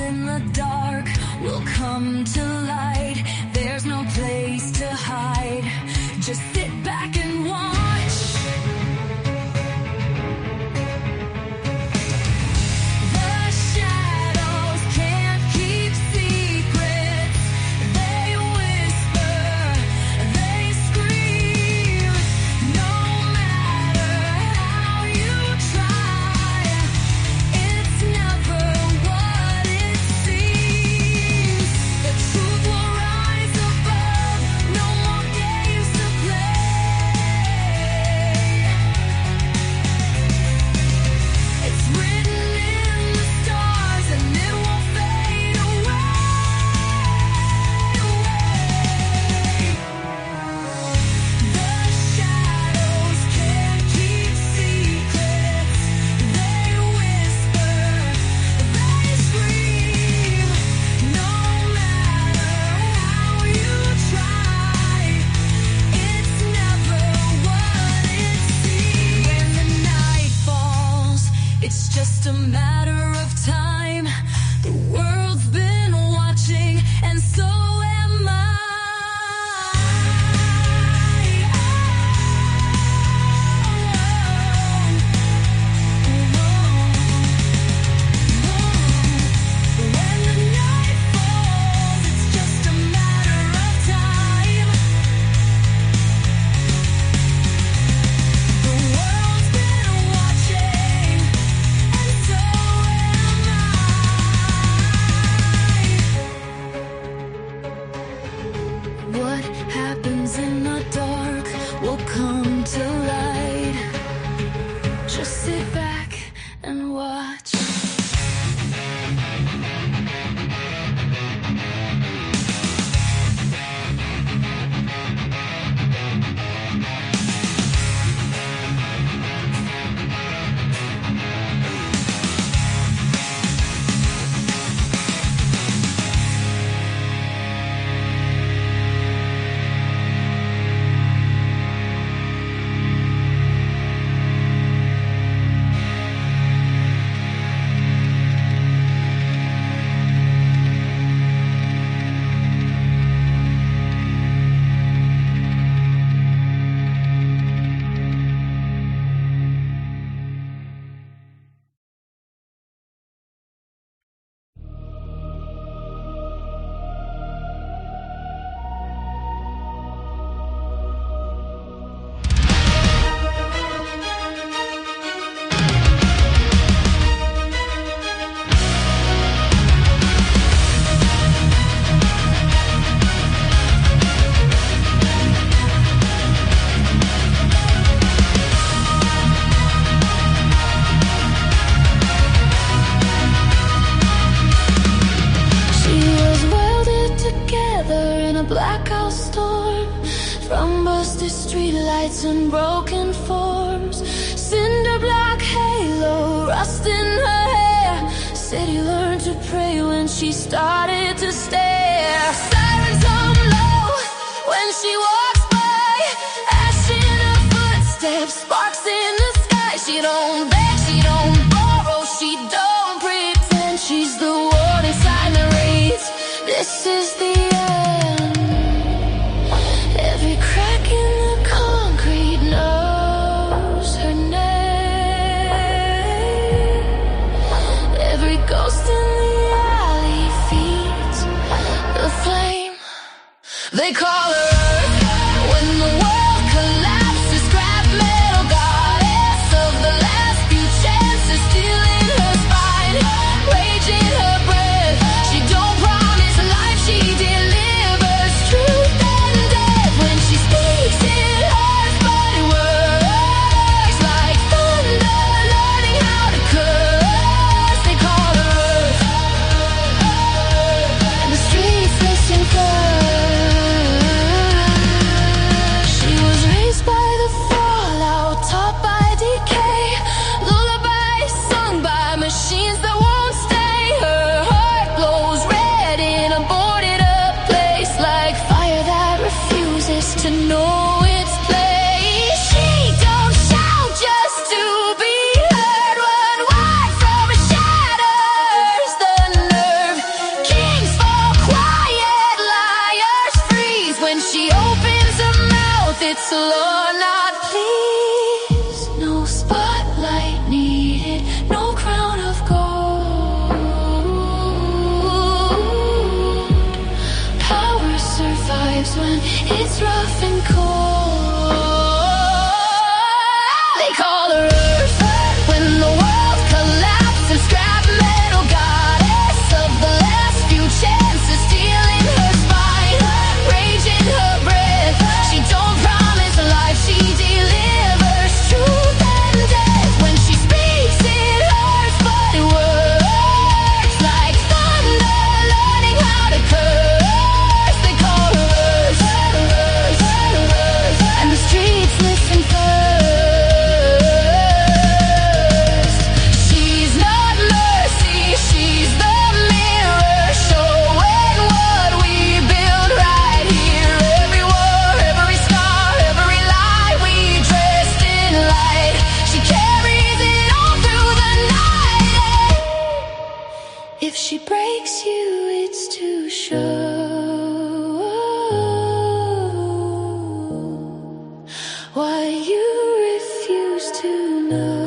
in the dark will come to light. There's no place to hide. Just sit back and watch. The shadows can't keep secrets. They whisper, they scream. No matter how you try, it's never what it seems. The truth will rise above. No more games to play. It's written in the stars and it won't fade away. The shadows can't keep secrets. They whisper, they scream. No matter how you try, it's never what it seems. When the night falls, it's just a matter of time. The world's been watching, and so am I. When the night falls, it's just a matter of time. The world's been watching, and so am I. What happens in the dark will come to light. Just sit back and watch. She was welded together in a blackout storm, from busted streetlights and broken forms. Cinder block halo, rust in her hair. City learned to pray when she started to stare. Sirens hum low when she walks by, ash in her footsteps, sparks in the sky. She don't beg, she don't borrow, she don't pretend. She's the warning sign that reads, this is the end. Every crack in the concrete knows her name. Every ghost in the alley feeds the flame. They call her Earth when the world collapses. Scrap metal goddess of the last few chances, stealing her spine, rage in her breath. She don't promise life, she delivers truth and death. When she speaks, it hurts, but it works like thunder, learning how to curse. They call her Earth, and the streets listen first. Lord, not please. No spotlight needed, no crown of gold. Power survives when it's rough and cold. They call her Earth when the world collapses. Scrap metal goddess of the last few chances, stealing her spine, rage in her breath. She don't promise life, she delivers truth and death. When she speaks it hurts, but it works like thunder, learning how to curse. They call her Earth, and the streets listen first. She's not mercy, she's the mirror, showing what we build right here. Every war, every scar, every lie, we dressed in light. She carries it all through the night. If she breaks you, it's to show why you refuse to know.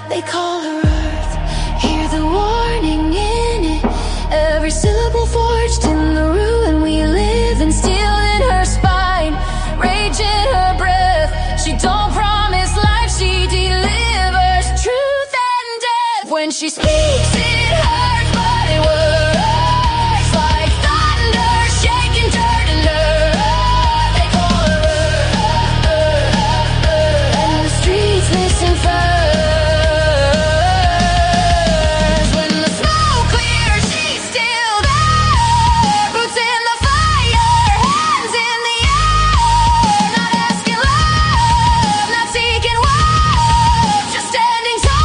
They call her Earth, hear the warning in it. Every syllable forged in the ruin we live in, steel in her spine, rage in her breath. She don't promise life, she delivers truth and death. When she speaks it hurts, but it works like thunder, shaking dirt and earth. They call her Earth, and the streets listen first. When the smoke clears, she's still there. Boots in the fire, hands in the air. Not asking love, not seeking war, just standing tall.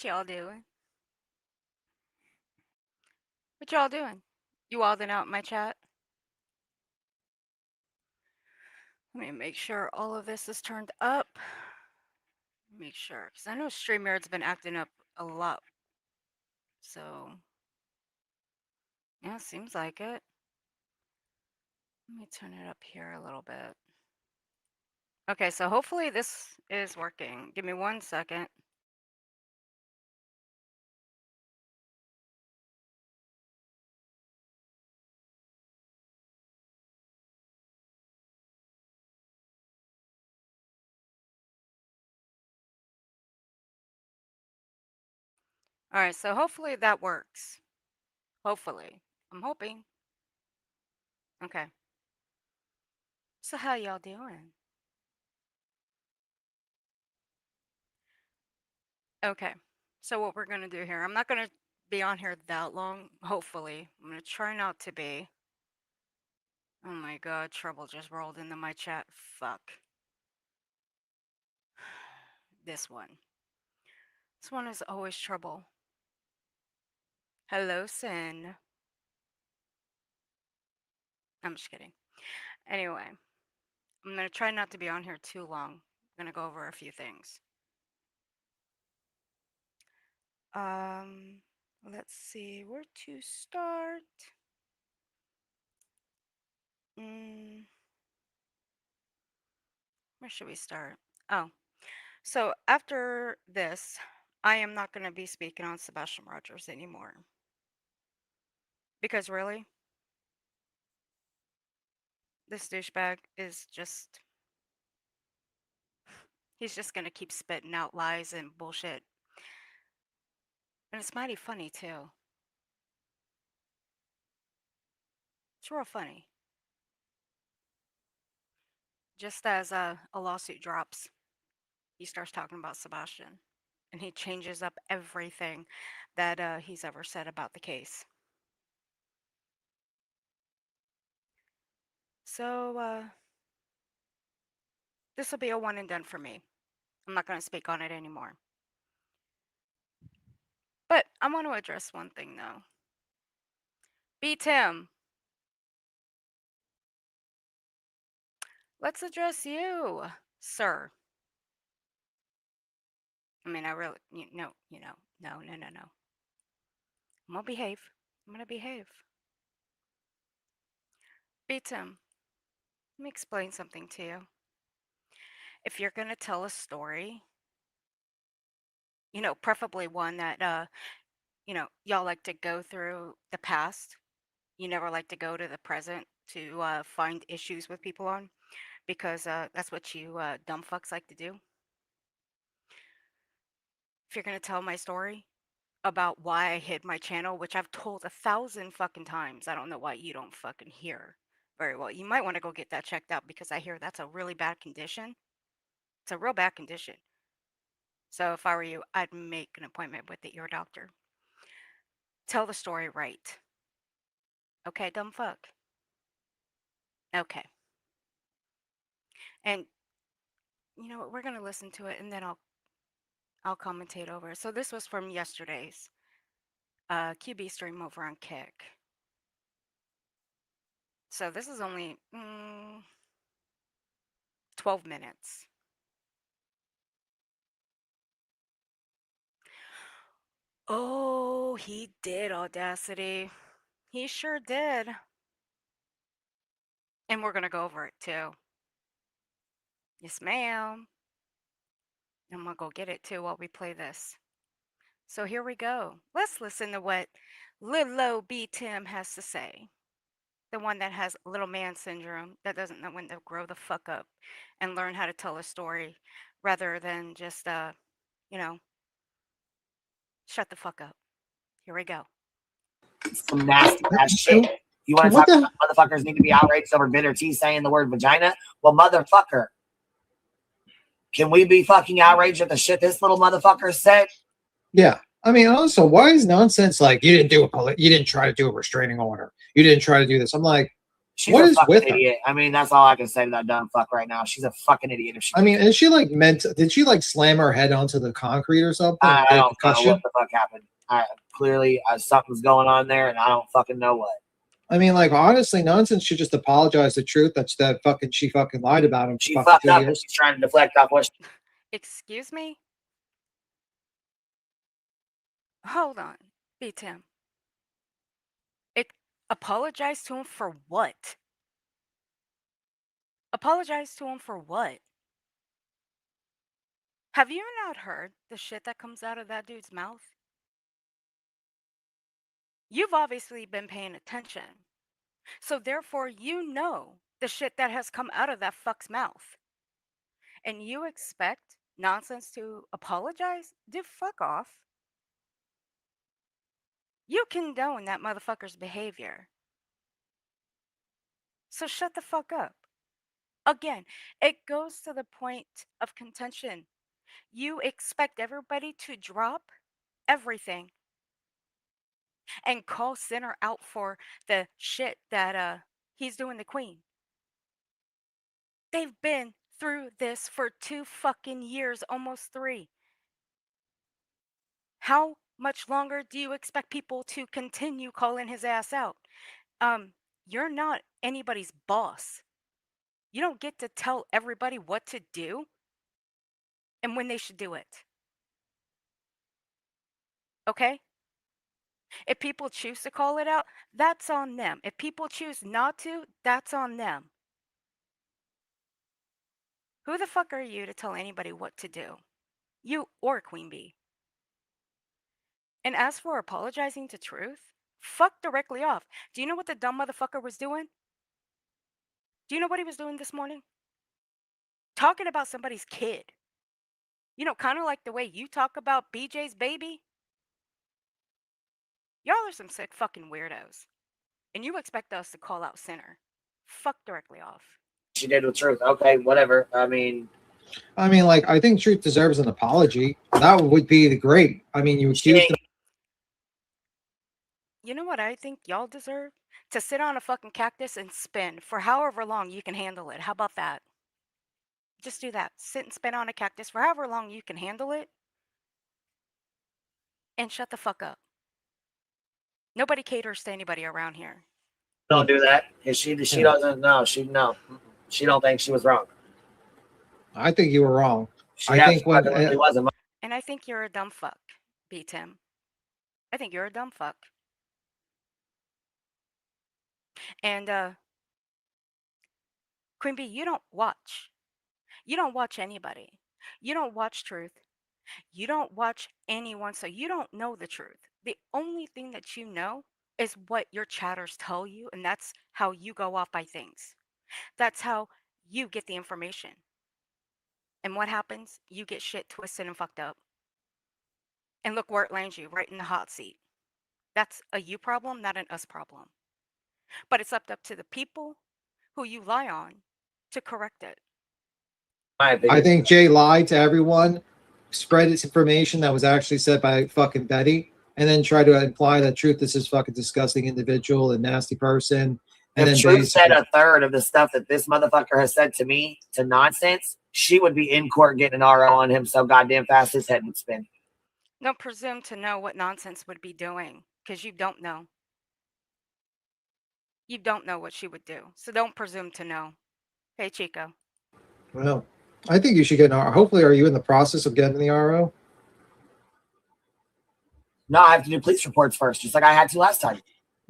What y'all doing? What y'all doing? You all done out in my chat? Let me make sure all of this is turned up. Make sure, because I know StreamYard's been acting up a lot. So, yeah, seems like it. Let me turn it up here a little bit. Okay, so hopefully this is working. Give me 1 second. All right, so hopefully that works. Hopefully. I'm hoping. Okay. So how y'all doing? Okay. So what we're going to do here, I'm not going to be on here that long, hopefully. I'm going to try not to be. Oh my god, trouble just rolled into my chat. Fuck. This one. This one is always trouble. Hello, Sin. I'm just kidding. Anyway, I'm going to try not to be on here too long. I'm going to go over a few things. Let's see where to start. Where should we start? Oh, so after this, I am not going to be speaking on Sebastian Rogers anymore. Because really, this douchebag is just, he's just going to keep spitting out lies and bullshit. And it's mighty funny too. It's real funny. Just as a lawsuit drops, he starts talking about Sebastian. And he changes up everything that he's ever said about the case. So, this will be a one and done for me. I'm not going to speak on it anymore. But I want to address one thing though. B. Tim. Let's address you, sir. I mean, I really, no. I'm gonna behave. I'm gonna behave. B. Tim, let me explain something to you. If you're gonna tell a story, preferably one that, y'all like to go through the past. You never like to go to the present to find issues with people on, because that's what you dumb fucks like to do. If you're gonna tell my story about why I hid my channel, which I've told 1,000 fucking times, I don't know why you don't fucking hear very well. You might want to go get that checked out, because I hear that's a really bad condition. It's a real bad condition. So if I were you, I'd make an appointment with the ear doctor. Tell the story right. Okay, dumb fuck. Okay. And you know what? We're gonna listen to it, and then I'll commentate over it. So this was from yesterday's QB stream over on Kick. So this is only 12 minutes. Oh, he did, Audacity. He sure did. And we're going to go over it too. Yes, ma'am. I'm going to go get it too while we play this. So here we go. Let's listen to what Lil B. Tim has to say. The one that has little man syndrome, that doesn't know when to grow the fuck up and learn how to tell a story rather than just, shut the fuck up. Here we go. Some nasty ass shit. You want to talk about motherfuckers need to be outraged over bitter tea saying the word vagina? Well, motherfucker. Can we be fucking outraged at the shit this little motherfucker said? Yeah. I mean, also, why is nonsense like you didn't try to do a restraining order? You didn't try to do this. I'm like, She's a fucking idiot. I mean, that's all I can say to that dumb fuck right now. She's a fucking idiot. If she I mean, is she like meant? Did she like slam her head onto the concrete or something? I don't know what the fuck happened. Clearly, something's going on there, and I don't fucking know what. I mean, like, honestly, Nonsense should just apologize the truth. She fucking lied about him. She fucked up and she's trying to deflect off what she... Excuse me? Hold on. B. Tim. Apologize to him for what? Apologize to him for what? Have you not heard the shit that comes out of that dude's mouth? You've obviously been paying attention. So therefore, you know the shit that has come out of that fuck's mouth. And you expect Nonsense to apologize? Dude, fuck off. You condone that motherfucker's behavior. So shut the fuck up. Again, it goes to the point of contention. You expect everybody to drop everything and call Sinner out for the shit that he's doing to Queen. They've been through this for 2 fucking years, almost 3. How much longer do you expect people to continue calling his ass out? You're not anybody's boss. You don't get to tell everybody what to do and when they should do it. Okay? If people choose to call it out, that's on them. If people choose not to, that's on them. Who the fuck are you to tell anybody what to do? You or Queen Bee. And as for apologizing to Truth, fuck directly off. Do you know what the dumb motherfucker was doing? Do you know what he was doing this morning? Talking about somebody's kid. You know, kind of like the way you talk about BJ's baby. Y'all are some sick fucking weirdos. And you expect us to call out Sinner. Fuck directly off. She did with Truth. Okay, whatever. I mean, like, I think Truth deserves an apology. That would be great. I mean, you accused him. You know what I think y'all deserve? To sit on a fucking cactus and spin for however long you can handle it. How about that? Just do that. Sit and spin on a cactus for however long you can handle it. And shut the fuck up. Nobody caters to anybody around here. Don't do that. She doesn't know. She don't think she was wrong. I think you were wrong. I think wasn't. And I think you're a dumb fuck, B. Tim. I think you're a dumb fuck. And Queen Bee, you don't watch. You don't watch anybody. You don't watch Truth. You don't watch anyone, so you don't know the truth. The only thing that you know is what your chatters tell you, and that's how you go off by things. That's how you get the information. And what happens? You get shit twisted and fucked up. And look where it lands you, right in the hot seat. That's a you problem, not an us problem. But it's up to the people who you lie on to correct it. I think Jay lied to everyone, spread this information that was actually said by fucking Betty, and then try to imply that Truth is this fucking disgusting individual and nasty person. And if then Truth said a third of the stuff that this motherfucker has said to me to Nonsense, she would be in court getting an RO on him so goddamn fast his head would spin. Don't presume to know what Nonsense would be doing, because you don't know. You don't know what she would do, so don't presume to know. Hey, Chico. Well, I think you should get an RO. Hopefully, are you in the process of getting the RO? No, I have to do police reports first, just like I had to last time.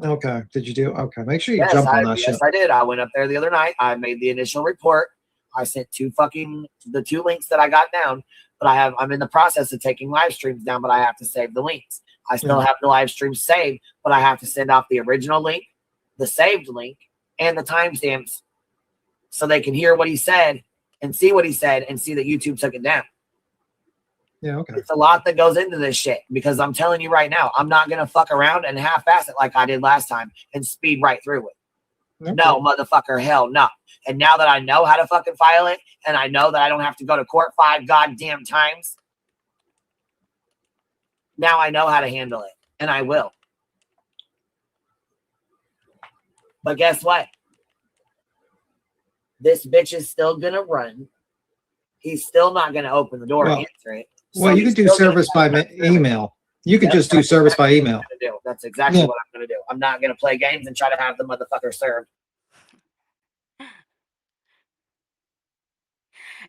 Okay. Did you do? Okay. Make sure you jump on that shit. Yes, I did. I went up there the other night. I made the initial report. I sent the 2 links that I got down, but I'm in the process of taking live streams down, but I have to save the links. I still have the live stream saved, but I have to send off the original link, the saved link, and the timestamps so they can hear what he said and see what he said and see that YouTube took it down. Yeah, okay. It's a lot that goes into this shit because I'm telling you right now, I'm not going to fuck around and half-ass it like I did last time and speed right through it. Okay. No, motherfucker, hell no. And now that I know how to fucking file it and I know that I don't have to go to court 5 goddamn times, now I know how to handle it and I will. But guess what? This bitch is still gonna run. He's still not gonna open the door and answer it. Well, you could do service by email. You could just do service by email. That's exactly what I'm gonna do. I'm not gonna play games and try to have the motherfucker served.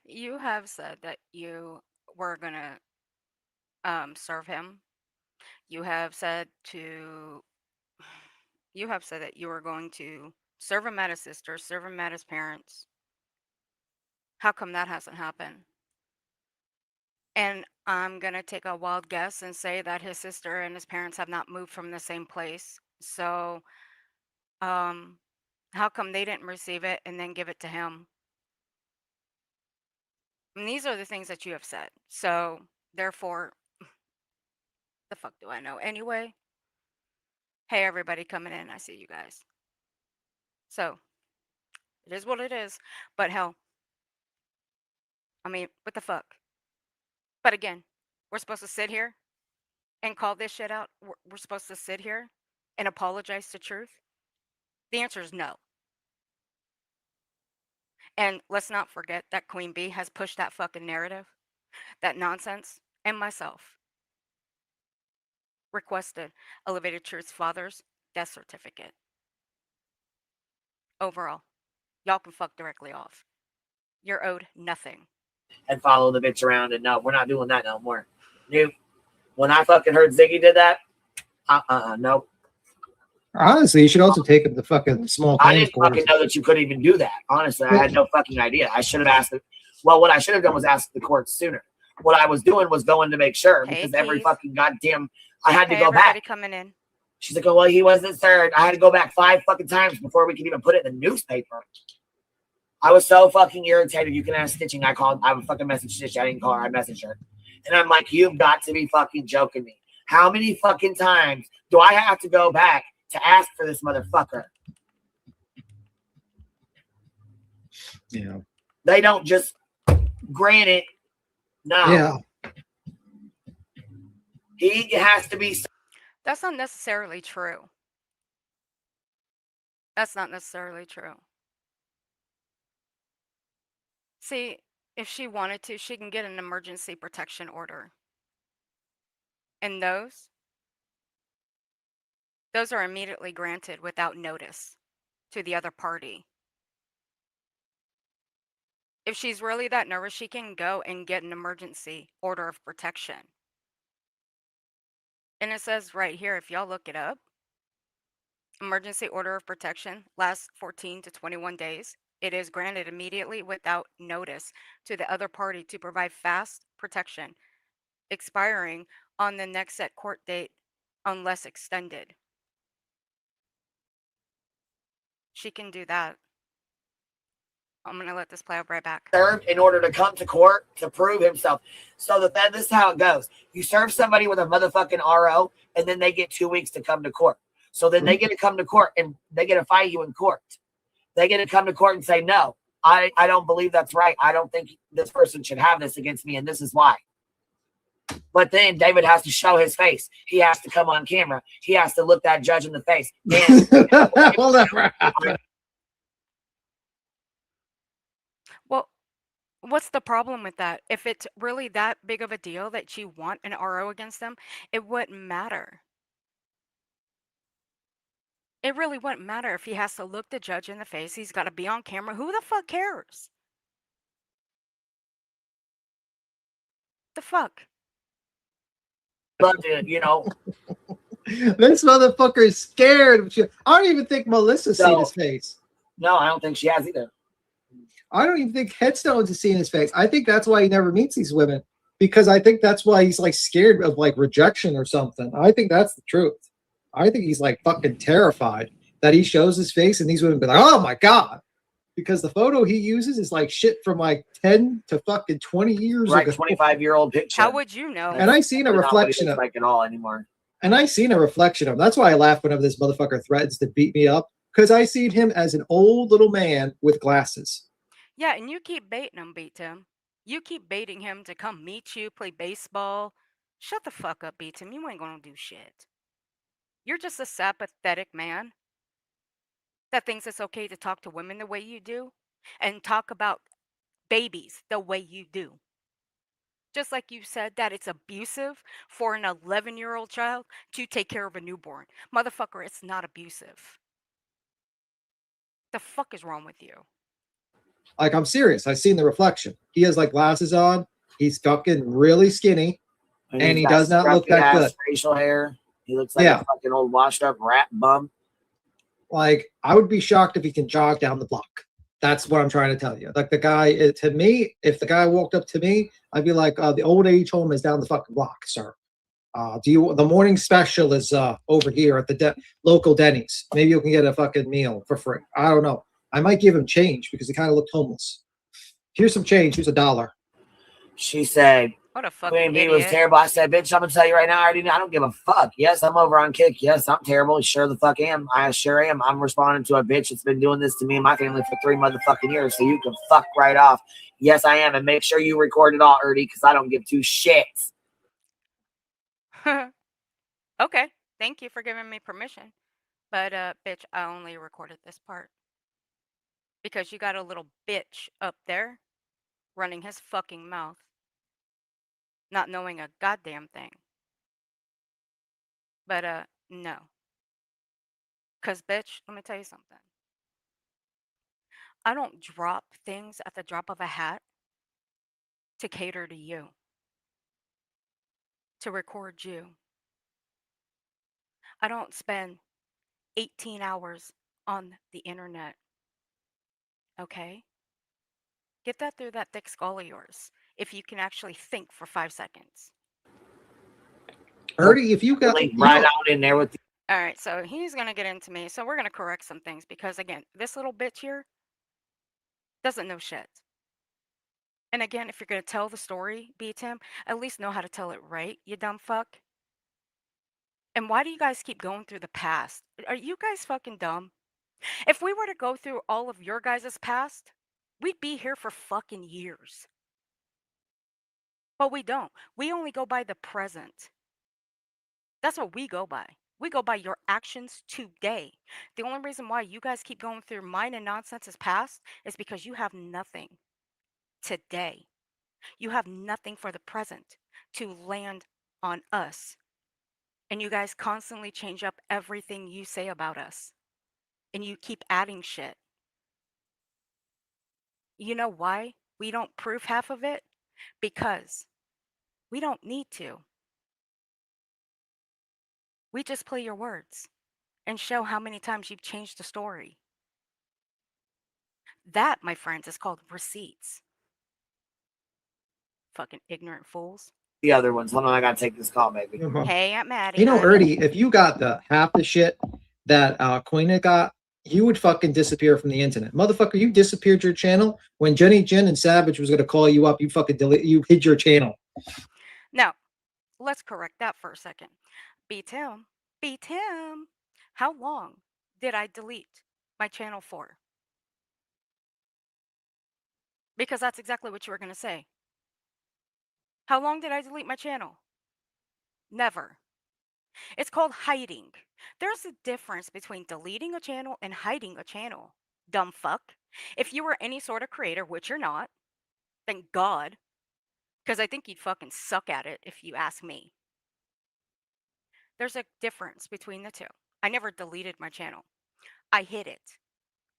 You have said that you were gonna serve him. You have said that you were going to serve him at his sister, serve him at his parents. How come that hasn't happened? And I'm gonna take a wild guess and say that his sister and his parents have not moved from the same place. So, how come they didn't receive it and then give it to him? And these are the things that you have said. So, therefore, the fuck do I know? Anyway, hey, everybody coming in. I see you guys. So, it is what it is. But hell, I mean, what the fuck? But again, we're supposed to sit here and call this shit out. We're supposed to sit here and apologize to truth. The answer is no. And let's not forget that Queen Bee has pushed that fucking narrative, that nonsense, and myself requested Elevated Truth's father's death certificate. Overall, y'all can fuck directly off. You're owed nothing. And follow the bitch around, and no, we're not doing that no more. Nope. When I fucking heard Ziggy did that, nope. Honestly, you should also take him to fucking small claims I didn't fucking know that you couldn't even do that. Honestly, I had no fucking idea. I should have asked it. Well, what I should have done was ask the court sooner. What I was doing was going to make sure because every fucking goddamn, I had to go back. Coming in. She's like, oh, well, he wasn't served. I had to go back 5 fucking times before we could even put it in the newspaper. I was so fucking irritated. You can ask Stitching. I would fucking message Stitch. I didn't call her. I messaged her. And I'm like, you've got to be fucking joking me. How many fucking times do I have to go back to ask for this motherfucker? Yeah. They don't just grant it. No. Yeah. He has to be. That's not necessarily true. That's not necessarily true. See, if she wanted to, she can get an emergency protection order. And those are immediately granted without notice to the other party. If she's really that nervous, she can go and get an emergency order of protection. And it says right here, if y'all look it up, emergency order of protection lasts 14 to 21 days. It is granted immediately without notice to the other party to provide fast protection, expiring on the next set court date unless extended. She can do that. I'm going to let this play out right back. Served in order to come to court to prove himself. So that this is how it goes. You serve somebody with a motherfucking RO, and then they get 2 weeks to come to court. So then they get to come to court, and they get to fight you in court. They get to come to court and say, no, I don't believe that's right. I don't think this person should have this against me, and this is why. But then David has to show his face. He has to come on camera. He has to look that judge in the face. Well, what's the problem with that? If it's really that big of a deal that you want an RO against them, it wouldn't matter. It really wouldn't matter if he has to look the judge in the face. He's got to be on camera. Who the fuck cares? The fuck? Loved it, you know. This motherfucker is scared. I don't even think Melissa's seen his face. No, I don't think she has either. I don't even think Headstones has seen his face. I think that's why he never meets these women, because I think that's why he's like scared of like rejection or something. I think that's the truth. I think he's like fucking terrified that he shows his face and these women be like, oh my God. Because the photo he uses is like shit from like 10 to fucking 20 years ago. 25-year-old picture. How would you know? And I seen a reflection of like at all anymore. And I seen a reflection of him. That's why I laugh whenever this motherfucker threatens to beat me up. Because I seen him as an old little man with glasses. Yeah, and you keep baiting him, Beat Tim. You keep baiting him to come meet you, play baseball. Shut the fuck up, Beat Tim. You ain't gonna do shit. You're just a sad, pathetic man that thinks it's okay to talk to women the way you do. and talk about babies the way you do. Just like you said that it's abusive for an 11-year-old child to take care of a newborn. Motherfucker, it's not abusive. The fuck is wrong with you? Like, I'm serious. I've seen the reflection. He has like glasses on. He's fucking really skinny, and he does not look that good. Facial hair. He looks like a fucking old washed up rat bum. Like, I would be shocked if he can jog down the block. That's what I'm trying to tell you. Like, the guy, to me, if the guy walked up to me, I'd be like, the old age home is down the fucking block, sir. The morning special is over here at the local Denny's. Maybe you can get a fucking meal for free. I don't know. I might give him change because he kind of looked homeless. Here's some change. Here's $1. She said, what a fucking Queen Bee idiot. was terrible. I said, bitch, I'm going to tell you right now, I don't give a fuck. Yes, I'm over on Kick. Yes, I'm terrible. Sure the fuck am. I sure am. I'm responding to a bitch that's been doing this to me and my family for 3 motherfucking years, so you can fuck right off. Yes, I am. And make sure you record it all, Erdy, because I don't give 2 shits. Okay. Thank you for giving me permission. But, bitch, I only recorded this part. Because you got a little bitch up there running his fucking mouth, not knowing a goddamn thing. But, no. Because, bitch, let me tell you something. I don't drop things at the drop of a hat to cater to you, to record you. I don't spend 18 hours on the internet. Okay? Get that through that thick skull of yours, if you can actually think for 5 seconds. Erdy, if you got right out in there with all right, so he's gonna get into me, so we're gonna correct some things because again, this little bitch here doesn't know shit. And again, if you're gonna tell the story, beat him, at least know how to tell it right, you dumb fuck. And why do you guys keep going through the past? Are you guys fucking dumb? If we were to go through all of your guys' past, we'd be here for fucking years. But we don't. We only go by the present. That's what we go by. We go by your actions today. The only reason why you guys keep going through mine and nonsense's past is because you have nothing today. You have nothing for the present to land on us. And you guys constantly change up everything you say about us. And you keep adding shit. You know why we don't prove half of it? Because we don't need to. We just play your words and show how many times you've changed the story. That, my friends, is called receipts. Fucking ignorant fools. The other ones. Hold on, I gotta take this call, baby. Hey, Aunt Maddie. You know, Erdy, if you got the half the shit that Queen got, you would fucking disappear from the internet. Motherfucker, you disappeared your channel when Jenny Jen and Savage was gonna call you up. You fucking you hid your channel. Now, let's correct that for a second. Beat him. How long did I delete my channel for? Because that's exactly what you were gonna say. How long did I delete my channel? Never. It's called hiding. There's a difference between deleting a channel and hiding a channel. Dumb fuck. If you were any sort of creator, which you're not, thank God, because I think you'd fucking suck at it if you ask me. There's a difference between the two. I never deleted my channel. I hid it,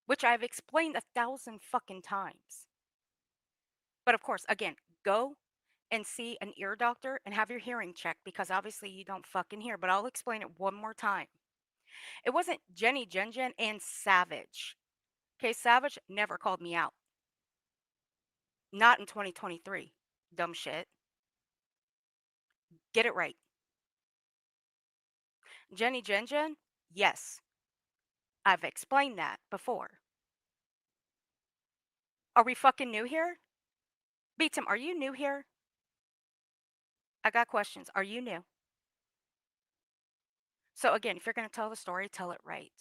which I've explained 1,000 fucking times. But of course, again, go and see an ear doctor and have your hearing checked because obviously you don't fucking hear, but I'll explain it one more time. It wasn't Jenny Jen and Savage. Okay, Savage never called me out. Not in 2023. Dumb shit. Get it right. Jenny Jen, yes. I've explained that before. Are we fucking new here? Beat him, are you new here? I got questions. Are you new? So again, if you're going to tell the story, tell it right.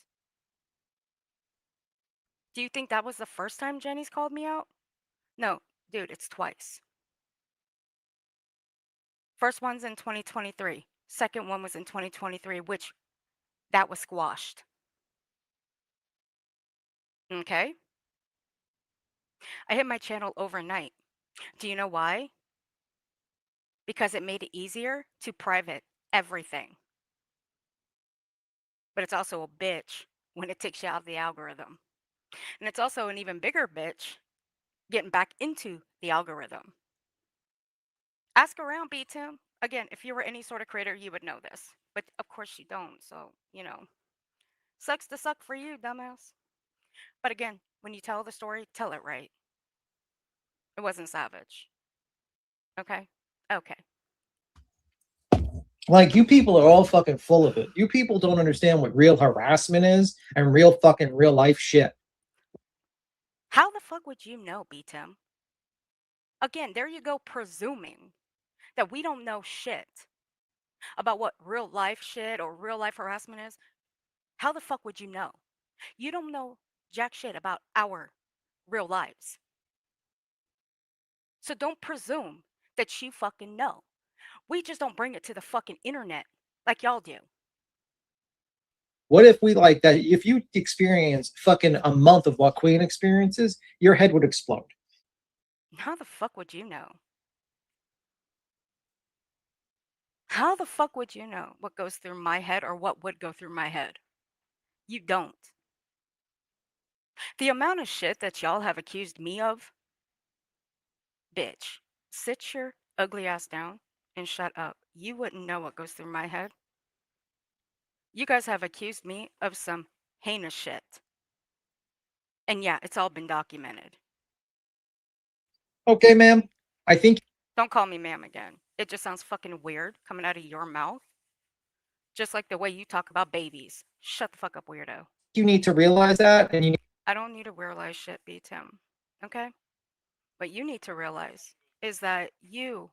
Do you think that was the first time Jenny's called me out? No, dude, it's twice. First one's in 2023. Second one was in 2023, which that was squashed. Okay? I hit my channel overnight. Do you know why? Because it made it easier to private everything. But it's also a bitch when it takes you out of the algorithm. And it's also an even bigger bitch getting back into the algorithm. Ask around, B-Tim. Again, if you were any sort of creator, you would know this. But of course you don't, so, sucks to suck for you, dumbass. But again, when you tell the story, tell it right. It wasn't savage. Okay? Okay. Like, you people are all fucking full of it. You people don't understand what real harassment is and real fucking real life shit. How the fuck would you know, B-Tim? Again, there you go, presuming that we don't know shit about what real life shit or real life harassment is. How the fuck would you know? You don't know jack shit about our real lives. So don't presume that you fucking know. We just don't bring it to the fucking internet like y'all do. What if we like that? If you experience fucking a month of what Queen experiences, your head would explode. How the fuck would you know? How the fuck would you know what goes through my head or what would go through my head? You don't. The amount of shit that y'all have accused me of, bitch, sit your ugly ass down and shut up. You wouldn't know what goes through my head. You guys have accused me of some heinous shit. And yeah, it's all been documented. Okay, ma'am. I think. Don't call me ma'am again. It just sounds fucking weird coming out of your mouth. Just like the way you talk about babies. Shut the fuck up, weirdo. You need to realize that, and I don't need to realize shit, B-Tim. Okay? What you need to realize is that you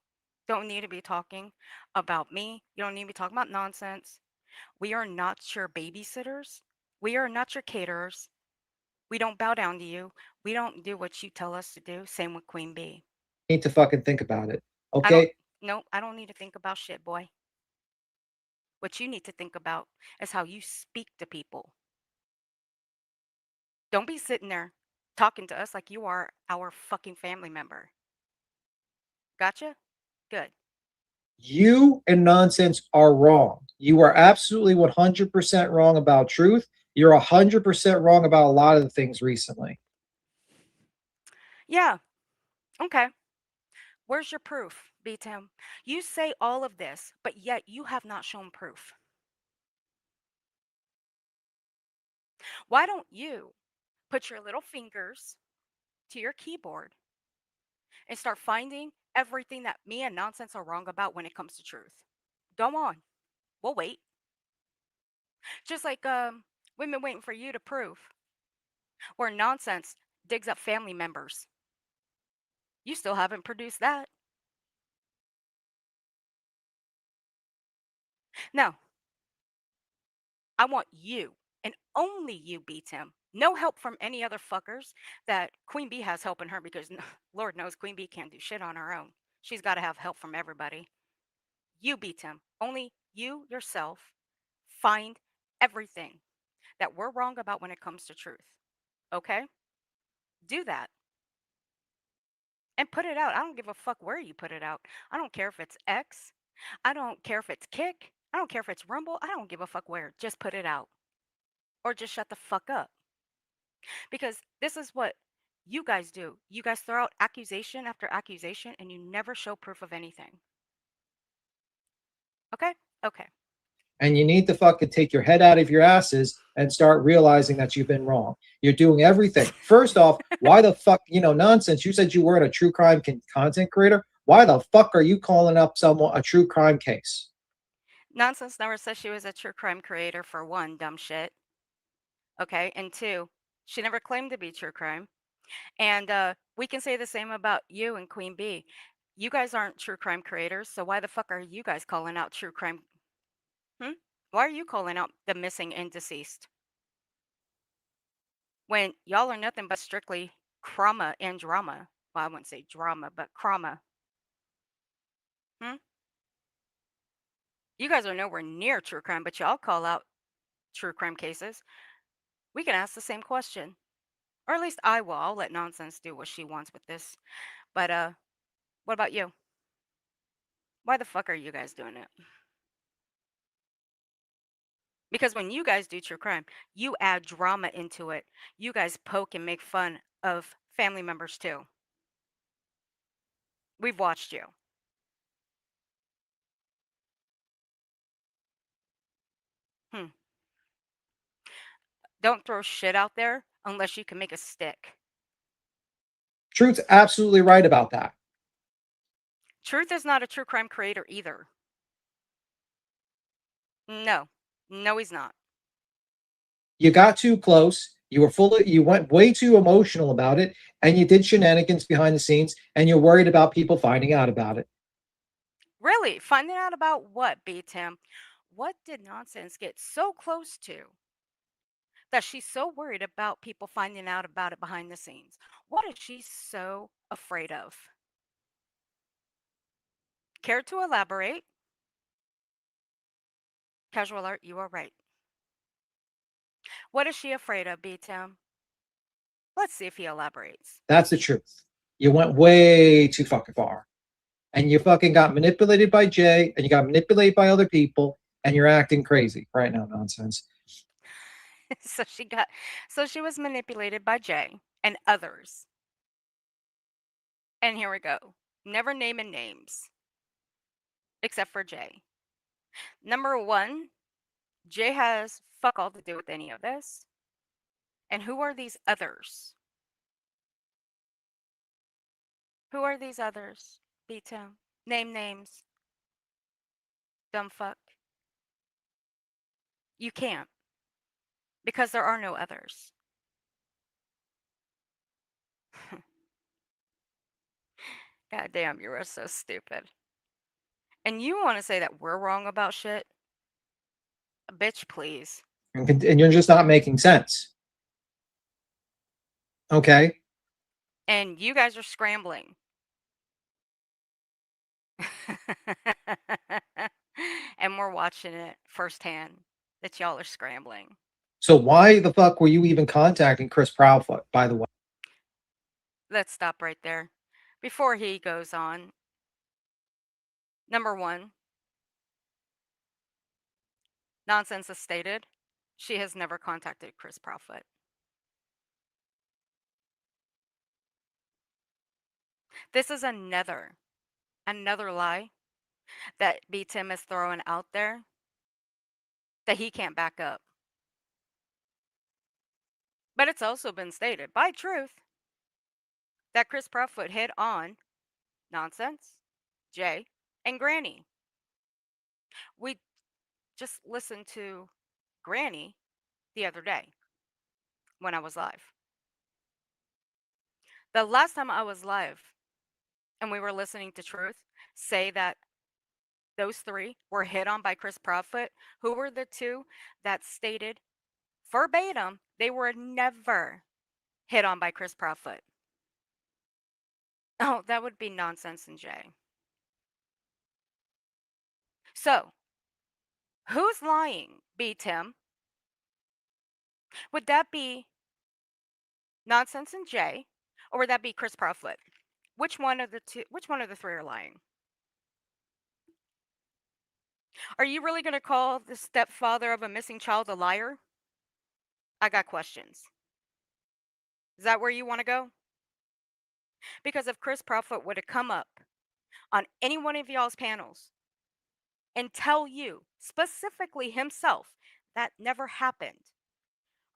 don't need to be talking about me. You don't need to be talking about nonsense. We are not your babysitters. We are not your caterers. We don't bow down to you. We don't do what you tell us to do. Same with Queen Bee. need to fucking think about it. Okay? I don't need to think about shit, boy. What you need to think about is how you speak to people. Don't be sitting there talking to us like you are our fucking family member. Gotcha? Good. You and nonsense are wrong. You are absolutely 100% wrong about truth. You're 100% wrong about a lot of the things recently. Yeah. Okay. Where's your proof, B-Tim? You say all of this, but yet you have not shown proof. Why don't you put your little fingers to your keyboard and start finding everything that me and nonsense are wrong about when it comes to truth? Go on. We'll wait. Just like we've been waiting for you to prove where nonsense digs up family members. You still haven't produced that. No. I want you and only you, B-Tim. No help from any other fuckers that Queen Bee has helping her because Lord knows Queen Bee can't do shit on her own. She's got to have help from everybody. You, B-Tim. Only you yourself find everything that we're wrong about when it comes to truth. Okay? Do that. And put it out. I don't give a fuck where you put it out. I don't care if it's X. I don't care if it's Kick. I don't care if it's Rumble. I don't give a fuck where. Just put it out. Or just shut the fuck up. Because this is what you guys do. You guys throw out accusation after accusation and you never show proof of anything. Okay? Okay. And you need to fucking take your head out of your asses and start realizing that you've been wrong. You're doing everything. First off, why the fuck, nonsense. You said you weren't a true crime content creator. Why the fuck are you calling up someone a true crime case? Nonsense never said she was a true crime creator, for one, dumb shit. Okay? And two, she never claimed to be true crime. And we can say the same about you and Queen Bee. You guys aren't true crime creators, so why the fuck are you guys calling out true crime? Why are you calling out the missing and deceased? When y'all are nothing but strictly crama and drama. Well, I wouldn't say drama, but crama. You guys are nowhere near true crime, but y'all call out true crime cases. We can ask the same question. Or at least I will. I'll let Nonsense do what she wants with this. But what about you? Why the fuck are you guys doing it? Because when you guys do true crime, you add drama into it. You guys poke and make fun of family members too. We've watched you. Don't throw shit out there unless you can make a stick. Truth's absolutely right about that. Truth is not a true crime creator either. No. No, he's not. You got too close. You were you went way too emotional about it, and you did shenanigans behind the scenes, and you're worried about people finding out about it. Really? Finding out about what, B-Tim? What did Nonsense get so close to that she's so worried about people finding out about it behind the scenes? What is she so afraid of? Care to elaborate? Casual alert, you are right. What is she afraid of, B-Tim? Let's see if he elaborates. That's the truth. You went way too fucking far. And you fucking got manipulated by Jay, and you got manipulated by other people, and you're acting crazy right now, Nonsense. So she was manipulated by Jay and others. And here we go. Never naming names. Except for Jay. Number one, Jay has fuck all to do with any of this. And who are these others? Who are these others? B-Town. Name names. Dumb fuck. You can't. Because there are no others. God damn, you are so stupid. And you want to say that we're wrong about shit? Bitch, please. And you're just not making sense. Okay? And you guys are scrambling. And we're watching it firsthand that y'all are scrambling. So why the fuck were you even contacting Chris Proudfoot, by the way? Let's stop right there. Before he goes on, number one, Nonsense has stated she has never contacted Chris Proudfoot. This is another lie that B-Tim is throwing out there that he can't back up. But it's also been stated by Truth that Chris Proudfoot hit on Nonsense, Jay, and Granny. We just listened to Granny the other day when I was live. The last time I was live and we were listening to Truth say that those three were hit on by Chris Proudfoot, who were the two that stated verbatim they were never hit on by Chris Proudfoot. Oh, that would be Nonsense and Jay. So, who's lying, B-Tim? Would that be Nonsense and Jay, or would that be Chris Proudfoot? Which one of the three are lying? Are you really going to call the stepfather of a missing child a liar? I got questions. Is that where you want to go? Because if Chris Proudfoot would have come up on any one of y'all's panels and tell you specifically himself that never happened,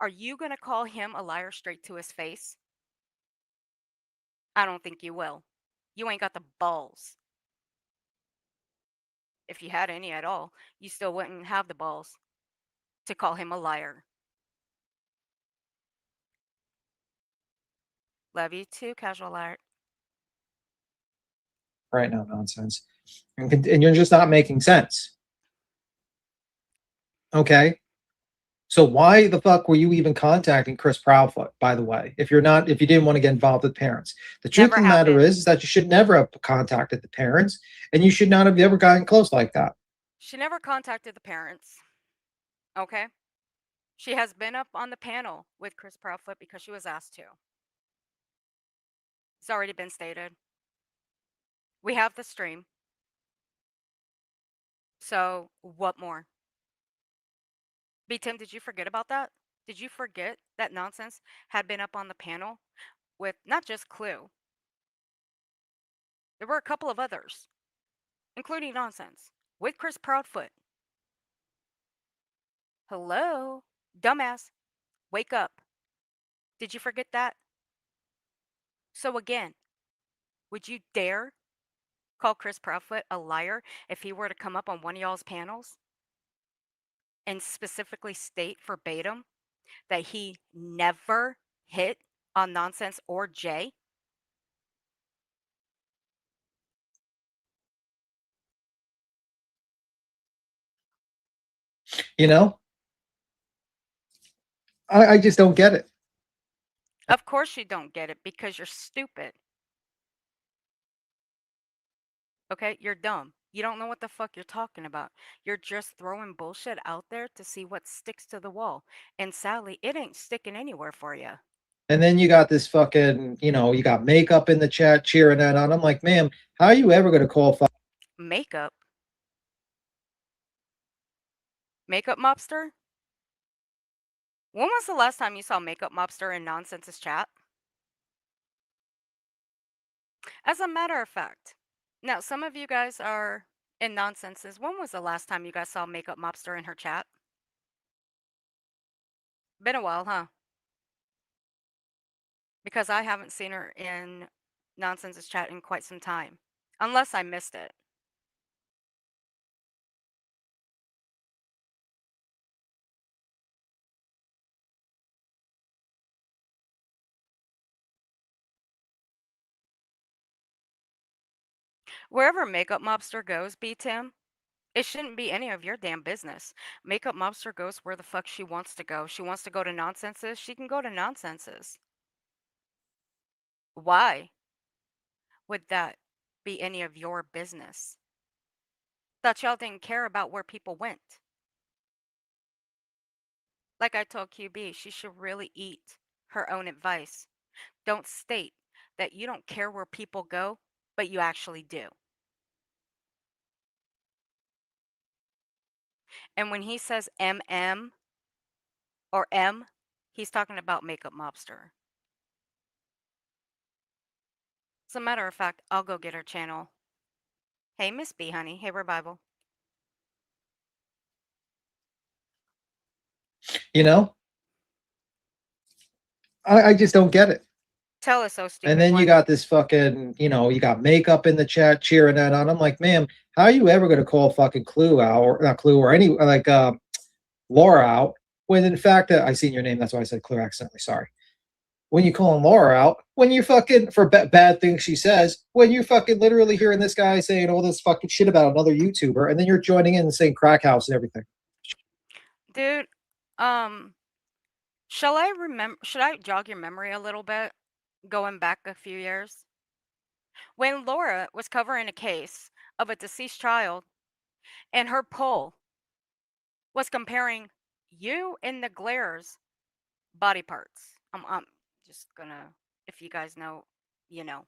are you going to call him a liar straight to his face? I don't think you will. You ain't got the balls. If you had any at all, you still wouldn't have the balls to call him a liar. Love you too, Casual Art. Right now, Nonsense. And you're just not making sense. Okay? So why the fuck were you even contacting Chris Proudfoot, by the way, if you didn't want to get involved with parents? The truth of the matter is that you should never have contacted the parents, and you should not have ever gotten close like that. She never contacted the parents. Okay? She has been up on the panel with Chris Proudfoot because she was asked to. It's already been stated. We have the stream. So what more? B Tim, did you forget about that? Did you forget that Nonsense had been up on the panel with not just Clue? There were a couple of others, including Nonsense, with Chris Proudfoot. Hello? Dumbass, wake up. Did you forget that? So again, would you dare call Chris Proudfoot a liar if he were to come up on one of y'all's panels and specifically state verbatim that he never hit on Nonsense or Jay? You know, I just don't get it. Of course you don't get it because you're stupid. Okay, you're dumb. You don't know what the fuck you're talking about. You're just throwing bullshit out there to see what sticks to the wall. And sadly, it ain't sticking anywhere for you. And then you got this fucking, you got Makeup in the chat cheering that on. I'm like, ma'am, how are you ever going to call Makeup? Makeup Mobster? When was the last time you saw Makeup Mobster in Nonsense's chat? As a matter of fact, now some of you guys are in Nonsenses. When was the last time you guys saw Makeup Mobster in her chat? Been a while, huh? Because I haven't seen her in Nonsense's chat in quite some time. Unless I missed it. Wherever Makeup Mobster goes, B Tim, it shouldn't be any of your damn business. Makeup Mobster goes where the fuck she wants to go. She wants to go to Nonsenses, she can go to Nonsenses. Why would that be any of your business? Thought y'all didn't care about where people went. Like I told QB, she should really eat her own advice. Don't state that you don't care where people go, but you actually do. And when he says MM or M, he's talking about Makeup Mobster. As a matter of fact, I'll go get her channel. Hey, Miss B, honey. Hey, Revival. I just don't get it. Tell us so stupid. And then you got this fucking, you got Makeup in the chat cheering that on. I'm like, ma'am, how are you ever going to call fucking Clue out, or not Clue, or any, like, Laura out, when in fact, I seen your name, that's why I said Clue accidentally, sorry. When you calling Laura out, when you fucking, for bad things she says, when you fucking literally hearing this guy saying all this fucking shit about another YouTuber, and then you're joining in and saying crack house and everything. Dude, should I jog your memory a little bit, going back a few years? When Laura was covering a case of a deceased child, and her poll was comparing you and the Glare's body parts. I'm just gonna, if you guys know, you know,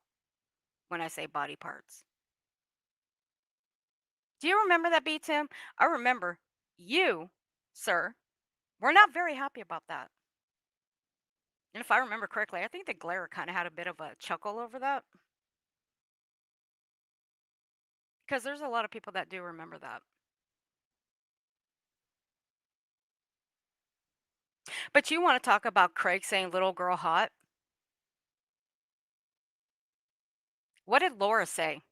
when I say body parts. Do you remember that, B Tim? I remember you, sir, were not very happy about that. And if I remember correctly, I think the Glare kind of had a bit of a chuckle over that. Because there's a lot of people that do remember that. But you want to talk about Craig saying little girl hot? What did Laura say?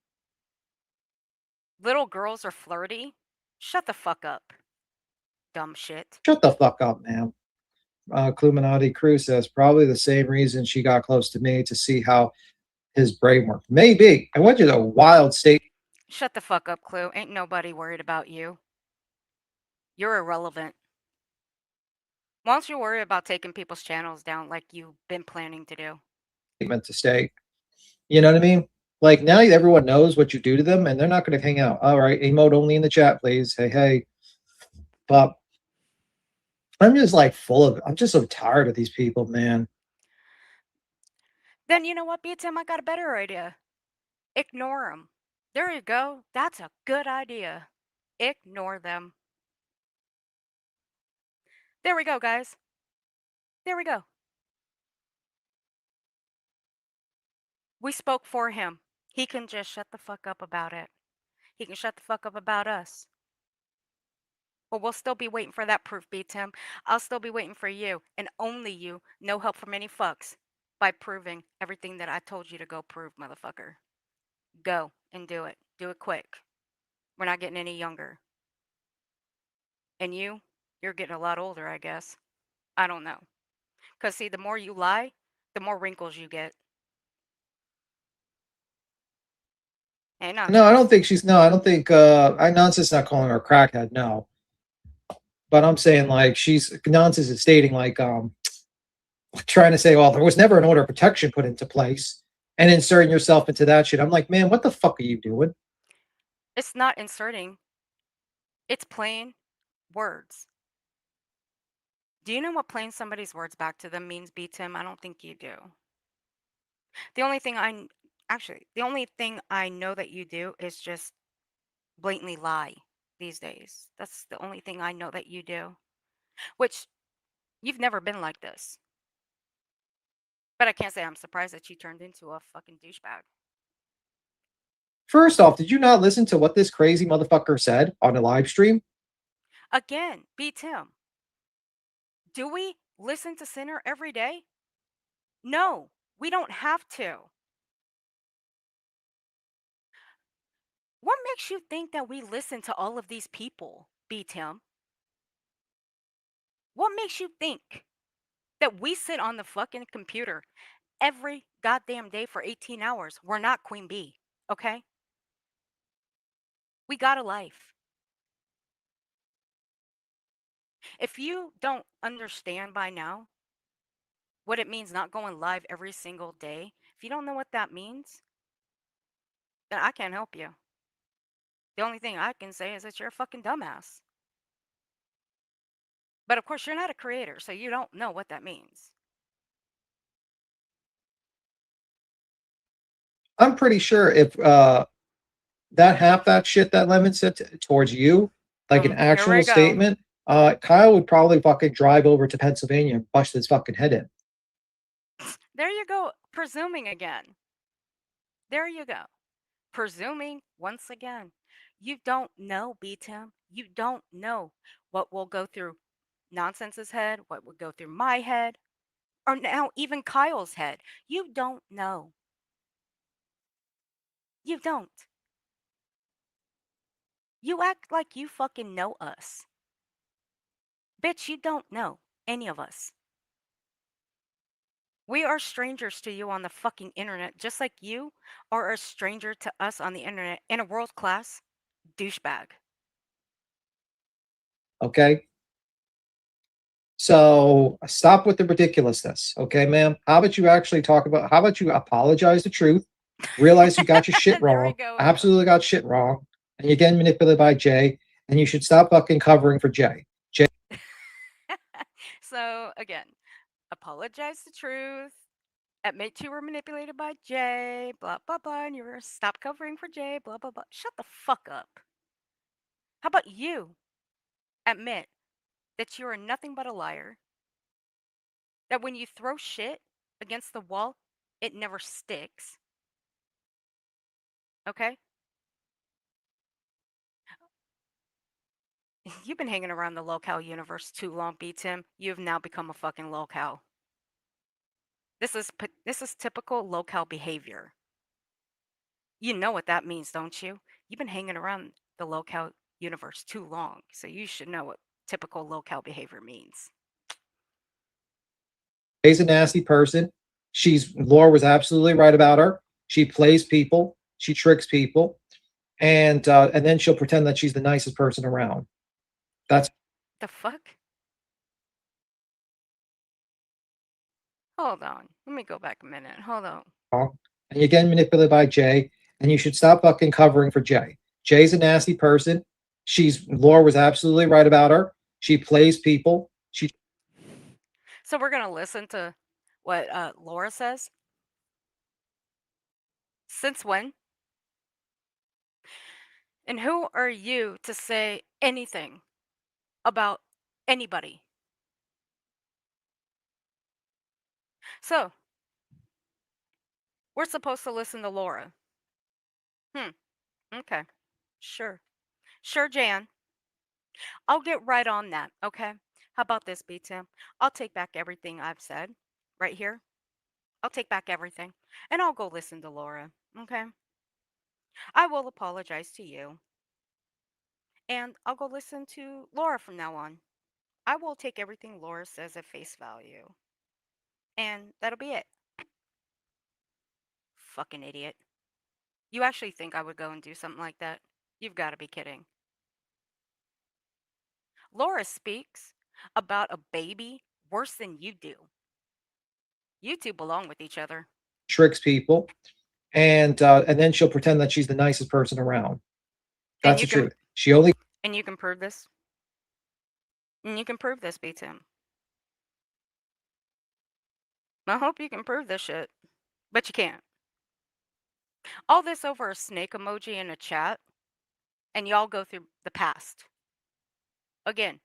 Little girls are flirty? Shut the fuck up. Dumb shit. Shut the fuck up, man. Cluminati Crew says probably the same reason she got close to me, to see how his brain worked. Maybe. I went to a wild state. Shut the fuck up, Clue. Ain't nobody worried about you. You're irrelevant. Why don't you worry about taking people's channels down like you've been planning to do? Meant to stay. You know what I mean? Like, now everyone knows what you do to them, and they're not going to hang out. All right, emote only in the chat, please. Hey, hey. But I'm just like I'm just so tired of these people, man. Then you know what, BTM? I got a better idea. Ignore them. There you go. That's a good idea. Ignore them. There we go, guys. There we go. We spoke for him. He can just shut the fuck up about it. He can shut the fuck up about us. But we'll still be waiting for that proof, BTM. I'll still be waiting for you, and only you. No help from any fucks. By proving everything that I told you to go prove, motherfucker. Go and do it. Do it quick. We're not getting any younger. And you're getting a lot older, I guess. I don't know. Because, see, the more you lie, the more wrinkles you get. Hey, nonsense. No, I don't think I don't think Nonsense not calling her a crackhead, no. But I'm saying like Nonsense is stating like trying to say, well, there was never an order of protection put into place and inserting yourself into that shit. I'm like, man, what the fuck are you doing? It's not inserting. It's plain words. Do you know what playing somebody's words back to them means, BTM? I don't think you do. The only thing I know that you do is just blatantly lie these days. That's the only thing I know that you do. Which you've never been like this. But I can't say I'm surprised that you turned into a fucking douchebag. First off, did you not listen to what this crazy motherfucker said on the live stream? Again, BTM. Do we listen to Sinner every day? No, we don't have to. What makes you think that we listen to all of these people, BTM? What makes you think that we sit on the fucking computer every goddamn day for 18 hours? We're not Queen Bee, okay? We got a life. If you don't understand by now what it means not going live every single day, if you don't know what that means, then I can't help you. The only thing I can say is that you're a fucking dumbass. But of course, you're not a creator, so you don't know what that means. I'm pretty sure if that shit that Lemon said towards you, like an actual statement, Kyle would probably fucking drive over to Pennsylvania and bust his fucking head in. There you go, presuming again. There you go. Presuming once again. You don't know, BTM. You don't know what will go through Nonsense's head, what will go through my head, or now even Kyle's head. You don't know. You don't. You act like you fucking know us. Bitch, you don't know any of us. We are strangers to you on the fucking internet, just like you are a stranger to us on the internet in a world-class douchebag. Okay? So stop with the ridiculousness, okay, ma'am? How about you apologize the truth, realize you got your shit wrong, absolutely got shit wrong, and you're getting manipulated by Jay, and you should stop fucking covering for Jay. So, again, apologize the truth, admit you were manipulated by Jay, blah, blah, blah, and you were stop covering for Jay, blah, blah, blah. Shut the fuck up. How about you admit that you are nothing but a liar, that when you throw shit against the wall, it never sticks. Okay? You've been hanging around the locale universe too long, BTM. You've now become a fucking locale. This is typical locale behavior. You know what that means, don't you? You've been hanging around the locale universe too long, so you should know what typical locale behavior means. Jay's a nasty person. Laura was absolutely right about her. She plays people. She tricks people. And then she'll pretend that she's the nicest person around. That's the fuck? Hold on. Let me go back a minute. Hold on. And you're getting manipulated by Jay, and you should stop fucking covering for Jay. Jay's a nasty person. Laura was absolutely right about her. She plays people. So we're gonna listen to what Laura says. Since when? And who are you to say anything about anybody? So we're supposed to listen to Laura. Okay. Sure. Sure, Jan. I'll get right on that, okay? How about this, B Tim? I'll take back everything I've said right here. I'll take back everything and I'll go listen to Laura, okay? I will apologize to you and I'll go listen to Laura from now on. I will take everything Laura says at face value. And that'll be it. Fucking idiot. You actually think I would go and do something like that? You've got to be kidding. Laura speaks about a baby worse than you do. You two belong with each other. Tricks people, and then she'll pretend that she's the nicest person around. That's the truth. She only. And you can prove this. And you can prove this, B Tim. I hope you can prove this shit. But you can't. All this over a snake emoji in a chat, and y'all go through the past. Again,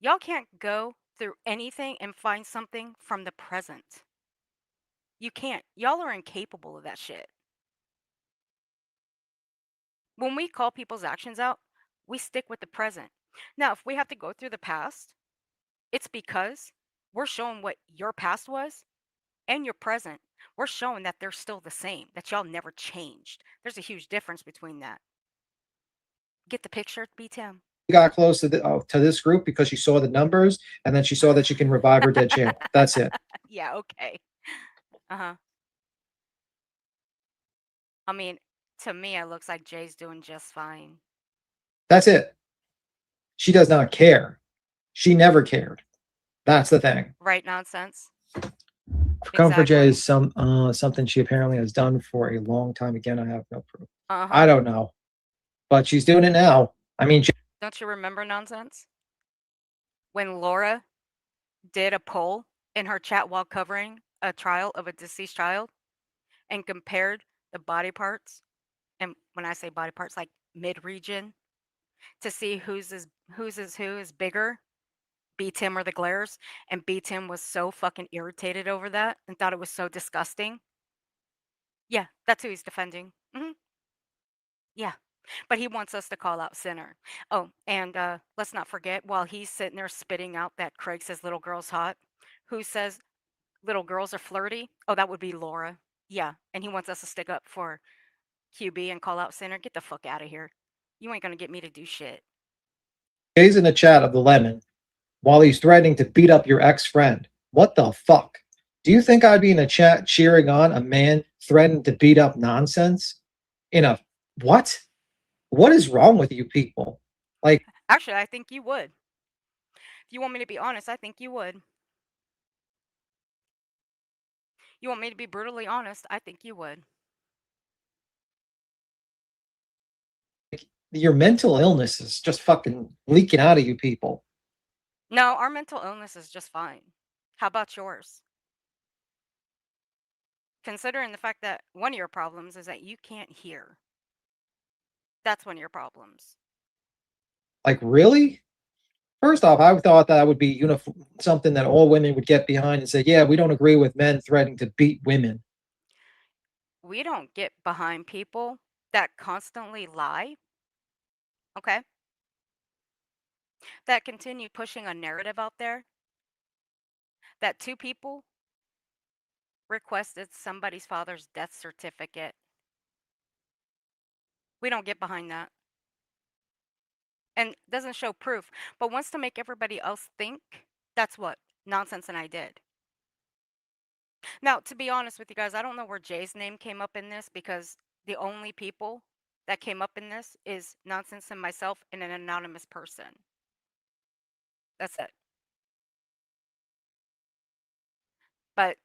y'all can't go through anything and find something from the present. You can't. Y'all are incapable of that shit. When we call people's actions out, we stick with the present. Now, if we have to go through the past, it's because we're showing what your past was and your present. We're showing that they're still the same, that y'all never changed. There's a huge difference between that. Get the picture, B Tim? Got close to this group because she saw the numbers, and then she saw that she can revive her dead channel. That's it. Yeah, okay. Uh-huh. I mean, to me, it looks like Jay's doing just fine. That's it. She does not care. She never cared. That's the thing. Right nonsense. Comfort Jay is something she apparently has done for a long time. Again, I have no proof. I don't know. But she's doing it now. I mean, don't you remember nonsense? When Laura did a poll in her chat while covering a trial of a deceased child and compared the body parts, and when I say body parts, like mid-region, to see who is bigger, B Tim or the glares, and B Tim was so fucking irritated over that and thought it was so disgusting. Yeah, that's who he's defending. Yeah, but he wants us to call out Sinner. Oh, and let's not forget, while he's sitting there spitting out that Craig says little girl's hot, who says little girls are flirty? Oh, that would be Laura. Yeah, and he wants us to stick up for QB and call out Sinner. Get the fuck out of here. You ain't gonna get me to do shit. Jay's in the chat of the lemon while he's threatening to beat up your ex-friend. What the fuck? Do you think I'd be in a chat cheering on a man threatening to beat up nonsense? In a what? What is wrong with you people? Like, actually, I think you would. If you want me to be honest, I think you would. You want me to be brutally honest? I think you would. Your mental illness is just fucking leaking out of you people. No, our mental illness is just fine. How about yours? Considering the fact that one of your problems is that you can't hear. That's one of your problems. Like, really? First off, I thought that would be something that all women would get behind and say, yeah, we don't agree with men threatening to beat women. We don't get behind people that constantly lie. Okay? That continue pushing a narrative out there that two people requested somebody's father's death certificate. We don't get behind that. And doesn't show proof, but wants to make everybody else think that's what nonsense and I did. Now, to be honest with you guys, I don't know where Jay's name came up in this because the only people that came up in this is nonsense and myself and an anonymous person. That's it. But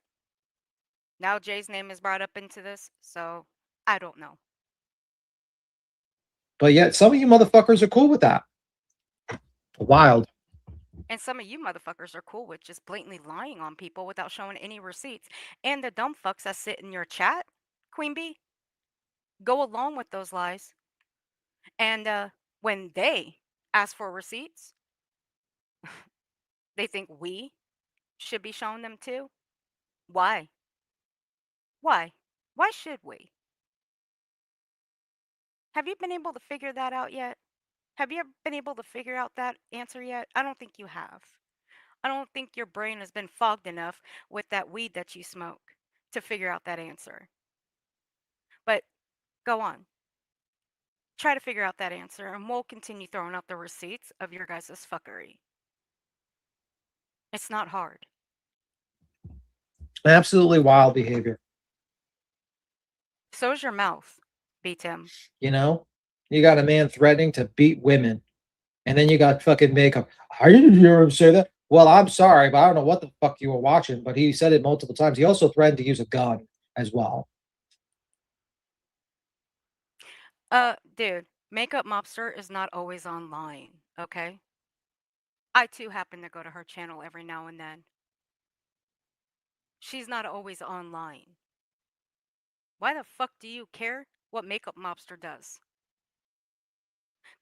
now Jay's name is brought up into this, so I don't know. But yet some of you motherfuckers are cool with that. Wild. And some of you motherfuckers are cool with just blatantly lying on people without showing any receipts. And the dumb fucks that sit in your chat, Queen Bee, go along with those lies. And when they ask for receipts, they think we should be showing them too. Why? Why? Why should we? Have you been able to figure that out yet? Have you ever been able to figure out that answer yet? I don't think you have. I don't think your brain has been fogged enough with that weed that you smoke to figure out that answer. But go on. Try to figure out that answer, and we'll continue throwing out the receipts of your guys' fuckery. It's not hard. Absolutely wild behavior. So is your mouth, B-Tim. You know, you got a man threatening to beat women, and then you got fucking makeup. I didn't hear him say that. Well, I'm sorry, but I don't know what the fuck you were watching, but he said it multiple times. He also threatened to use a gun as well. Dude, Makeup Mobster is not always online, okay? I too happen to go to her channel every now and then. She's not always online. Why the fuck do you care what Makeup Mobster does?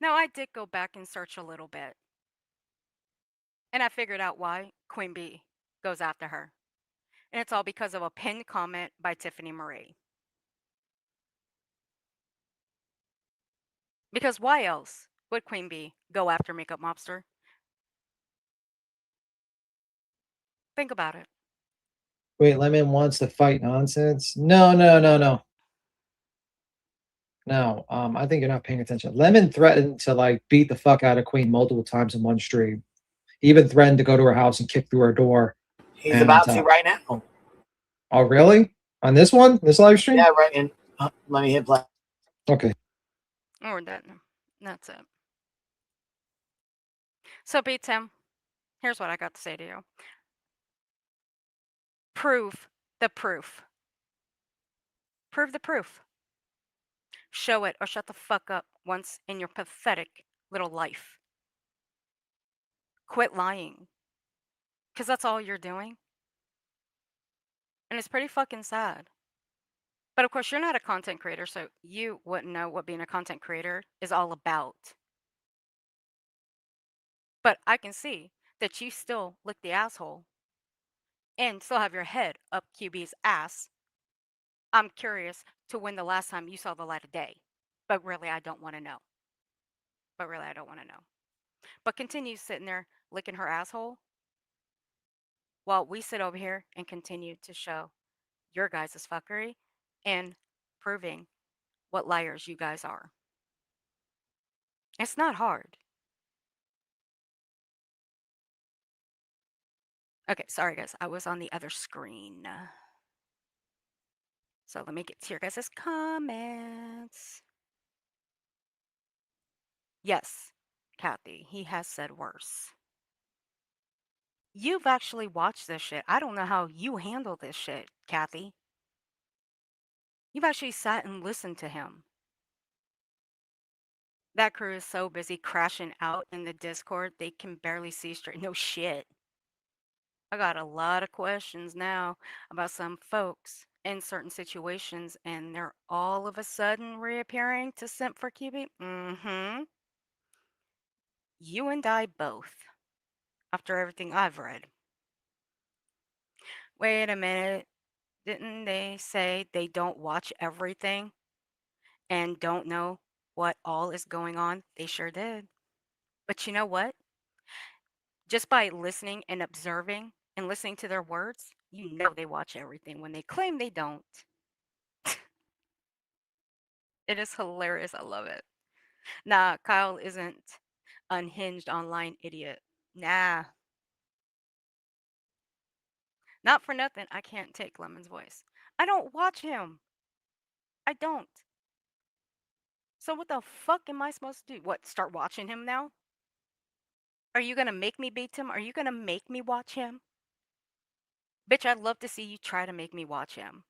Now, I did go back and search a little bit. And I figured out why Queen Bee goes after her. And it's all because of a pinned comment by Tiffany Marie. Because why else would Queen Bee go after Makeup Mobster? Think about it. Wait, Lemon wants to fight nonsense? No. No, I think you're not paying attention. Lemon threatened to like beat the fuck out of Queen multiple times in one stream. He even threatened to go to her house and kick through her door. He's about to right now. Oh, really? On this one? This live stream? Yeah, right. And let me hit play. Okay. Or that's it. So, B-Tim, here's what I got to say to you. Prove the proof. Prove the proof. Show it or shut the fuck up once in your pathetic little life. Quit lying. Because that's all you're doing. And it's pretty fucking sad. But of course, you're not a content creator, so you wouldn't know what being a content creator is all about. But I can see that you still lick the asshole and still have your head up QB's ass. I'm curious to when the last time you saw the light of day. But really, I don't want to know. But continue sitting there licking her asshole while we sit over here and continue to show your guys' fuckery and proving what liars you guys are. It's not hard. Okay, sorry guys, I was on the other screen. So let me get to your guys' comments. Yes, Kathy, he has said worse. You've actually watched this shit. I don't know how you handle this shit, Kathy. You've actually sat and listened to him. That crew is so busy crashing out in the Discord, they can barely see straight. No shit. I got a lot of questions now about some folks in certain situations, and they're all of a sudden reappearing to simp for QB. Mm-hmm. You and I both, after everything I've read. Wait a minute. Didn't they say they don't watch everything and don't know what all is going on? They sure did. But you know what? Just by listening and observing and listening to their words, you know they watch everything when they claim they don't. It is hilarious. I love it. Nah, Kyle isn't unhinged online idiot. Nah. Not for nothing, I can't take Lemon's voice. I don't watch him. I don't. So what the fuck am I supposed to do? What, start watching him now? Are you gonna make me beat him? Are you gonna make me watch him? Bitch, I'd love to see you try to make me watch him.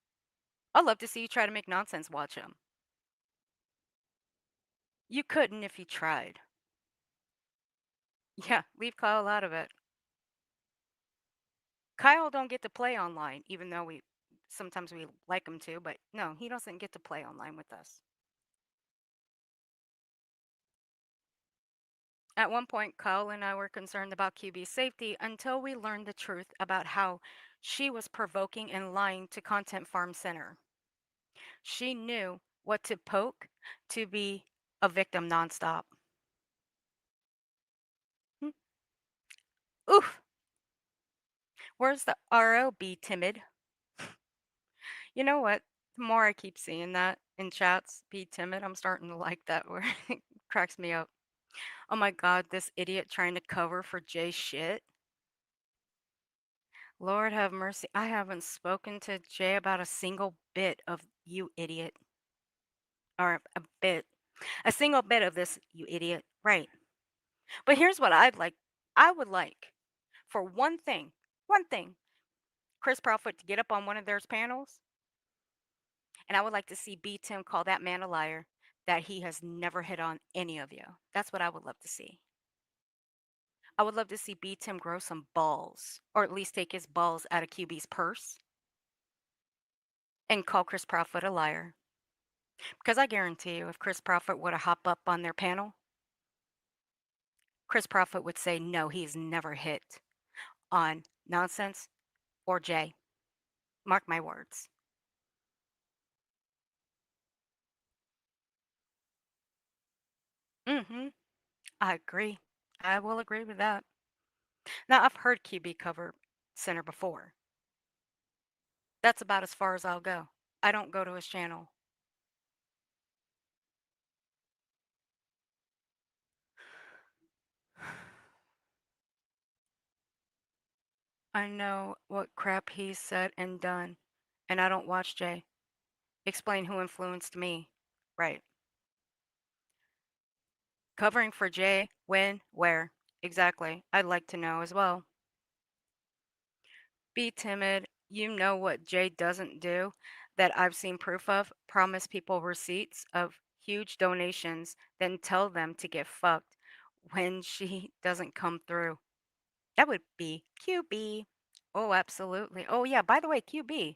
I'd love to see you try to make nonsense watch him. You couldn't if you tried. Yeah, leave Kyle out of it. Kyle don't get to play online, even though sometimes we like him to, but no, he doesn't get to play online with us. At one point, Kyle and I were concerned about QB's safety until we learned the truth about how she was provoking and lying to Content Farm Center. She knew what to poke to be a victim nonstop. Hmm. Oof. Where's the RO? Be timid. You know what? The more I keep seeing that in chats, be timid, I'm starting to like that word. It cracks me up. Oh my god, this idiot trying to cover for Jay shit. Lord have mercy. I haven't spoken to Jay about a single bit of you idiot. Or a single bit of this, you idiot. Right. But here's what I'd like. I would like for one thing, Chris Profit to get up on one of their panels, and I would like to see B Tim call that man a liar, that he has never hit on any of you. That's what I would love to see. I would love to see B Tim grow some balls, or at least take his balls out of QB's purse and call Chris Profit a liar. Because I guarantee you, if Chris Profit were to hop up on their panel, Chris Profit would say, no, he's never hit on Nonsense or Jay. Mark my words. Mm-hmm. I agree. I will agree with that. Now, I've heard QB cover Center before. That's about as far as I'll go. I don't go to his channel. I know what crap he's said and done, and I don't watch Jay. Explain who influenced me. Right. Covering for Jay, when, where? Exactly. I'd like to know as well. Be timid. You know what Jay doesn't do that I've seen proof of? Promise people receipts of huge donations, then tell them to get fucked when she doesn't come through. That would be QB. Oh, absolutely. Oh, yeah. By the way, QB,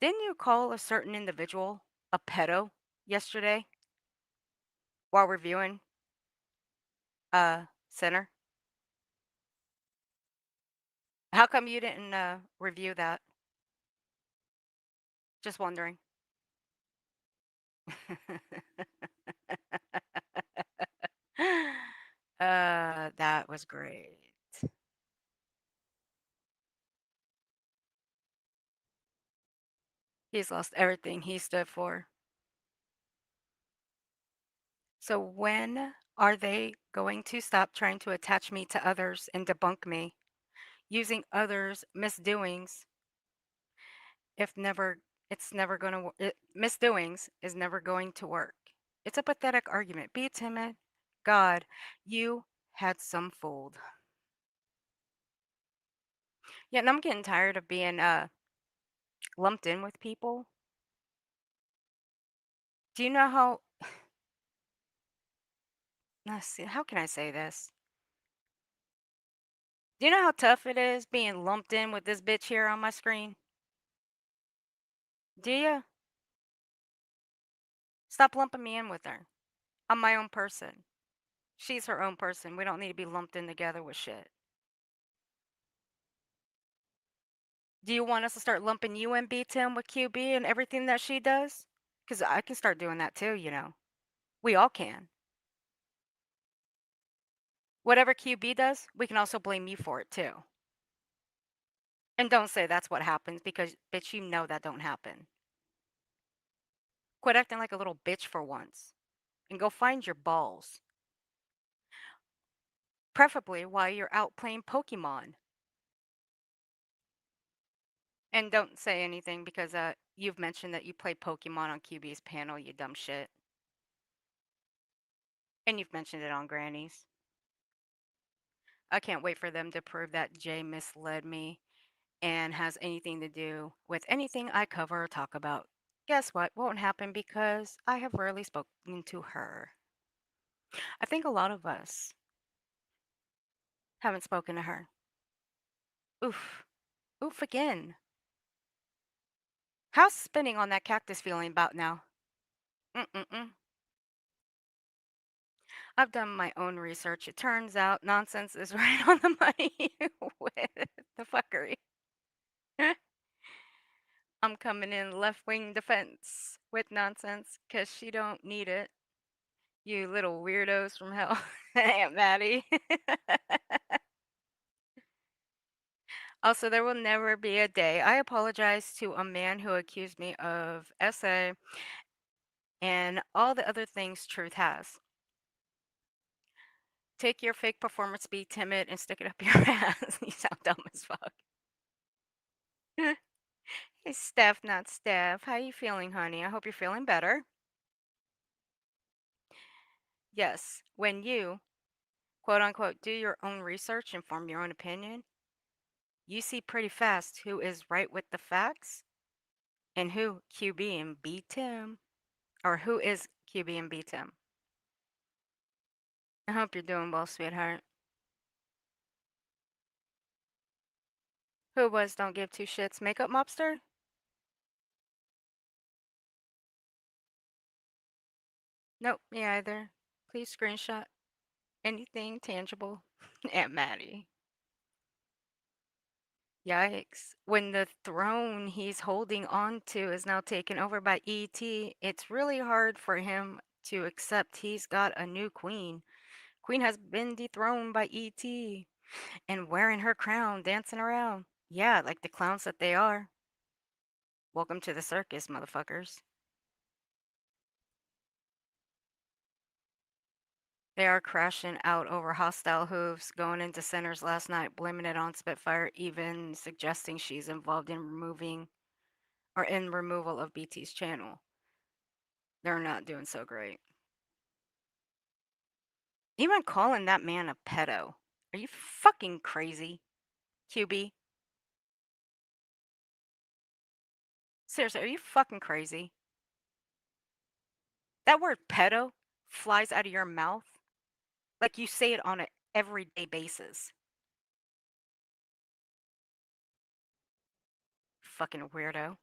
didn't you call a certain individual a pedo yesterday while reviewing Center? How come you didn't review that? Just wondering. That was great. He's lost everything he stood for. So when are they going to stop trying to attach me to others and debunk me, using others' misdoings? If never, it's never going to. Misdoings is never going to work. It's a pathetic argument. Be timid. God, you had some fooled. Yeah, and I'm getting tired of being lumped in with people. Do you know how? Let's see. How can I say this? Do you know how tough it is being lumped in with this bitch here on my screen? Do you? Stop lumping me in with her. I'm my own person. She's her own person. We don't need to be lumped in together with shit. Do you want us to start lumping you in B10 with QB and everything that she does? Because I can start doing that too, you know. We all can. Whatever QB does, we can also blame you for it too. And don't say that's what happens because, bitch, you know that don't happen. Quit acting like a little bitch for once and go find your balls. Preferably while you're out playing Pokemon. And don't say anything because you've mentioned that you play Pokemon on QB's panel, you dumb shit. And you've mentioned it on Granny's. I can't wait for them to prove that Jay misled me and has anything to do with anything I cover or talk about. Guess what? Won't happen because I have rarely spoken to her. I think a lot of us haven't spoken to her. Oof. Oof again. How's spinning on that cactus feeling about now? Mm-mm-mm. I've done my own research. It turns out nonsense is right on the money with the fuckery. I'm coming in left wing defense with nonsense because she don't need it. You little weirdos from hell. Aunt Maddie. Also, there will never be a day. I apologize to a man who accused me of SA and all the other things truth has. Take your fake performance, be timid, and stick it up your ass. You sound dumb as fuck. Hey, Steph, not Steph. How you feeling, honey? I hope you're feeling better. Yes, when you, quote unquote, do your own research and form your own opinion, you see pretty fast who is right with the facts and who QB and B Tim, or who is QB and B Tim. I hope you're doing well, sweetheart. Who was Don't Give Two Shits Makeup Mobster? Nope, me either. Please screenshot anything tangible. Aunt Maddie. Yikes. When the throne he's holding on to is now taken over by ET, it's really hard for him to accept he's got a new queen. Queen has been dethroned by ET and wearing her crown, dancing around. Yeah, like the clowns that they are. Welcome to the circus, motherfuckers. They are crashing out over hostile hooves, going into centers last night, blaming it on Spitfire, even suggesting she's involved in removal of BT's channel. They're not doing so great. Even calling that man a pedo. Are you fucking crazy, QB? Seriously, are you fucking crazy? That word pedo flies out of your mouth like you say it on an everyday basis. Fucking weirdo.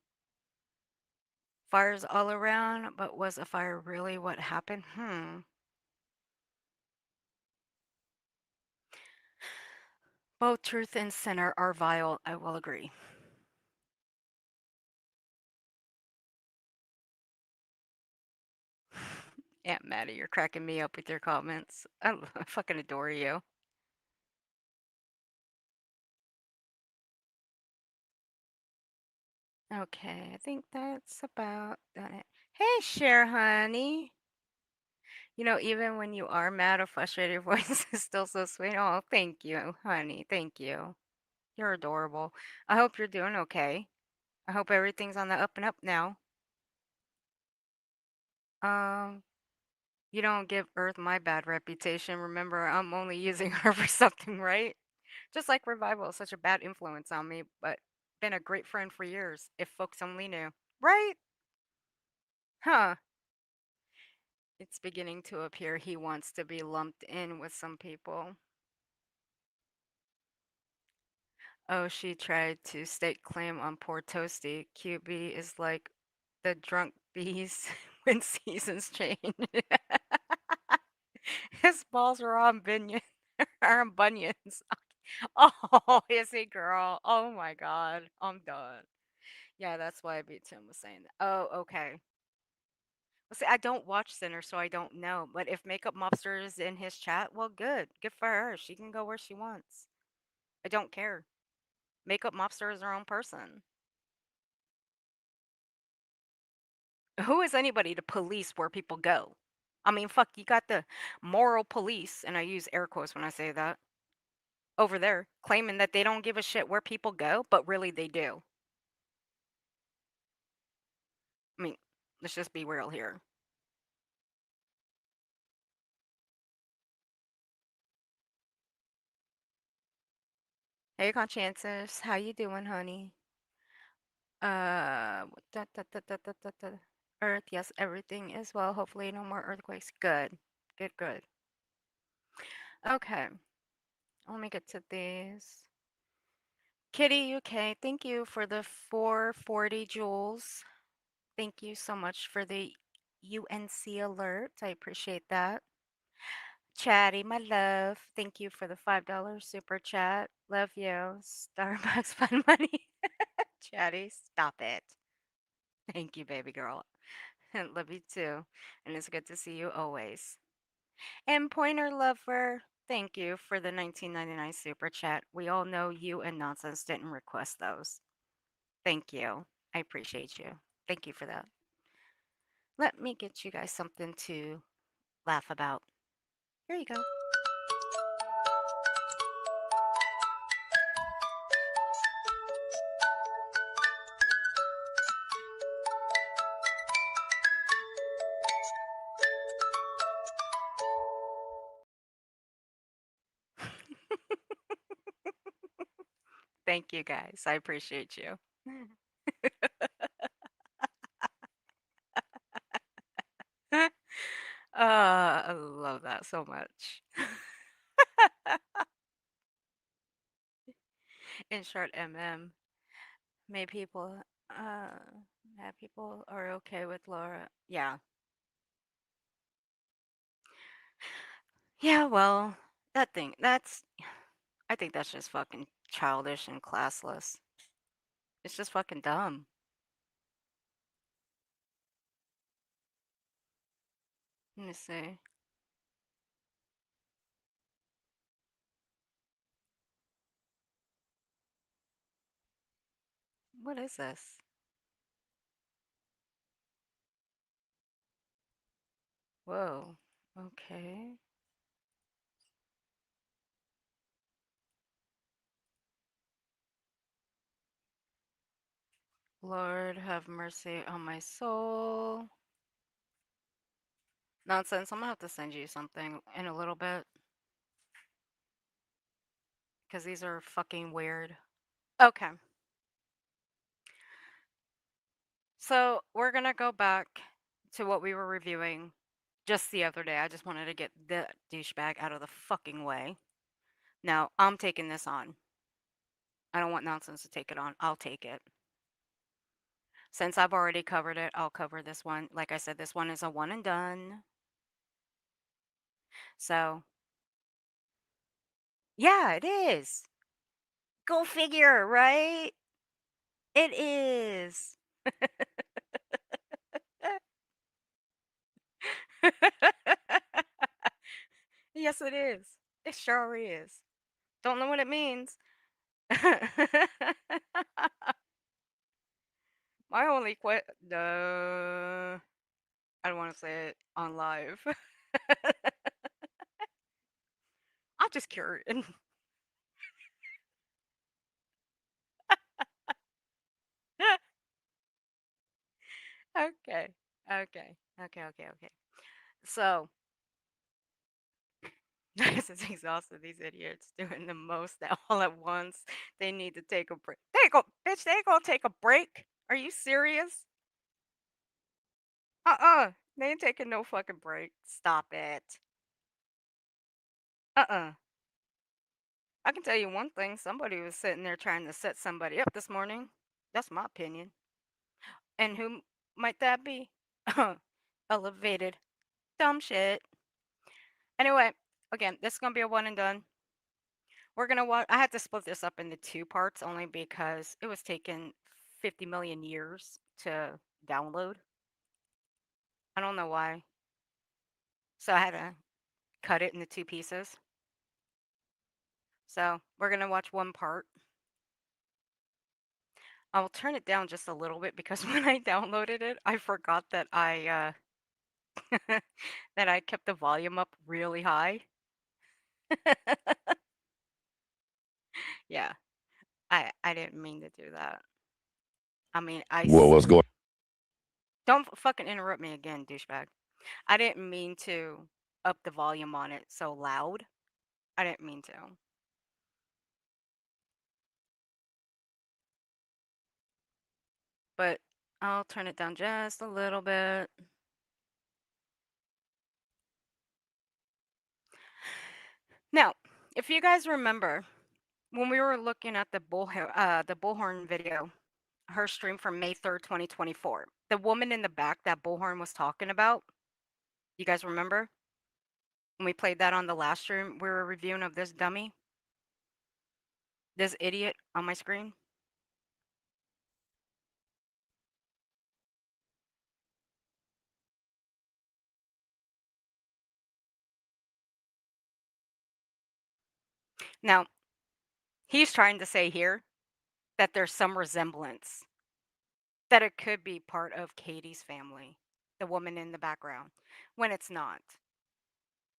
Fires all around, but was a fire really what happened? Both truth and sinner are vile, I will agree. Aunt Maddie, you're cracking me up with your comments. I fucking adore you. Okay, I think that's about it. Hey, Cher, honey. You know, even when you are mad or frustrated, your voice is still so sweet. Oh, thank you, honey. Thank you. You're adorable. I hope you're doing okay. I hope everything's on the up and up now. Um, you don't give Earth my bad reputation. Remember, I'm only using her for something, right? Just like Revival is such a bad influence on me, but been a great friend for years, if folks only knew. Right? Huh. It's beginning to appear he wants to be lumped in with some people. Oh, she tried to stake claim on poor Toasty. QB is like the drunk bees when seasons change. His balls are on are on bunions. Oh, is he, girl? Oh my god, I'm done. Yeah, that's why Tim was saying that. Oh, okay. Well, see, I don't watch Sinner, so I don't know. But if Makeup Mobster is in his chat, well, good. Good for her. She can go where she wants. I don't care. Makeup Mobster is her own person. Who is anybody to police where people go? I mean, fuck, you got the moral police, and I use air quotes when I say that, over there, claiming that they don't give a shit where people go, but really they do. I mean, let's just be real here. Hey, Conscientious, how you doing, honey? Uh, Earth, yes, everything is well. Hopefully, no more earthquakes. Good, good, good. Okay, let me get to these. Kitty UK, thank you for the 440 jewels. Thank you so much for the UNC alert. I appreciate that. Chatty, my love. Thank you for the $5 super chat. Love you. Starbucks fun money. Chatty, stop it. Thank you, baby girl. Love you too. And it's good to see you always. And Pointer Lover, thank you for the 1999 super chat. We all know you and Nonsense didn't request those. Thank you. I appreciate you. Thank you for that. Let me get you guys something to laugh about. Here you go. Thank you guys. I appreciate you. I love that so much. In short, may people, uh, that people are okay with Laura. Yeah. Yeah, well, I think that's just fucking childish and classless. It's just fucking dumb. Let me see. What is this? Whoa. Okay. Lord have mercy on my soul. Nonsense. I'm gonna have to send you something in a little bit. Because these are fucking weird. Okay. So we're gonna go back to what we were reviewing just the other day. I just wanted to get the douchebag out of the fucking way. Now, I'm taking this on. I don't want Nonsense to take it on. I'll take it. Since I've already covered it, I'll cover this one. Like I said, this one is a one and done. So, yeah, it is. Go figure, right? It is. Yes, it is. It sure is. Don't know what it means. My only I don't want to say it on live. I'm just curious. Okay. Okay. So, this is exhausted. These idiots doing the most all at once. They need to take a break. Bitch, they ain't gonna take a break. Are you serious? They ain't taking no fucking break. Stop it. Uh-uh. I can tell you one thing. Somebody was sitting there trying to set somebody up this morning. That's my opinion. And who might that be? Elevated. Dumb shit. Anyway, again, this is gonna be a one and done. We're gonna watch. I had to split this up into two parts only because it was taking 50 million years to download. I don't know why. So I had to cut it into two pieces. So we're gonna watch one part. I'll turn it down just a little bit because when I downloaded it, I forgot that I that I kept the volume up really high. Yeah, I didn't mean to do that. I mean, What was going? don't fucking interrupt me again, douchebag. I didn't mean to up the volume on it so loud. I didn't mean to. But I'll turn it down just a little bit. Now, if you guys remember, When we were looking at the bullhorn video, her stream from May 3rd, 2024, the woman in the back that bullhorn was talking about, you guys remember? When we played that on the last stream, we were reviewing of this dummy, this idiot on my screen. Now, he's trying to say here that there's some resemblance, that it could be part of Katie's family, the woman in the background, when it's not.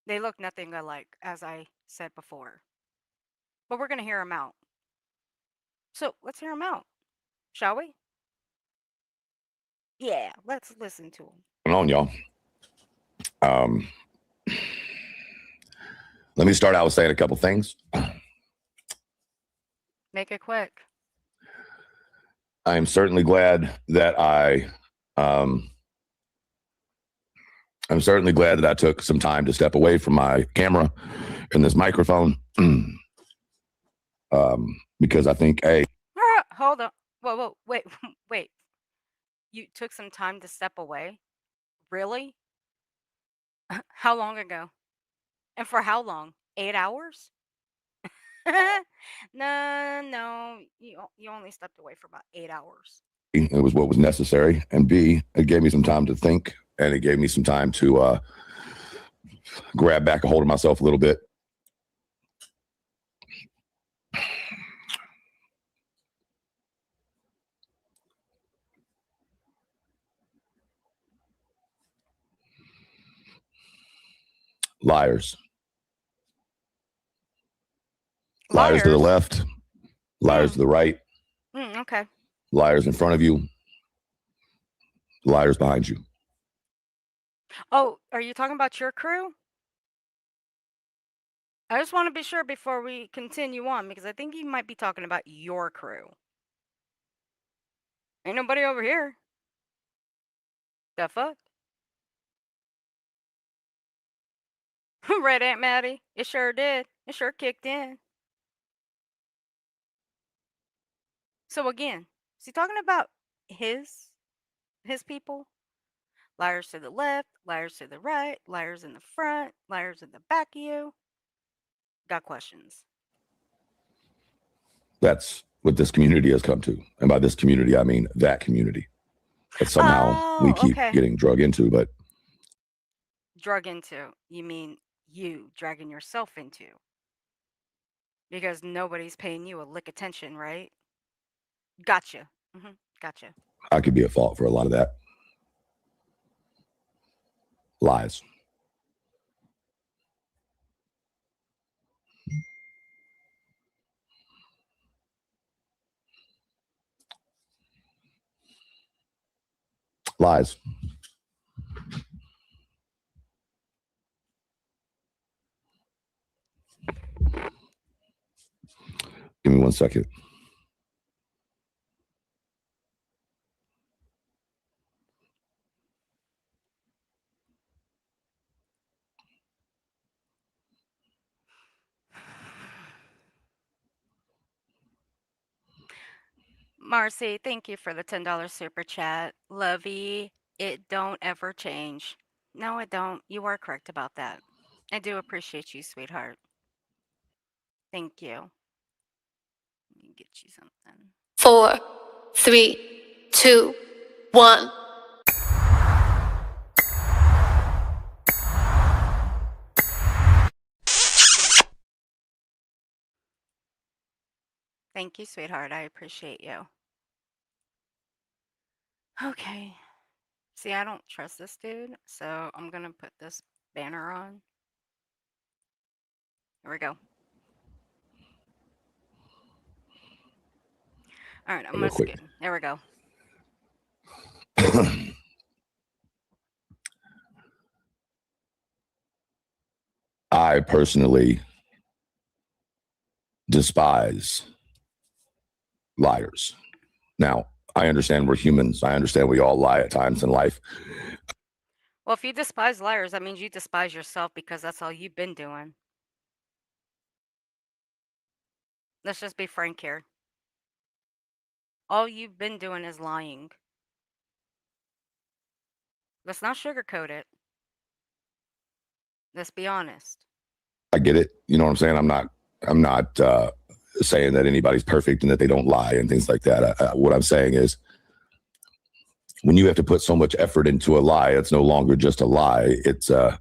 They look nothing alike, as I said before. But we're going to hear him out. So let's hear him out, shall we? Yeah, let's listen to him. On, y'all. Let me start out with saying a couple things. Make it quick. I'm certainly glad that I'm certainly glad that I took some time to step away from my camera and this microphone. Because I think, hold on. Whoa, wait. You took some time to step away? Really? How long ago? And for how long? 8 hours? No. You only stepped away for about 8 hours. it was what was necessary. And B, it gave me some time to think, and it gave me some time to grab back a hold of myself a little bit. Liars to the left, liars to the right, okay. Liars in front of you, liars behind you. Oh, are you talking about your crew? I just want to be sure before we continue on, because I think you might be talking about your crew. Ain't nobody over here. The fuck? Red Aunt Maddie. It sure did. It sure kicked in. So again, is he talking about his people? Liars to the left, liars to the right, liars in the front, liars in the back of you. Got questions. That's what this community has come to. And by this community, I mean that community that somehow we keep getting drug into. But drug into, you mean you dragging yourself into? Because nobody's paying you a lick attention, right? Gotcha. Gotcha. I could be at fault for a lot of that. Lies. Lies. Give me 1 second. Marcy, thank you for the $10 super chat. Lovey, it don't ever change. No, it don't. You are correct about that. I do appreciate you, sweetheart. Thank you. Let me get you something. 4, 3, 2, 1. Thank you, sweetheart. I appreciate you. Okay. See, I don't trust this dude, so I'm gonna put this banner on. Here we go. All right, I'm gonna skip. There we go. I personally despise liars. Now, I understand we're humans. I understand we all lie at times in life. Well, if you despise liars, that means you despise yourself, because that's all you've been doing. Let's just be frank here. All you've been doing is lying. Let's not sugarcoat it. Let's be honest. I get it. You know what I'm saying? I'm not saying that anybody's perfect and that they don't lie and things like that. What I'm saying is, when you have to put so much effort into a lie, it's no longer just a lie. It's a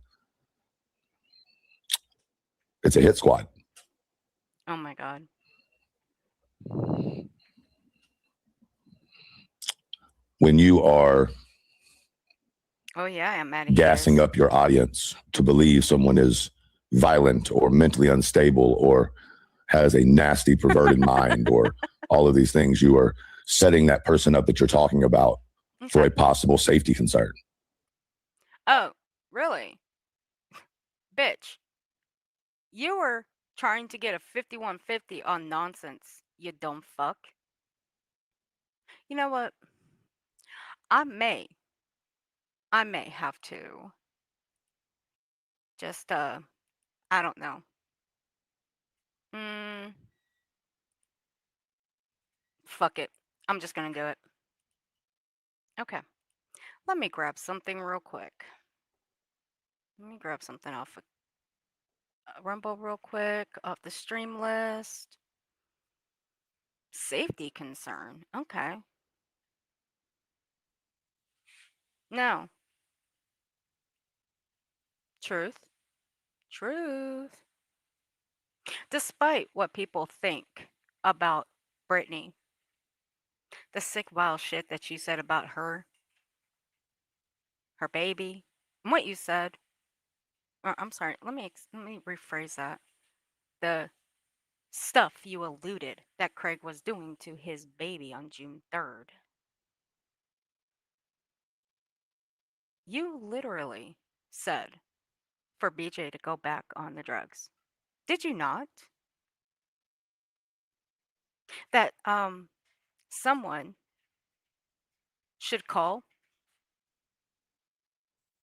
hit squad. Oh my God. When you are Oh yeah, I'm mad. gassing up your audience to believe someone is violent or mentally unstable or has a nasty perverted mind or all of these things, you are setting that person up that you're talking about for a possible safety concern. Oh, really? Bitch. You were trying to get a 5150 on nonsense, you dumb fuck. You know what? I may have to just, I don't know. Fuck it. I'm just gonna do it. Okay. Let me grab something real quick. Let me grab something off of Rumble real quick, off the stream list. Safety concern. Okay. No. Truth. Truth. Despite what people think about Brittany, the sick, wild shit that you said about her baby, and what you said, or I'm sorry, let me rephrase that. The stuff you alluded that Craig was doing to his baby on June 3rd. You literally said for BJ to go back on the drugs. Did you not? That someone should call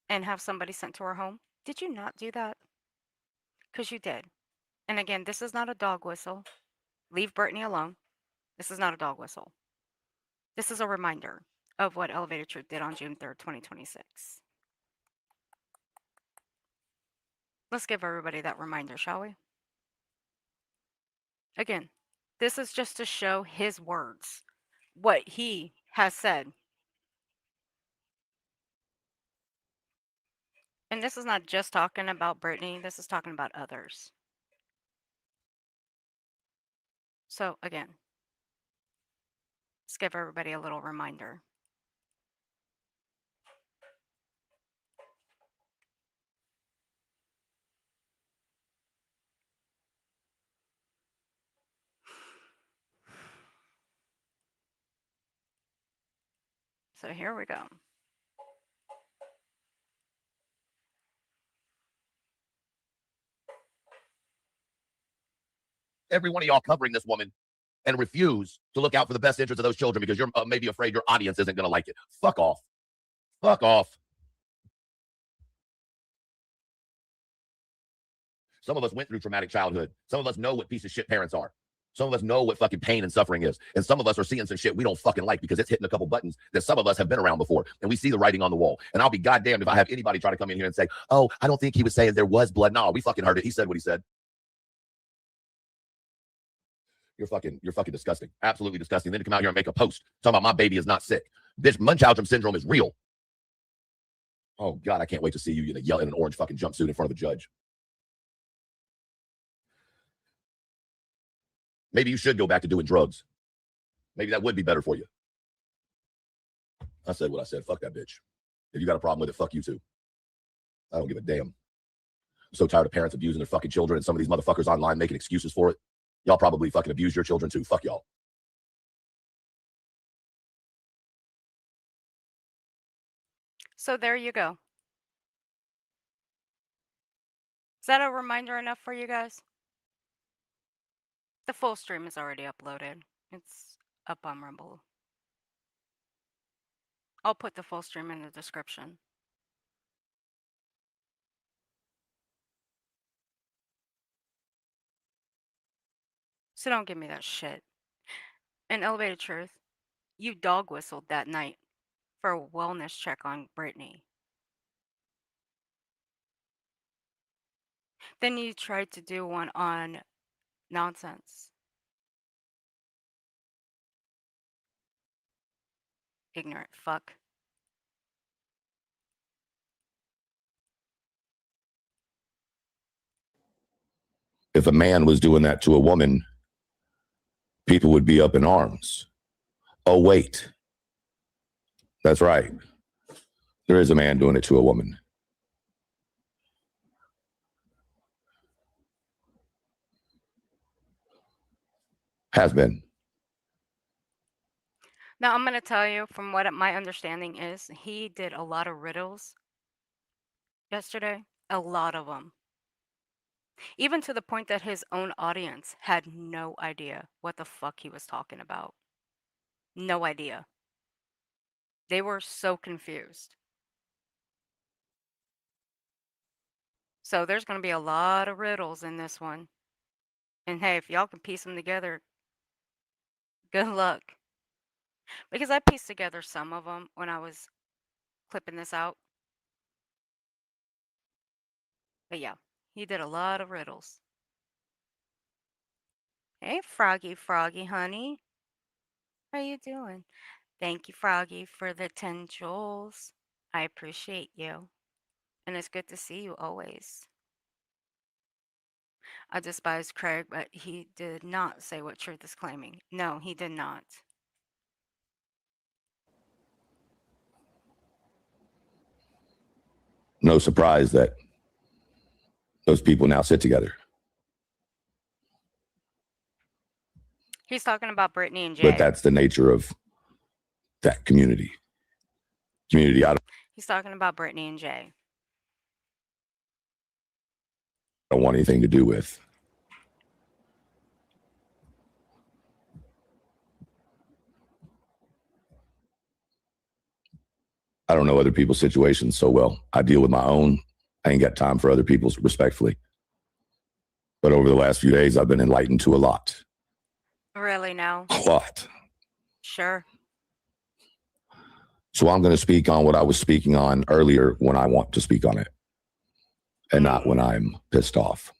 and have somebody sent to her home. Did you not do that? Because you did. And again, this is not a dog whistle. Leave Brittany alone. This is not a dog whistle. This is a reminder of what Elevated Truth did on June 3rd, 2026. Let's give everybody that reminder, shall we? Again, this is just to show his words, what he has said. And this is not just talking about Brittany, this is talking about others. So again, let's give everybody a little reminder. So here we go. Every one of y'all covering this woman and refuse to look out for the best interest of those children because you're maybe afraid your audience isn't going to like it. Fuck off. Fuck off. Some of us went through traumatic childhood. Some of us know what piece of shit parents are. Some of us know what fucking pain and suffering is. And some of us are seeing some shit we don't fucking like because it's hitting a couple buttons that some of us have been around before. And we see the writing on the wall. And I'll be goddamned if I have anybody try to come in here and say, oh, I don't think he was saying there was blood. No, we fucking heard it. He said what he said. You're fucking disgusting. Absolutely disgusting. Then to come out here and make a post talking about my baby is not sick. This Munchausen syndrome is real. Oh, God, I can't wait to see you yell in an orange fucking jumpsuit in front of a judge. Maybe you should go back to doing drugs. Maybe that would be better for you. I said what I said. Fuck that bitch. If you got a problem with it, fuck you too. I don't give a damn. I'm so tired of parents abusing their fucking children and some of these motherfuckers online making excuses for it. Y'all probably fucking abuse your children too. Fuck y'all. So there you go. Is that a reminder enough for you guys? The full stream is already uploaded. It's up on Rumble. I'll put the full stream in the description. So don't give me that shit. And Elevated Truth, you dog whistled that night for a wellness check on Brittany. Then you tried to do one on Nonsense. Ignorant fuck. If a man was doing that to a woman, people would be up in arms. Oh, wait. That's right. There is a man doing it to a woman. Has been. Now I'm going to tell you from what my understanding is, he did a lot of riddles yesterday. A lot of them. Even to the point that his own audience had no idea what the fuck he was talking about. No idea. They were so confused. So there's going to be a lot of riddles in this one. And hey, if y'all can piece them together, good luck. Because I pieced together some of them when I was clipping this out. But yeah, he did a lot of riddles. Hey, Froggy, honey. How you doing? Thank you, Froggy, for the 10 jewels. I appreciate you. And it's good to see you always. I despise Craig, but he did not say what Truth is claiming. No, he did not. No surprise that those people now sit together. He's talking about Brittany and Jay. But that's the nature of that community. He's talking about Brittany and Jay. I don't want anything to do with. I don't know other people's situations so well. I deal with my own. I ain't got time for other people's, respectfully. But over the last few days, I've been enlightened to a lot. Really now? A lot. Sure. So I'm going to speak on what I was speaking on earlier when I want to speak on it. And not when I'm pissed off.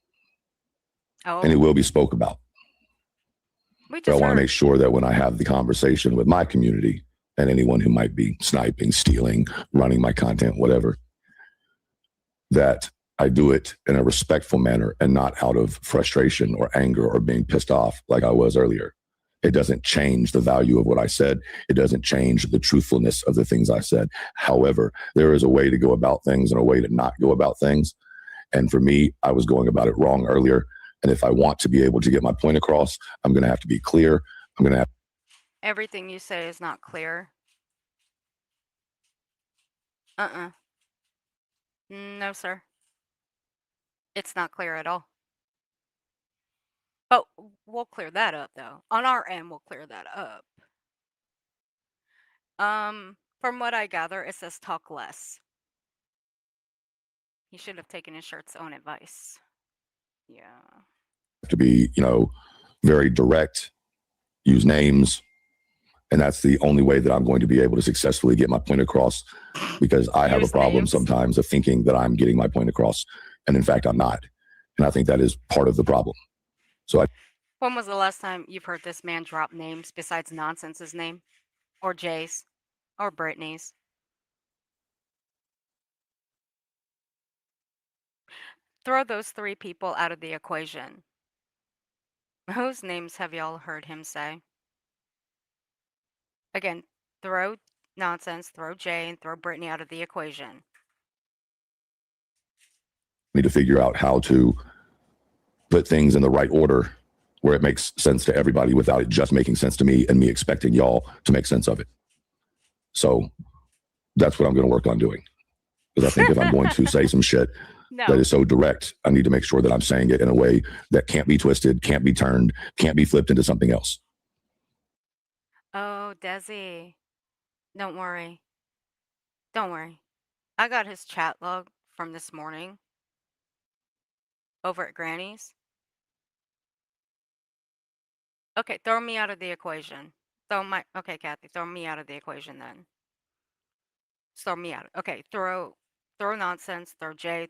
Oh. And it will be spoke about. But I want to make sure that when I have the conversation with my community and anyone who might be sniping, stealing, running my content, whatever, that I do it in a respectful manner and not out of frustration or anger or being pissed off like I was earlier. It doesn't change the value of what I said. It doesn't change the truthfulness of the things I said. However, there is a way to go about things and a way to not go about things. And for me, I was going about it wrong earlier. And if I want to be able to get my point across, I'm going to have to be clear. I'm going to have. Everything you say is not clear. No, sir. It's not clear at all. But we'll clear that up, though. On our end, we'll clear that up. From what I gather, it says talk less. He should have taken his shirt's own advice. Yeah. To be, very direct, use names. And that's the only way that I'm going to be able to successfully get my point across, because I have a problem sometimes of thinking that I'm getting my point across. And in fact, I'm not. And I think that is part of the problem. So when was the last time you've heard this man drop names besides Nonsense's name? Or Jay's? Or Brittany's? Throw those 3 people out of the equation. Whose names have y'all heard him say? Again, throw Nonsense, throw Jay, and throw Brittany out of the equation. need to figure out how to put things in the right order where it makes sense to everybody without it just making sense to me and me expecting y'all to make sense of it. So that's what I'm going to work on doing. Because I think if I'm going to say some shit that is so direct, I need to make sure that I'm saying it in a way that can't be twisted, can't be turned, can't be flipped into something else. Oh, Desi. Don't worry. Don't worry. I got his chat log from this morning over at Granny's. Okay, throw me out of the equation. Okay, Kathy, throw me out of the equation then. Throw me out. Okay, throw nonsense, throw Jay,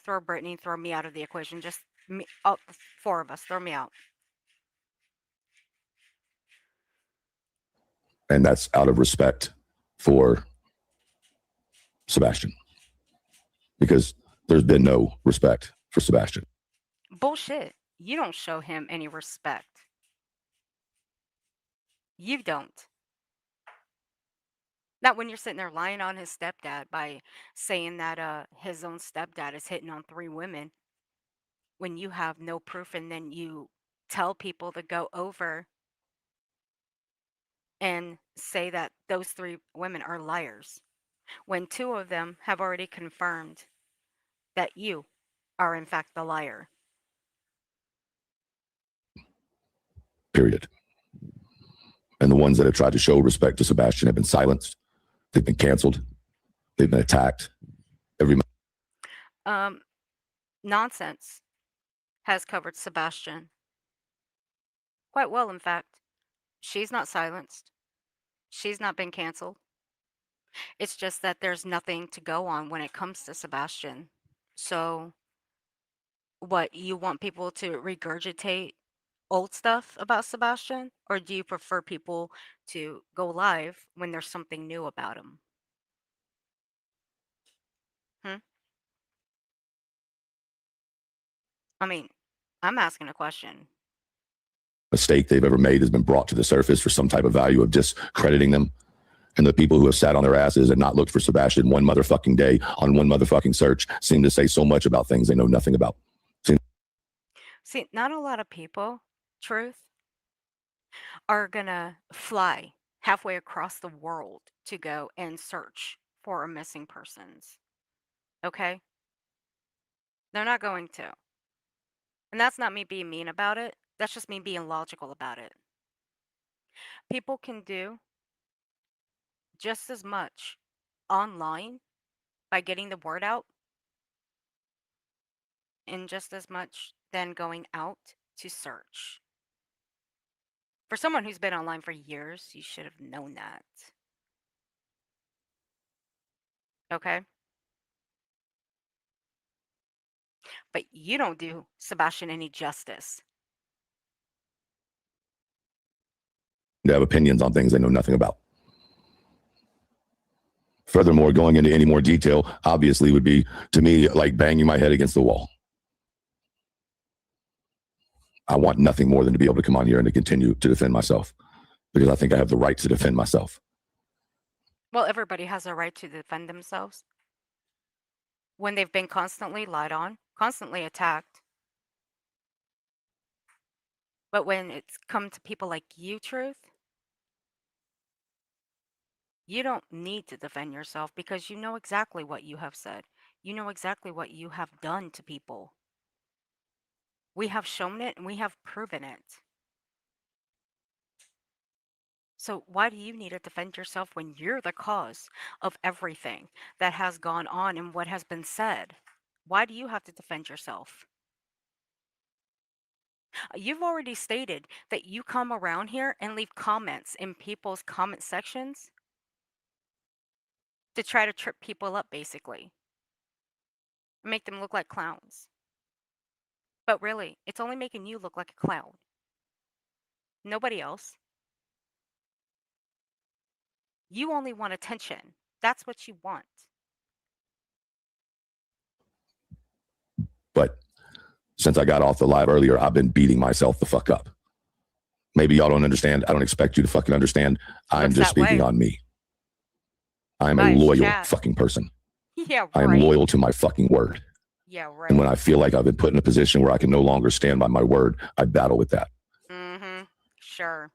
throw Brittany, throw me out of the equation. Just me, all four of us, throw me out. And that's out of respect for Sebastian. Because there's been no respect for Sebastian. Bullshit. You don't show him any respect. You don't. Not when you're sitting there lying on his stepdad by saying that his own stepdad is hitting on 3 women when you have no proof, and then you tell people to go over and say that those 3 women are liars when 2 of them have already confirmed that you are in fact the liar. Period. And the ones that have tried to show respect to Sebastian have been silenced. They've been canceled. They've been attacked. Nonsense has covered Sebastian quite well, in fact. She's not silenced. She's not been canceled. It's just that there's nothing to go on when it comes to Sebastian. So, what, you want people to regurgitate old stuff about Sebastian? Or do you prefer people to go live when there's something new about him? I mean, I'm asking a question. Mistake they've ever made has been brought to the surface for some type of value of discrediting them. And the people who have sat on their asses and not looked for Sebastian one motherfucking day on one motherfucking search seem to say so much about things they know nothing about. See, not a lot of people, truth, are gonna fly halfway across the world to go and search for a missing persons. Okay? They're not going to. And that's not me being mean about it. That's just me being logical about it. People can do just as much online by getting the word out, and just as much than going out to search. For someone who's been online for years, you should have known that. Okay? But you don't do Sebastian any justice. They have opinions on things they know nothing about. Furthermore, going into any more detail obviously would be, to me, like banging my head against the wall. I want nothing more than to be able to come on here and to continue to defend myself, because I think I have the right to defend myself. Well, everybody has a right to defend themselves when they've been constantly lied on, constantly attacked. But when it's come to people like you, Truth, you don't need to defend yourself because you know exactly what you have said. You know exactly what you have done to people. We have shown it and we have proven it. So why do you need to defend yourself when you're the cause of everything that has gone on and what has been said? Why do you have to defend yourself? You've already stated that you come around here and leave comments in people's comment sections to try to trip people up, basically. Make them look like clowns. But really, it's only making you look like a clown. Nobody else. You only want attention. That's what you want. But since I got off the live earlier, I've been beating myself the fuck up. Maybe y'all don't understand. I don't expect you to fucking understand. I'm just speaking on me. I'm a loyal fucking person. Yeah, right. I am loyal to my fucking word. Yeah, right. And when I feel like I've been put in a position where I can no longer stand by my word, I battle with that. Mm-hmm. Sure.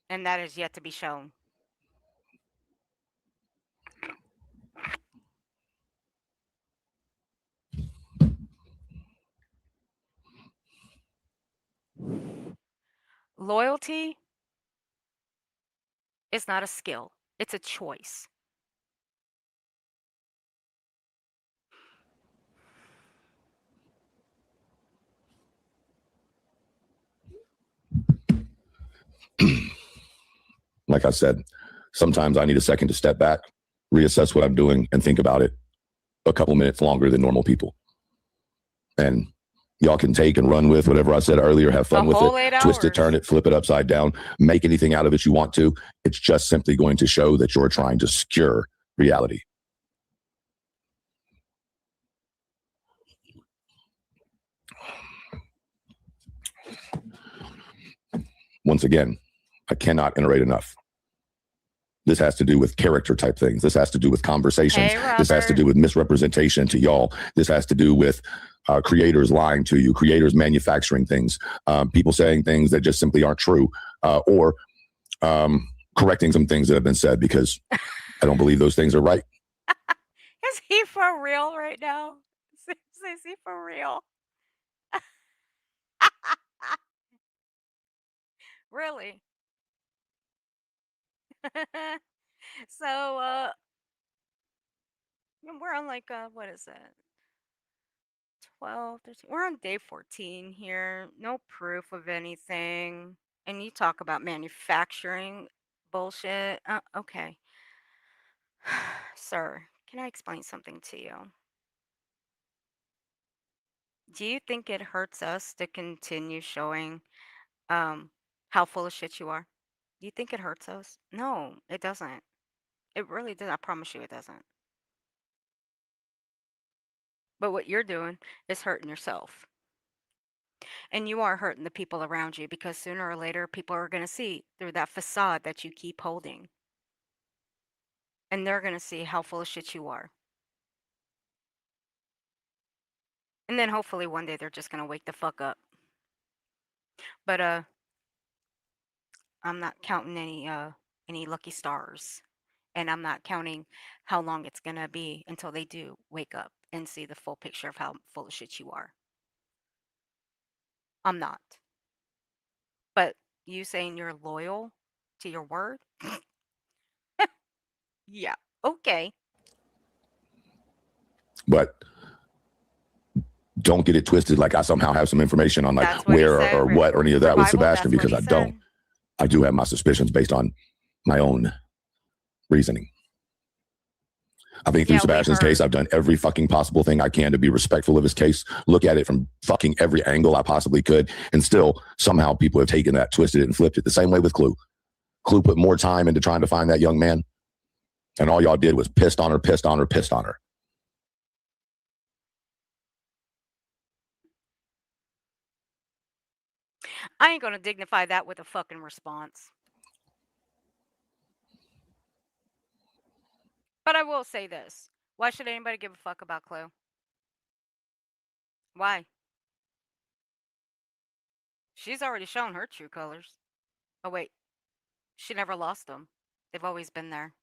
And that is yet to be shown. Loyalty is not a skill. It's a choice. like I said, sometimes I need a second to step back, reassess what I'm doing, and think about it a couple minutes longer than normal people. And y'all can take and run with whatever I said earlier, have fun with it, twist it, turn it, flip it upside down, make anything out of it you want to. It's just simply going to show that you're trying to secure reality. Once again, I cannot iterate enough. This has to do with character type things. This has to do with conversations. This has to do with misrepresentation to y'all. This has to do with creators lying to you, creators manufacturing things, people saying things that just simply aren't true, or correcting some things that have been said because I don't believe those things are right. Is he for real right now? Is he for real? Really? So, we're on like, what is it? 12, 13. We're on day 14 here. No proof of anything. And you talk about manufacturing bullshit. Okay. Sir, can I explain something to you? Do you think it hurts us to continue showing how full of shit you are? Do you think it hurts us? No, it doesn't. It really does. I promise you it doesn't. But what you're doing is hurting yourself. And you are hurting the people around you because sooner or later people are going to see through that facade that you keep holding. And they're going to see how full of shit you are. And then hopefully one day they're just going to wake the fuck up. But I'm not counting any lucky stars. And I'm not counting how long it's going to be until they do wake up and see the full picture of how full of shit you are. I'm not. But you saying you're loyal to your word? Yeah. Okay. But don't get it twisted like I somehow have some information on like where or what or any of that with Sebastian, because I don't. I do have my suspicions based on my own reasoning. I think through Sebastian's case, I've done every fucking possible thing I can to be respectful of his case, look at it from fucking every angle I possibly could, and still somehow people have taken that, twisted it, and flipped it. The same way with Clue. Clue put more time into trying to find that young man, and all y'all did was pissed on her, pissed on her, pissed on her. I ain't gonna dignify that with a fucking response. But I will say this. Why should anybody give a fuck about Clue? Why? She's already shown her true colors. Oh, wait. She never lost them. They've always been there.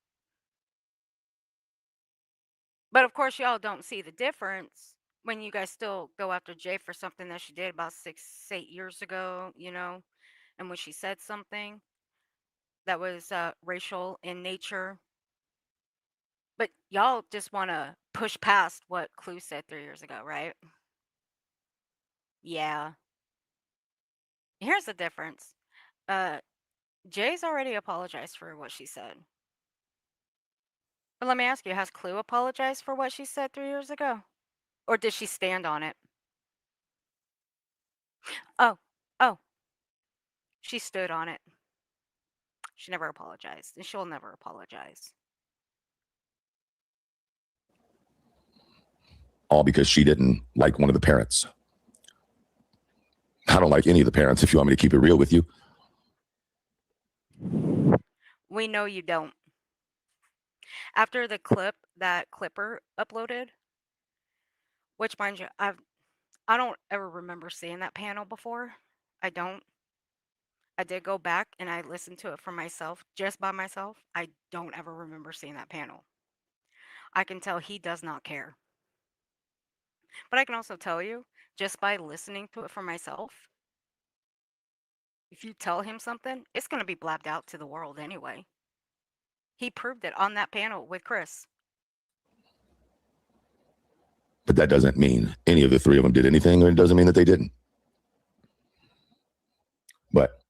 But of course, y'all don't see the difference when you guys still go after Jay for something that she did about 6-8 years ago, you know, and when she said something that was racial in nature. But y'all just want to push past what Clue said 3 years ago, right? Yeah. Here's the difference. Jay's already apologized for what she said. But let me ask you, has Clue apologized for what she said 3 years ago? Or did she stand on it? Oh. She stood on it. She never apologized, and she'll never apologize. All because she didn't like one of the parents. I don't like any of the parents, if you want me to keep it real with you. We know you don't. After the clip that Clipper uploaded, which, mind you, I don't ever remember seeing that panel before. I don't. I did go back and I listened to it for myself, just by myself. I don't ever remember seeing that panel. I can tell he does not care. But I can also tell you, just by listening to it for myself, if you tell him something, it's going to be blabbed out to the world anyway. He proved it on that panel with Chris. But that doesn't mean any of the three of them did anything, or it doesn't mean that they didn't. But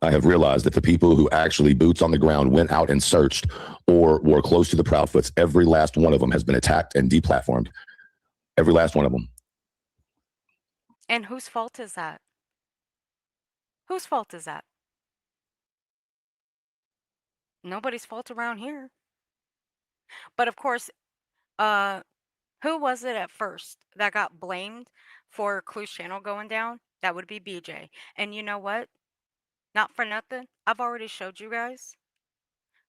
I have realized that the people who actually boots on the ground went out and searched or were close to the Proudfoots, every last one of them has been attacked and deplatformed. Every last one of them. And whose fault is that? Whose fault is that? Nobody's fault around here. But of course, who was it at first that got blamed for Clue's channel going down? That would be BJ. And you know what? Not for nothing, I've already showed you guys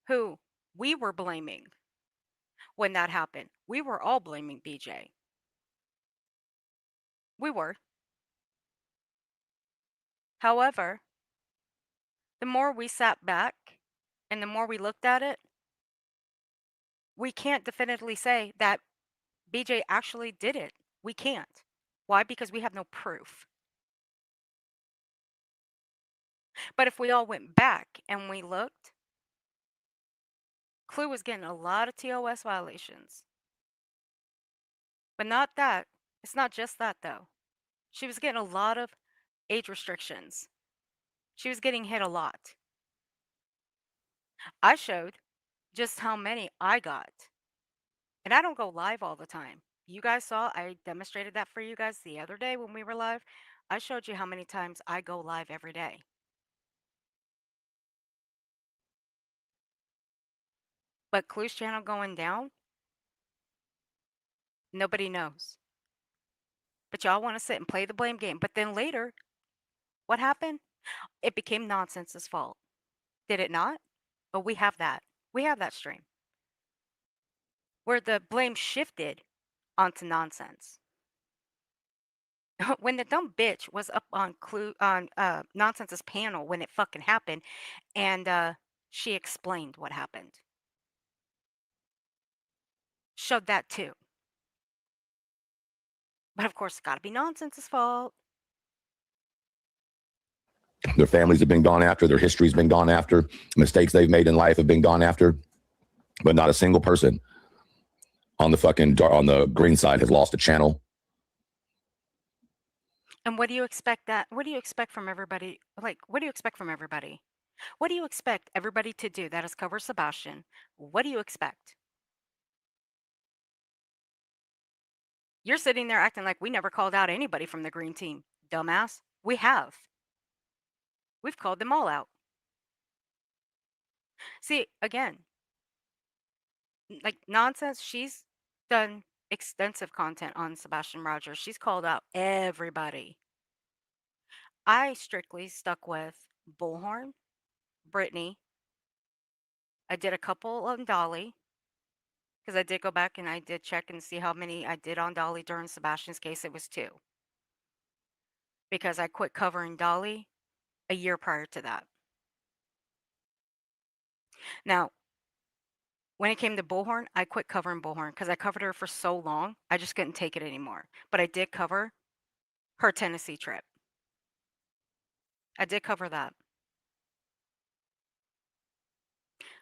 who we were blaming when that happened. We were all blaming BJ. We were. However, the more we sat back and the more we looked at it, we can't definitively say that BJ actually did it. We can't. Why? Because we have no proof. But if we all went back and we looked, Clue was getting a lot of TOS violations. But not that. It's not just that, though. She was getting a lot of age restrictions. She was getting hit a lot. I showed just how many I got. And I don't go live all the time. You guys saw I demonstrated that for you guys the other day when we were live. I showed you how many times I go live every day. But Clue's channel going down, nobody knows. But y'all want to sit and play the blame game. But then later, what happened? It became Nonsense's fault. Did it not? But we have that. We have that stream where the blame shifted onto Nonsense. When the dumb bitch was up on Nonsense's panel when it fucking happened, and she explained what happened. Showed that too. But of course, it's got to be Nonsense's fault. Their families have been gone after. Their history's been gone after. Mistakes they've made in life have been gone after. But not a single person on the green side has lost a channel. And what do you expect what do you expect from everybody? Like, what do you expect from everybody? What do you expect everybody to do that is cover Sebastian? What do you expect? You're sitting there acting like we never called out anybody from the green team. Dumbass. We have. We've called them all out. See, again, like Nonsense, she's done extensive content on Sebastian Rogers. She's called out everybody. I strictly stuck with Bullhorn, Brittany. I did a couple on Dolly because I did go back and I did check and see how many I did on Dolly during Sebastian's case. It was 2 because I quit covering Dolly a year prior to that. Now, when it came to Bullhorn, I quit covering Bullhorn because I covered her for so long. I just couldn't take it anymore. But I did cover her Tennessee trip. I did cover that.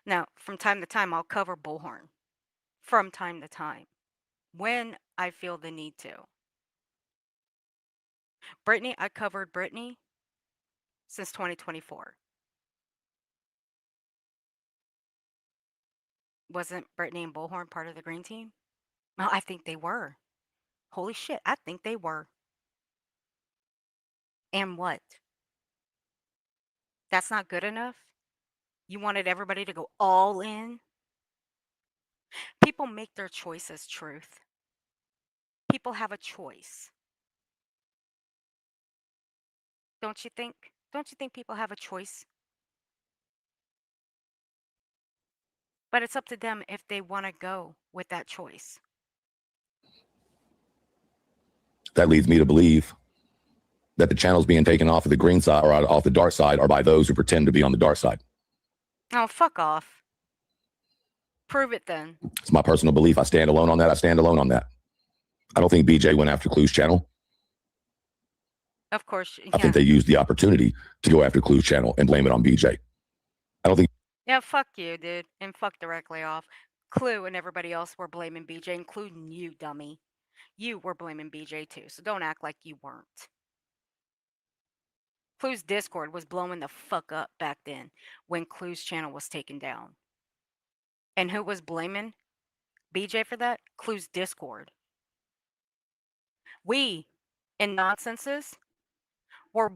Now, from time to time, I'll cover Bullhorn. From time to time. When I feel the need to. Brittany, I covered Brittany since 2024. Wasn't Brittany and Bullhorn part of the green team? Well, I think they were. Holy shit, I think they were. And what? That's not good enough? You wanted everybody to go all in? People make their choices, Truth. People have a choice. Don't you think? Don't you think people have a choice? But it's up to them if they want to go with that choice. That leads me to believe that the channels being taken off of the green side or off the dark side are by those who pretend to be on the dark side. Oh, fuck off. Prove it then. It's my personal belief. I stand alone on that. I stand alone on that. I don't think BJ went after Clue's channel. Of course. Yeah. I think they used the opportunity to go after Clue's channel and blame it on BJ. I don't think. Yeah, fuck you, dude. And fuck directly off. Clue and everybody else were blaming BJ, including you, dummy. You were blaming BJ too, so don't act like you weren't. Clue's Discord was blowing the fuck up back then when Clue's channel was taken down. And who was blaming BJ for that? Clue's Discord. We, in Nonsenses, we were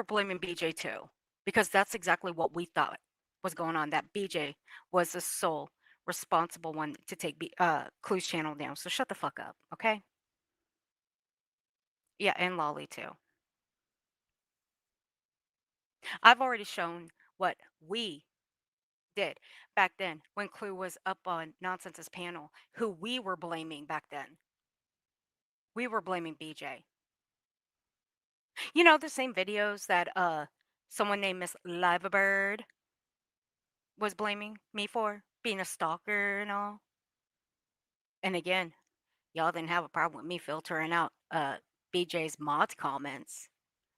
blaming BJ too, because that's exactly what we thought was going on, that BJ was the sole responsible one to take Clue's channel down. So shut the fuck up, okay? Yeah, and Lolly too. I've already shown what we did back then when Clue was up on Nonsense's panel, who we were blaming back then. We were blaming BJ. You know, the same videos that someone named Miss Livebird was blaming me for being a stalker and all. And again, y'all didn't have a problem with me filtering out BJ's mod comments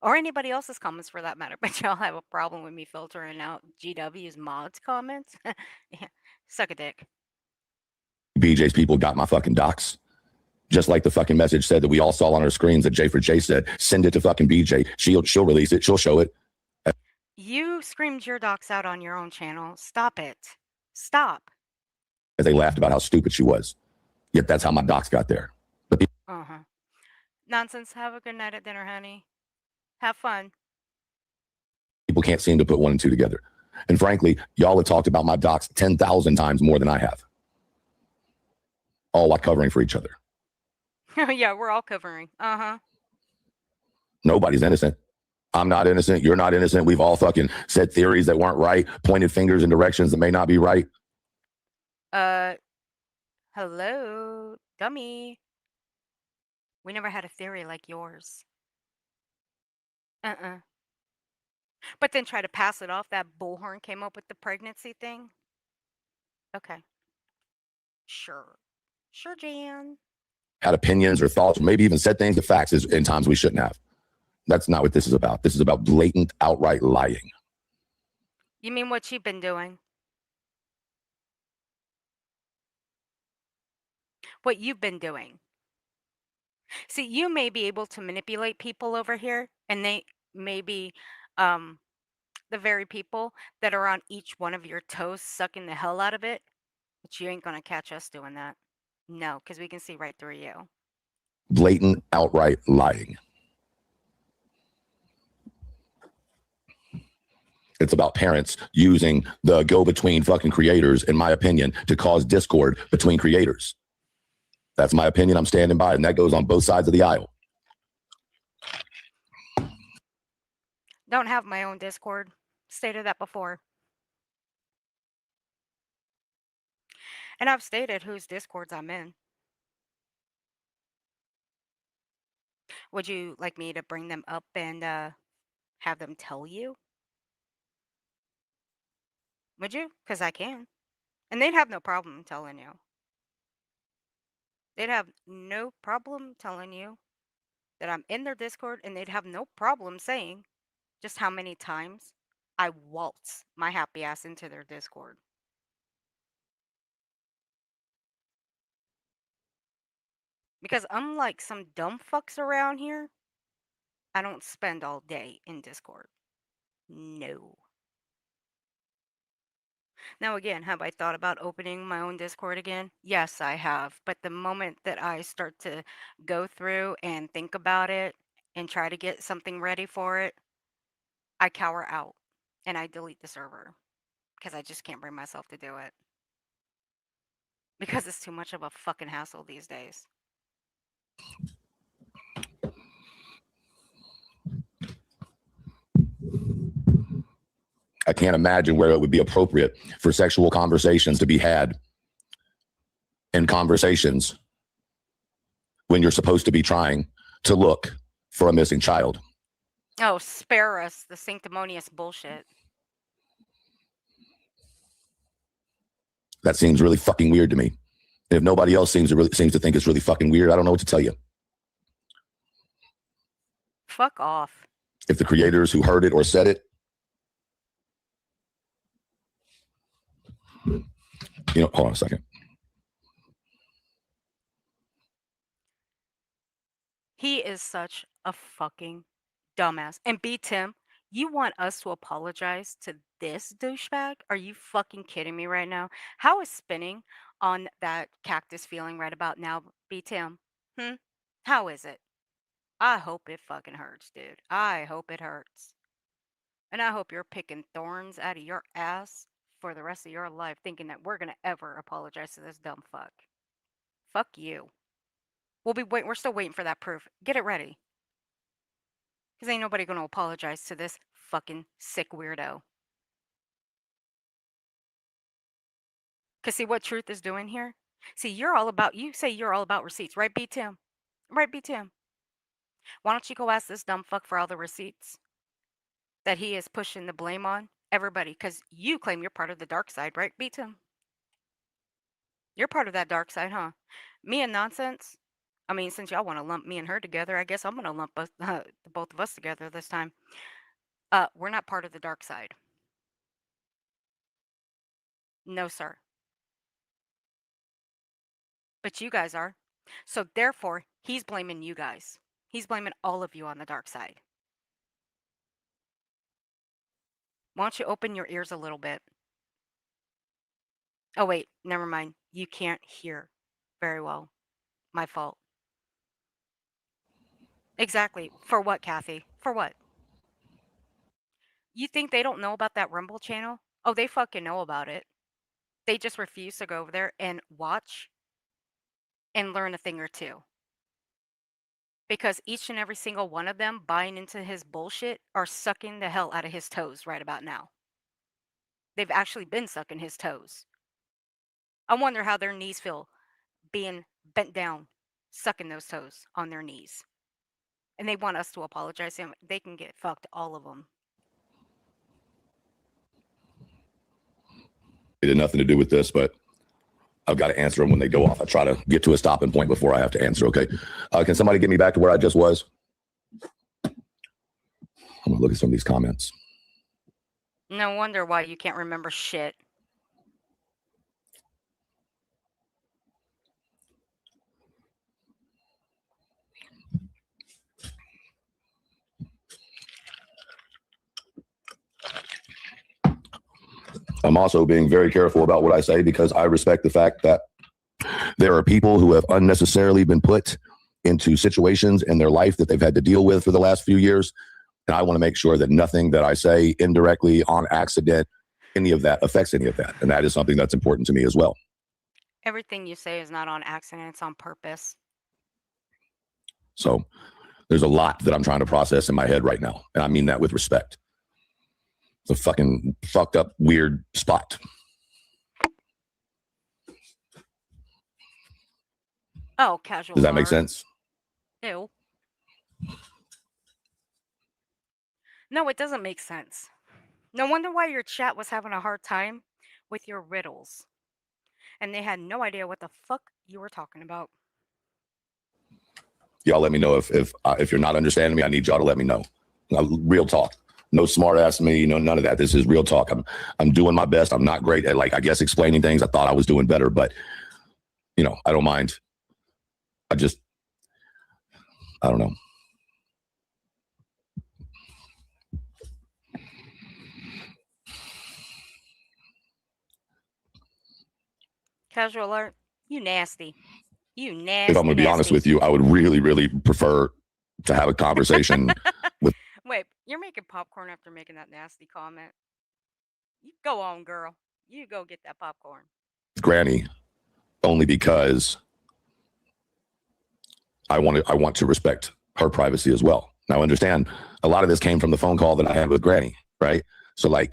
or anybody else's comments for that matter, but y'all have a problem with me filtering out GW's mods comments. Yeah, suck a dick. BJ's people got my fucking docs. Just like the fucking message said that we all saw on our screens that J4J said, send it to fucking BJ. She'll release it. She'll show it. You screamed your docs out on your own channel. Stop it. Stop. As they laughed about how stupid she was. Yet that's how my docs got there. Uh-huh. Nonsense. Have a good night at dinner, honey. Have fun. People can't seem to put 1 and 2 together. And frankly, y'all have talked about my docs 10,000 times more than I have. All while covering for each other. Yeah, we're all covering. Uh-huh. Nobody's innocent. I'm not innocent. You're not innocent. We've all fucking said theories that weren't right, pointed fingers in directions that may not be right. Hello, dummy. We never had a theory like yours. But then try to pass it off that Bullhorn came up with the pregnancy thing. Okay. Sure. Sure, Jan. Had opinions or thoughts, or maybe even said things to facts in times we shouldn't have. That's not what this is about. This is about blatant, outright lying. You mean what you've been doing? What you've been doing. See, you may be able to manipulate people over here, and they may be the very people that are on each one of your toes sucking the hell out of it, but you ain't gonna catch us doing that. No, because we can see right through you. Blatant, outright lying. It's about parents using the go-between fucking creators, in my opinion, to cause discord between creators. That's my opinion. I'm standing by, and that goes on both sides of the aisle. Don't have my own Discord. Stated that before. And I've stated whose Discords I'm in. Would you like me to bring them up and have them tell you? Would you? Because I can. And they'd have no problem telling you. They'd have no problem telling you that I'm in their Discord, and they'd have no problem saying just how many times I waltz my happy ass into their Discord. Because unlike some dumb fucks around here, I don't spend all day in Discord. No. Now, again, have I thought about opening my own Discord again? Yes, I have. But the moment that I start to go through and think about it and try to get something ready for it, I cower out and I delete the server because I just can't bring myself to do it. Because it's too much of a fucking hassle these days. I can't imagine where it would be appropriate for sexual conversations to be had in conversations when you're supposed to be trying to look for a missing child. Oh, spare us the sanctimonious bullshit. That seems really fucking weird to me. If nobody else seems to think it's really fucking weird, I don't know what to tell you. Fuck off. If the creators who heard it or said it, hold on a second. He is such a fucking dumbass. And B. Tim, You want us to apologize to this douchebag? Are you fucking kidding me right now? How is spinning on that cactus feeling right about now, B Tim? How is it? I hope it fucking hurts, dude. I hope it hurts. And I hope you're picking thorns out of your ass for the rest of your life thinking that we're gonna ever apologize to this dumb fuck. Fuck you. We're still waiting for that proof. Get it ready. Cause ain't nobody gonna apologize to this fucking sick weirdo. Cause see what truth is doing here? See, you say you're all about receipts, right, B Tim? Right, B Tim? Why don't you go ask this dumb fuck for all the receipts that he is pushing the blame on? Everybody, because you claim you're part of the dark side, right, B Tim? You're part of that dark side, huh? Me and nonsense. I mean, since y'all want to lump me and her together, I guess I'm gonna lump us, the both of us together this time. We're not part of the dark side. No, sir. But you guys are. So therefore, he's blaming you guys. He's blaming all of you on the dark side. Why don't you open your ears a little bit? Oh, wait, never mind. You can't hear very well. My fault. Exactly. For what, Kathy? For what? You think they don't know about that Rumble channel? Oh, they fucking know about it. They just refuse to go over there and watch and learn a thing or two. Because each and every single one of them buying into his bullshit are sucking the hell out of his toes right about now. They've actually been sucking his toes. I wonder how their knees feel being bent down, sucking those toes on their knees. And they want us to apologize to him. They can get fucked, all of them. It had nothing to do with this, but I've got to answer them when they go off. I try to get to a stopping point before I have to answer, okay? Can somebody get me back to where I just was? I'm going to look at some of these comments. No wonder why you can't remember shit. I'm also being very careful about what I say because I respect the fact that there are people who have unnecessarily been put into situations in their life that they've had to deal with for the last few years. And I want to make sure that nothing that I say indirectly, on accident, any of that affects any of that. And that is something that's important to me as well. Everything you say is not on accident, it's on purpose. So there's a lot that I'm trying to process in my head right now. And I mean that with respect. It's a fucking fucked up, weird spot. Oh, casual. Does that make sense? Ew. No, it doesn't make sense. No wonder why your chat was having a hard time with your riddles. And they had no idea what the fuck you were talking about. Y'all let me know if you're not understanding me. I need y'all to let me know. Real talk. No smart ass me, none of that. This is real talk. I'm doing my best. I'm not great at, I guess, explaining things. I thought I was doing better, but I don't mind. I don't know. Casual alert, you nasty. You nasty. If I'm going to be honest with you, I would really, really prefer to have a conversation with. Wait, you're making popcorn after making that nasty comment? You go on, girl. You go get that popcorn. Granny, only because I want to respect her privacy as well. Now, understand, a lot of this came from the phone call that I had with Granny, right? So, I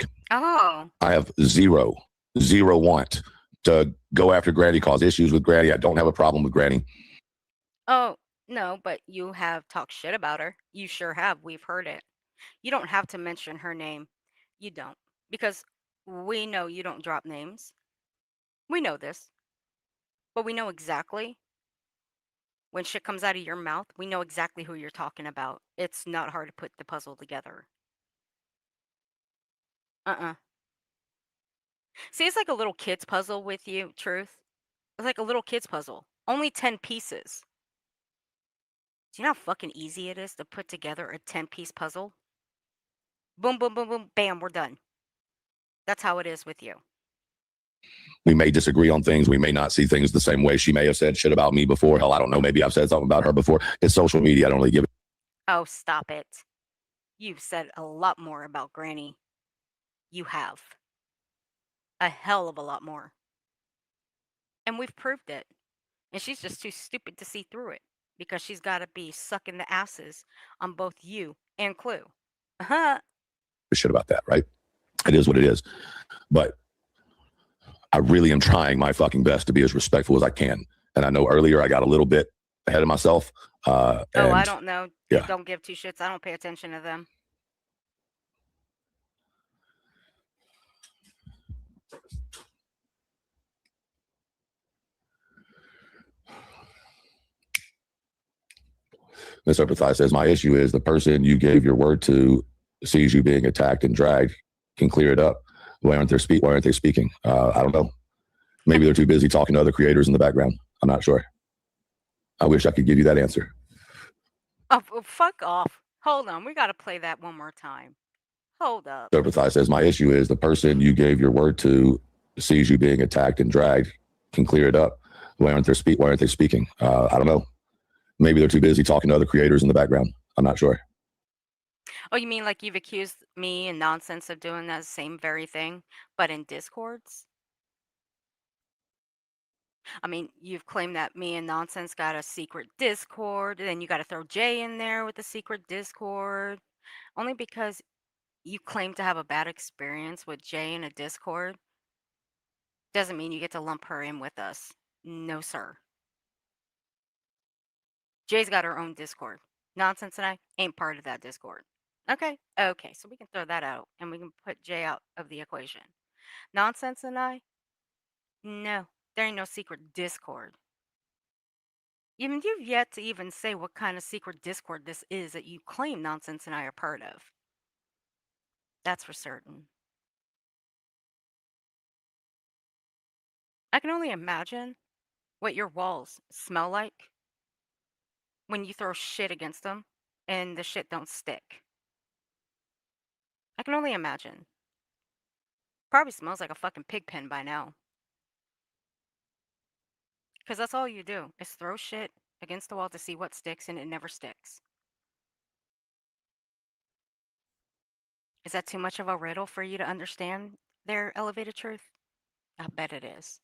have zero want to go after Granny, cause issues with Granny. I don't have a problem with Granny. Oh, no, but you have talked shit about her. You sure have. We've heard it. You don't have to mention her name. You don't. Because we know you don't drop names. We know this. But we know exactly when shit comes out of your mouth, we know exactly who you're talking about. It's not hard to put the puzzle together. See, it's like a little kid's puzzle with you, Truth. It's like a little kid's puzzle. Only 10 pieces. Do you know how fucking easy it is to put together a 10-piece puzzle? Boom, boom, boom, boom, bam, we're done. That's how it is with you. We may disagree on things. We may not see things the same way. She may have said shit about me before. Hell, I don't know. Maybe I've said something about her before. It's social media. I don't really give it. Oh, stop it. You've said a lot more about Granny. You have. A hell of a lot more. And we've proved it. And she's just too stupid to see through it because she's got to be sucking the asses on both you and Clue. Shit about that, right? It is what it is. But I really am trying my fucking best to be as respectful as I can. And I know earlier I got a little bit ahead of myself. I don't know. Yeah. Don't give two shits. I don't pay attention to them. Miss Empathize says, my issue is the person you gave your word to sees you being attacked and dragged, can clear it up. Why aren't they speaking? I don't know. Maybe they're too busy talking to other creators in the background. I'm not sure. I wish I could give you that answer. Oh, fuck off. Hold on. We got to play that one more time. Hold up. Empathize says, my issue is the person you gave your word to sees you being attacked and dragged, can clear it up. Why aren't they speaking? I don't know. Maybe they're too busy talking to other creators in the background. I'm not sure. Oh, you mean like you've accused me and Nonsense of doing that same very thing, but in Discords? I mean, you've claimed that me and Nonsense got a secret Discord, and then you got to throw Jay in there with the secret Discord, only because you claim to have a bad experience with Jay in a Discord. Doesn't mean you get to lump her in with us. No, sir. Jay's got her own Discord. Nonsense and I ain't part of that Discord. Okay, so we can throw that out, and we can put Jay out of the equation. Nonsense and I? No, there ain't no secret Discord. Even you've yet to even say what kind of secret Discord this is that you claim Nonsense and I are part of. That's for certain. I can only imagine what your walls smell like when you throw shit against them and the shit don't stick. I can only imagine. Probably smells like a fucking pig pen by now. Because that's all you do is throw shit against the wall to see what sticks, and it never sticks. Is that too much of a riddle for you to understand their elevated truth? I bet it is.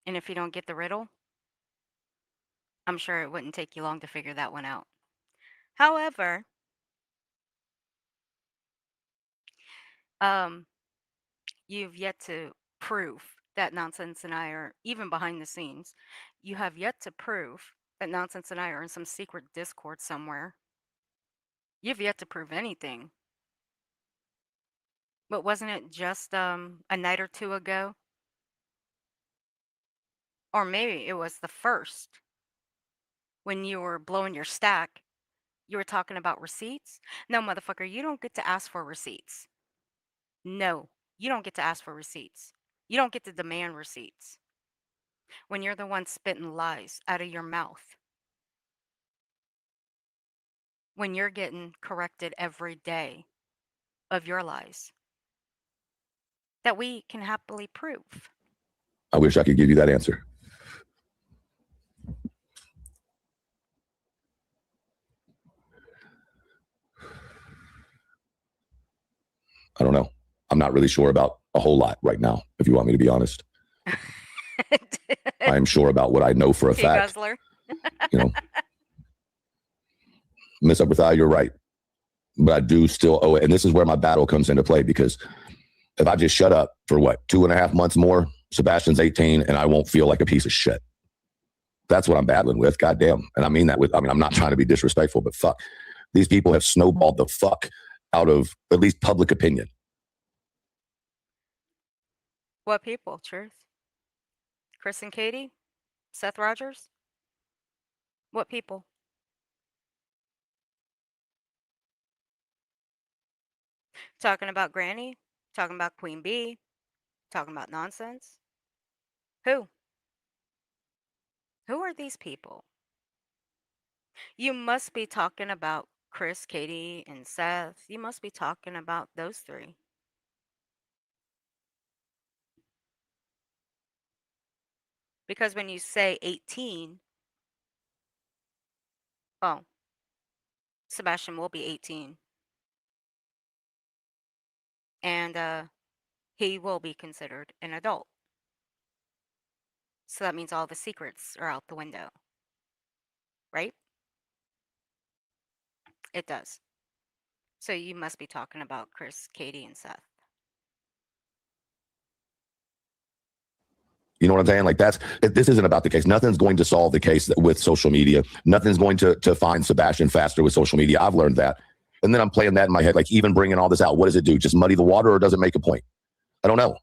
And if you don't get the riddle, I'm sure it wouldn't take you long to figure that one out. However, you've yet to prove that Nonsense and I are, even behind the scenes, you have yet to prove that Nonsense and I are in some secret Discord somewhere. You've yet to prove anything. But wasn't it just a night or two ago? Or maybe it was the first when you were blowing your stack. You were talking about receipts? No, motherfucker, you don't get to ask for receipts. No, you don't get to ask for receipts. You don't get to demand receipts when you're the one spitting lies out of your mouth. When you're getting corrected every day of your lies that we can happily prove. I wish I could give you that answer. I don't know. I'm not really sure about a whole lot right now, if you want me to be honest. I'm sure about what I know for a fact. Guzzler. You know, Miss Upperthigh, you're right. But I do still owe it. And this is where my battle comes into play, because if I just shut up for 2.5 months more, Sebastian's 18 and I won't feel like a piece of shit. That's what I'm battling with. Goddamn. And I mean that I'm not trying to be disrespectful, but fuck. These people have snowballed the fuck out of at least public opinion. What people? Truth? Chris and Katie? Seth Rogers? What people? Talking about Granny? Talking about Queen Bee? Talking about Nonsense? Who? Who are these people? You must be talking about Chris, Katie, and Seth, you must be talking about those three. Because when you say 18, oh, Sebastian will be 18. And he will be considered an adult. So that means all the secrets are out the window. Right? It does. So you must be talking about Chris, Katie, and Seth. You know what I'm saying? Like this isn't about the case. Nothing's going to solve the case with social media. Nothing's going to find Sebastian faster with social media. I've learned that. And then I'm playing that in my head, like even bringing all this out. What does it do? Just muddy the water, or does it make a point? I don't know.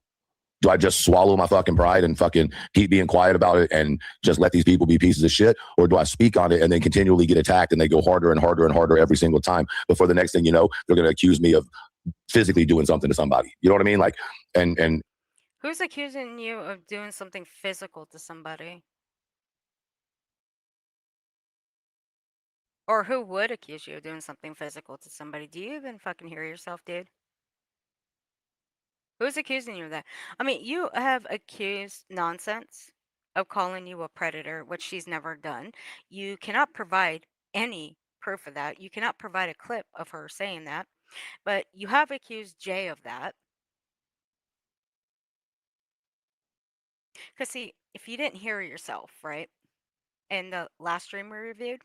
Do I just swallow my fucking pride and fucking keep being quiet about it and just let these people be pieces of shit? Or do I speak on it and then continually get attacked and they go harder and harder and harder every single time before the next thing you know, they're going to accuse me of physically doing something to somebody. You know what I mean? Like, and who's accusing you of doing something physical to somebody? Or who would accuse you of doing something physical to somebody? Do you even fucking hear yourself, dude? Who's accusing you of that? I mean, you have accused Nonsense of calling you a predator, which she's never done. You cannot provide any proof of that. You cannot provide a clip of her saying that. But you have accused Jay of that. Because, see, if you didn't hear yourself, right, in the last stream we reviewed,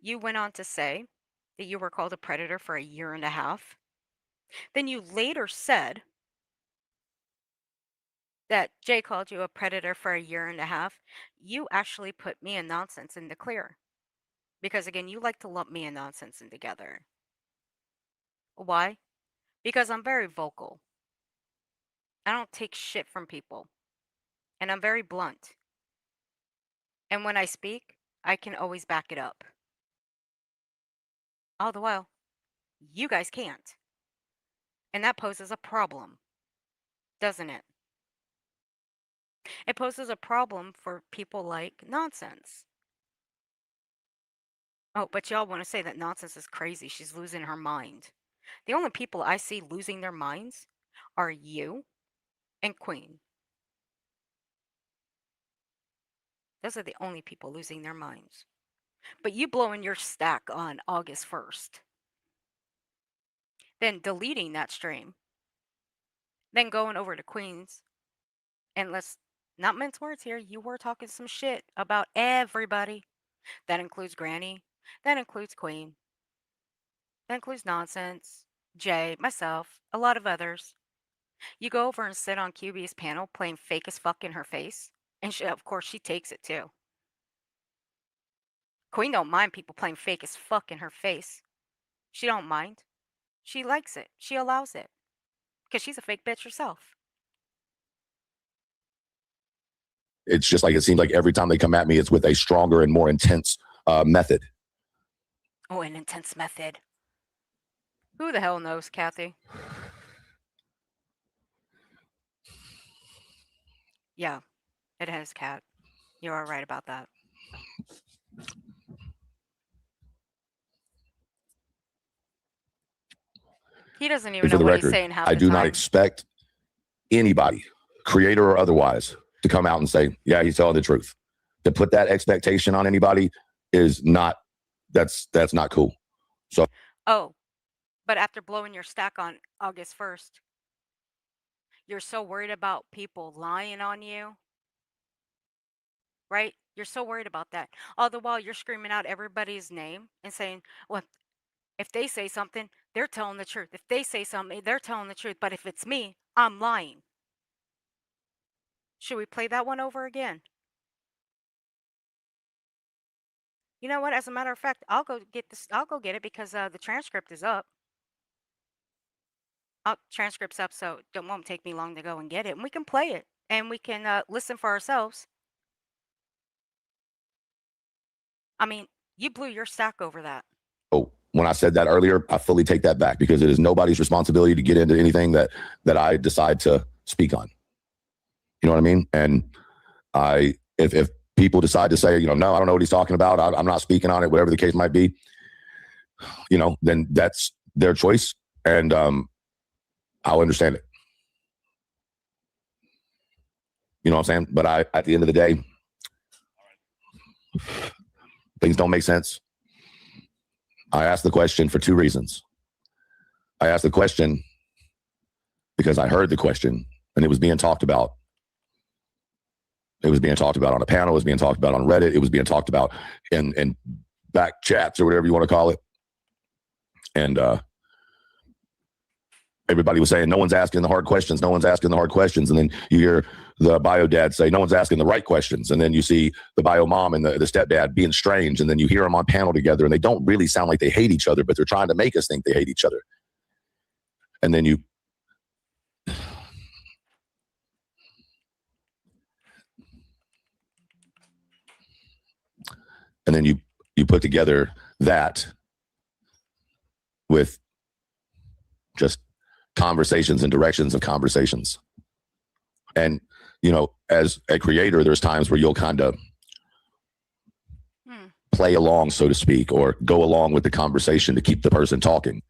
you went on to say that you were called a predator for a year and a half. Then you later said that Jay called you a predator for a year and a half. You actually put me and Nonsense in the clear. Because, again, you like to lump me and Nonsense in together. Why? Because I'm very vocal. I don't take shit from people. And I'm very blunt. And when I speak, I can always back it up. All the while, you guys can't. And that poses a problem, doesn't it? It poses a problem for people like Nonsense. Oh, but y'all want to say that Nonsense is crazy. She's losing her mind. The only people I see losing their minds are you and Queen. Those are the only people losing their minds. But you blowing your stack on August 1st, then deleting that stream, then going over to Queen's, and let's not mince words here, you were talking some shit about everybody. That includes Granny, that includes Queen, that includes Nonsense, Jay, myself, a lot of others. You go over and sit on QB's panel playing fake as fuck in her face, and she, of course she takes it too. Queen don't mind people playing fake as fuck in her face. She don't mind. She likes it. She allows it. Because she's a fake bitch herself. it's just like it seems like every time they come at me, it's with a stronger and more intense method. Oh, an intense method. Who the hell knows, Kathy? Yeah, it has, Kat. You are right about that. He doesn't even know what he's saying half the time. I do not expect anybody, creator or otherwise, to come out and say, yeah, he's telling the truth. To put that expectation on anybody is not, that's not cool. So. Oh, but after blowing your stack on August 1st, you're so worried about people lying on you, right? You're so worried about that. All the while you're screaming out everybody's name and saying, well, if they say something, they're telling the truth. If they say something, they're telling the truth. But if it's me, I'm lying. Should we play that one over again? You know what? As a matter of fact, I'll go get this. I'll go get it because the transcript is up. Transcript's up, so it won't take me long to go and get it. And we can play it. And we can listen for ourselves. I mean, you blew your stack over that. Oh, when I said that earlier, I fully take that back because it is nobody's responsibility to get into anything that I decide to speak on. You know what I mean? And if people decide to say, no, I don't know what he's talking about, I'm not speaking on it, whatever the case might be, then that's their choice, and I'll understand it. You know what I'm saying? But at the end of the day, things don't make sense. I asked the question for two reasons. I asked the question because I heard the question and it was being talked about. It was being talked about on a panel. It was being talked about on Reddit. It was being talked about in back chats or whatever you want to call it. And everybody was saying, no one's asking the hard questions. No one's asking the hard questions. And then you hear the bio dad say, no one's asking the right questions. And then you see the bio mom and the stepdad being strange. And then you hear them on panel together and they don't really sound like they hate each other, but they're trying to make us think they hate each other. And then you put together that with just conversations and directions of conversations. And, as a creator, there's times where you'll kind of play along, so to speak, or go along with the conversation to keep the person talking.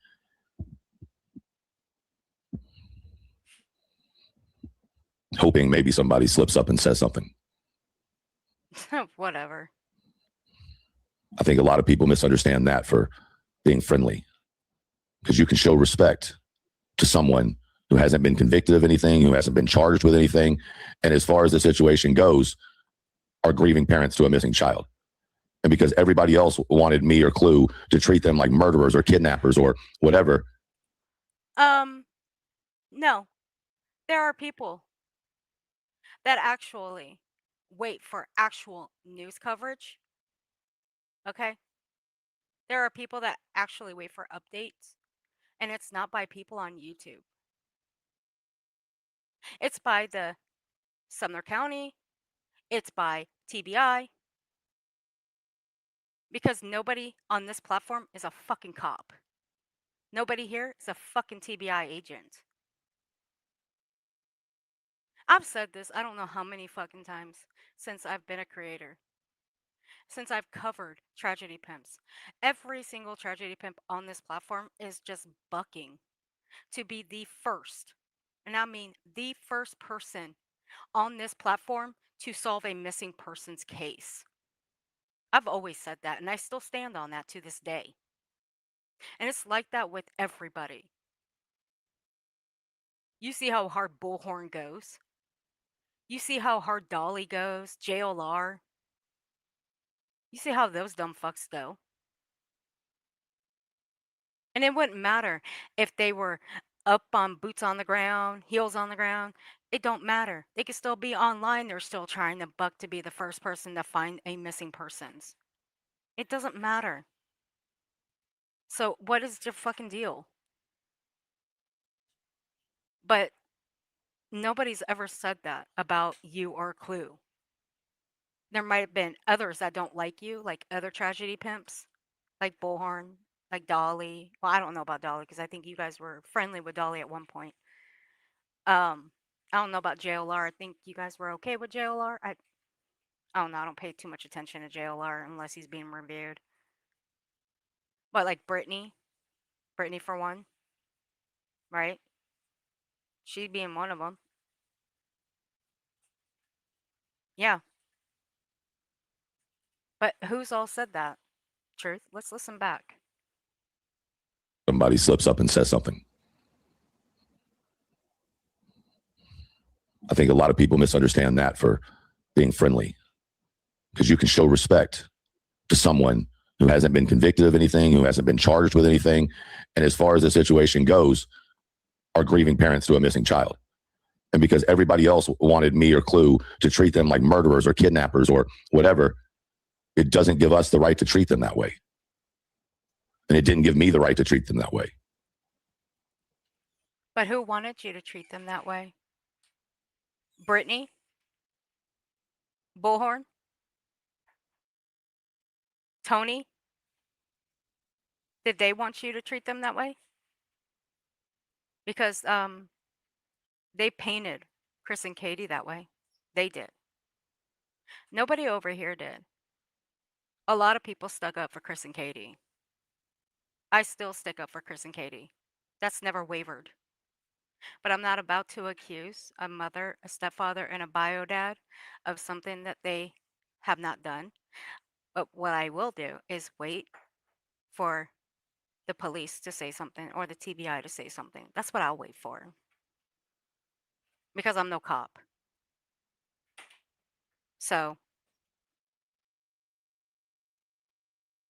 Hoping maybe somebody slips up and says something. Whatever. I think a lot of people misunderstand that for being friendly, because you can show respect to someone who hasn't been convicted of anything, who hasn't been charged with anything, and as far as the situation goes, are grieving parents to a missing child. And because everybody else wanted me or Clue to treat them like murderers or kidnappers or whatever. No. There are people that actually wait for actual news coverage. Okay? There are people that actually wait for updates, and it's not by people on YouTube. It's by the Sumner County. It's by TBI. Because nobody on this platform is a fucking cop. Nobody here is a fucking TBI agent. I've said this I don't know how many fucking times since I've been a creator. Since I've covered tragedy pimps. Every single tragedy pimp on this platform is just bucking to be the first, and I mean the first person on this platform to solve a missing persons case. I've always said that, and I still stand on that to this day. And it's like that with everybody. You see how hard Bullhorn goes. You see how hard Dolly goes, JLR. You see how those dumb fucks go. And it wouldn't matter if they were up on boots on the ground, heels on the ground. It don't matter. They could still be online. They're still trying to buck to be the first person to find a missing persons. It doesn't matter. So what is your fucking deal? But nobody's ever said that about you or Clue. There might have been others that don't like you, like other tragedy pimps, like Bullhorn, like Dolly. Well, I don't know about Dolly because I think you guys were friendly with Dolly at one point. I don't know about JLR. I think you guys were okay with JLR. I don't know. I don't pay too much attention to JLR unless he's being reviewed. But like Brittany for one, right? She'd be in one of them. Yeah. But who's all said that? Truth. Let's listen back. Somebody slips up and says something. I think a lot of people misunderstand that for being friendly, because you can show respect to someone who hasn't been convicted of anything, who hasn't been charged with anything, and as far as the situation goes, are grieving parents to a missing child. And because everybody else wanted me or Clue to treat them like murderers or kidnappers or whatever, it doesn't give us the right to treat them that way. And it didn't give me the right to treat them that way. But who wanted you to treat them that way? Brittany? Bullhorn? Tony? Did they want you to treat them that way? Because they painted Chris and Katie that way. They did. Nobody over here did. A lot of people stuck up for Chris and Katie. I still stick up for Chris and Katie. That's never wavered. But I'm not about to accuse a mother, a stepfather, and a bio dad of something that they have not done. But what I will do is wait for the police to say something or the TBI to say something. That's what I'll wait for. Because I'm no cop. So,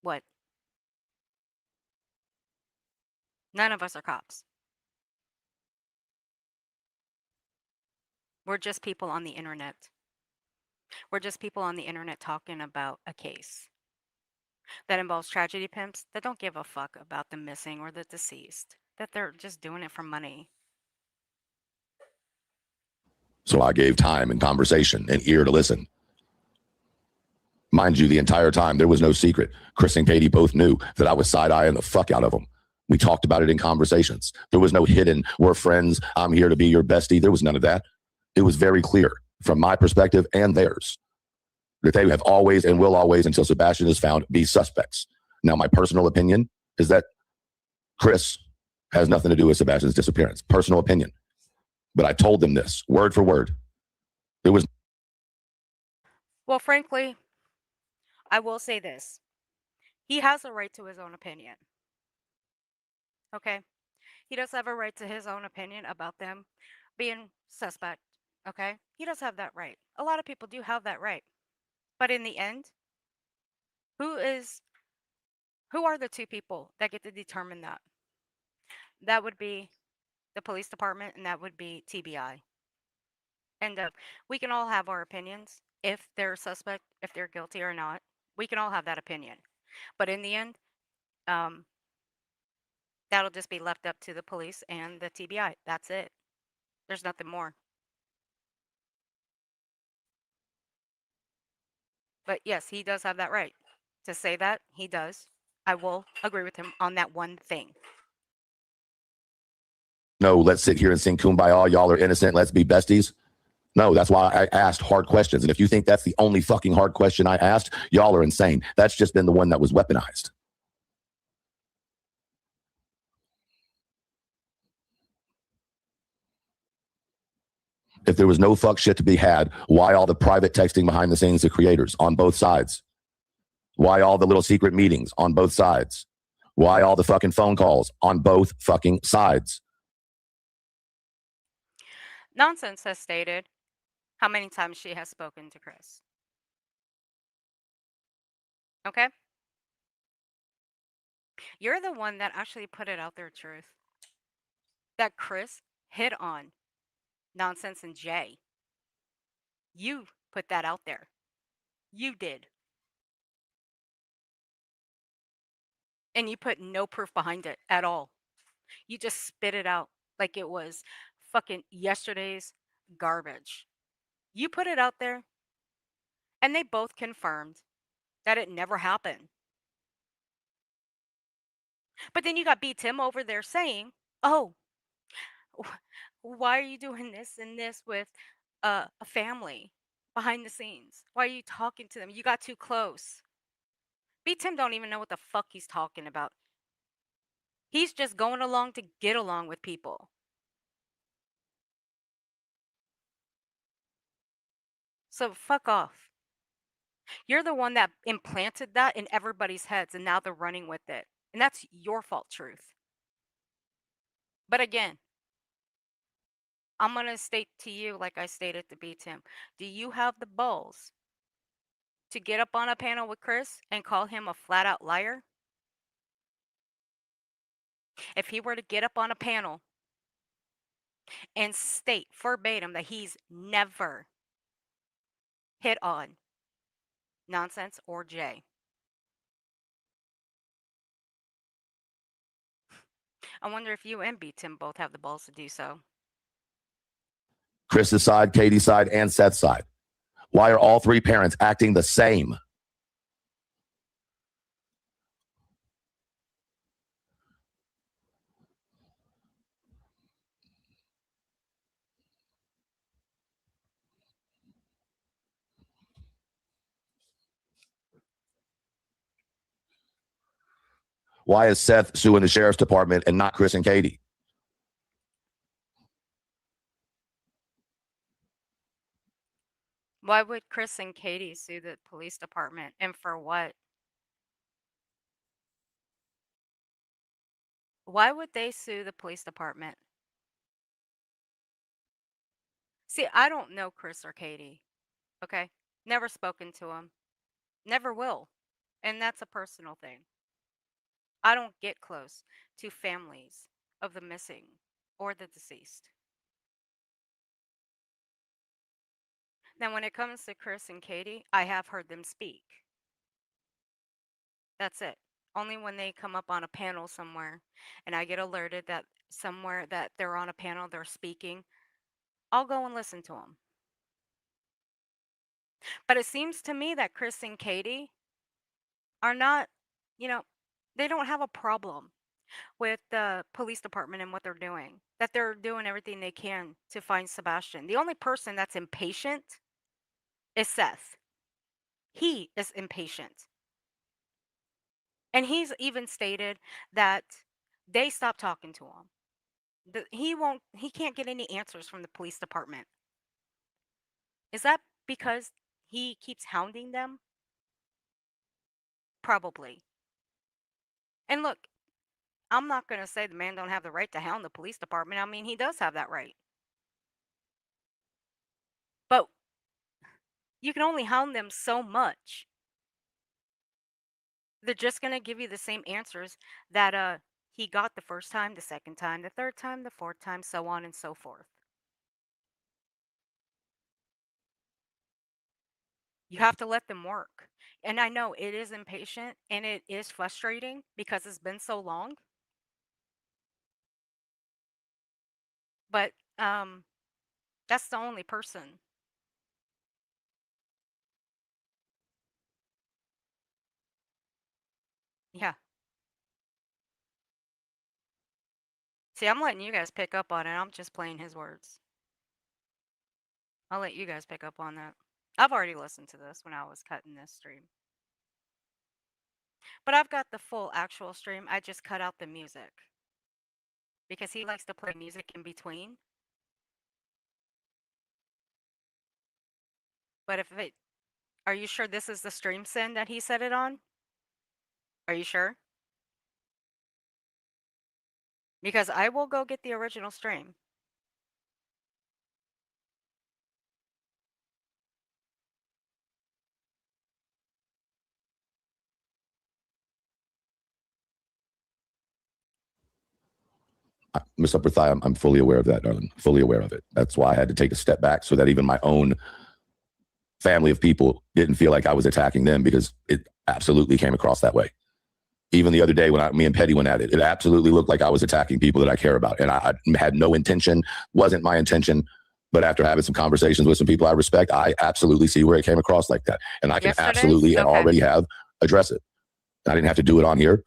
what? None of us are cops. We're just people on the internet. We're just people on the internet talking about a case that involves tragedy pimps that don't give a fuck about the missing or the deceased, that they're just doing it for money. So I gave time and conversation and ear to listen. Mind you, the entire time, there was no secret. Chris and Katie both knew that I was side-eyeing the fuck out of them. We talked about it in conversations. There was no hidden, we're friends, I'm here to be your bestie. There was none of that. It was very clear from my perspective and theirs that they have always and will always, until Sebastian is found, be suspects. Now, my personal opinion is that Chris has nothing to do with Sebastian's disappearance. Personal opinion. But I told them this, word for word. There was... Well, frankly, I will say this. He has a right to his own opinion. Okay? He does have a right to his own opinion about them being suspect. Okay? He does have that right. A lot of people do have that right. But in the end, who are the two people that get to determine that? That would be the police department and that would be TBI. And we can all have our opinions if they're suspect, if they're guilty or not. We can all have that opinion. But in the end, um, that'll just be left up to the police and the TBI. That's it. There's nothing more. But yes, he does have that right to say that. He does. I will agree with him on that one thing. No, let's sit here and sing Kumbaya. Y'all are innocent. Let's be besties. No, that's why I asked hard questions. And if you think that's the only fucking hard question I asked, y'all are insane. That's just been the one that was weaponized. If there was no fuck shit to be had, why all the private texting behind the scenes to creators on both sides? Why all the little secret meetings on both sides? Why all the fucking phone calls on both fucking sides? Nonsense has stated how many times she has spoken to Chris. Okay? You're the one that actually put it out there, Truth. That Chris hit on Nonsense and Jay. You put that out there. You did. And you put no proof behind it at all. You just spit it out like it was fucking yesterday's garbage. You put it out there, and they both confirmed that it never happened. But then you got B. Tim over there saying, oh, why are you doing this and this with a family behind the scenes? Why are you talking to them? You got too close. B. Tim don't even know what the fuck he's talking about. He's just going along to get along with people. So fuck off. You're the one that implanted that in everybody's heads and now they're running with it. And that's your fault, Truth. But again, I'm going to state to you, like I stated to B. Tim, do you have the balls to get up on a panel with Chris and call him a flat out liar? If he were to get up on a panel and state verbatim that he's never hit on Nonsense or Jay, I wonder if you and B. Tim both have the balls to do so. Chris's side, Katie's side, and Seth's side. Why are all three parents acting the same? Why is Seth suing the sheriff's department and not Chris and Katie? Why would Chris and Katie sue the police department, and for what? Why would they sue the police department? See, I don't know Chris or Katie. Okay? Never spoken to them. Never will. And that's a personal thing. I don't get close to families of the missing or the deceased. Now, when it comes to Chris and Katie, I have heard them speak. That's it. Only when they come up on a panel somewhere and I get alerted that somewhere that they're on a panel, they're speaking, I'll go and listen to them. But it seems to me that Chris and Katie are not, you know, they don't have a problem with the police department and what they're doing, that they're doing everything they can to find Sebastian. The only person that's impatient is Seth. He is impatient. And he's even stated that they stopped talking to him. He can't get any answers from the police department. Is that because he keeps hounding them? Probably. And look, I'm not going to say the man don't have the right to hound the police department. I mean, he does have that right. But you can only hound them so much. They're just going to give you the same answers that he got the first time, the second time, the third time, the fourth time, so on and so forth. You have to let them work. And I know it is impatient and it is frustrating because it's been so long. But that's the only person. Yeah. See, I'm letting you guys pick up on it. I'm just playing his words. I'll let you guys pick up on that. I've already listened to this when I was cutting this stream. But I've got the full actual stream. I just cut out the music. Because he likes to play music in between. But are you sure this is the stream send that he set it on? Are you sure? Because I will go get the original stream. Miss Upper Thigh, I'm fully aware of that, darling. Fully aware of it. That's why I had to take a step back so that even my own family of people didn't feel like I was attacking them, because it absolutely came across that way. Even the other day when me and Petty went at it, it absolutely looked like I was attacking people that I care about. And I had no intention, wasn't my intention. But after having some conversations with some people I respect, I absolutely see where it came across like that. And I can absolutely and already have address it. I didn't have to do it on here,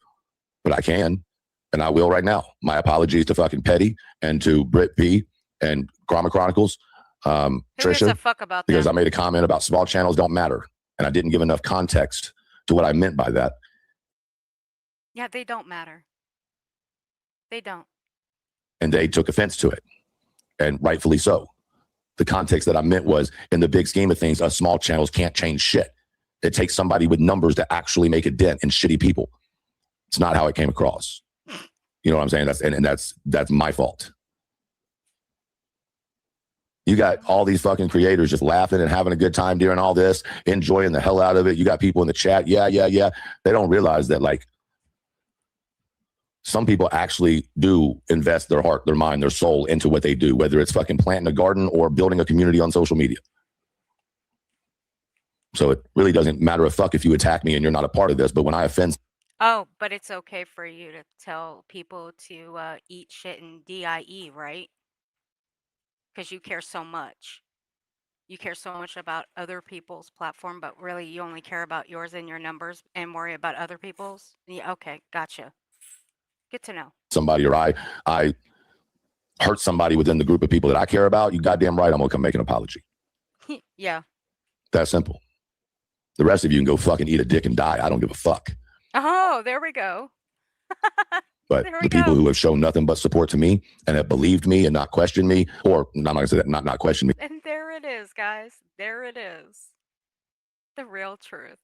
but I can. And I will right now. My apologies to fucking Petty and to Britt P and Chroma Chronicles. Who gives Trisha, a fuck about because them? I made a comment about small channels don't matter. And I didn't give enough context to what I meant by that. Yeah, they don't matter. They don't. And they took offense to it. And rightfully so. The context that I meant was, in the big scheme of things, us small channels can't change shit. It takes somebody with numbers to actually make a dent in shitty people. It's not how it came across. You know what I'm saying? That's my fault. You got all these fucking creators just laughing and having a good time during all this, enjoying the hell out of it. You got people in the chat. Yeah. They don't realize that, like, some people actually do invest their heart, their mind, their soul into what they do, whether it's fucking planting a garden or building a community on social media. So it really doesn't matter a fuck if you attack me and you're not a part of this. But when I offend... Oh, but it's okay for you to tell people to eat shit in DIE, right? Because you care so much. You care so much about other people's platform, but really you only care about yours and your numbers and worry about other people's? Yeah, okay, gotcha. Good to know. Somebody, or I hurt somebody within the group of people that I care about, you goddamn right I'm gonna come make an apology. Yeah. That simple. The rest of you can go fucking eat a dick and die. I don't give a fuck. Oh, there we go. But the people who have shown nothing but support to me and have believed me and not questioned me, or I'm not going to say that, not questioned me. And there it is, guys. There it is. The real truth.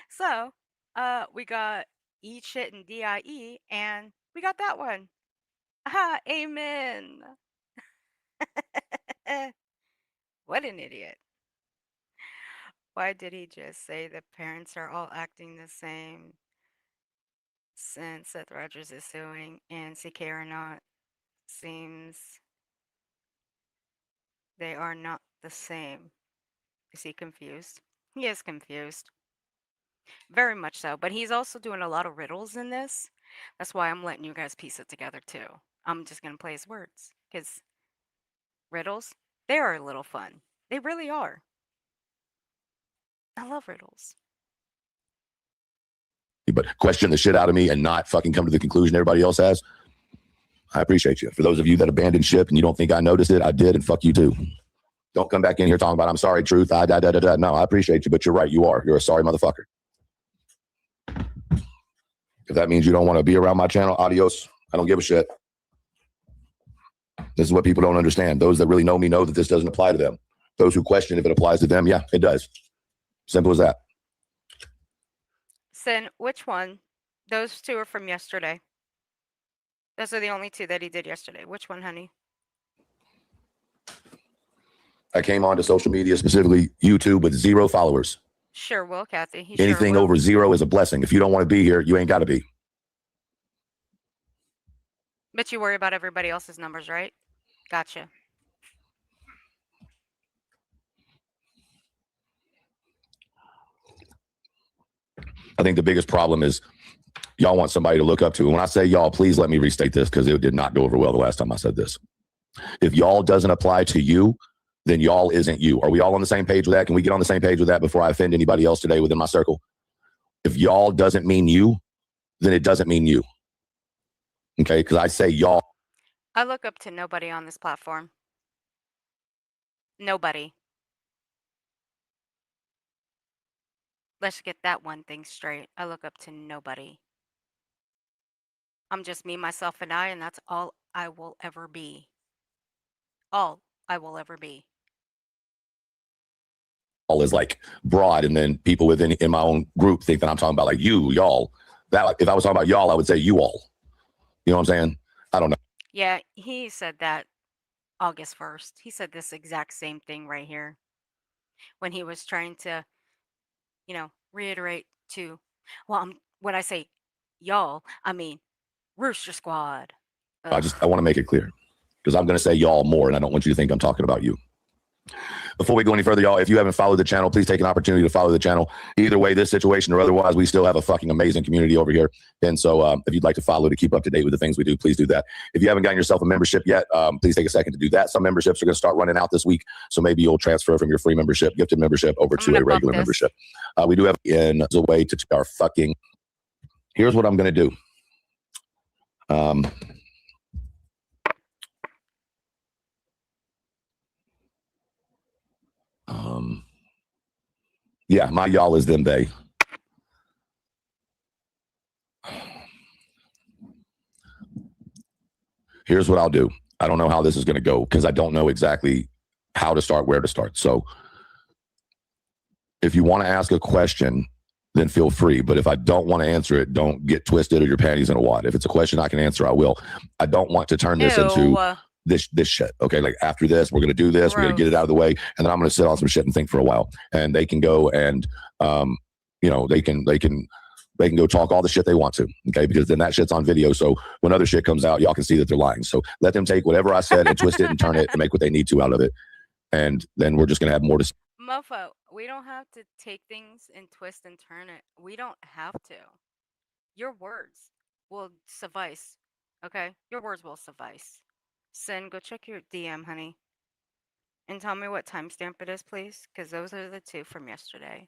So, we got eat shit and DIE, and we got that one. Ah, amen. What an idiot. Why did he just say the parents are all acting the same since Seth Rogers is suing and CK or not? Seems they are not the same. Is he confused? He is confused. Very much so. But he's also doing a lot of riddles in this. That's why I'm letting you guys piece it together too. I'm just going to play his words because riddles, they are a little fun. They really are. I love riddles. But question the shit out of me and not fucking come to the conclusion everybody else has. I appreciate you. For those of you that abandoned ship and you don't think I noticed it, I did, and fuck you too. Don't come back in here talking about I'm sorry, truth. No, I appreciate you, but you're right. You are. You're a sorry motherfucker. If that means you don't want to be around my channel, adios. I don't give a shit. This is what people don't understand. Those that really know me know that this doesn't apply to them. Those who question if it applies to them, yeah, it does. Simple as that. Sin, which one? Those two are from yesterday. Those are the only two that he did yesterday. Which one, honey? I came onto social media, specifically YouTube, with 0 followers. Sure will, Kathy. He Anything sure will. over 0 is a blessing. If you don't want to be here, you ain't got to be. But you worry about everybody else's numbers, right? Gotcha. I think the biggest problem is y'all want somebody to look up to. And when I say y'all, please let me restate this because it did not go over well the last time I said this. If y'all doesn't apply to you, then y'all isn't you. Are we all on the same page with that? Can we get on the same page with that before I offend anybody else today within my circle? If y'all doesn't mean you, then it doesn't mean you. Okay? Because I say y'all. I look up to nobody on this platform. Nobody. Let's get that one thing straight. I look up to nobody. I'm just me, myself, and I, and that's all I will ever be. All I will ever be. All is like broad, and then people within in my own group think that I'm talking about like you, y'all. That if I was talking about y'all, I would say you all. You know what I'm saying? I don't know. Yeah, he said that August 1st. He said this exact same thing right here when he was trying to, you know, reiterate to, well, when I say y'all, I mean Rooster Squad. Ugh. I want to make it clear because I'm going to say y'all more, and I don't want you to think I'm talking about you. Before we go any further, y'all, if you haven't followed the channel, please take an opportunity to follow the channel. Either way, this situation or otherwise, we still have a fucking amazing community over here. And so if you'd like to follow to keep up to date with the things we do, please do that. If you haven't gotten yourself a membership yet, please take a second to do that. Some memberships are going to start running out this week. So maybe you'll transfer from your free membership, gifted membership, over to a regular membership. We do have in a way to our fucking, here's what I'm going to do. Yeah, my y'all is them, they. Here's what I'll do. I don't know how this is going to go because I don't know exactly how to start, where to start. So if you want to ask a question, then feel free. But if I don't want to answer it, don't get twisted or your panties in a wad. If it's a question I can answer, I will. I don't want to turn this into this shit. Okay, like after this, we're going to do this. We're going to get it out of the way. And then I'm going to sit on some shit and think for a while. And they can go and, you know, they can go talk all the shit they want to, okay? Because then that shit's on video. So when other shit comes out, y'all can see that they're lying. So let them take whatever I said and twist it and turn it and make what they need to out of it. And then we're just going to have more to say. Mofo, we don't have to take things and twist and turn it. We don't have to. Your words will suffice, okay? Your words will suffice. Sin, go check your DM, honey. And tell me what timestamp it is, please, because those are the two from yesterday.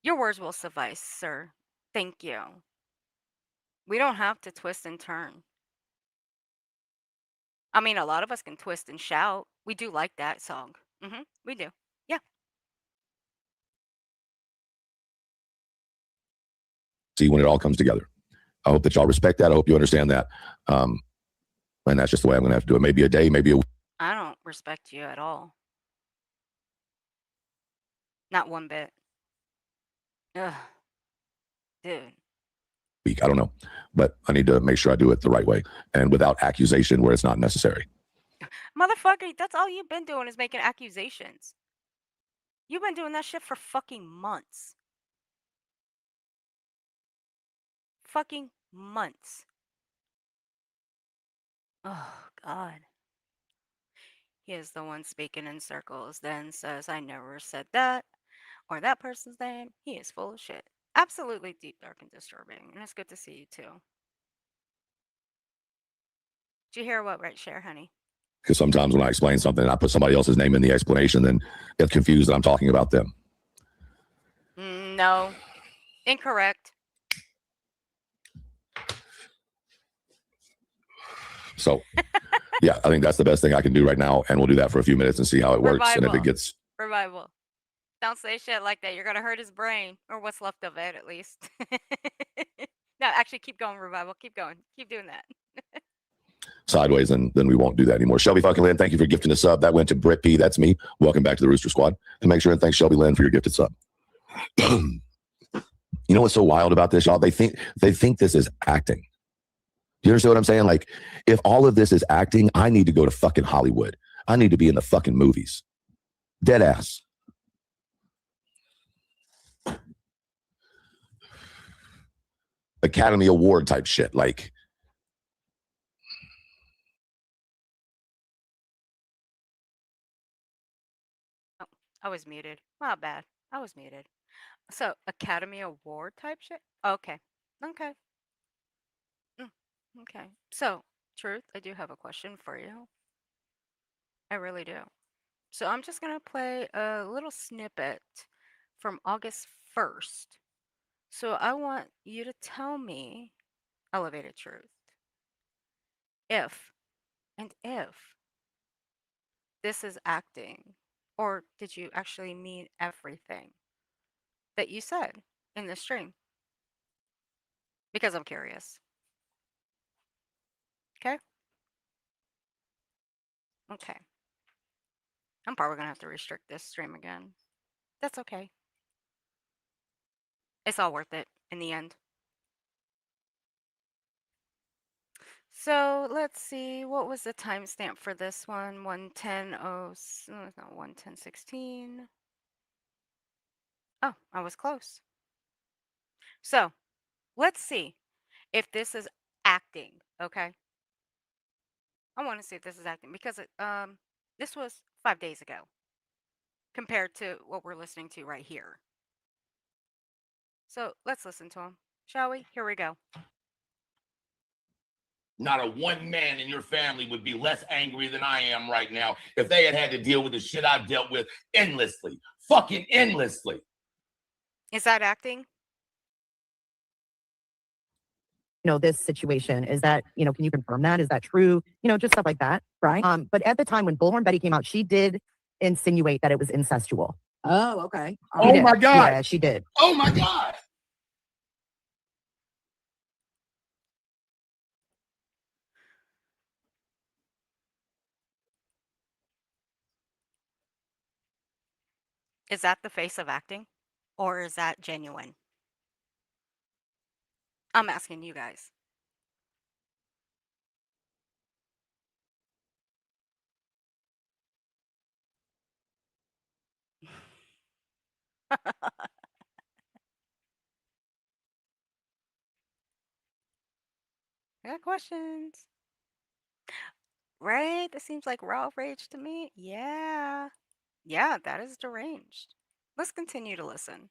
Your words will suffice, sir. Thank you. We don't have to twist and turn. I mean, a lot of us can twist and shout. We do like that song. We do. Yeah. see when it all comes together. I hope that y'all respect that. I hope you understand that. And that's just the way I'm going to have to do it. Maybe a day, maybe a week. I don't respect you at all. Not one bit. Ugh. Dude. I don't know, but I need to make sure I do it the right way and without accusation where it's not necessary. Motherfucker, that's all you've been doing is making accusations. You've been doing that shit for fucking months. Fucking months. Oh, God. He is the one speaking in circles, then says, I never said that, or that person's name. He is full of shit. Absolutely deep, dark, and disturbing. And it's good to see you, too. Did you hear what right share, honey? Because sometimes when I explain something and I put somebody else's name in the explanation, then it's confused that I'm talking about them. No. Incorrect. So, yeah, I think that's the best thing I can do right now. And we'll do that for a few minutes and see how it works. And if it gets... Revival. Don't say shit like that. You're going to hurt his brain, or what's left of it, at least. No, actually, keep going, Revival. Keep going. Keep doing that. Sideways, and then we won't do that anymore. Shelby fucking Lynn, thank you for gifting a sub. That went to Britt P. That's me. Welcome back to the Rooster Squad. And make sure and thank Shelby Lynn for your gifted sub. You know what's so wild about this, y'all? They think this is acting. Do you understand what I'm saying? Like, if all of this is acting, I need to go to fucking Hollywood. I need to be in the fucking movies. Dead ass. Academy Award type shit. Like, oh, I was muted. My bad. I was muted. So, Academy Award type shit? Okay. Okay. Okay. So, Truth, I do have a question for you. I really do. So, I'm just going to play a little snippet from August 1st. So, I want you to tell me, Elevated Truth, if this is acting, or did you actually mean everything that you said in the stream? Because I'm curious. Okay? Okay. I'm probably going to have to restrict this stream again. That's okay. It's all worth it in the end. So let's see, what was the timestamp for this one? 110, no, it's not 110:16. Oh, I was close. So let's see if this is acting, okay? I want to see if this is acting because this was 5 days ago compared to what we're listening to right here. So let's listen to him, shall we? Here we go. Not a one man in your family would be less angry than I am right now if they had to deal with the shit I've dealt with endlessly. Fucking endlessly. Is that acting? This situation is that, can you confirm that? Is that true? Just stuff like that. Right. But at the time when Bullhorn Betty came out, she did insinuate that it was incestual. Oh, okay. Oh my God. Yeah, she did. Oh my God. Is that the face of acting? Or is that genuine? I'm asking you guys. I got questions. Right? That seems like raw rage to me. Yeah. Yeah, that is deranged. Let's continue to listen.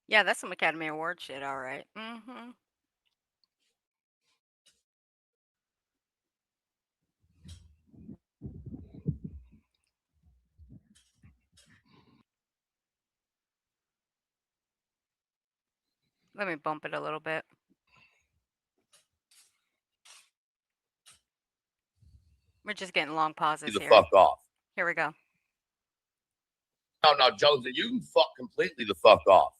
Yeah, that's some Academy Award shit, all right. Mm-hmm. Let me bump it a little bit. We're just getting long pauses The here. fuck off. Here we go. No, Josie, you can fuck completely the fuck off.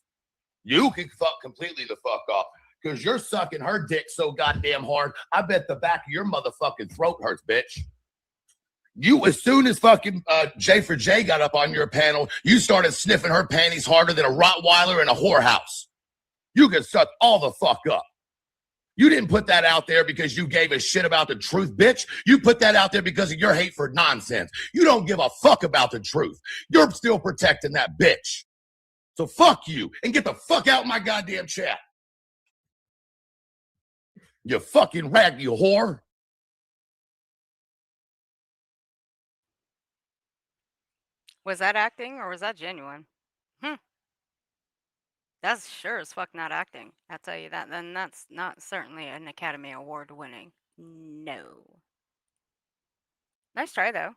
You can fuck completely the fuck off because you're sucking her dick so goddamn hard. I bet the back of your motherfucking throat hurts, bitch. You, as soon as fucking J for J got up on your panel, you started sniffing her panties harder than a Rottweiler in a whorehouse. You can suck all the fuck up. You didn't put that out there because you gave a shit about the truth, bitch. You put that out there because of your hate for nonsense. You don't give a fuck about the truth. You're still protecting that bitch. So fuck you and get the fuck out of my goddamn chat. You fucking rag, you whore. Was that acting or was that genuine? That's sure as fuck not acting. I'll tell you that. Then that's not certainly an Academy Award winning. No. Nice try though.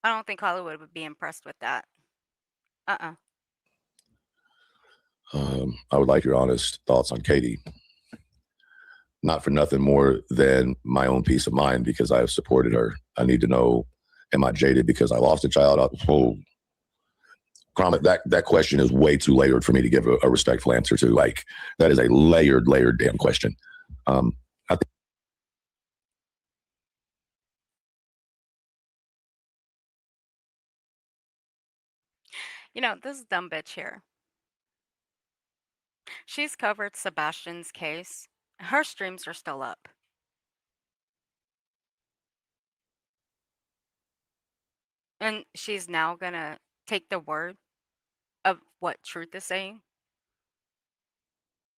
I don't think Hollywood would be impressed with that. Uh-uh. I would like your honest thoughts on Katie. Not for nothing more than my own peace of mind because I have supported her. I need to know, am I jaded because I lost a child? Cromit, that question is way too layered for me to give a respectful answer to. Like, that is a layered damn question. I think You know, this dumb bitch here. She's covered Sebastian's case. Her streams are still up. And she's now gonna take the word of what Truth is saying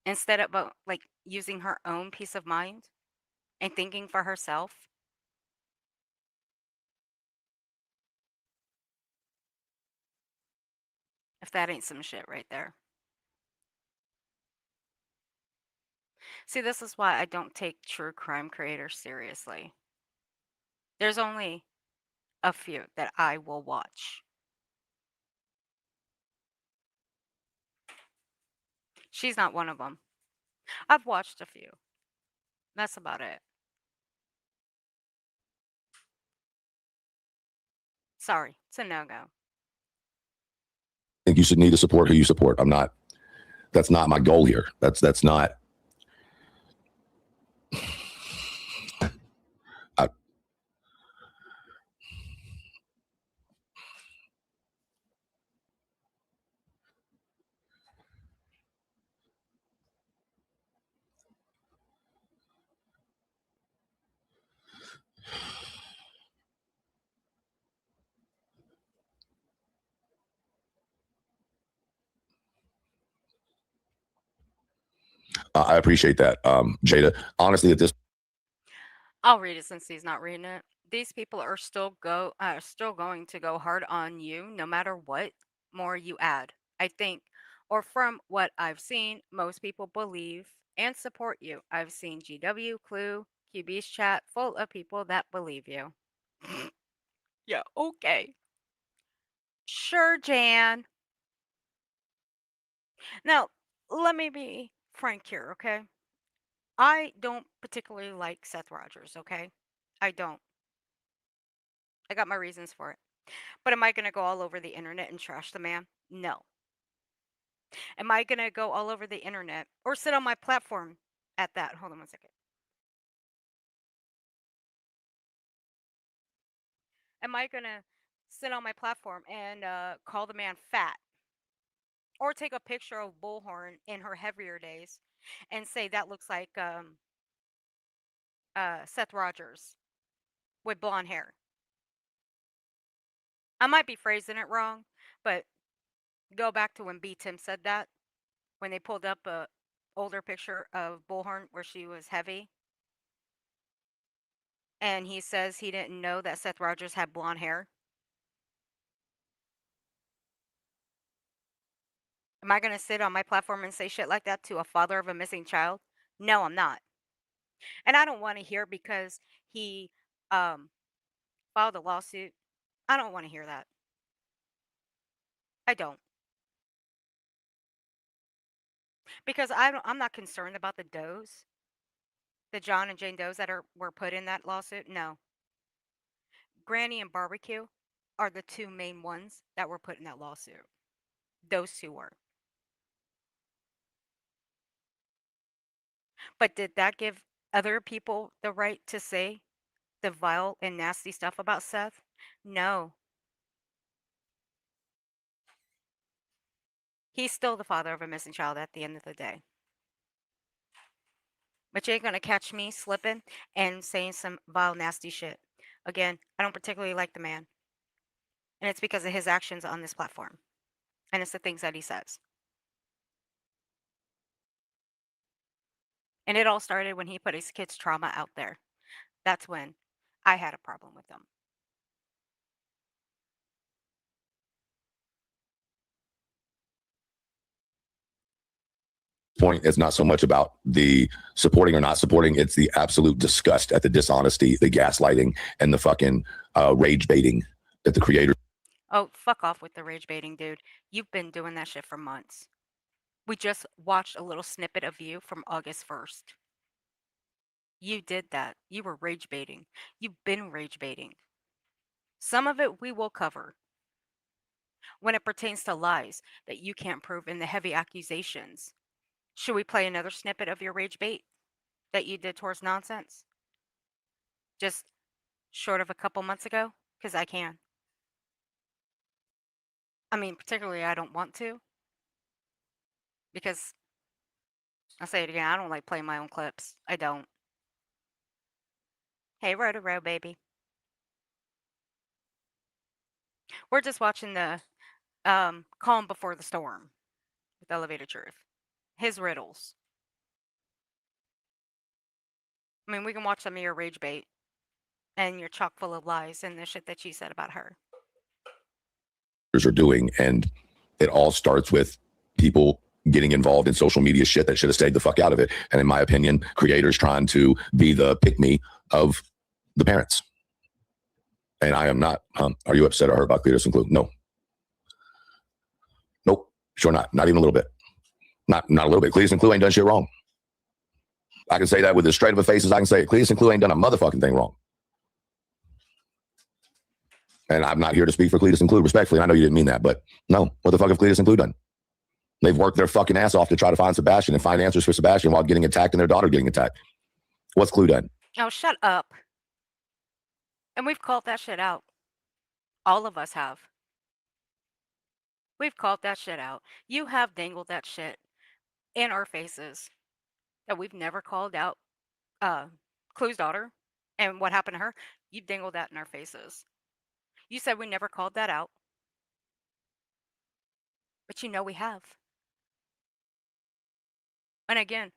instead of like using her own peace of mind and thinking for herself. If that ain't some shit right there. See, this is why I don't take true crime creators seriously. There's only a few that I will watch. She's not one of them. I've watched a few. That's about it. Sorry, it's a no-go. you should need to support who you support. That's not my goal here. That's not. I appreciate that, Jada. Honestly, at this, I'll read it since he's not reading it. These people are still going to go hard on you no matter what more you add. I think, or from what I've seen, most people believe and support you. I've seen GW, Clue, QB's chat full of people that believe you. Yeah, okay. Sure, Jan. Now, let me be frank here, okay? I don't particularly like Seth Rogers, okay? I don't. I got my reasons for it. But am I going to go all over the internet and trash the man? No. Am I going to go all over the internet or sit on my platform at that? Hold on one second. Am I going to sit on my platform and call the man fat or take a picture of Bullhorn in her heavier days and say that looks like Seth Rogers with blonde hair? I might be phrasing it wrong, but go back to when B Tim said that when they pulled up a older picture of Bullhorn where she was heavy, and he says he didn't know that Seth Rogers had blonde hair. Am I going to sit on my platform and say shit like that to a father of a missing child? No, I'm not. And I don't want to hear because he um, filed a lawsuit. I don't want to hear that. I don't. Because I'm not concerned about the does, the John and Jane does that were put in that lawsuit. No. Granny and Barbecue are the two main ones that were put in that lawsuit. Those two were. But did that give other people the right to say the vile and nasty stuff about Seth? No. He's still the father of a missing child at the end of the day. But you ain't gonna catch me slipping and saying some vile, nasty shit. Again, I don't particularly like the man. And it's because of his actions on this platform. And it's the things that he says. And it all started when he put his kids' trauma out there. That's when I had a problem with him. Point is not so much about the supporting or not supporting. It's the absolute disgust at the dishonesty, the gaslighting, and the fucking rage baiting that the creator. Oh, fuck off with the rage baiting, dude. You've been doing that shit for months. We just watched a little snippet of you from August 1st. You did that. You were rage baiting. You've been rage baiting. Some of it we will cover. When it pertains to lies that you can't prove and the heavy accusations, should we play another snippet of your rage bait that you did towards nonsense? Just short of a couple months ago? Because I can. I mean, particularly I don't want to. Because, I'll say it again, I don't like playing my own clips. I don't. Hey, row, baby. We're just watching the Calm Before the Storm with Elevated Truth. His riddles. I mean, we can watch some of your rage bait and your chock full of lies and the shit that you said about her. Are doing, and it all starts with people getting involved in social media shit that should have stayed the fuck out of it. And in my opinion, creators trying to be the pick-me of the parents. And I am not. Are you upset or hurt about Cletus and Clue? No. Nope. Sure not. Not even a little bit. Not a little bit. Cletus and Clue ain't done shit wrong. I can say that with as straight of a face as I can say it. Cletus and Clue ain't done a motherfucking thing wrong. And I'm not here to speak for Cletus and Clue respectfully. I know you didn't mean that, but no. What the fuck have Cletus and Clue done? They've worked their fucking ass off to try to find Sebastian and find answers for Sebastian while getting attacked and their daughter getting attacked. What's Clue done? Oh, shut up. And we've called that shit out. All of us have. We've called that shit out. You have dangled that shit in our faces that we've never called out Clue's daughter and what happened to her. You dangled that in our faces. You said we never called that out. But you know we have. And again,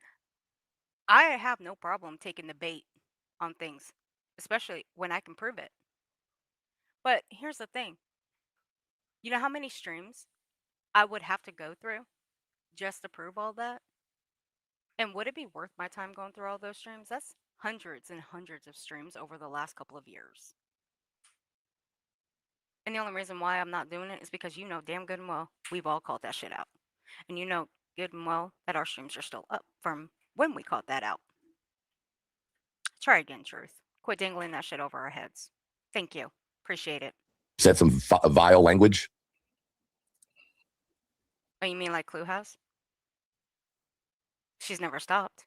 I have no problem taking the bait on things, especially when I can prove it. But here's the thing. You know how many streams I would have to go through just to prove all that? And would it be worth my time going through all those streams? That's hundreds and hundreds of streams over the last couple of years. And the only reason why I'm not doing it is because you know damn good and well we've all called that shit out. And you know good and well that our streams are still up from when we called that out. Try again, Truth. Quit dangling that shit over our heads. Thank you. Appreciate it. Said some vile language. Oh, you mean like Clue has? She's never stopped.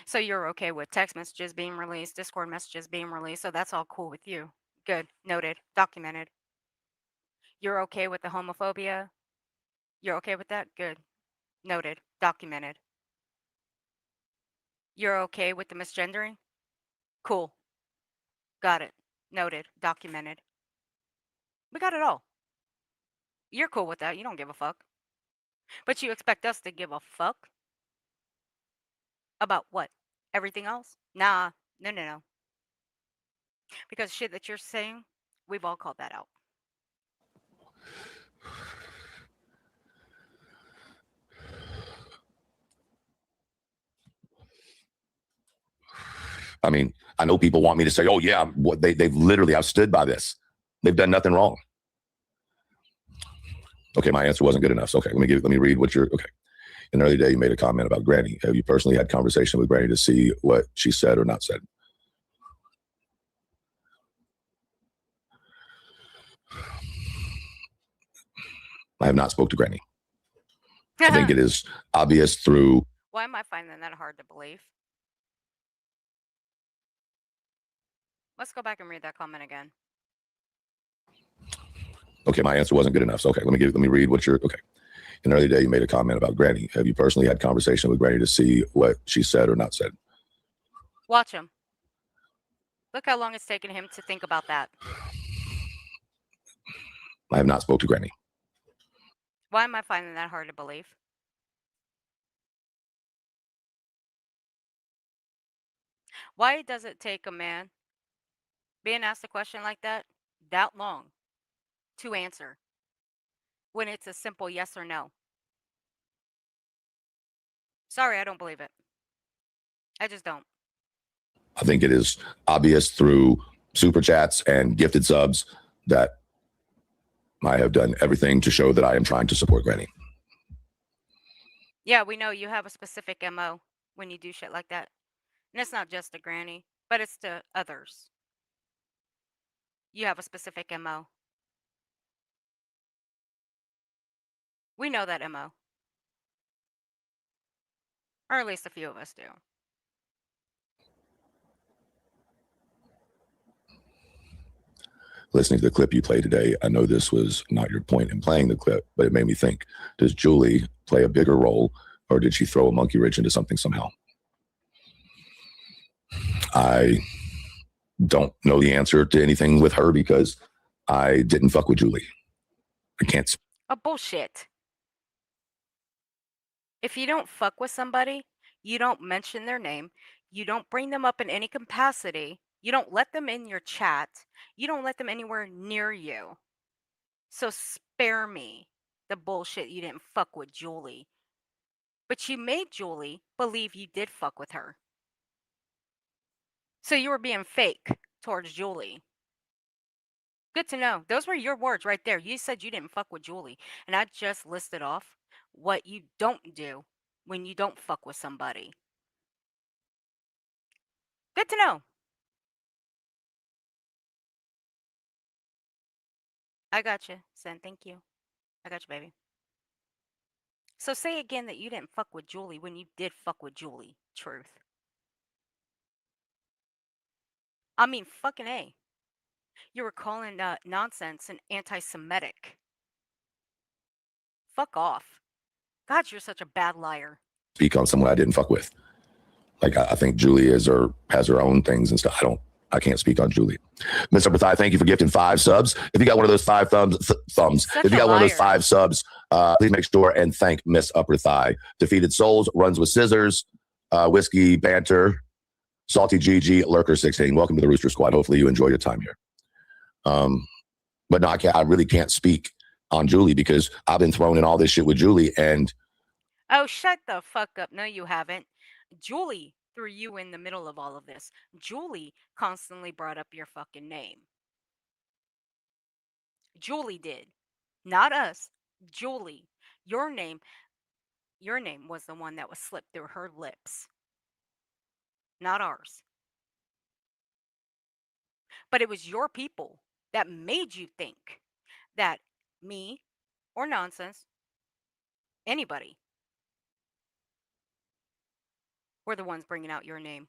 So you're okay with text messages being released, Discord messages being released, so that's all cool with you. Good. Noted. Documented. You're okay with the homophobia? You're okay with that? Good. Noted. Documented. You're okay with the misgendering? Cool. Got it. Noted. Documented. We got it all. You're cool with that. You don't give a fuck. But you expect us to give a fuck? About what? Everything else? Nah. No. Because shit that you're saying, we've all called that out. I mean, I know people want me to say, "Oh yeah, what they've literally I've stood by this. They've done nothing wrong." Okay, my answer wasn't good enough. So, okay, let me read what you're okay. In the early day, you made a comment about Granny. Have you personally had conversation with Granny to see what she said or not said? I have not spoke to Granny. I think it is obvious through. Why am I finding that hard to believe? Let's go back and read that comment again. Okay, my answer wasn't good enough. So, okay, let me read what you're okay. In the early day, you made a comment about Granny. Have you personally had conversation with Granny to see what she said or not said? Watch him. Look how long it's taken him to think about that. I have not spoke to Granny. Why am I finding that hard to believe? Why does it take a man being asked a question like that long to answer when it's a simple yes or no? Sorry, I don't believe it. I just don't. I think it is obvious through super chats and gifted subs that I have done everything to show that I am trying to support Granny. Yeah, we know you have a specific MO when you do shit like that. And it's not just to Granny, but it's to others. You have a specific MO. We know that MO. Or at least a few of us do. Listening to the clip you played today, I know this was not your point in playing the clip, but it made me think, does Julie play a bigger role, or did she throw a monkey wrench into something somehow? I don't know the answer to anything with her because I didn't fuck with Julie. I can't. Bullshit. If you don't fuck with somebody, you don't mention their name, you don't bring them up in any capacity, you don't let them in your chat, you don't let them anywhere near you. So spare me the bullshit you didn't fuck with Julie. But you made Julie believe you did fuck with her. So you were being fake towards Julie. Good to know. Those were your words right there. You said you didn't fuck with Julie. And I just listed off what you don't do when you don't fuck with somebody. Good to know. I got you, Sen. Thank you. I got you, baby. So say again that you didn't fuck with Julie when you did fuck with Julie. Truth. I mean, fucking A. You were calling nonsense and anti-Semitic. Fuck off. God, you're such a bad liar. Speak on someone I didn't fuck with. Like, I think Julie has her own things and stuff. I can't speak on Julie. Miss Upper Thigh, thank you for gifting 5 subs. If you got one of those 5 thumbs. If you got one of those 5 subs, please make sure and thank Miss Upper Thigh. Defeated Souls, Runs with Scissors, Whiskey Banter, Salty GG, Lurker 16. Welcome to the Rooster Squad. Hopefully you enjoy your time here. But no, I really can't speak on Julie because I've been thrown in all this shit with Julie and. Oh, shut the fuck up. No, you haven't. Julie threw you in the middle of all of this. Julie constantly brought up your fucking name. Julie did. Not us. Julie. Your name was the one that was slipped through her lips. Not ours. But it was your people that made you think that me or nonsense, anybody, were the ones bringing out your name.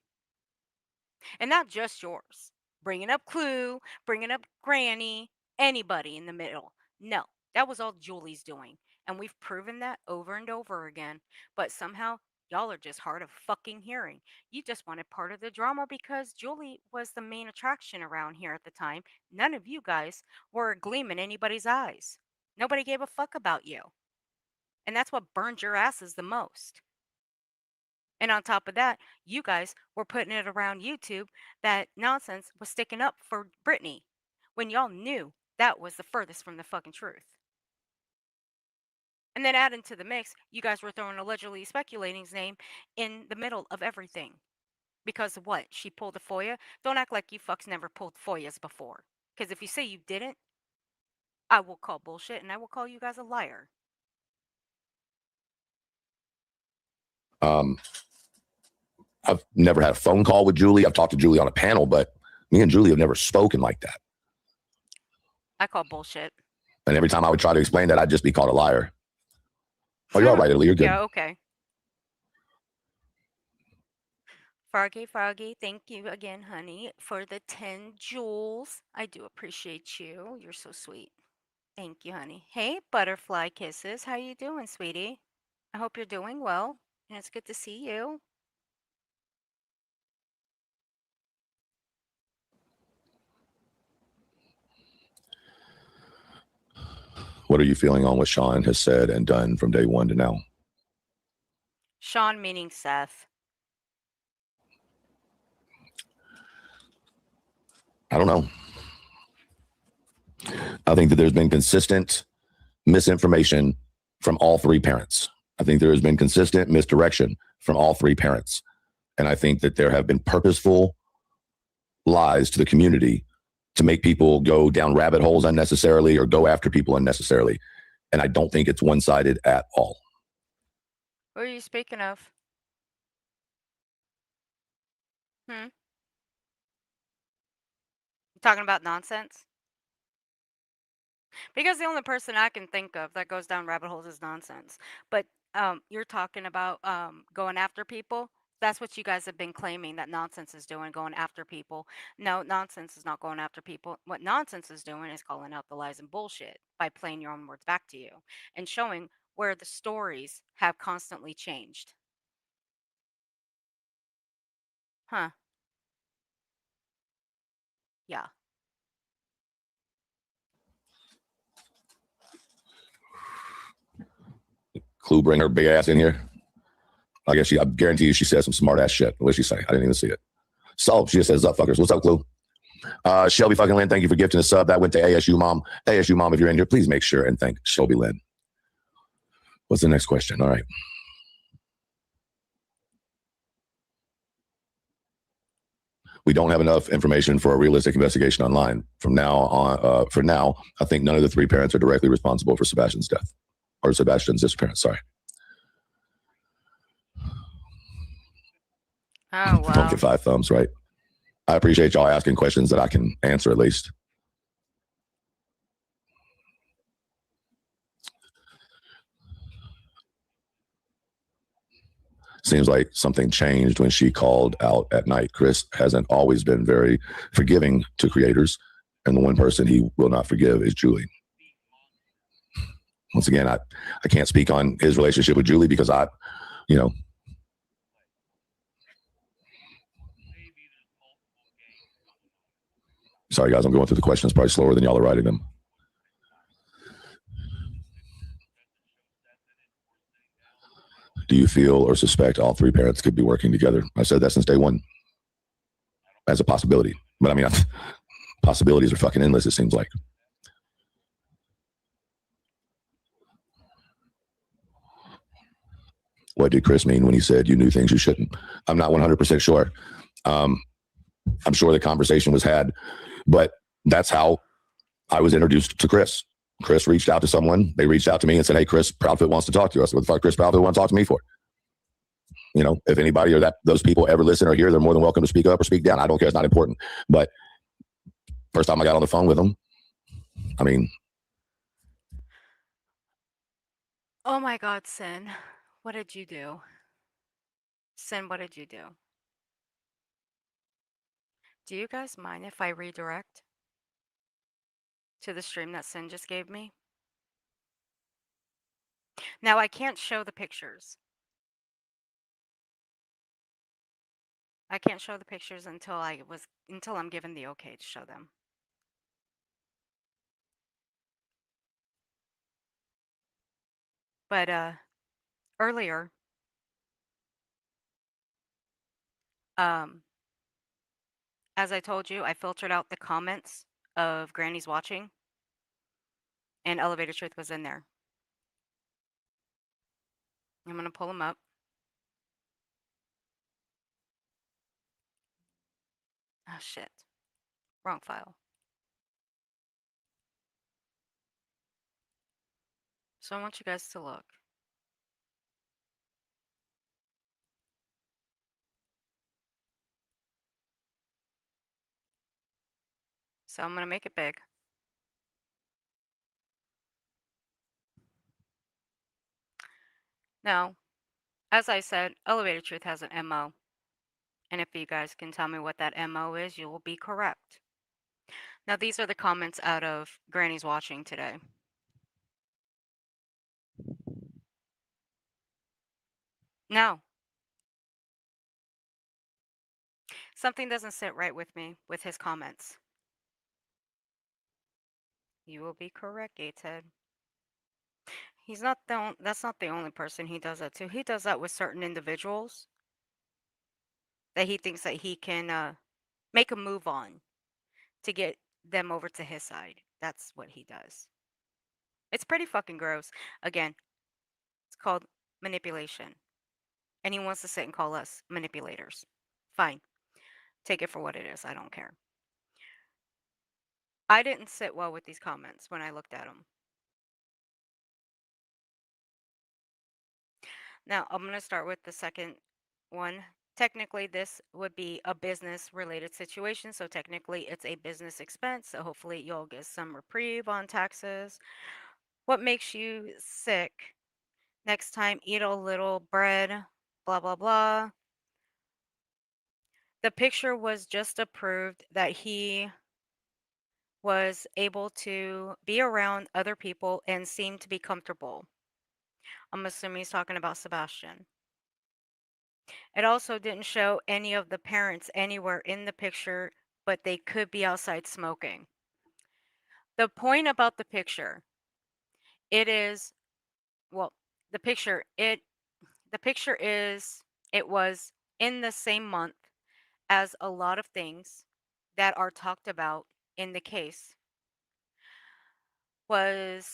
And not just yours. Bringing up Clue, bringing up Granny, anybody in the middle. No, that was all Julie's doing. And we've proven that over and over again. But somehow, y'all are just hard of fucking hearing. You just wanted part of the drama because Julie was the main attraction around here at the time. None of you guys were a gleam in anybody's eyes. Nobody gave a fuck about you. And that's what burned your asses the most. And on top of that, you guys were putting it around YouTube that nonsense was sticking up for Britney when y'all knew that was the furthest from the fucking truth. And then add into the mix, you guys were throwing allegedly speculating's name in the middle of everything. Because of what? She pulled a FOIA? Don't act like you fucks never pulled FOIAs before. Because if you say you didn't, I will call bullshit and I will call you guys a liar. I've never had a phone call with Julie. I've talked to Julie on a panel, but me and Julie have never spoken like that. I call bullshit. And every time I would try to explain that, I'd just be called a liar. Oh, you're all right, Italy. You're good. Yeah, okay. Froggy, thank you again, honey, for the 10 jewels. I do appreciate you. You're so sweet. Thank you, honey. Hey, butterfly kisses. How you doing, sweetie? I hope you're doing well, and it's good to see you. What are you feeling on what Sean has said and done from day one to now? Sean meaning Seth. I don't know. I think that there's been consistent misinformation from all three parents. I think there has been consistent misdirection from all three parents. And I think that there have been purposeful lies to the community to make people go down rabbit holes unnecessarily or go after people unnecessarily. And I don't think it's one-sided at all. What are you speaking of? You talking about nonsense? Because the only person I can think of that goes down rabbit holes is nonsense. But you're talking about going after people. That's what you guys have been claiming that nonsense is doing, going after people. No, nonsense is not going after people. What nonsense is doing is calling out the lies and bullshit by playing your own words back to you and showing where the stories have constantly changed. Huh. Yeah. Clue, bring her big ass in here. I guarantee you she said some smart ass shit. What did she say? I didn't even see it. So she just says, up fuckers. What's up, Clue? Shelby fucking Lynn, thank you for gifting a sub. That went to ASU Mom. ASU Mom, if you're in here, please make sure and thank Shelby Lynn. What's the next question? All right. We don't have enough information for a realistic investigation online. From now on, for now, I think none of the three parents are directly responsible for Sebastian's death. Or Sebastian's disappearance, sorry. Oh, wow. Don't get 5 thumbs, right? I appreciate y'all asking questions that I can answer at least. Seems like something changed when she called out at night. Chris hasn't always been very forgiving to creators, and the one person he will not forgive is Julie. Once again, I can't speak on his relationship with Julie because sorry guys, I'm going through the questions probably slower than y'all are writing them. Do you feel or suspect all three parents could be working together? I said that since day one as a possibility. But I mean, possibilities are fucking endless, it seems like. What did Chris mean when he said you knew things you shouldn't? I'm not 100% sure. I'm sure the conversation was had, but that's how I was introduced to Chris. Chris reached out to someone. They reached out to me and said, hey, Chris Proudfoot wants to talk to you. I said, what the fuck Chris Proudfoot want to talk to me for? You know, if anybody or those people ever listen or hear, they're more than welcome to speak up or speak down. I don't care. It's not important. But first time I got on the phone with him, I mean. Oh my God, Sin. What did you do? Sin, what did you do? Do you guys mind if I redirect to the stream that Sin just gave me? Now, I can't show the pictures. I can't show the pictures until I'm given the okay to show them. But earlier, as I told you, I filtered out the comments of Granny's watching, and Elevator Truth was in there. I'm going to pull them up. Oh, shit. Wrong file. So I want you guys to look. So I'm going to make it big. Now, as I said, Elevated Truth has an MO. And if you guys can tell me what that MO is, you will be correct. Now, these are the comments out of Granny's watching today. Now, something doesn't sit right with me with his comments. You will be correct, Gatehead. He's not that's not the only person he does that to. He does that with certain individuals that he thinks that he can make a move on to get them over to his side. That's what he does. It's pretty fucking gross. Again, it's called manipulation. And he wants to sit and call us manipulators. Fine. Take it for what it is. I don't care. I didn't sit well with these comments when I looked at them. Now, I'm going to start with the second one. Technically, this would be a business related situation. So, technically, it's a business expense. So, hopefully, you'll get some reprieve on taxes. What makes you sick? Next time, eat a little bread, blah, blah, blah. The picture was just approved that he was able to be around other people and seem to be comfortable. I'm assuming he's talking about Sebastian. It also didn't show any of the parents anywhere in the picture, but they could be outside smoking. The point about the picture, it is, well, the picture is, it was in the same month as a lot of things that are talked about in the case, which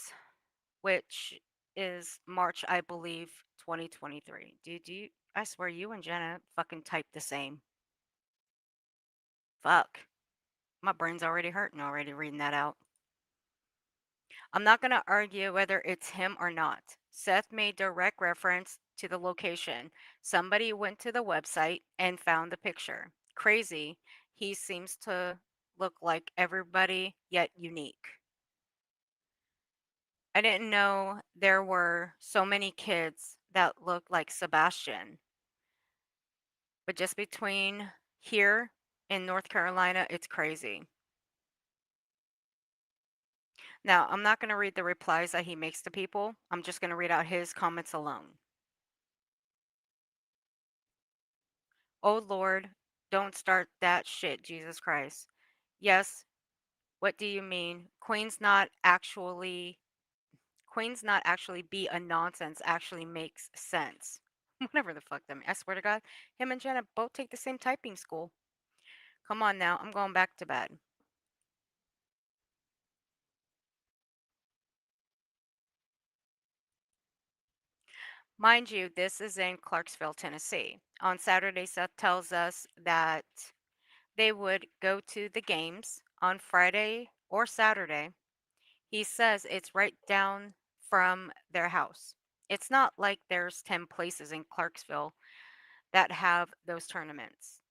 is March, I believe, 2023. I swear you and Jenna fucking typed the same. Fuck. My brain's already hurting already reading that out. I'm not going to argue whether it's him or not. Seth made direct reference to the location. Somebody went to the website and found the picture. Crazy. He seems to look like everybody, yet unique. I didn't know there were so many kids that looked like Sebastian. But just between here in North Carolina, it's crazy. Now, I'm not going to read the replies that he makes to people. I'm just going to read out his comments alone. Oh Lord, don't start that shit, Jesus Christ. Yes, what do you mean? Queen's not actually be a nonsense actually makes sense. Whatever the fuck that means. I swear to God, him and Jenna both take the same typing school. Come on now, I'm going back to bed. Mind you, this is in Clarksville, Tennessee. On Saturday, Seth tells us that they would go to the games on Friday or Saturday. He says it's right down from their house. It's not like there's 10 places in Clarksville that have those tournaments.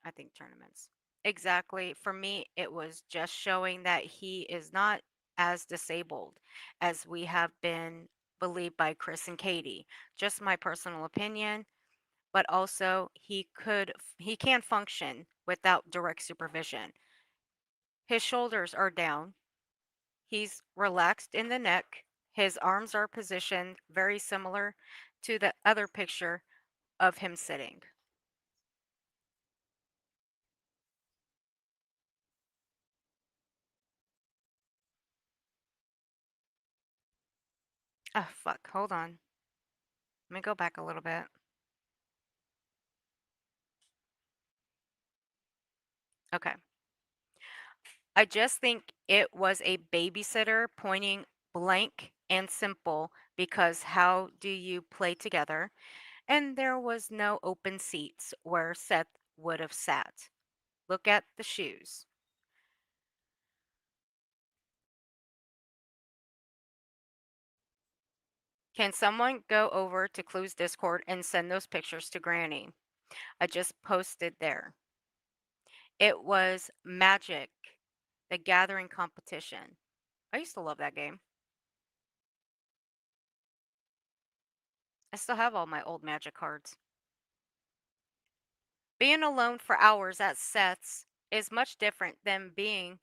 I think tournaments. Exactly. For me, it was just showing that he is not as disabled as we have been believed by Chris and Katie. Just my personal opinion, but also he can function without direct supervision. His shoulders are down. He's relaxed in the neck. His arms are positioned very similar to the other picture of him sitting. Oh, fuck. Hold on. Let me go back a little bit. Okay. I just think it was a babysitter pointing blank and simple because how do you play together? And there was no open seats where Seth would have sat. Look at the shoes. Can someone go over to Clue's Discord and send those pictures to Granny? I just posted there. It was Magic, the Gathering competition. I used to love that game. I still have all my old Magic cards. Being alone for hours at Seth's is much different than being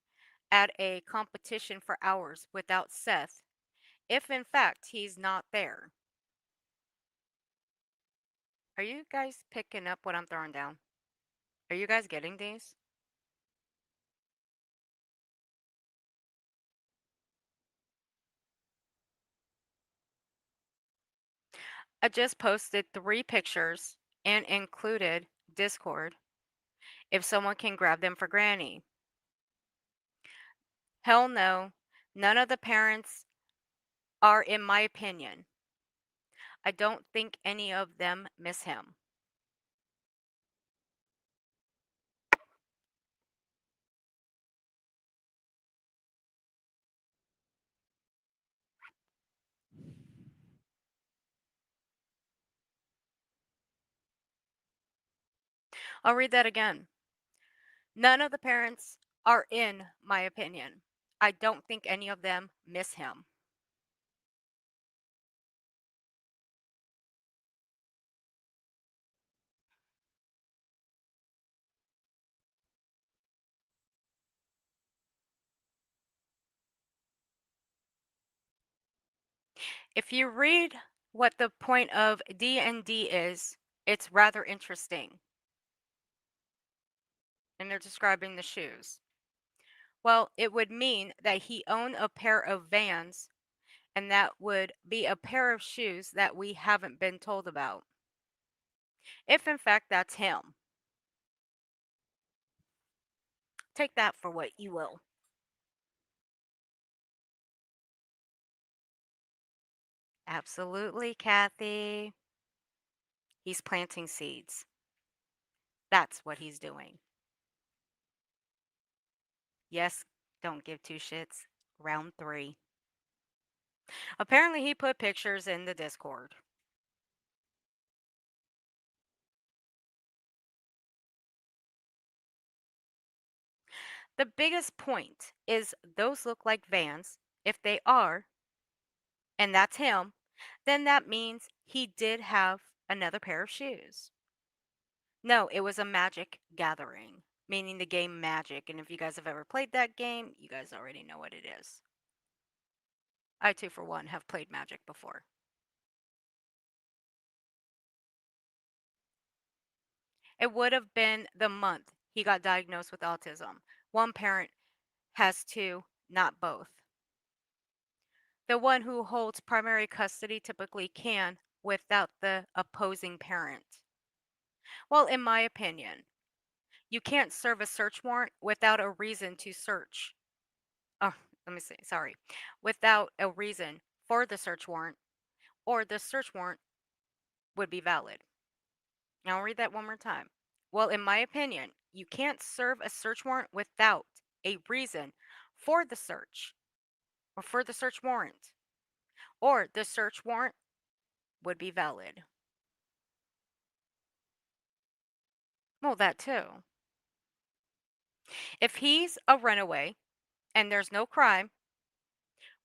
at a competition for hours without Seth, if in fact he's not there. Are you guys picking up what I'm throwing down? Are you guys getting these? I just posted 3 pictures and included Discord if someone can grab them for Granny. Hell no, none of the parents are, in my opinion. I don't think any of them miss him. I'll read that again. None of the parents are, in my opinion. I don't think any of them miss him. If you read what the point of D&D is, it's rather interesting. And they're describing the shoes. Well, it would mean that he owned a pair of Vans, and that would be a pair of shoes that we haven't been told about. If in fact that's him. Take that for what you will. Absolutely, Kathy. He's planting seeds. That's what he's doing. Yes, don't give 2 shits. Round 3. Apparently, he put pictures in the Discord. The biggest point is those look like Vans. If they are, and that's him, then that means he did have another pair of shoes. No, it was a Magic Gathering, meaning the game Magic. And if you guys have ever played that game, you guys already know what it is. I, too, for one, have played Magic before. It would have been the month he got diagnosed with autism. One parent has 2, not both. The one who holds primary custody typically can without the opposing parent. Well, in my opinion, you can't serve a search warrant without a reason to search. Oh, let me see, sorry. Without a reason for the search warrant, or the search warrant would be valid. Now I'll read that one more time. Well, in my opinion, you can't serve a search warrant without a reason for the search or for the search warrant, or the search warrant would be valid. Well, that too. If he's a runaway and there's no crime,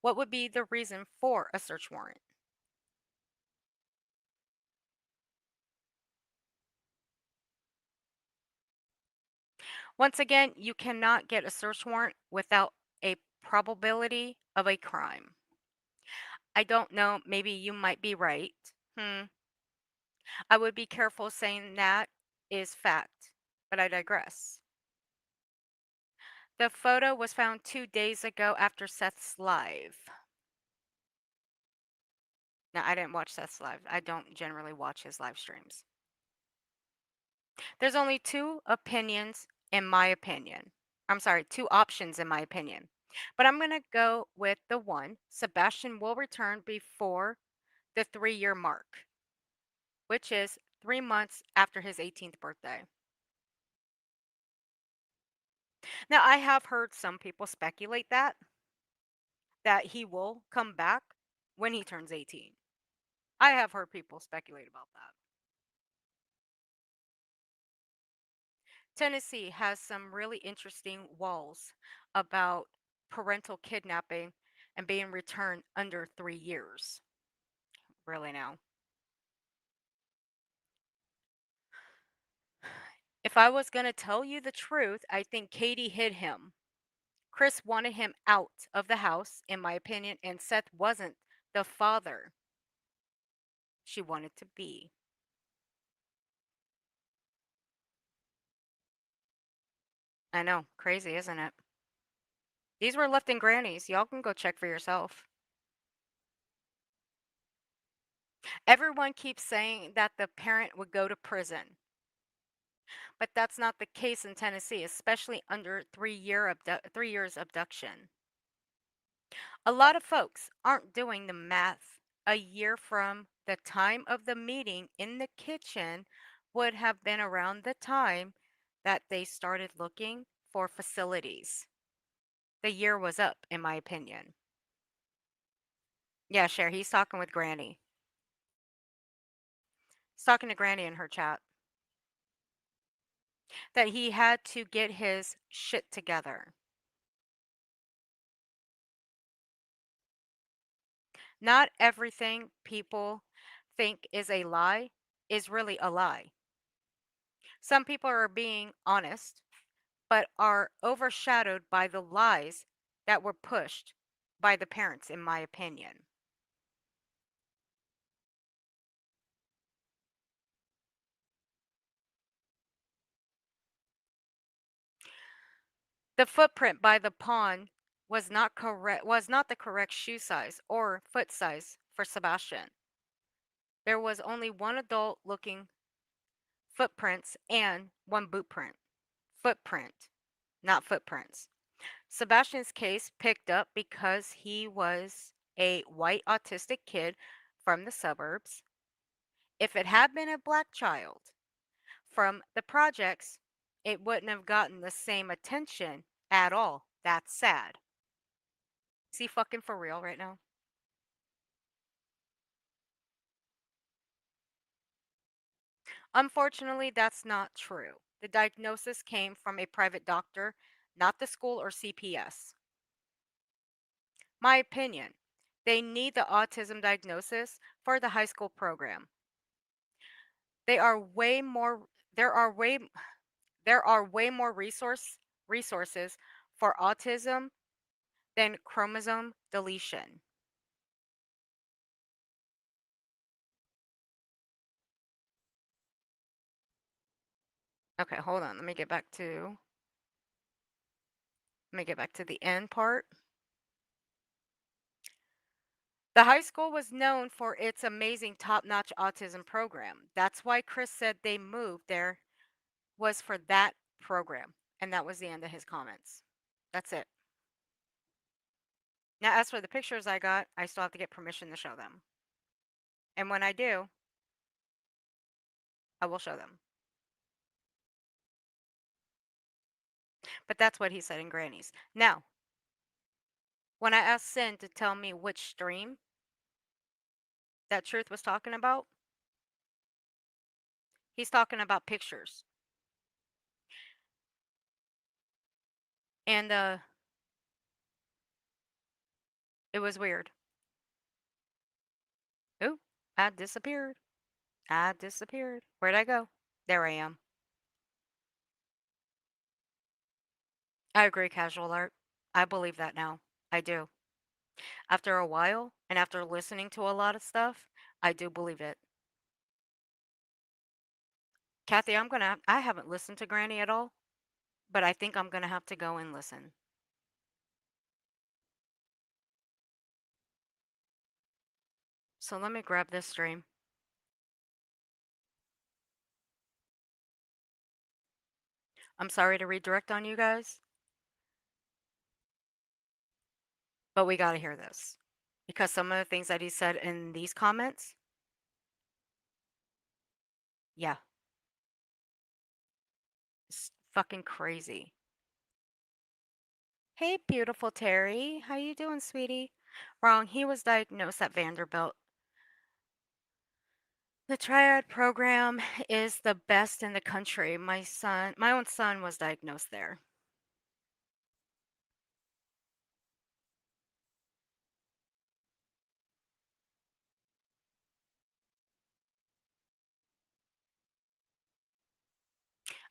what would be the reason for a search warrant? Once again, you cannot get a search warrant without a probability of a crime. I don't know, maybe you might be right. I would be careful saying that is fact, but I digress. The photo was found 2 days ago after Seth's live. Now, I didn't watch Seth's live. I don't generally watch his live streams. There's only 2 opinions, in my opinion. I'm sorry, 2 options, in my opinion. But I'm going to go with the one. Sebastian will return before the 3-year mark, which is 3 months after his 18th birthday. Now, I have heard some people speculate that he will come back when he turns 18. I have heard people speculate about that. Tennessee has some really interesting laws about parental kidnapping and being returned under 3 years. Really now. If I was going to tell you the truth, I think Katie hid him. Chris wanted him out of the house, in my opinion, and Seth wasn't the father she wanted to be. I know, crazy, isn't it? These were left in grannies. Y'all can go check for yourself. Everyone keeps saying that the parent would go to prison. But that's not the case in Tennessee, especially under 3 years abduction. A lot of folks aren't doing the math. A year from the time of the meeting in the kitchen would have been around the time that they started looking for facilities. The year was up, in my opinion. Yeah, Cher, he's talking with Granny. He's talking to Granny in her chat. That he had to get his shit together. Not everything people think is a lie is really a lie. Some people are being honest, but are overshadowed by the lies that were pushed by the parents, in my opinion. The footprint by the pond was not the correct shoe size or foot size for Sebastian. There was only one adult looking footprints and one boot print. Footprint, not footprints. Sebastian's case picked up because he was a white autistic kid from the suburbs. If it had been a black child from the projects, it wouldn't have gotten the same attention at all. That's sad. Is he fucking for real right now? Unfortunately, that's not true. The diagnosis came from a private doctor, not the school or CPS. My opinion, they need the autism diagnosis for the high school program. They are way more there are way more resources for autism than chromosome deletion. Okay, hold on. Let me get back to the end part. The high school was known for its amazing top-notch autism program. That's why Chris said they moved there was for that program. And that was the end of his comments. That's it. Now, as for the pictures I got, I still have to get permission to show them. And when I do, I will show them. But that's what he said in Granny's. Now, when I asked Sin to tell me which stream that Truth was talking about, he's talking about pictures. And it was weird. Ooh, I disappeared. Where'd I go? There I am. I agree, Casual Art. I believe that now. I do. After a while, and after listening to a lot of stuff, I do believe it. Kathy, I haven't listened to Granny at all, but I think I'm gonna have to go and listen. So let me grab this stream. I'm sorry to redirect on you guys. But we got to hear this because some of the things that he said in these comments, yeah, it's fucking crazy. Hey, beautiful Terry. How you doing, sweetie? Wrong. He was diagnosed at Vanderbilt. The triad program is the best in the country. My own son was diagnosed there.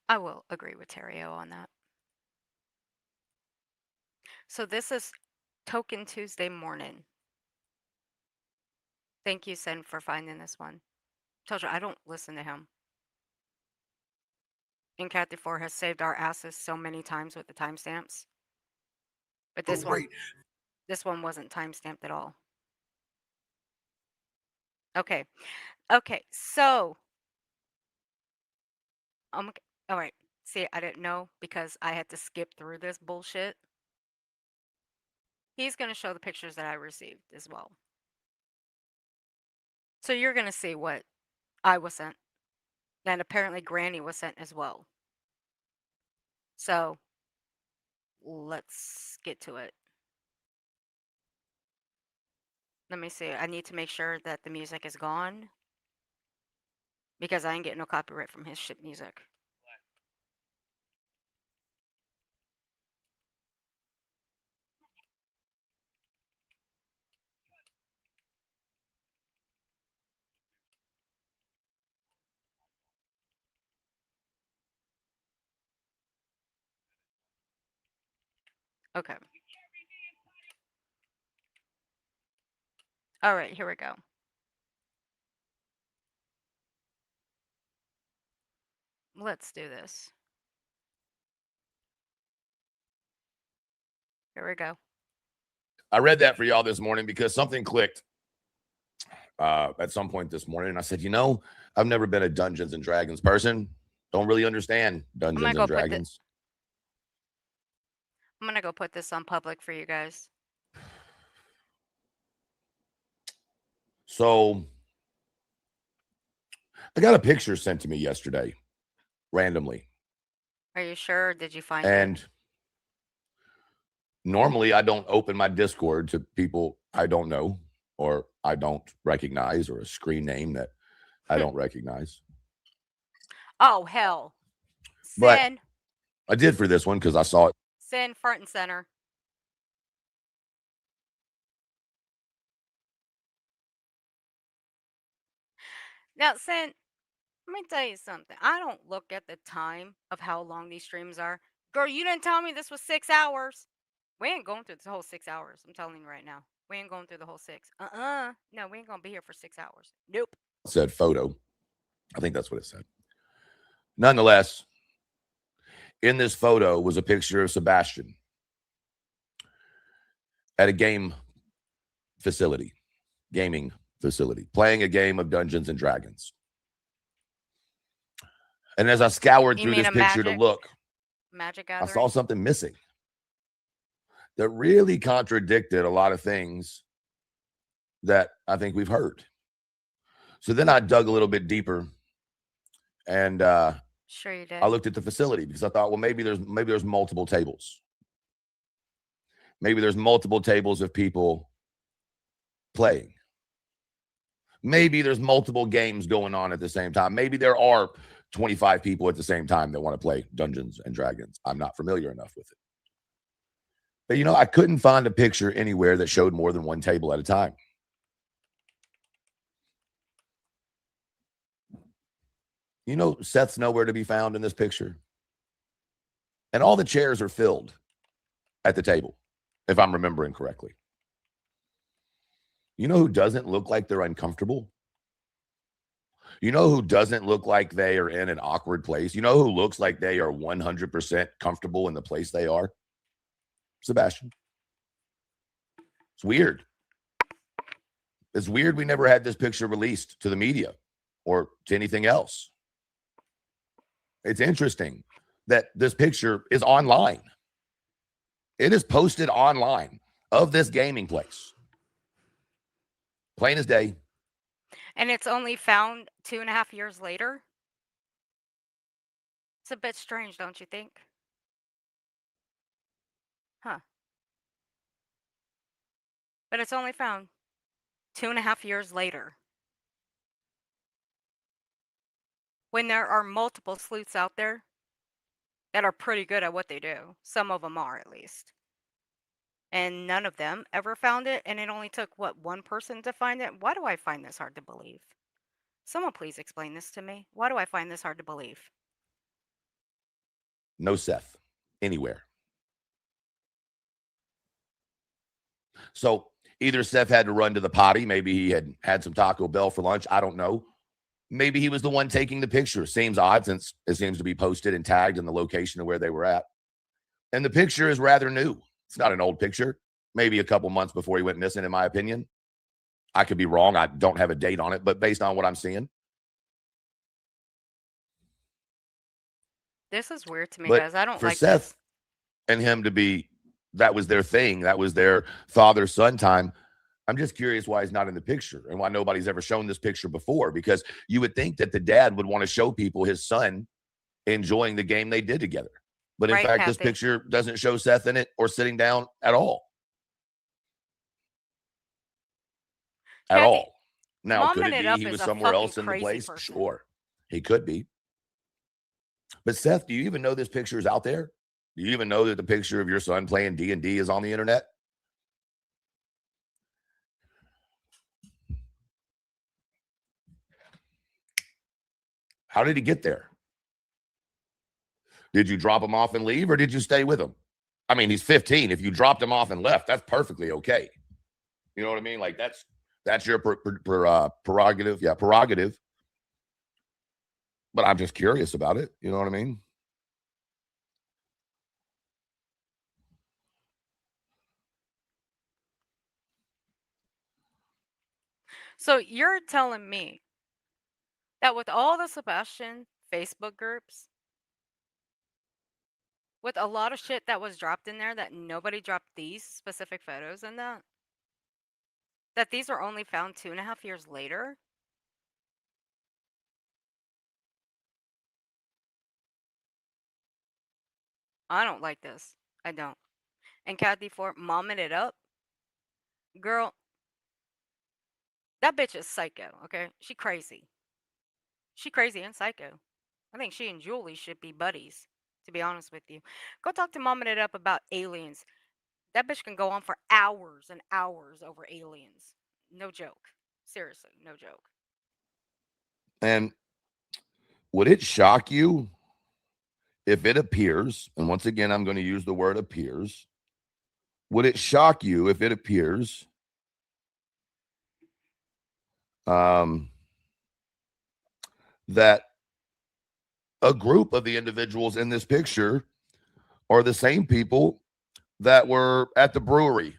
I will agree with Terrio on that. So this is Token Tuesday morning. Thank you, Sen, for finding this one. Told you I don't listen to him. And Kathy 4 has saved our asses so many times with the timestamps. But this one wasn't timestamped at all. Okay. Okay, so all right. See, I didn't know because I had to skip through this bullshit. He's going to show the pictures that I received as well. So you're going to see what I was sent. And apparently Granny was sent as well. So let's get to it. Let me see. I need to make sure that the music is gone because I ain't getting no copyright from his shit music. Okay. All right, here we go. Let's do this. Here we go. I read that for y'all this morning because something clicked at some point this morning. And I said, I've never been a Dungeons and Dragons person. Don't really understand Dungeons and Dragons. I'm going to go put this on public for you guys. So I got a picture sent to me yesterday, randomly. Are you sure? Did you find it? And normally I don't open my Discord to people I don't know or I don't recognize or a screen name that I don't recognize. Oh, hell. But Sin. I did for this one because I saw it. Sin front and center. Now, Sin, let me tell you something. I don't look at the time of how long these streams are. Girl, you didn't tell me this was 6 hours. We ain't going through the whole 6 hours. I'm telling you right now. We ain't going through the whole 6. No, we ain't going to be here for 6 hours. Nope. It said photo. I think that's what it said. Nonetheless, in this photo was a picture of Sebastian at a gaming facility, playing a game of Dungeons and Dragons. And as I scoured through this picture to look, I saw something missing that really contradicted a lot of things that I think we've heard. So then I dug a little bit deeper and sure you did. I looked at the facility because I thought, well, maybe there's multiple tables. Maybe there's multiple tables of people playing. Maybe there's multiple games going on at the same time. Maybe there are 25 people at the same time that want to play Dungeons and Dragons. I'm not familiar enough with it. But, I couldn't find a picture anywhere that showed more than one table at a time. Seth's nowhere to be found in this picture. And all the chairs are filled at the table, if I'm remembering correctly. You know who doesn't look like they're uncomfortable? You know who doesn't look like they are in an awkward place? You know who looks like they are 100% comfortable in the place they are? Sebastian. It's weird. It's weird we never had this picture released to the media or to anything else. It's interesting that this picture is online. It is posted online. of this gaming place. Plain as day. And it's only found 2.5 years later? It's a bit strange, don't you think? Huh. But it's only found 2.5 years later. When there are multiple sleuths out there that are pretty good at what they do. Some of them are, at least. And none of them ever found it, and it only took, what, one person to find it? Why do I find this hard to believe? Someone please explain this to me. Why do I find this hard to believe? No Seth anywhere. So either Seth had to run to the potty. Maybe he had some Taco Bell for lunch. I don't know. Maybe he was the one taking the picture. Seems odd since it seems to be posted and tagged in the location of where they were at. And the picture is rather new. It's not an old picture. Maybe a couple months before he went missing, in my opinion. I could be wrong. I don't have a date on it, but based on what I'm seeing. This is weird to me, But guys. I don't for like Seth this. and him to be, that was their thing. That was their father-son time. I'm just curious why he's not in the picture and why nobody's ever shown this picture before, because you would think that the dad would want to show people his son enjoying the game they did together. But in Right, fact, this Kathy. picture doesn't show Seth in it or sitting down at all. At Kathy, all. Now, could Momming it it be up he is was a somewhere fucking else in the crazy place? person. Sure. He could be. But Seth, do you even know this picture is out there? Do you even know that the picture of your son playing D&D is on the internet? How did he get there? Did you drop him off and leave, or did you stay with him? I mean, he's 15. If you dropped him off and left, that's perfectly okay. You know what I mean? Like that's your prerogative. Yeah, prerogative. But I'm just curious about it. You know what I mean? So you're telling me that with all the Sebastian Facebook groups, with a lot of shit that was dropped in there, that nobody dropped these specific photos in that these are only found 2.5 years later? I don't like this. I don't. And Kathy Ford momming it up. Girl, that bitch is psycho, okay? She crazy. She crazy and psycho. I think she and Julie should be buddies, to be honest with you. Go talk to momming it up about aliens. That bitch can go on for hours and hours over aliens. No joke. Seriously, no joke. And would it shock you if it appears, and once again, I'm going to use the word appears, would it shock you if it appears that a group of the individuals in this picture are the same people that were at the brewery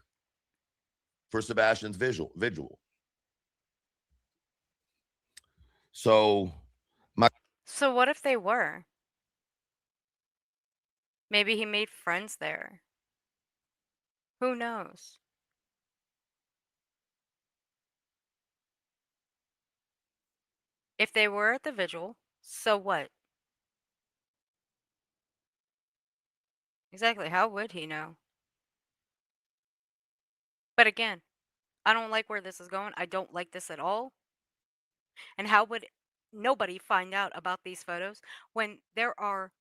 for Sebastian's vigil? So what if they were? Maybe he made friends there. Who knows? If they were at the vigil, so what? Exactly, how would he know? But again, I don't like where this is going. I don't like this at all. And how would nobody find out about these photos when there are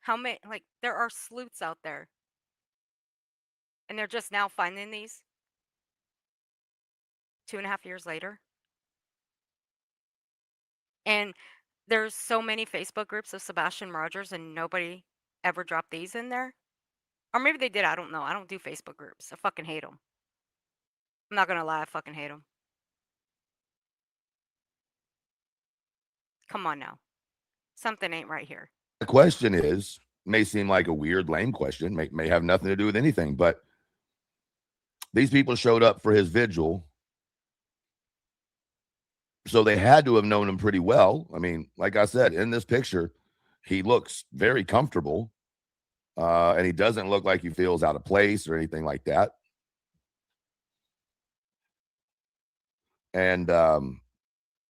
how many, like, there are sleuths out there and they're just now finding these 2.5 years later? And there's so many Facebook groups of Sebastian Rogers and nobody ever dropped these in there. Or maybe they did. I don't know. I don't do Facebook groups. I fucking hate them. I'm not going to lie. I fucking hate them. Come on now. Something ain't right here. the question is, may seem like a weird, lame question, may have nothing to do with anything, but these people showed up for his vigil. So they had to have known him pretty well. I mean, like I said, in this picture, he looks very comfortable. And he doesn't look like he feels out of place or anything like that. And,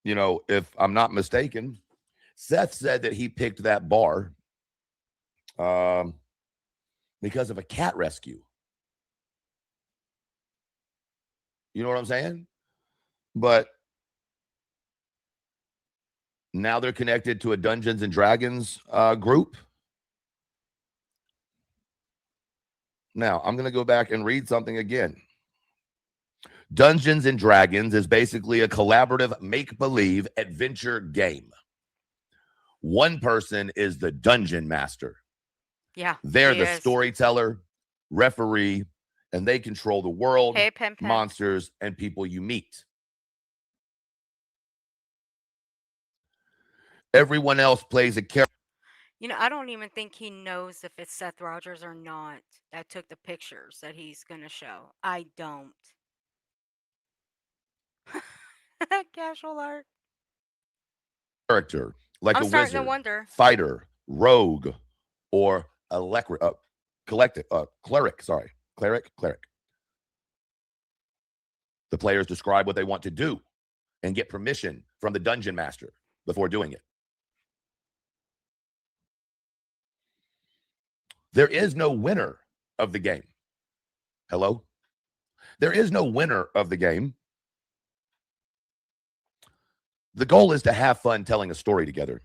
you know, if I'm not mistaken, Seth said that he picked that bar because of a cat rescue. You know what I'm saying? But now they're connected to a Dungeons and Dragons group. Now, I'm going to go back and read something again. Dungeons and Dragons is basically a collaborative make-believe adventure game. One person is the dungeon master. Yeah. They're the storyteller, referee, and they control the world, Hey, Pen Pen. monsters, and people you meet. Everyone else plays a character. You know, I don't even think he knows if it's Seth Rogers or not that took the pictures that he's going to show. I don't. Casual art. Character like I'm a starting to wizard, wonder. fighter, rogue, or cleric. The players describe what they want to do and get permission from the dungeon master before doing it. There is no winner of the game. Hello? There is no winner of the game. The goal is to have fun telling a story together,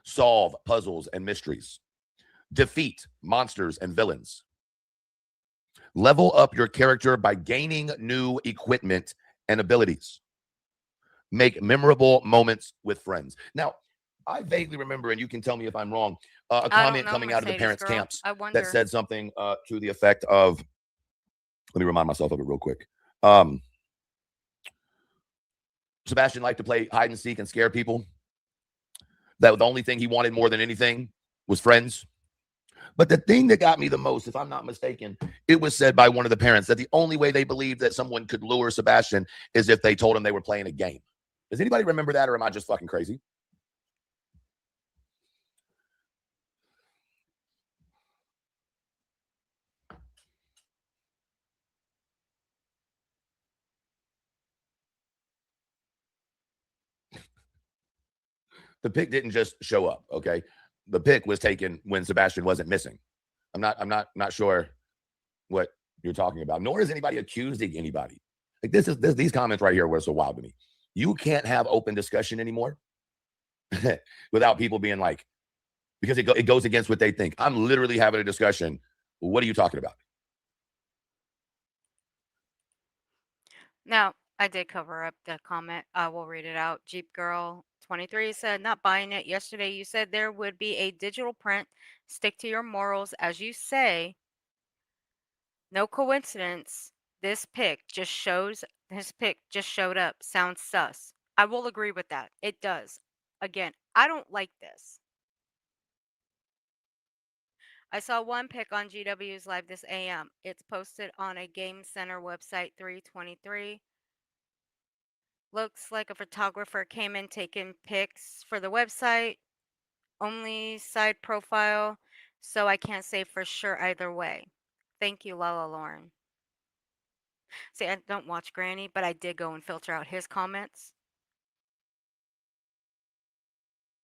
solve puzzles and mysteries, defeat monsters and villains, level up your character by gaining new equipment and abilities, make memorable moments with friends. Now, I vaguely remember, and you can tell me if I'm wrong, a comment coming out of the parents' camps that said something to the effect of, let me remind myself of it real quick. Sebastian liked to play hide and seek and scare people. That the only thing he wanted more than anything was friends. But the thing that got me the most, if I'm not mistaken, it was said by one of the parents that the only way they believed that someone could lure Sebastian is if they told him they were playing a game. Does anybody remember that, or am I just fucking crazy? The pick didn't just show up, okay? The pick was taken when Sebastian wasn't missing. I'm not sure what you're talking about, nor is anybody accusing anybody. Like these comments right here were so wild to me. You can't have open discussion anymore without people being like, because it goes against what they think. I'm literally having a discussion. What are you talking about? Now, I did cover up the comment. I will read it out. Jeep Girl 23 said, not buying it. Yesterday you said there would be a digital print. Stick to your morals as you say. No coincidence. This pic just showed up. Sounds sus. I will agree with that. It does. Again, I don't like this. I saw one pic on GW's Live this AM. It's posted on a Game Center website 323. Looks like a photographer came in taking pics for the website. Only side profile, so I can't say for sure either way. Thank you, Lala Lauren. See, I don't watch Granny, but I did go and filter out his comments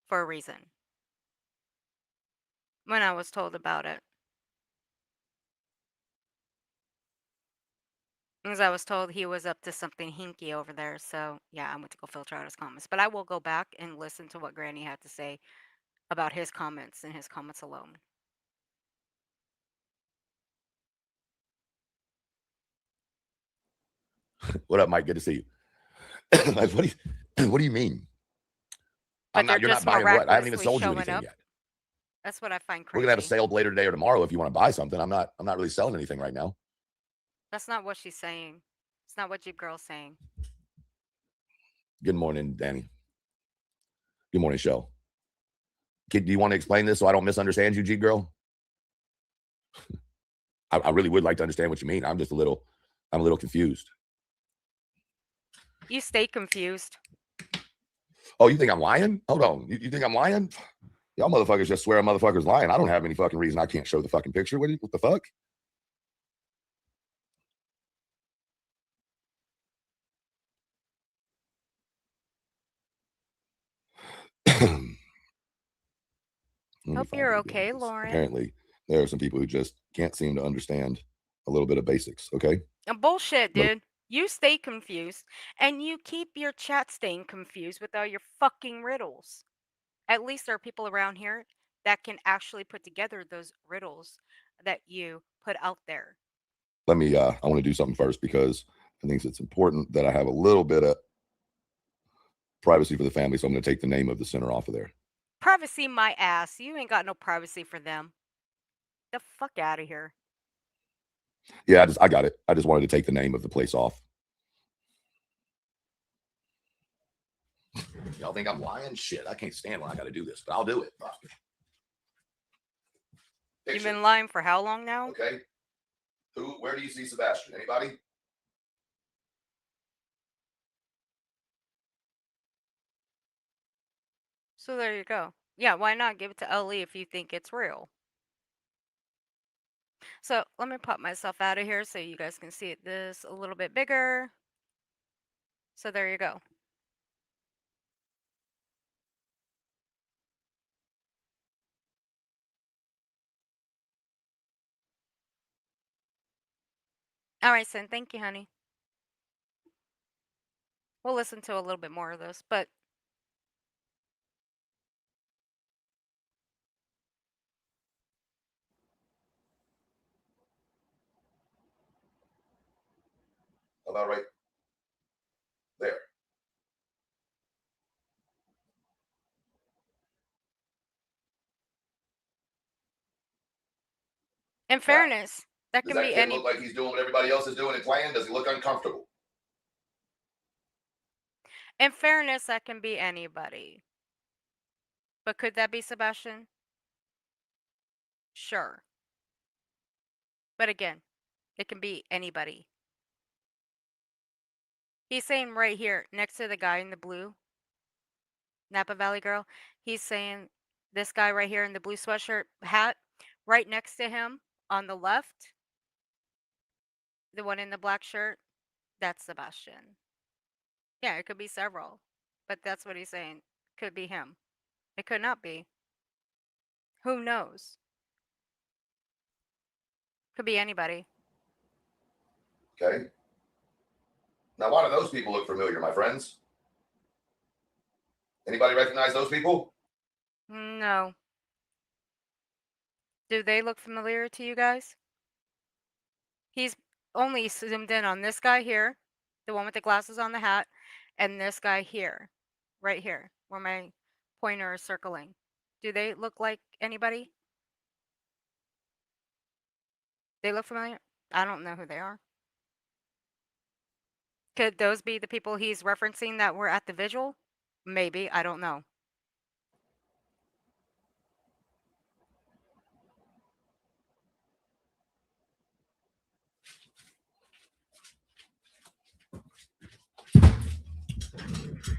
for a reason when I was told about it. Because I was told he was up to something hinky over there. So, yeah, I went to go filter out his comments. But I will go back and listen to what Granny had to say about his comments and his comments alone. What up, Mike? Good to see you. Like, what do you mean? But you're not buying what? I haven't even sold you anything yet. That's what I find crazy. We're gonna have a sale later today or tomorrow if you want to buy something. I'm not really selling anything right now. That's not what she's saying. It's not what Jeep Girl's saying. Good morning, Danny. Good morning, Shell. Do you want to explain this so I don't misunderstand you, Jeep Girl? I really would like to understand what you mean. I'm a little confused. You stay confused. Oh, you think I'm lying? Hold on. You think I'm lying? Y'all motherfuckers just swear a motherfucker's lying. I don't have any fucking reason I can't show the fucking picture. What the fuck? Hope you're okay, Lauren. Apparently, there are some people who just can't seem to understand a little bit of basics, okay? Bullshit, dude. You stay confused, and you keep your chat staying confused with all your fucking riddles. At least there are people around here that can actually put together those riddles that you put out there. Let me, I want to do something first because I think it's important that I have a little bit of privacy for the family, so I'm going to take the name of the center off of there. Privacy my ass. You ain't got no privacy for them. The fuck out of here. Yeah, I got it. I just wanted to take the name of the place off. Y'all think I'm lying? Shit, I can't stand when I got to do this, but I'll do it. You've been lying for how long now? Okay. Where do you see Sebastian? Anybody? So there you go. Yeah, why not give it to LE if you think it's real? So let me pop myself out of here so you guys can see this a little bit bigger. So there you go. All right, Sin. Thank you, honey. We'll listen to a little bit more of this, but About right there. in fairness, that can be any. Look like he's doing what everybody else is doing and playing? Does he look uncomfortable? In fairness, that can be anybody. But could that be Sebastian? Sure. But again, it can be anybody. He's saying right here, next to the guy in the blue, Napa Valley girl, he's saying this guy right here in the blue sweatshirt hat, right next to him on the left, the one in the black shirt, that's Sebastian. Yeah, it could be several, but that's what he's saying. Could be him. It could not be. Who knows? Could be anybody. Okay. Now, why do those people look familiar, my friends? Anybody recognize those people? No. Do they look familiar to you guys? He's only zoomed in on this guy here, the one with the glasses on the hat, and this guy here, right here, where my pointer is circling. Do they look like anybody? They look familiar? I don't know who they are. Could those be the people he's referencing that were at the vigil? Maybe, I don't know.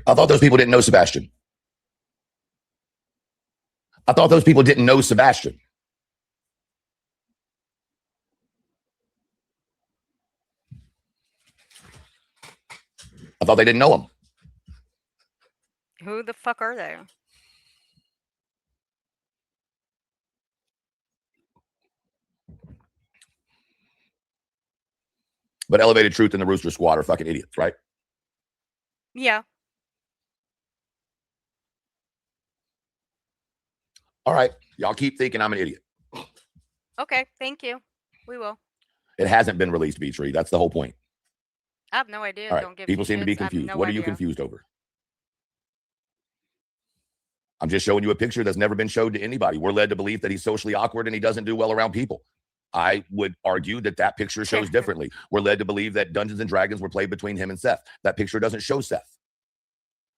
I thought those people didn't know Sebastian. I thought those people didn't know Sebastian. I thought they didn't know him. Who the fuck are they? But Elevated Truth and the Rooster Squad are fucking idiots, right? Yeah. All right. Y'all keep thinking I'm an idiot. Okay, thank you. We will. It hasn't been released, B-Tree. That's the whole point. I have no idea. All right. Don't give People seem to be confused. What are you confused over? I'm just showing you a picture that's never been showed to anybody. We're led to believe that he's socially awkward and he doesn't do well around people. I would argue that that picture shows differently. We're led to believe that Dungeons and Dragons were played between him and Seth. That picture doesn't show Seth.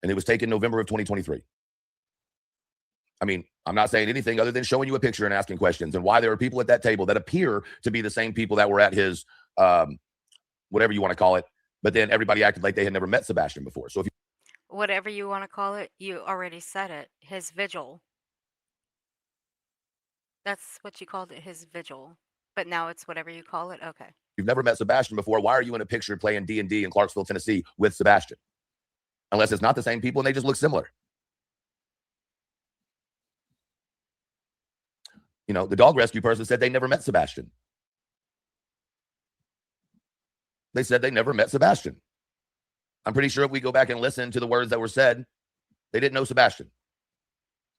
And it was taken November of 2023. I mean, I'm not saying anything other than showing you a picture and asking questions and why there are people at that table that appear to be the same people that were at his, whatever you want to call it. But then everybody acted like they had never met Sebastian before. So if you, whatever you want to call it, you already said it. His vigil. That's what you called it, his vigil. But now it's whatever you call it. Okay. You've never met Sebastian before. Why are you in a picture playing D&D in Clarksville, Tennessee with Sebastian? Unless it's not the same people and they just look similar. You know, the dog rescue person said they never met Sebastian. They said they never met Sebastian. I'm pretty sure if we go back and listen to the words that were said, they didn't know Sebastian.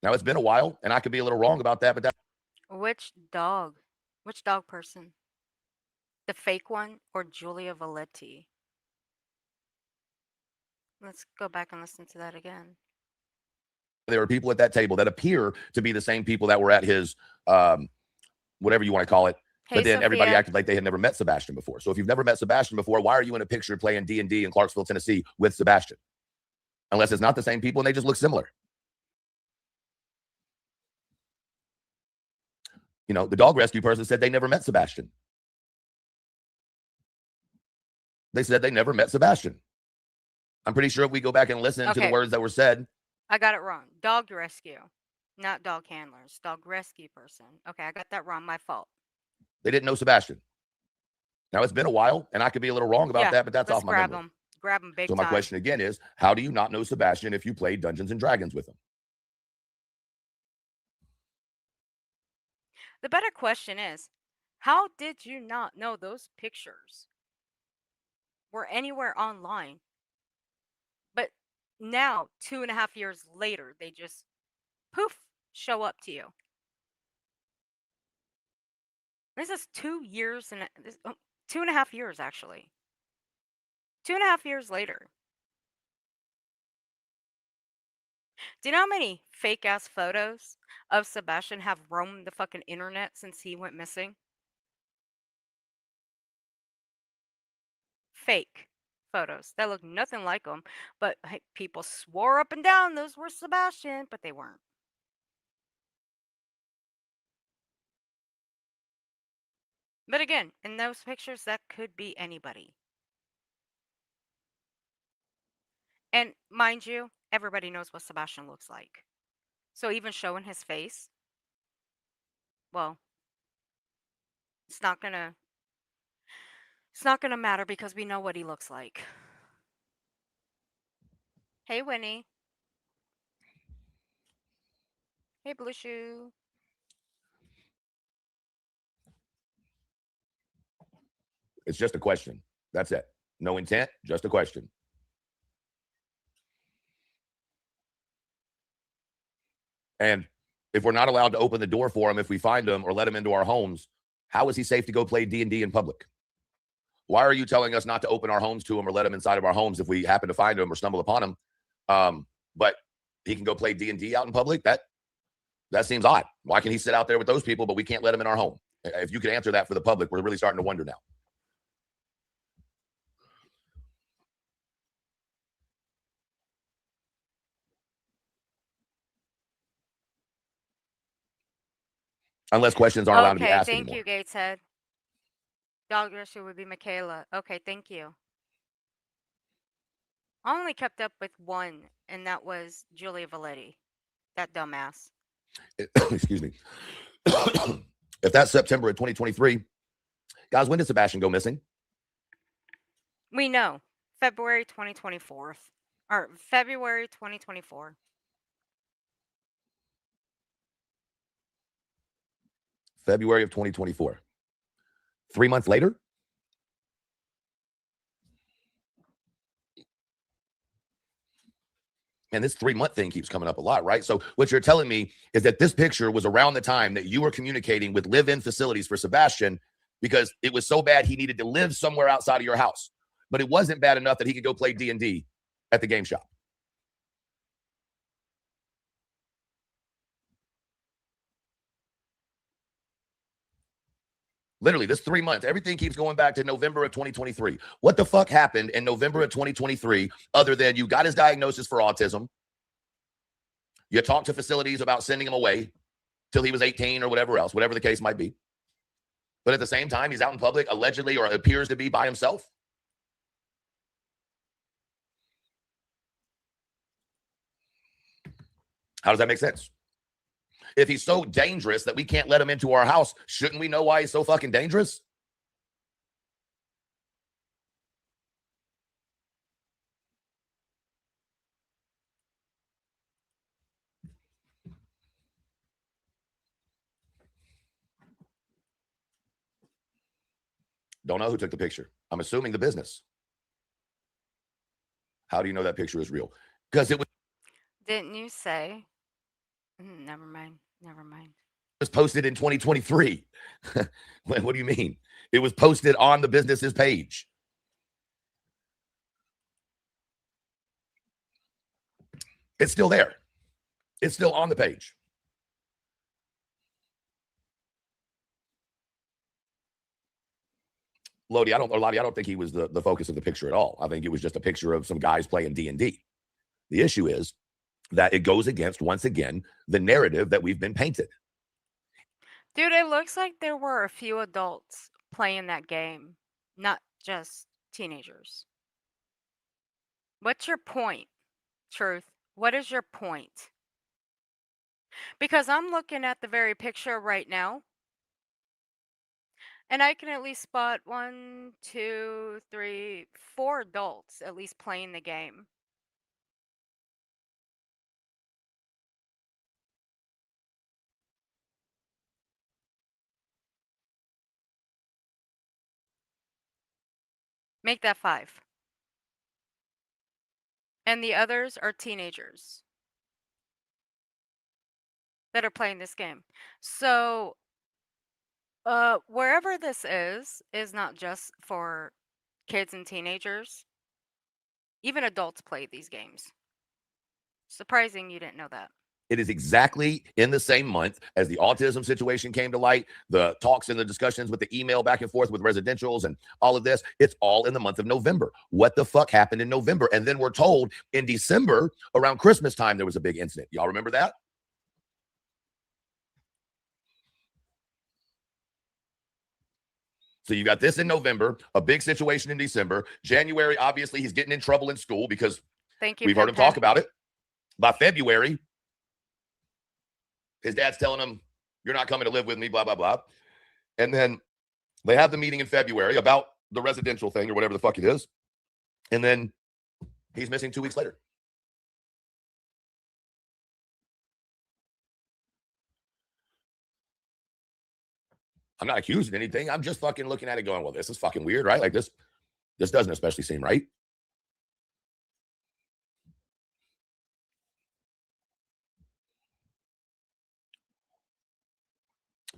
Now, it's been a while, and I could be a little wrong about that, but that. Which dog? Which dog person? The fake one or Julia Valetti? Let's go back and listen to that again. There are people at that table that appear to be the same people that were at his, whatever you want to call it. Hey, But then Sophia. everybody acted like they had never met Sebastian before. So if you've never met Sebastian before, why are you in a picture playing D&D in Clarksville, Tennessee with Sebastian? Unless it's not the same people and they just look similar. You know, the dog rescue person said they never met Sebastian. They said they never met Sebastian. I'm pretty sure if we go back and listen to the Okay. words that were said. I got it wrong. Dog rescue, not dog handlers. Dog rescue person. Okay, I got that wrong. My fault. They didn't know Sebastian. Now, it's been a while, and I could be a little wrong about that, but that's let's off my grab memory. him. Grab him big So my time. question again is, how do you not know Sebastian if you played Dungeons and Dragons with him? The better question is, how did you not know those pictures were anywhere online? But now, 2.5 years later, they just poof show up to you. This is 2 years and 2.5 years actually. 2.5 years later. Do you know how many fake ass photos of Sebastian have roamed the fucking internet since he went missing? Fake photos that look nothing like him, but hey, people swore up and down those were Sebastian, but they weren't. But again, in those pictures, that could be anybody. And mind you, everybody knows what Sebastian looks like. So even showing his face, well, it's not gonna matter because we know what he looks like. Hey, Winnie. Hey, Blue Shoe. It's just a question. That's it. No intent, just a question. And if we're not allowed to open the door for him, if we find him or let him into our homes, how is he safe to go play D&D in public? Why are you telling us not to open our homes to him or let him inside of our homes if we happen to find him or stumble upon him? But he can go play D&D out in public? That seems odd. Why can he sit out there with those people, but we can't let him in our home? If you could answer that for the public, we're really starting to wonder now. Unless questions aren't allowed to be asked thank anymore. you, Gateshead. Dog rescue would be Michaela. Okay, thank you. I only kept up with one, and that was Julia Valetti. That dumbass. Excuse me. If that's September of 2023, guys, when did Sebastian go missing? We know. February 2024. Or February 2024. February of 2024. 3 months later? And this 3-month thing keeps coming up a lot, right? So what you're telling me is that this picture was around the time that you were communicating with live-in facilities for Sebastian because it was so bad he needed to live somewhere outside of your house. But it wasn't bad enough that he could go play D&D at the game shop. Literally, this 3 months, everything keeps going back to November of 2023. What the fuck happened in November of 2023 other than you got his diagnosis for autism? You talked to facilities about sending him away till he was 18 or whatever else, whatever the case might be. But at the same time, he's out in public, allegedly, or appears to be by himself. How does that make sense? If he's so dangerous that we can't let him into our house, shouldn't we know why he's so fucking dangerous? Don't know who took the picture. I'm assuming the business. How do you know that picture is real? Because it was. Didn't you say? Never mind. Never mind. It was posted in 2023. What do you mean? It was posted on the business's page. It's still there. It's still on the page. Lodi, I don't think he was the focus of the picture at all. I think it was just a picture of some guys playing D&D. The issue is that it goes against, once again, the narrative that we've been painted. Dude, it looks like there were a few adults playing that game, not just teenagers. What's your point, Truth? What is your point? Because I'm looking at the very picture right now, and I can at least spot 1, 2, 3, 4 adults at least playing the game. Make that 5. And the others are teenagers that are playing this game. So, wherever this is not just for kids and teenagers. Even adults play these games. Surprising you didn't know that. It is exactly in the same month as the autism situation came to light, the talks and the discussions with the email back and forth with residentials and all of this. It's all in the month of November. What the fuck happened in November? And then we're told in December, around Christmas time, there was a big incident. Y'all remember that? So you got this in November, a big situation in December. January, obviously, he's getting in trouble in school because we've heard him talk about it. By February, his dad's telling him, you're not coming to live with me, blah, blah, blah. And then they have the meeting in February about the residential thing or whatever the fuck it is. And then he's missing 2 weeks later. I'm not accusing anything. I'm just fucking looking at it going, well, this is fucking weird, right? Like this doesn't especially seem right.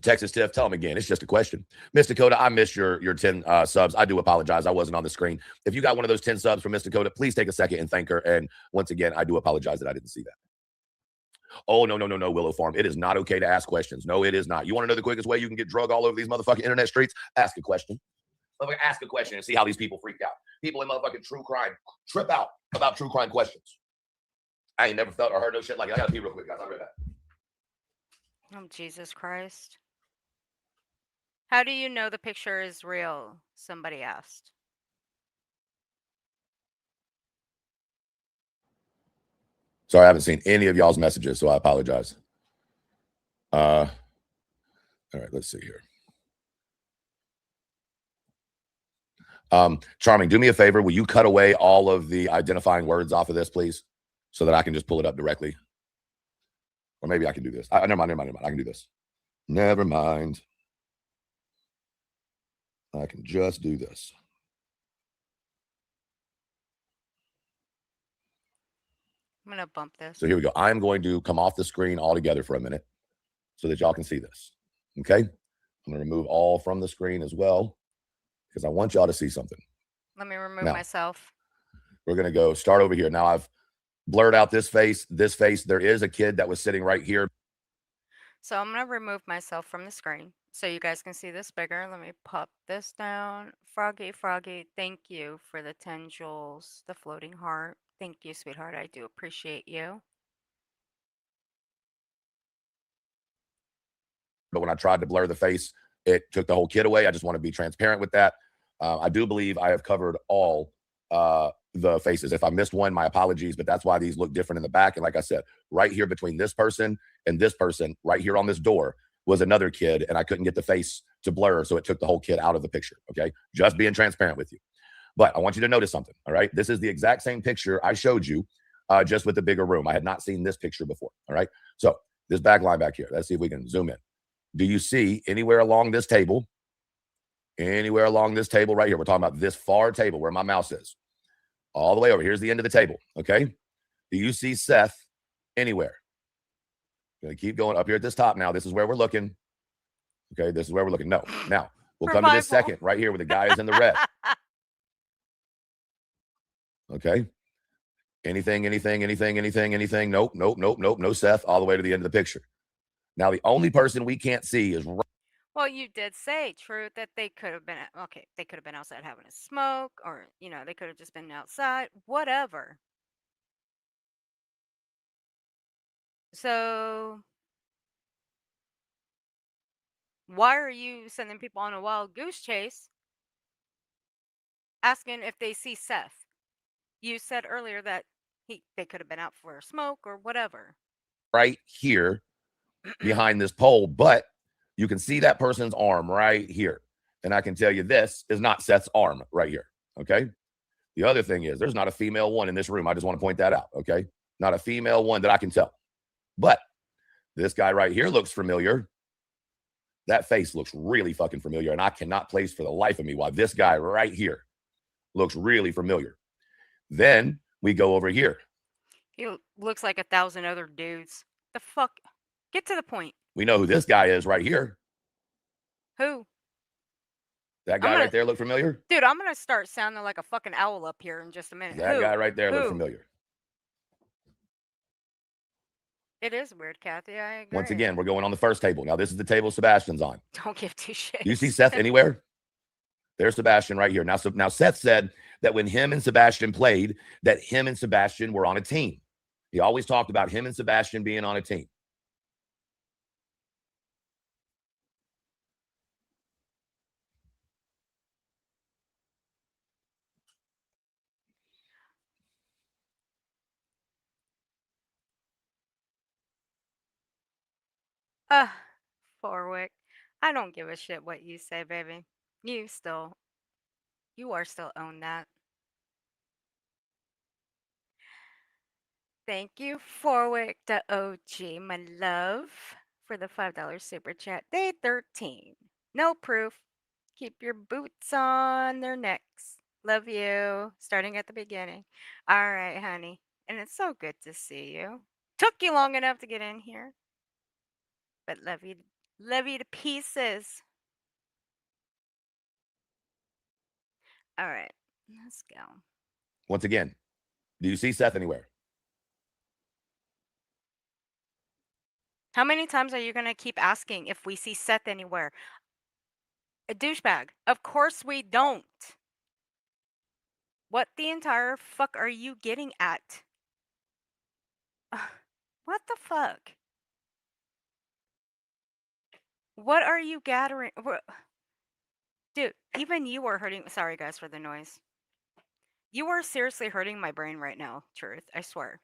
Texas Tiff, tell him again. It's just a question. Miss Dakota, I missed your 10 subs. I do apologize. I wasn't on the screen. If you got one of those 10 subs from Miss Dakota, please take a second and thank her. And once again, I do apologize that I didn't see that. Oh, no, Willow Farm. It is not okay to ask questions. No, it is not. You want to know the quickest way you can get drug all over these motherfucking internet streets? Ask a question. Ask a question and see how these people freak out. People in motherfucking true crime trip out about true crime questions. I ain't never felt or heard no shit like that. I got to pee real quick, guys. I'll be right back. Oh, Jesus Christ. How do you know the picture is real? Somebody asked. Sorry, I haven't seen any of y'all's messages, so I apologize. All right, let's see here. Charming, do me a favor. Will you cut away all of the identifying words off of this, please, so that I can just pull it up directly? Or maybe I can do this. Never mind. I can do this. Never mind. I can just do this. I'm going to bump this. So here we go. I'm going to come off the screen altogether for a minute so that y'all can see this. Okay? I'm going to remove all from the screen as well because I want y'all to see something. Let me remove myself. We're going to go start over here. Now I've blurred out this face. There is a kid that was sitting right here. So I'm going to remove myself from the screen so you guys can see this bigger. Let me pop this down. Froggy, thank you for the 10 jewels, the floating heart. Thank you, sweetheart. I do appreciate you. But when I tried to blur the face, it took the whole kid away. I just want to be transparent with that. I do believe I have covered all the faces. If I missed one, my apologies, but that's why these look different in the back. And like I said, right here between this person and this person, right here on this door, was another kid, and I couldn't get the face to blur, so it took the whole kid out of the picture, okay? Just being transparent with you. But I want you to notice something, all right? This is the exact same picture I showed you, just with the bigger room. I had not seen this picture before, all right? So this back line back here, let's see if we can zoom in. Do you see anywhere along this table Anywhere along this table right here. We're talking about this far table where my mouse is. All the way over. Here's the end of the table. Okay. Do you see Seth anywhere? Going to keep going up here at this top now. This is where we're looking. Okay. This is where we're looking. No. Now, we'll come to this second right here where the guy is in the red. Okay. Anything. Nope. No Seth. All the way to the end of the picture. Now, the only person we can't see is right. Well, you did say, Truth, that they could have been, okay, they could have been outside having a smoke, or, you know, they could have just been outside, whatever. So, why are you sending people on a wild goose chase asking if they see Seth? You said earlier that they could have been out for a smoke or whatever. Right here behind this pole, but you can see that person's arm right here. And I can tell you this is not Seth's arm right here. Okay. The other thing is there's not a female one in this room. I just want to point that out. Okay. Not a female one that I can tell. But this guy right here looks familiar. That face looks really fucking familiar. And I cannot place for the life of me why this guy right here looks really familiar. Then we go over here. He looks like 1,000 other dudes. The fuck? Get to the point. We know who this guy is right here. Who? That guy right there look familiar? Dude, I'm going to start sounding like a fucking owl up here in just a minute. That guy right there look familiar. It is weird, Kathy. I agree. Once again, we're going on the first table. Now, this is the table Sebastian's on. Don't give two shits. Do you see Seth anywhere? There's Sebastian right here. Now Seth said that when him and Sebastian played, that him and Sebastian were on a team. He always talked about him and Sebastian being on a team. Forwick, I don't give a shit what you say, baby. You are still own that. Thank you, Forwick, the OG, my love, for the $5 super chat. Day 13. No proof. Keep your boots on their necks. Love you. Starting at the beginning. All right, honey. And it's so good to see you. Took you long enough to get in here. But love you to pieces. All right, let's go. Once again, do you see Seth anywhere? How many times are you going to keep asking if we see Seth anywhere? A douchebag. Of course we don't. What the entire fuck are you getting at? What the fuck? What are you gathering? Dude, even you are hurting. Sorry, guys, for the noise. You are seriously hurting my brain right now, Truth. I swear.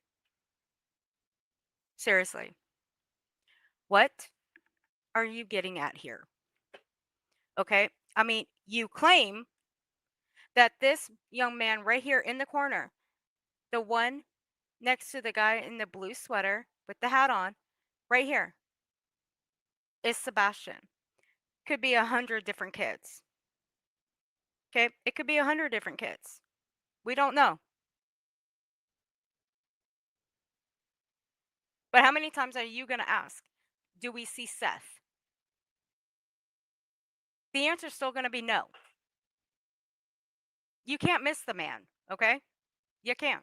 Seriously. What are you getting at here? Okay? I mean, you claim that this young man right here in the corner, the one next to the guy in the blue sweater with the hat on, right here, is Sebastian. Could be 100 different kids. Okay? It could be 100 different kids. We don't know. But how many times are you going to ask, do we see Seth? The answer is still going to be no. You can't miss the man, okay? You can't.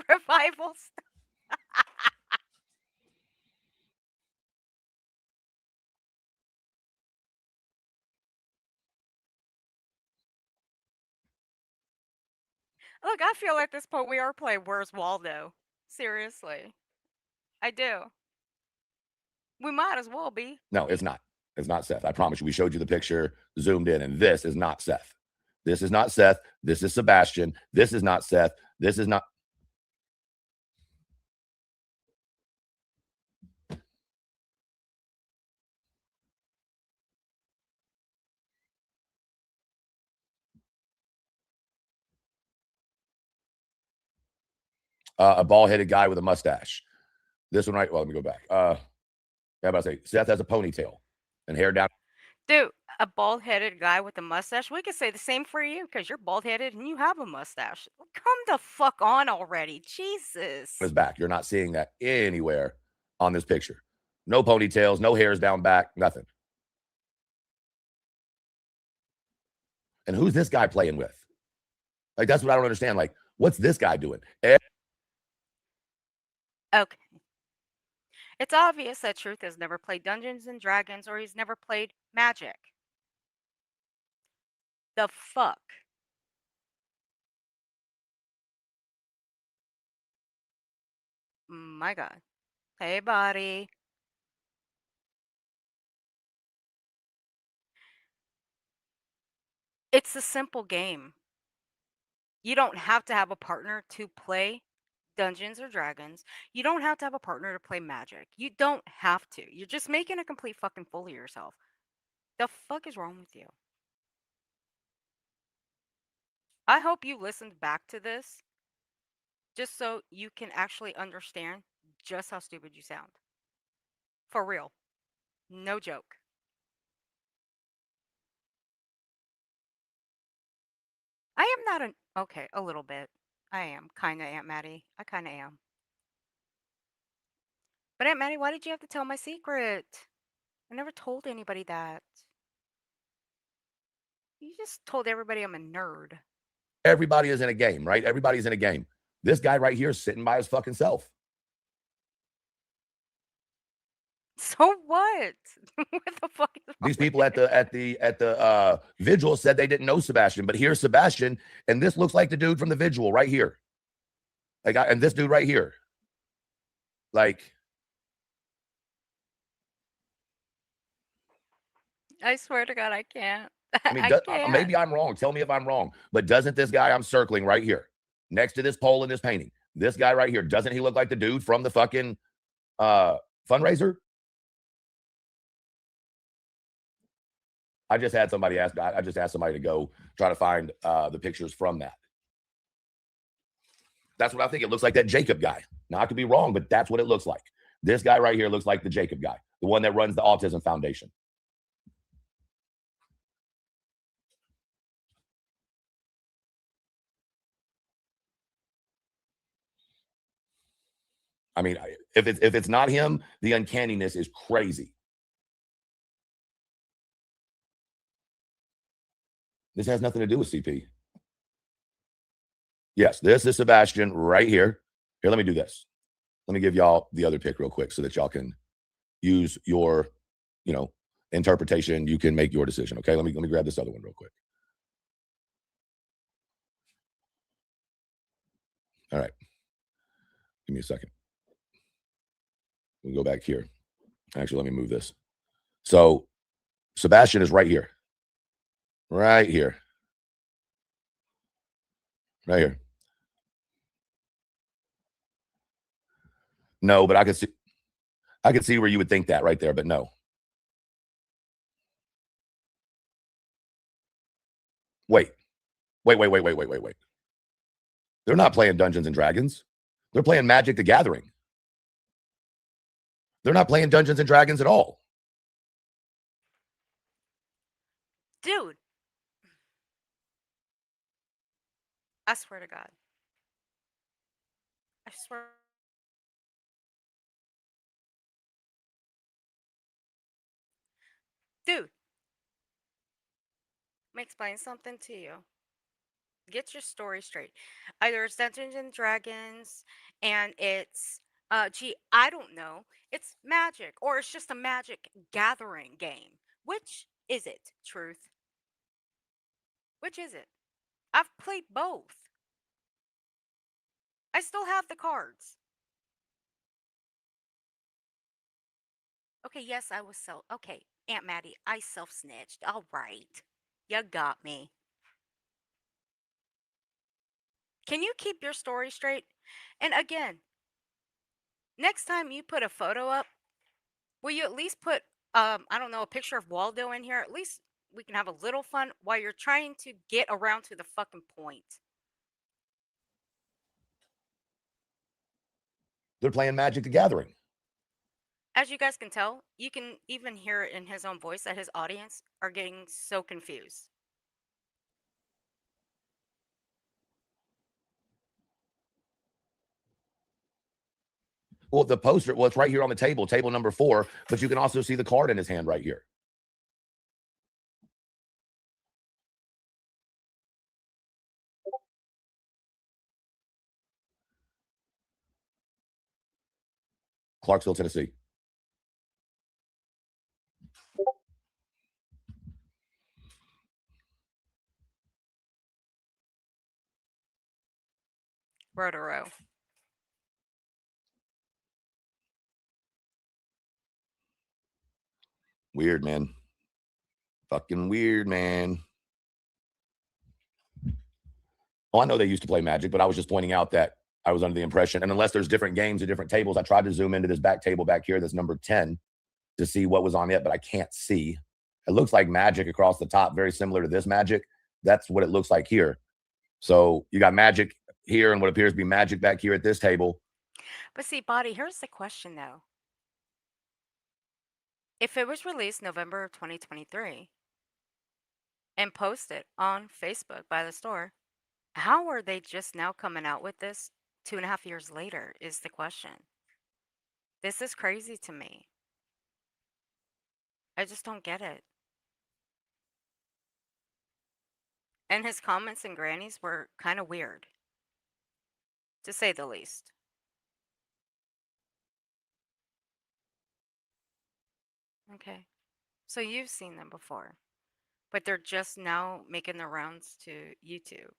Revival stuff. Look, I feel at this point we are playing Where's Waldo. Seriously. I do. We might as well be. No, it's not. It's not Seth. I promise you. We showed you the picture, zoomed in, and this is not Seth. This is not Seth. This is Sebastian. This is not Seth. This is not. A bald-headed guy with a mustache. This one, right? Well, let me go back. Yeah, about to say Seth has a ponytail and hair down. Dude, a bald-headed guy with a mustache. We could say the same for you because you're bald-headed and you have a mustache. Come the fuck on already, Jesus. His back. You're not seeing that anywhere on this picture. No ponytails, no hairs down back, nothing. And who's this guy playing with? Like, that's what I don't understand. Like, what's this guy doing? Okay. It's obvious that Truth has never played Dungeons and Dragons or he's never played Magic. The fuck? My God. Hey, buddy. It's a simple game. You don't have to have a partner to play Dungeons or Dragons. You don't have to have a partner to play Magic. You don't have to. You're just making a complete fucking fool of yourself. The fuck is wrong with you? I hope you listened back to this just so you can actually understand just how stupid you sound. For real. No joke. I am not an okay, a little bit. I am kind of Aunt Maddie. I kind of am. But Aunt Maddie, why did you have to tell my secret? I never told anybody that. You just told everybody I'm a nerd. Everybody is in a game, right? Everybody's in a game. This guy right here is sitting by his fucking self. So what? What the fuck is wrong These with people you? at the vigil said they didn't know Sebastian, but here's Sebastian, and this looks like the dude from the vigil right here. Like, and this dude right here. Like, I swear to God, I can't. I mean, I can't. maybe I'm wrong. Tell me if I'm wrong. But doesn't this guy I'm circling right here, next to this pole in this painting, this guy right here, doesn't he look like the dude from the fucking fundraiser? I just had somebody ask. I just asked somebody to go try to find the pictures from that. That's what I think. It looks like that Jacob guy. Now, I could be wrong, but that's what it looks like. This guy right here looks like the Jacob guy, the one that runs the Autism Foundation. I mean, if it's not him, the uncanniness is crazy. This has nothing to do with CP. Yes, this is Sebastian right here. Here, let me do this. Let me give y'all the other pic real quick so that y'all can use your, interpretation. You can make your decision. Okay, let me grab this other one real quick. All right. Give me a second. We'll go back here. Actually, let me move this. So Sebastian is right here. Right here. Right here. No, but I could see where you would think that right there, but no. Wait. They're not playing Dungeons and Dragons. They're playing Magic the Gathering. They're not playing Dungeons and Dragons at all. Dude. I swear to God. I swear. Dude. Let me explain something to you. Get your story straight. Either it's Dungeons and Dragons and it's I don't know. It's Magic or it's just a Magic Gathering game. Which is it, Truth? Which is it? I've played both. I still have the cards. Okay, yes, I was okay, Aunt Maddie, I self-snitched. All right. You got me. Can you keep your story straight? And again, next time you put a photo up, will you at least put I don't know, a picture of Waldo in here? At least we can have a little fun while you're trying to get around to the fucking point. They're playing Magic the Gathering. As you guys can tell, you can even hear it in his own voice that his audience are getting so confused. Well, the poster, well, it's right here on the table, table number 4, but you can also see the card in his hand right here. Clarksville, Tennessee. Rotoro. Weird, man. Fucking weird, man. Well, I know they used to play Magic, but I was just pointing out that I was under the impression, and unless there's different games at different tables, I tried to zoom into this back table back here, that's number 10, to see what was on it, but I can't see. It looks like Magic across the top, very similar to this Magic. That's what it looks like here. So you got Magic here and what appears to be Magic back here at this table. But see, Body, here's the question though. If it was released November of 2023 and posted on Facebook by the store, how are they just now coming out with this 2.5 years later is the question. This is crazy to me. I just don't get it. And his comments and grannies were kind of weird, to say the least. Okay. So you've seen them before, but they're just now making their rounds to YouTube.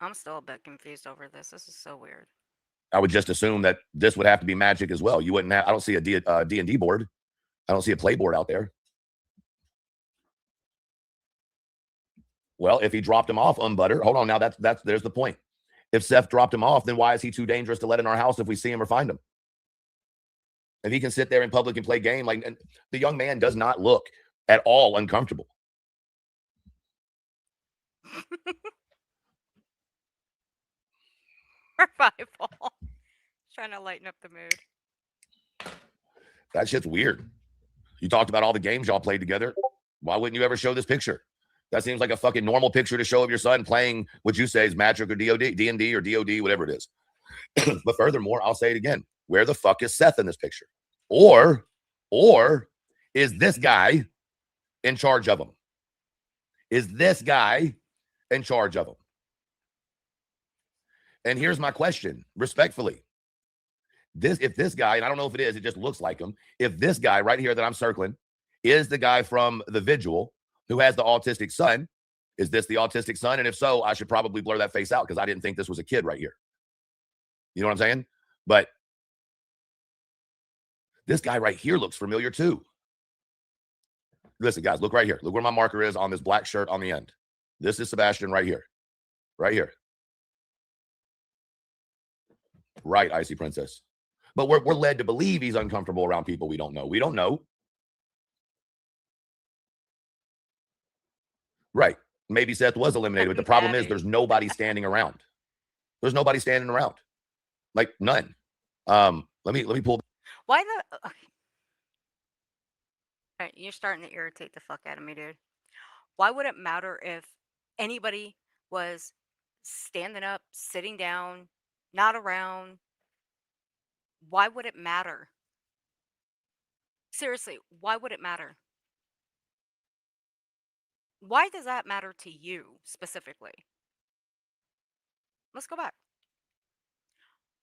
I'm still a bit confused over this. This is so weird. I would just assume that this would have to be Magic as well. You wouldn't have, I don't see a D&D board. I don't see a play board out there. Well, if he dropped him off, Unbutter, hold on now, there's the point. If Seth dropped him off, then why is he too dangerous to let in our house if we see him or find him? If he can sit there in public and play game, like, and the young man does not look at all uncomfortable. Revival. Trying to lighten up the mood. That shit's weird. You talked about all the games y'all played together. Why wouldn't you ever show this picture? That seems like a fucking normal picture to show of your son playing what you say is Magic or DOD, D&D or DOD, whatever it is. But furthermore, I'll say it again. Where the fuck is Seth in this picture? Or is this guy in charge of him? Is this guy in charge of him? And here's my question, respectfully. If this guy, and I don't know if it is, it just looks like him. If this guy right here that I'm circling is the guy from the Vigil who has the autistic son, is this the autistic son? And if so, I should probably blur that face out because I didn't think this was a kid right here. You know what I'm saying? But this guy right here looks familiar too. Listen, guys, look right here. Look where my marker is on this black shirt on the end. This is Sebastian right here. Right here. Right, Icy Princess. But we're led to believe he's uncomfortable around people we don't know. We don't know. Right. Maybe Seth was eliminated, but the problem is there's nobody standing around. There's nobody standing around. Like none. Let me pull. Why the? Okay. All right, you're starting to irritate the fuck out of me, dude. Why would it matter if anybody was standing up, sitting down, not around? Why would it matter? Seriously, why would it matter? Why does that matter to you specifically? Let's go back.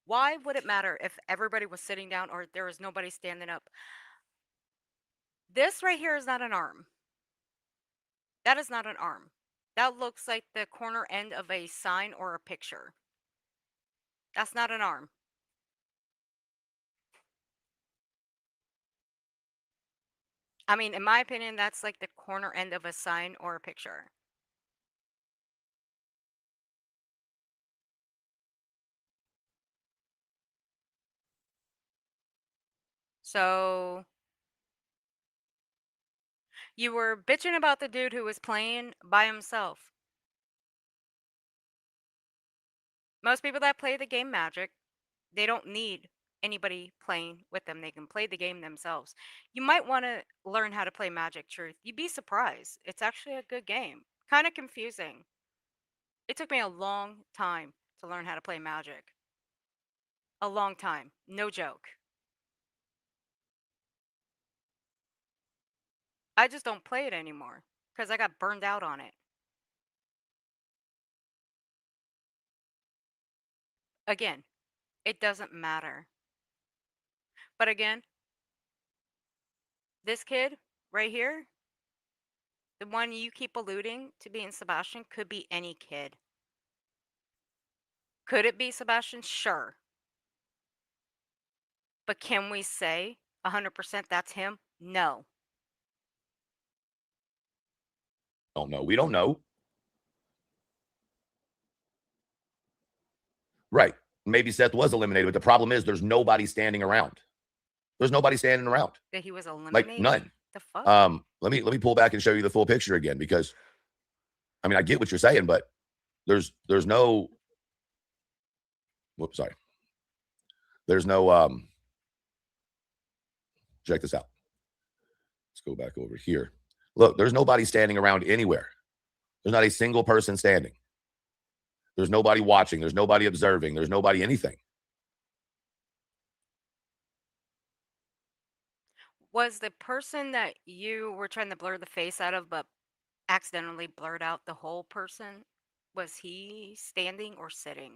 Why would it matter if everybody was sitting down or there was nobody standing up? This right here is not an arm. That is not an arm. That looks like the corner end of a sign or a picture. That's not an arm. I mean, in my opinion, that's like the corner end of a sign or a picture. So you were bitching about the dude who was playing by himself. Most people that play the game Magic They don't need anybody playing with them. They can play the game themselves. You might want to learn how to play Magic Truth. You'd be surprised. It's actually a good game. Kind of confusing. It took me a long time to learn how to play Magic. A long time. No joke. I just don't play it anymore because I got burned out on it. Again, it doesn't matter. But again, this kid right here, the one you keep alluding to being Sebastian, could be any kid. Could it be Sebastian? Sure. But can we say 100% that's him? No. Don't know. We don't know. Right. Maybe Seth was eliminated, but the problem is there's nobody standing around. There's nobody standing around. That he was eliminated? Like none. The fuck? Let me pull back and show you the full picture again, because I mean, I get what you're saying, but there's no, whoops, sorry. There's no, check this out. Let's go back over here. Look, there's nobody standing around anywhere. There's not a single person standing. There's nobody watching. There's nobody observing. There's nobody anything. Was the person that you were trying to blur the face out of but accidentally blurred out the whole person, was he standing or sitting?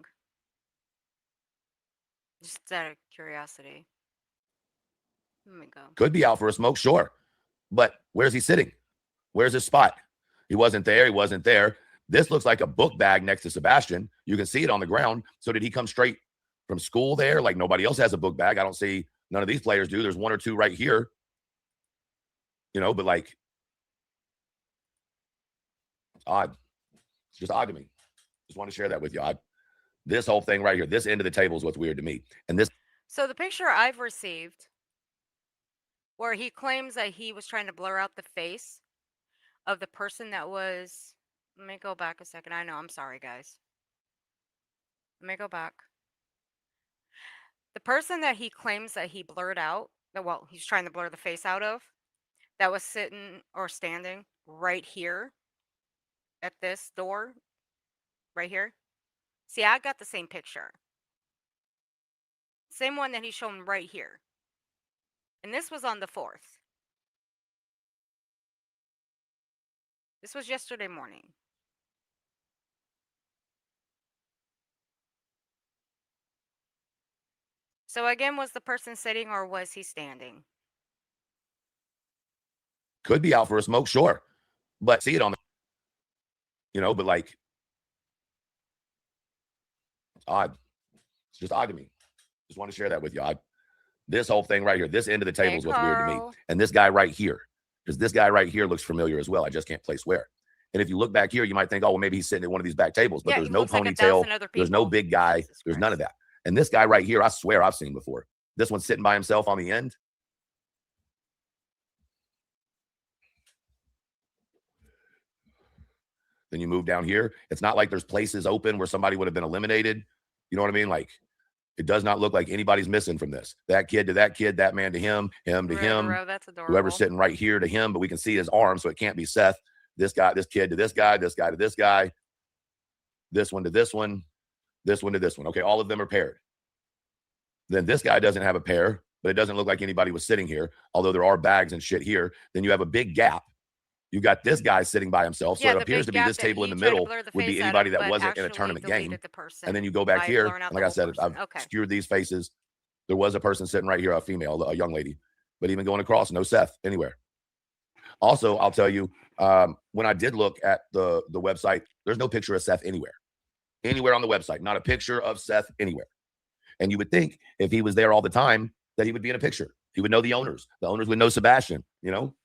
Just out of curiosity. Let me go. Could be out for a smoke, sure. But where's he sitting? Where's his spot? He wasn't there. He wasn't there. This looks like a book bag next to Sebastian. You can see it on the ground. So did he come straight from school there? Like nobody else has a book bag. I don't see, none of these players do. There's one or two right here. You know, but like, it's odd. It's just odd to me. Just want to share that with you. This whole thing right here, this end of the table is what's weird to me. And this. So the picture I've received where he claims that he was trying to blur out the face of the person that was, let me go back a second. I know, I'm sorry, guys. Let me go back. The person that he claims that he blurred out, well, he's trying to blur the face out of, that was sitting or standing right here at this door, right here. See, I got the same picture. Same one that he's shown right here. And this was on the 4th. This was yesterday morning. So again, was the person sitting or was he standing? Could be out for a smoke, sure. But see it on the, you know, but like, it's odd. It's just odd to me. Just want to share that with you. This whole thing right here, this end of the table is what's weird to me. And this guy right here, because this guy right here looks familiar as well. I just can't place where. And if you look back here, you might think, oh, well, maybe he's sitting at one of these back tables, but there's no ponytail. There's no big guy. There's none of that. And this guy right here, I swear I've seen before. This one's sitting by himself on the end. Then you move down here. It's not like there's places open where somebody would have been eliminated. You know what I mean? Like, it does not look like anybody's missing from this. That kid to that kid, that man to him to him. That's adorable. Whoever's sitting right here to him, but we can see his arm, so it can't be Seth. This guy, this kid to this guy, this guy to this guy, this one to this one, this one to this one. Okay, all of them are paired. Then this guy doesn't have a pair, but it doesn't look like anybody was sitting here, although there are bags and shit here. Then you have a big gap. You got this guy sitting by himself, so it appears to be this table in the middle would be anybody that wasn't in a tournament game. And then you go back here, and like I said, I've skewed these faces. There was a person sitting right here, a female, a young lady, but even going across, no Seth anywhere. Also, I'll tell you, when I did look at the website, there's no picture of Seth anywhere on the website, not a picture of Seth anywhere. And you would think if he was there all the time that he would be in a picture. He would know the owners. The owners would know Sebastian, you know?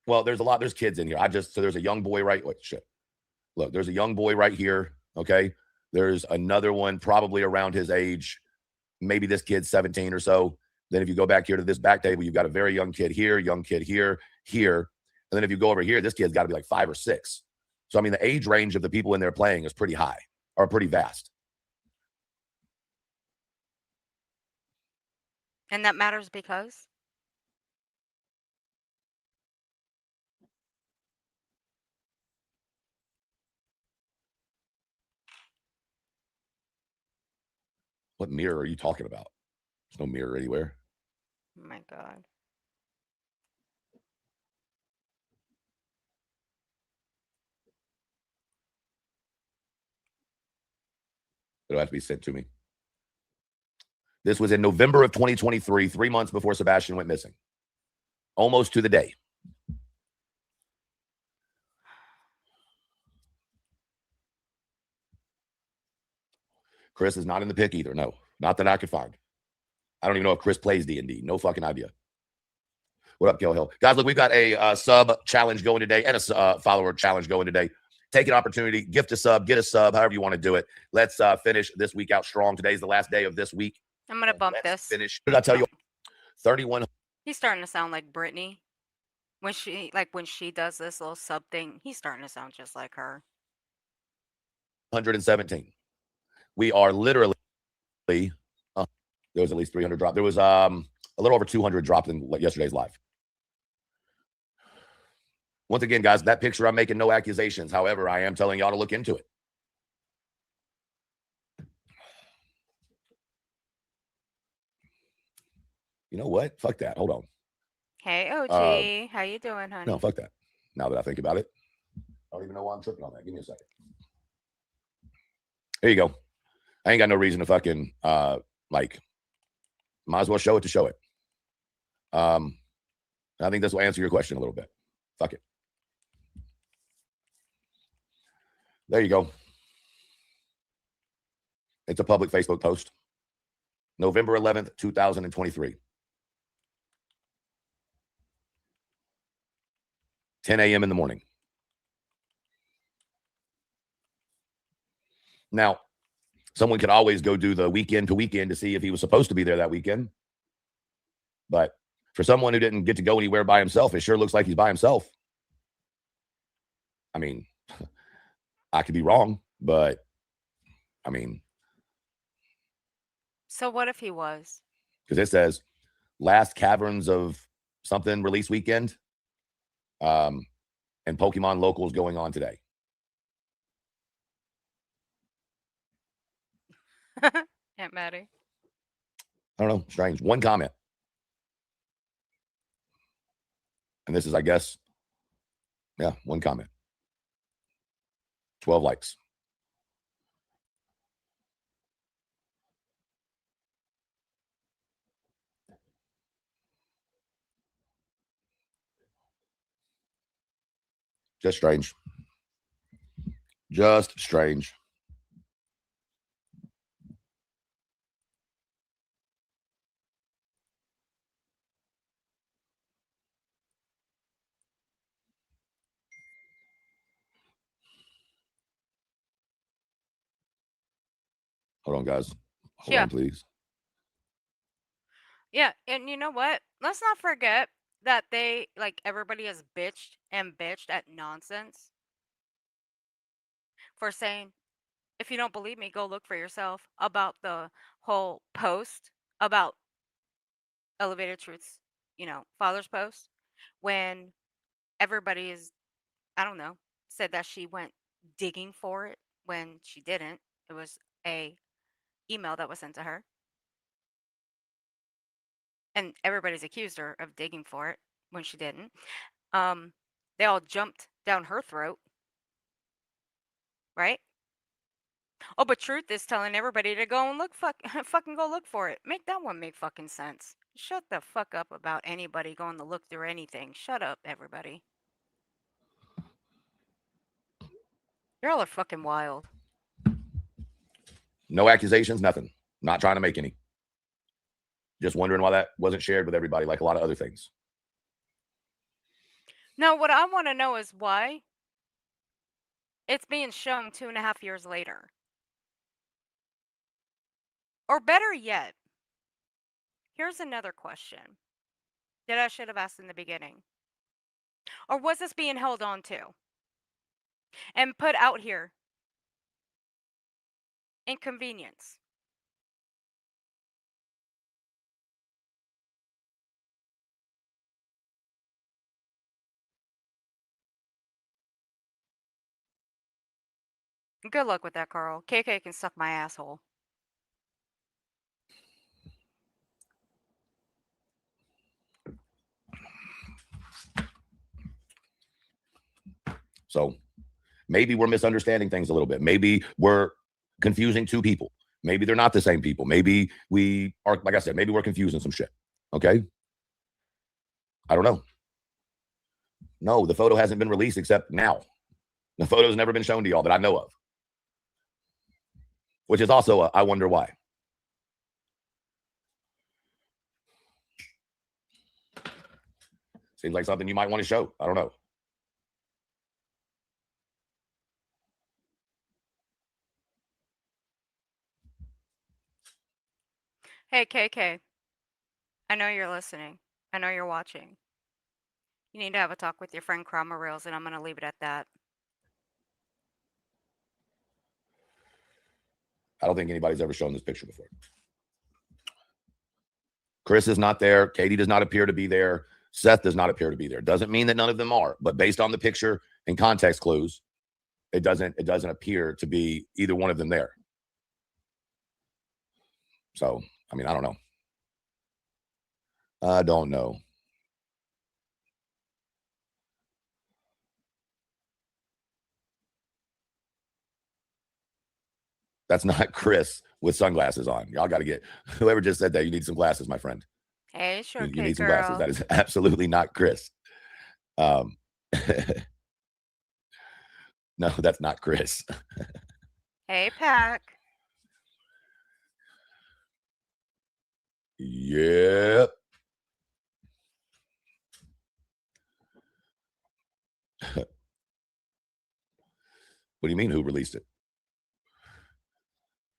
Well, there's kids in here. So there's a young boy Look, there's a young boy right here. Okay. There's another one probably around his age. Maybe this kid's 17 or so. Then if you go back here to this back table, you've got a very young kid here, here. And And then if you go over here, this kid's got to be like 5 or 6. So, I mean, the age range of the people in there playing is pretty high or pretty vast. And that matters because? What mirror are you talking about? There's no mirror anywhere. Oh my God. It'll have to be sent to me. This was in November of 2023, 3 months before Sebastian went missing. Almost to the day. Chris is not in the pick either. No, not that I could find. I don't even know if Chris plays D&D. No fucking idea. What up, Kill Hill? Guys, look, we've got a sub challenge going today and a follower challenge going today. Take an opportunity, gift a sub, get a sub, however you want to do it. Let's finish this week out strong. Today's the last day of this week. I'm going to bump this. Finish. Did I tell you? 31. He's starting to sound like Brittany. When she does this little sub thing, he's starting to sound just like her. 117. We are literally, there was at least 300 dropped. There was a little over 200 dropped in yesterday's live. Once again, guys, that picture, I'm making no accusations. However, I am telling y'all to look into it. You know what? Fuck that. Hold on. Hey, OG. How you doing, honey? No, fuck that. Now that I think about it, I don't even know why I'm tripping on that. Give me a second. Here you go. I ain't got no reason to fucking, might as well show it to show it. I think this will answer your question a little bit. Fuck it. There you go. It's a public Facebook post. November 11th, 2023. 10 a.m. in the morning. Now, someone could always go do the weekend to weekend to see if he was supposed to be there that weekend. But for someone who didn't get to go anywhere by himself, it sure looks like he's by himself. I mean, I could be wrong, but I mean. So what if he was? Because it says last Caverns of something release weekend. And Pokemon locals going on today. Aunt Maddie. I don't know. Strange. One comment. And this is, I guess, yeah, one comment. 12 likes. Just strange. Just strange. Hold on, guys. Hold on, please. Yeah, and you know what? Let's not forget that everybody has bitched at nonsense for saying, if you don't believe me, go look for yourself, about the whole post about Elevated Truth's, father's post, when everybody is, I don't know, said that she went digging for it when she didn't. It was a email that was sent to her. And everybody's accused her of digging for it when she didn't. They all jumped down her throat, right? Oh, but Truth is telling everybody to go and fucking go look for it. Make that one make fucking sense. Shut the fuck up about anybody going to look through anything. Shut up, everybody. Y'all are fucking wild. No accusations, nothing. Not trying to make any. Just wondering why that wasn't shared with everybody like a lot of other things. No, what I want to know is why it's being shown 2.5 years later. Or better yet, here's another question that I should have asked in the beginning. Or was this being held on to and put out here? Inconvenience. Good luck with that, Carl. KK can suck my asshole. So maybe we're misunderstanding things a little bit. Maybe we're confusing two people. Maybe they're not the same people. Maybe we are, like I said, maybe we're confusing some shit. Okay? I don't know. No, the photo hasn't been released except now. The photo's never been shown to y'all that I know of. Which is also I wonder why. Seems like something you might want to show. I don't know. Hey, KK. I know you're listening. I know you're watching. You need to have a talk with your friend Cromwell Rails, and I'm going to leave it at that. I don't think anybody's ever shown this picture before. Chris is not there. Katie does not appear to be there. Seth does not appear to be there. Doesn't mean that none of them are, but based on the picture and context clues, it doesn't appear to be either one of them there. So, I mean, I don't know. I don't know. That's not Chris with sunglasses on. Y'all got to get, whoever just said that, you need some glasses, my friend. Hey, sure, you need some glasses. That is absolutely not Chris. No, that's not Chris. Hey, Pack. Yep. What do you mean, who released it?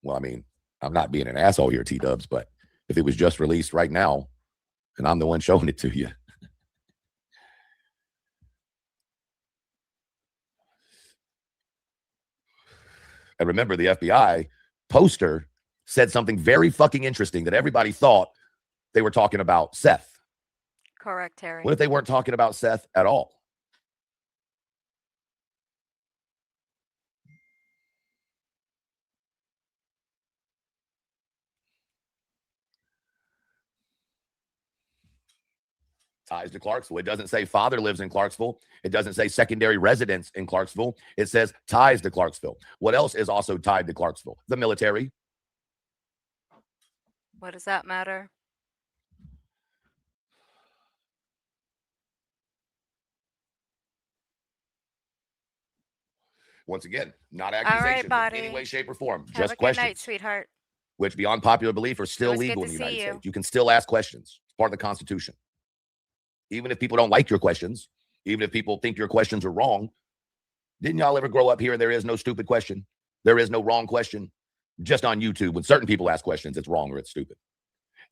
Well, I mean, I'm not being an asshole here, T-Dubs, but if it was just released right now and I'm the one showing it to you. And remember, the FBI poster said something very fucking interesting that everybody thought they were talking about Seth. Correct, Terry. What if they weren't talking about Seth at all? Ties to Clarksville. It doesn't say father lives in Clarksville. It doesn't say secondary residence in Clarksville. It says ties to Clarksville. What else is also tied to Clarksville? The military. What does that matter? Once again, not accusations All right, in any way, shape, or form. Have Just a questions. Good night, sweetheart. Which, beyond popular belief, are still legal in the United States. You can still ask questions. It's part of the Constitution. Even if people don't like your questions, even if people think your questions are wrong, didn't y'all ever grow up here and there is no stupid question? There is no wrong question. Just on YouTube, when certain people ask questions, it's wrong or it's stupid.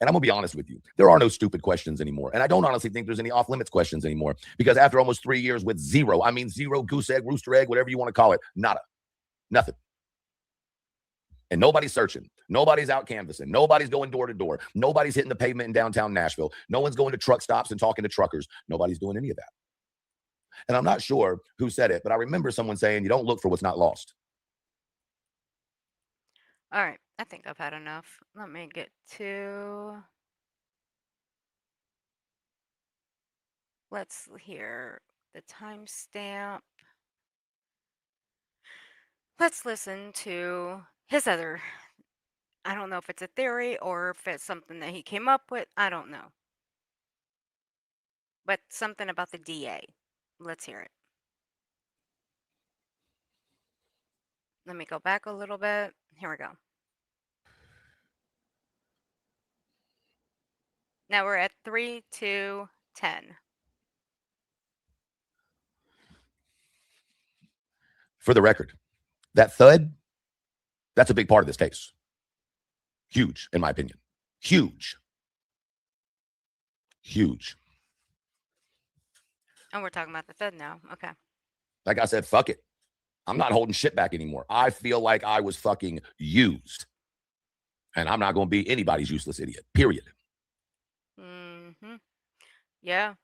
And I'm going to be honest with you. There are no stupid questions anymore. And I don't honestly think there's any off-limits questions anymore. Because after almost 3 years with zero, I mean zero, goose egg, rooster egg, whatever you want to call it, nada. Nothing. And nobody's searching. Nobody's out canvassing. Nobody's going door to door. Nobody's hitting the pavement in downtown Nashville. No one's going to truck stops and talking to truckers. Nobody's doing any of that. And I'm not sure who said it, but I remember someone saying, you don't look for what's not lost. All right. I think I've had enough. Let me get to... Let's hear the timestamp. Let's listen to his other... I don't know if it's a theory or if it's something that he came up with. I don't know. But something about the DA. Let's hear it. Let me go back a little bit. Here we go. Now we're at 3, 2, 10. For the record, that thud, that's a big part of this case. Huge, in my opinion. Huge. Huge. And we're talking about the Fed now. Okay. Like I said, fuck it. I'm not holding shit back anymore. I feel like I was fucking used. And I'm not going to be anybody's useless idiot, period. Mm-hmm. Yeah.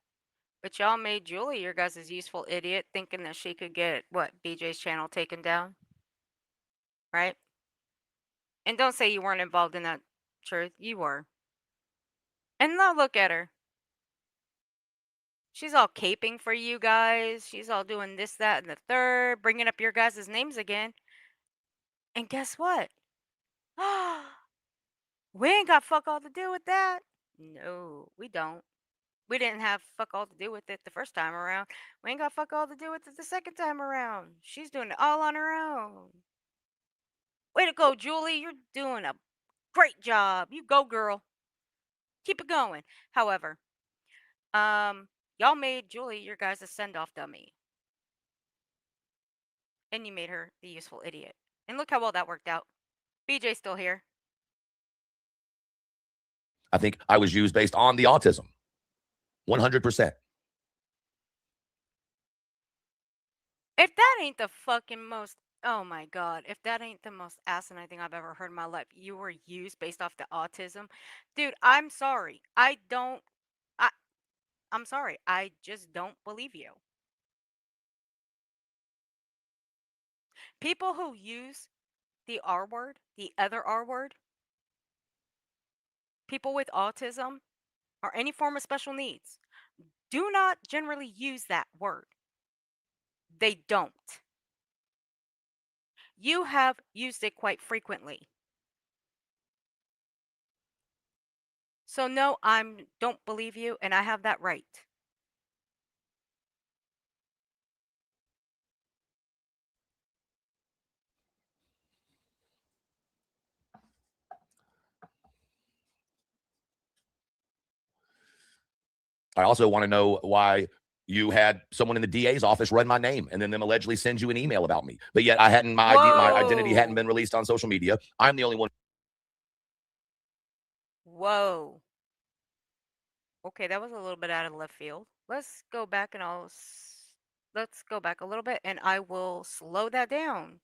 But y'all made Julie your guys' useful idiot thinking that she could get, what, BJ's channel taken down? Right? And don't say you weren't involved in that, Truth. You were. And now look at her. She's all caping for you guys. She's all doing this, that, and the third, bringing up your guys' names again. And guess what? We ain't got fuck all to do with that. No, we don't. We didn't have fuck all to do with it the first time around. We ain't got fuck all to do with it the second time around. She's doing it all on her own. Way to go, Julie. You're doing a great job. You go, girl. Keep it going. However, y'all made Julie your guys' send-off dummy. And you made her the useful idiot. And look how well that worked out. BJ's still here. I think I was used based on the autism. 100%. If that ain't the fucking most, oh my God, if that ain't the most asinine thing I've ever heard in my life, you were used based off the autism. Dude, I'm sorry. I'm sorry. I just don't believe you. People who use the R word, the other R word, people with autism or any form of special needs, do not generally use that word. They don't. You have used it quite frequently. So no, I don't believe you, and I have that right. I also want to know why you had someone in the DA's office run my name and then them allegedly send you an email about me. But yet I hadn't, my identity hadn't been released on social media. I'm the only one. Whoa. Okay, that was a little bit out of left field. Let's go back and let's go back a little bit and I will slow that down.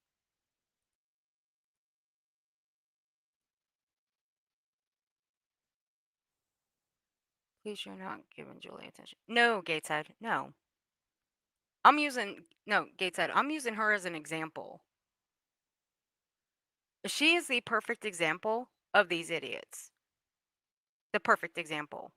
Please, you're not giving Julie attention. No, Gateshead, no. Gateshead, I'm using her as an example. She is the perfect example of these idiots. The perfect example.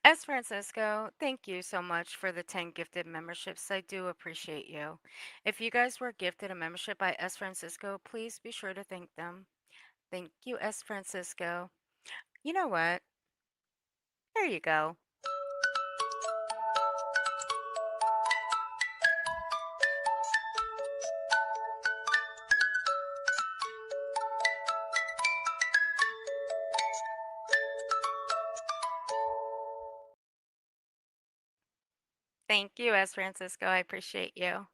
S. Francisco, thank you so much for the 10 gifted memberships. I do appreciate you. If you guys were gifted a membership by S. Francisco, please be sure to thank them. Thank you, S. Francisco. You know what? There you go. Thank you, S. Francisco. I appreciate you.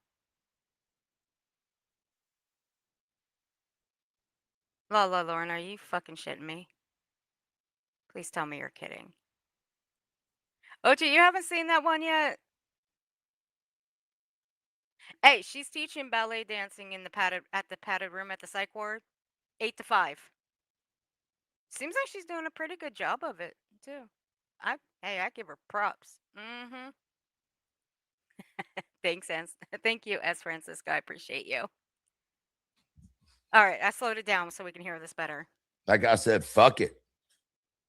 Lola Lauren, are you fucking shitting me? Please tell me you're kidding. Ochi, you haven't seen that one yet? Hey, she's teaching ballet dancing in the padded room at the psych ward, 8 to 5. Seems like she's doing a pretty good job of it too. I give her props. Mm-hmm. Thanks, thank you, S. Francisco. I appreciate you. All right, I slowed it down so we can hear this better. Like I said, fuck it.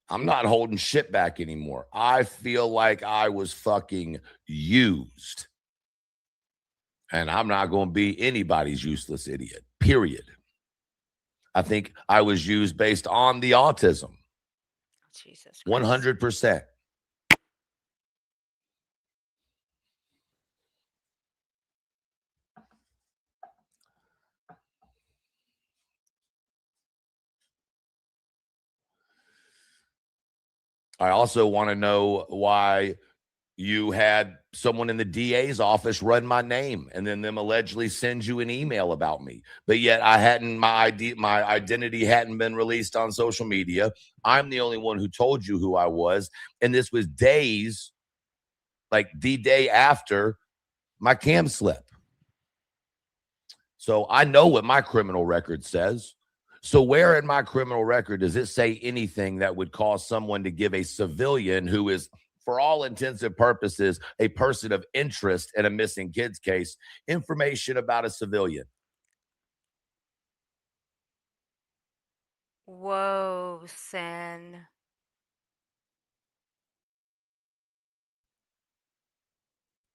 I'm not holding shit back anymore. I feel like I was fucking used. And I'm not going to be anybody's useless idiot, period. I think I was used based on the autism. Jesus Christ. 100%. I also want to know why You had someone in the DA's office run my name and then them allegedly send you an email about me. But yet my identity hadn't been released on social media. I'm the only one who told you who I was. And this was days, like the day after my cam slip. So I know what my criminal record says. So where in my criminal record does it say anything that would cause someone to give a civilian who is, for all intents and purposes, a person of interest in a missing kids case, information about a civilian? Whoa, Sin.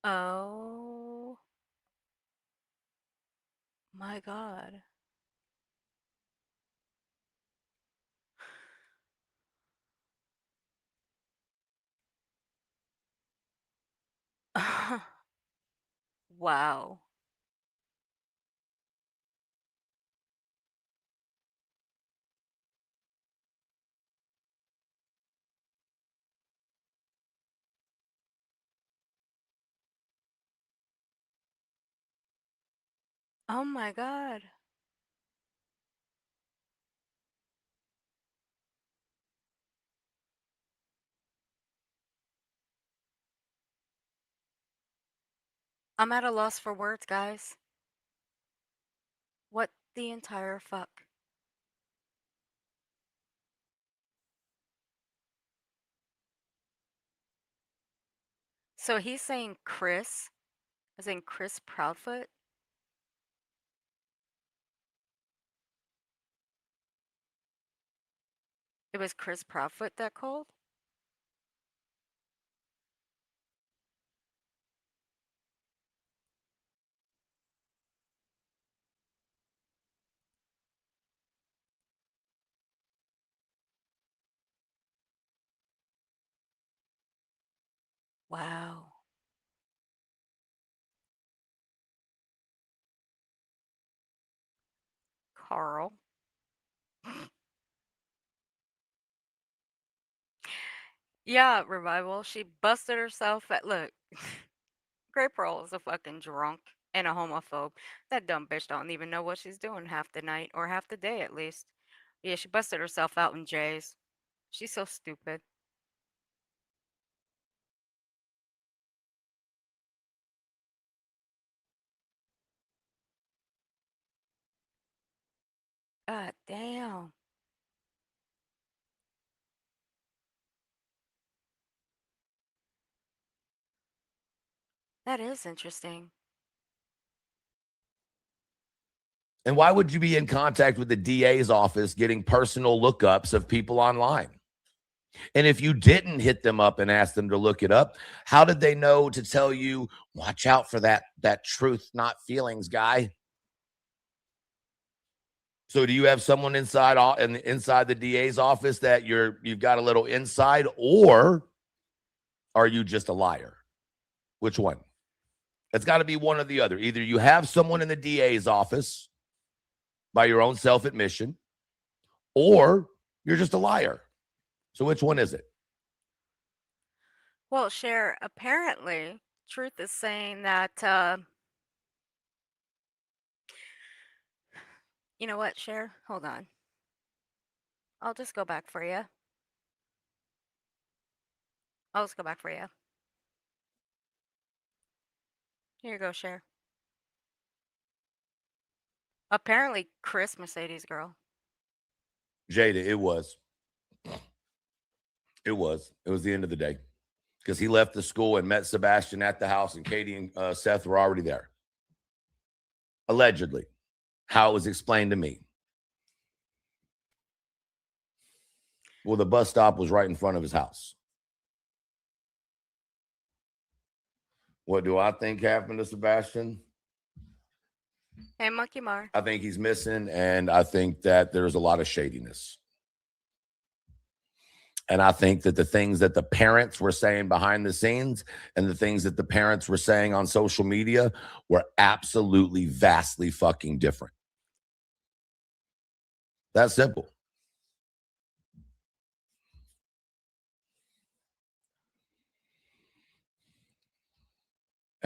Oh my God. Wow. Oh my God. I'm at a loss for words, guys. What the entire fuck? So he's saying Chris, as in Chris Proudfoot? It was Chris Proudfoot that called? Wow. Carl. Yeah, Revival. She busted herself at look. Grey Pearl is a fucking drunk and a homophobe. That dumb bitch don't even know what she's doing half the night, or half the day at least. Yeah, she busted herself out in Jay's. She's so stupid. God damn. That is interesting. And why would you be in contact with the DA's office getting personal lookups of people online? And if you didn't hit them up and ask them to look it up, how did they know to tell you, watch out for that truth, not feelings guy? So do you have someone inside the DA's office that you've got a little inside, or are you just a liar? Which one? It's got to be one or the other. Either you have someone in the DA's office by your own self-admission, or you're just a liar. So which one is it? Well, Cher, apparently, Truth is saying that, you know what, Cher? Hold on. I'll just go back for you. I'll just go back for you. Here you go, Cher. Apparently, Chris Mercedes girl. Jada, it was. It was the end of the day, because he left the school and met Sebastian at the house, and Katie and Seth were already there. Allegedly, how it was explained to me. Well, the bus stop was right in front of his house. What do I think happened to Sebastian? Hey, Monkey Mar. I think he's missing, and I think that there's a lot of shadiness. And I think that the things that the parents were saying behind the scenes and the things that the parents were saying on social media were absolutely vastly fucking different. That's simple.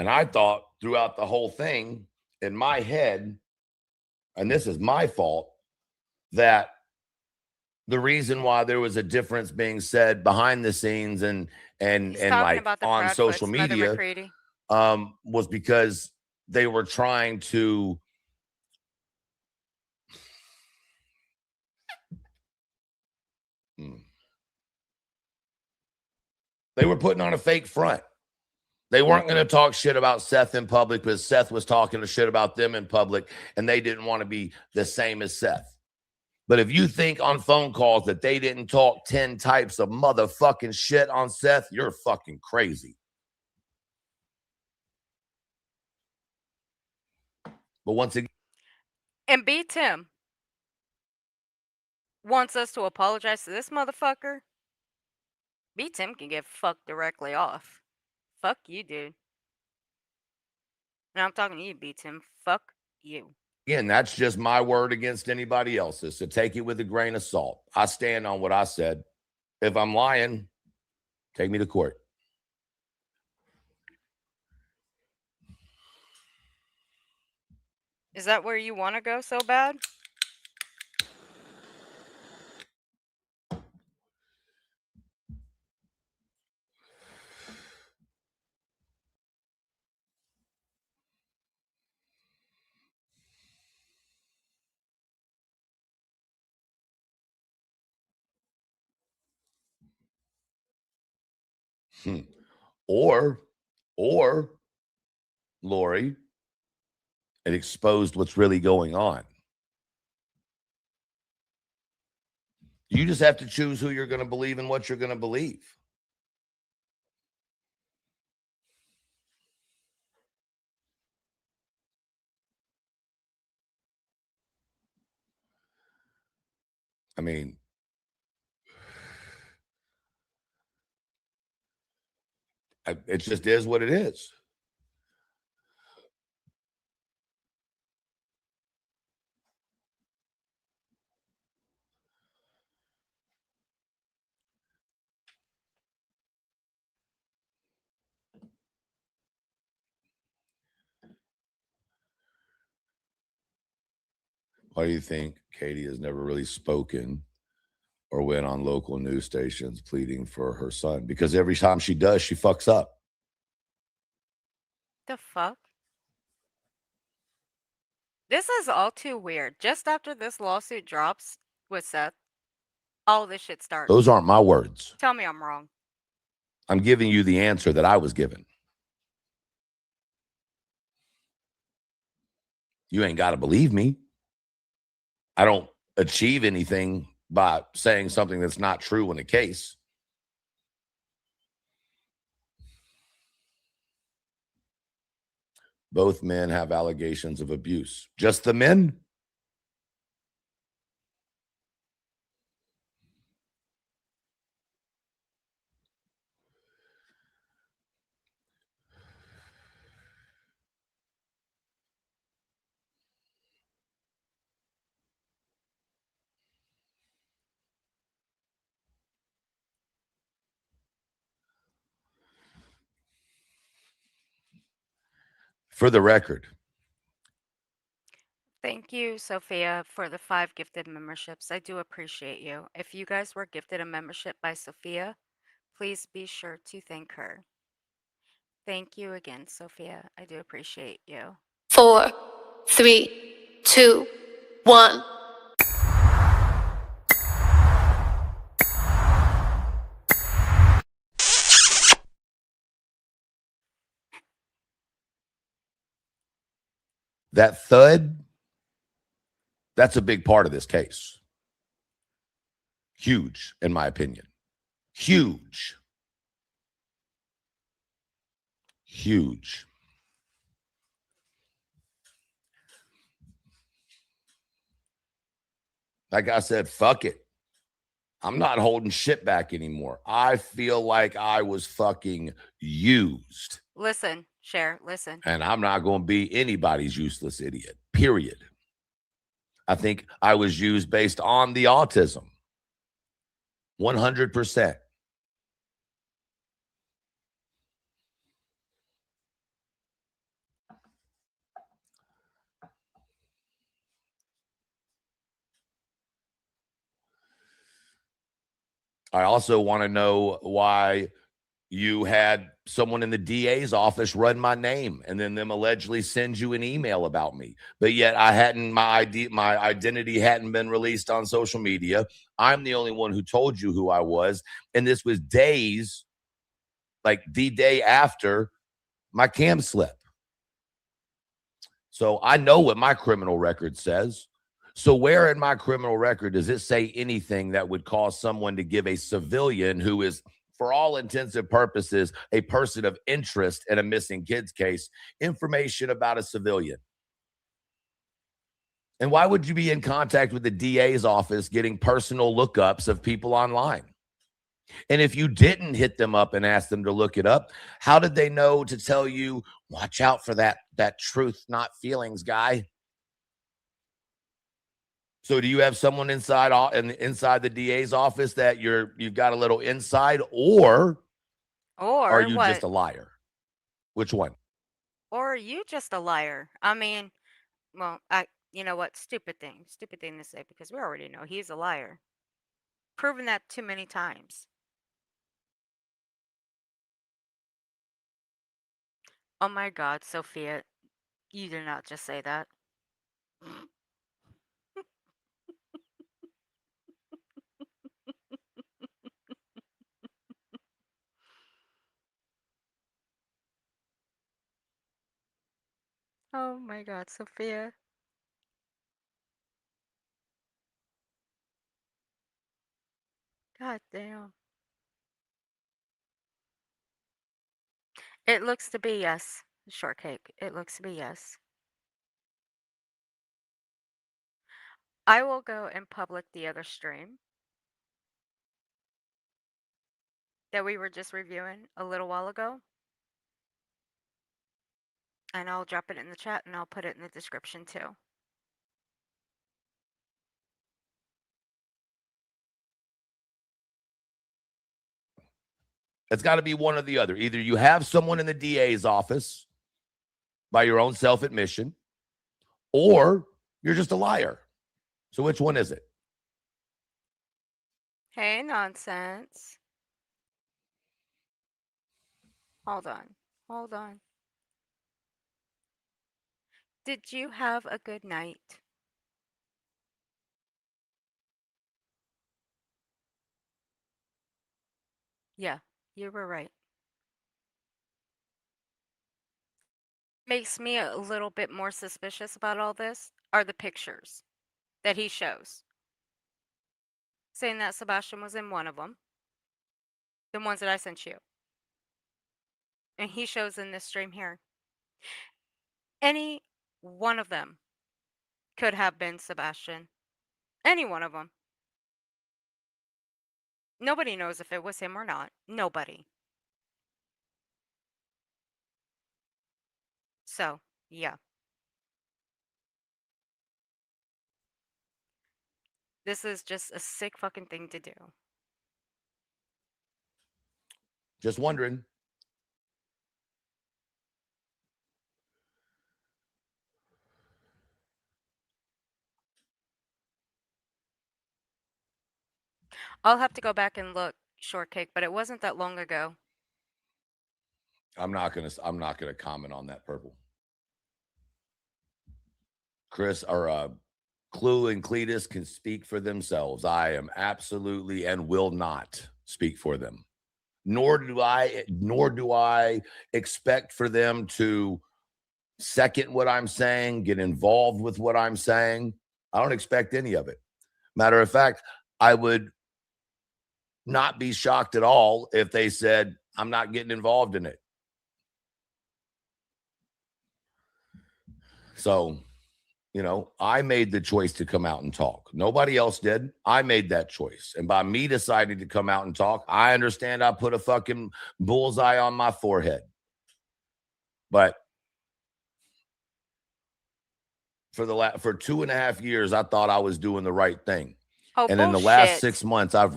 And I thought throughout the whole thing in my head, and this is my fault, that the reason why there was a difference being said behind the scenes and like on social media was because they were trying to they were putting on a fake front. They weren't going to talk shit about Seth in public because Seth was talking shit about them in public, and they didn't want to be the same as Seth. But if you think on phone calls that they didn't talk 10 types of motherfucking shit on Seth, you're fucking crazy. But once again, and B. Tim wants us to apologize to this motherfucker. B. Tim can get fucked directly off. Fuck you, dude. And I'm talking to you, B. Tim. Fuck you. Again, that's just my word against anybody else's. So take it with a grain of salt. I stand on what I said. If I'm lying, take me to court. Is that where you want to go so bad? Or, Lori, it exposed what's really going on. You just have to choose who you're going to believe and what you're going to believe. I mean, it just is what it is. Why do you think Katie has never really spoken or went on local news stations pleading for her son? Because every time she does, she fucks up. The fuck? This is all too weird. Just after this lawsuit drops with Seth, all this shit starts. Those aren't my words. Tell me I'm wrong. I'm giving you the answer that I was given. You ain't got to believe me. I don't achieve anything by saying something that's not true in a case. Both men have allegations of abuse. Just the men? For the record. Thank you, Sophia, for the 5 gifted memberships. I do appreciate you. If you guys were gifted a membership by Sophia, please be sure to thank her. Thank you again, Sophia. I do appreciate you. 4, 3, 2, 1. That thud, that's a big part of this case. Huge, in my opinion. Huge. Huge. Like I said, fuck it. I'm not holding shit back anymore. I feel like I was fucking used. Listen, Cher, listen. And I'm not going to be anybody's useless idiot, period. I think I was used based on the autism. 100%. I also want to know why you had someone in the DA's office run my name and then them allegedly send you an email about me. But yet my identity hadn't been released on social media. I'm the only one who told you who I was. And this was days, like the day after my cam slip. So I know what my criminal record says. So where in my criminal record does it say anything that would cause someone to give a civilian who is, for all intents and purposes, a person of interest in a missing kids case, information about a civilian? And why would you be in contact with the DA's office getting personal lookups of people online? And if you didn't hit them up and ask them to look it up, how did they know to tell you, watch out for that truth, not feelings guy? So do you have someone inside the DA's office that you've got a little inside, or are you just a liar? Which one? Or are you just a liar? I mean, well, you know what? Stupid thing to say, because we already know he's a liar. Proven that too many times. Oh my God, Sophia, you did not just say that. Oh my God, Sophia. God damn. It looks to be yes. Shortcake. It looks to be yes. I will go and public the other stream that we were just reviewing a little while ago. And I'll drop it in the chat and I'll put it in the description too. It's got to be one or the other. Either you have someone in the DA's office by your own self-admission, or you're just a liar. So which one is it? Hey, nonsense. Hold on. Hold on. Did you have a good night? Yeah, you were right. Makes me a little bit more suspicious about all this are the pictures that he shows, saying that Sebastian was in one of them, the ones that I sent you. And he shows in this stream here. Any one of them could have been Sebastian. Any one of them. Nobody knows if it was him or not. Nobody. So, yeah. This is just a sick fucking thing to do. Just wondering. I'll have to go back and look, Shortcake, but it wasn't that long ago. I'm not gonna comment on that, Purple. Chris or Clue and Cletus can speak for themselves. I am absolutely and will not speak for them. Nor do I expect for them to second what I'm saying, get involved with what I'm saying. I don't expect any of it. Matter of fact, I would not be shocked at all if they said, I'm not getting involved in it. So, you know, I made the choice to come out and talk. Nobody else did. I made that choice. And by me deciding to come out and talk, I understand I put a fucking bullseye on my forehead. But for 2.5 years, I thought I was doing the right thing. Oh, and bullshit. in the last 6 months, I've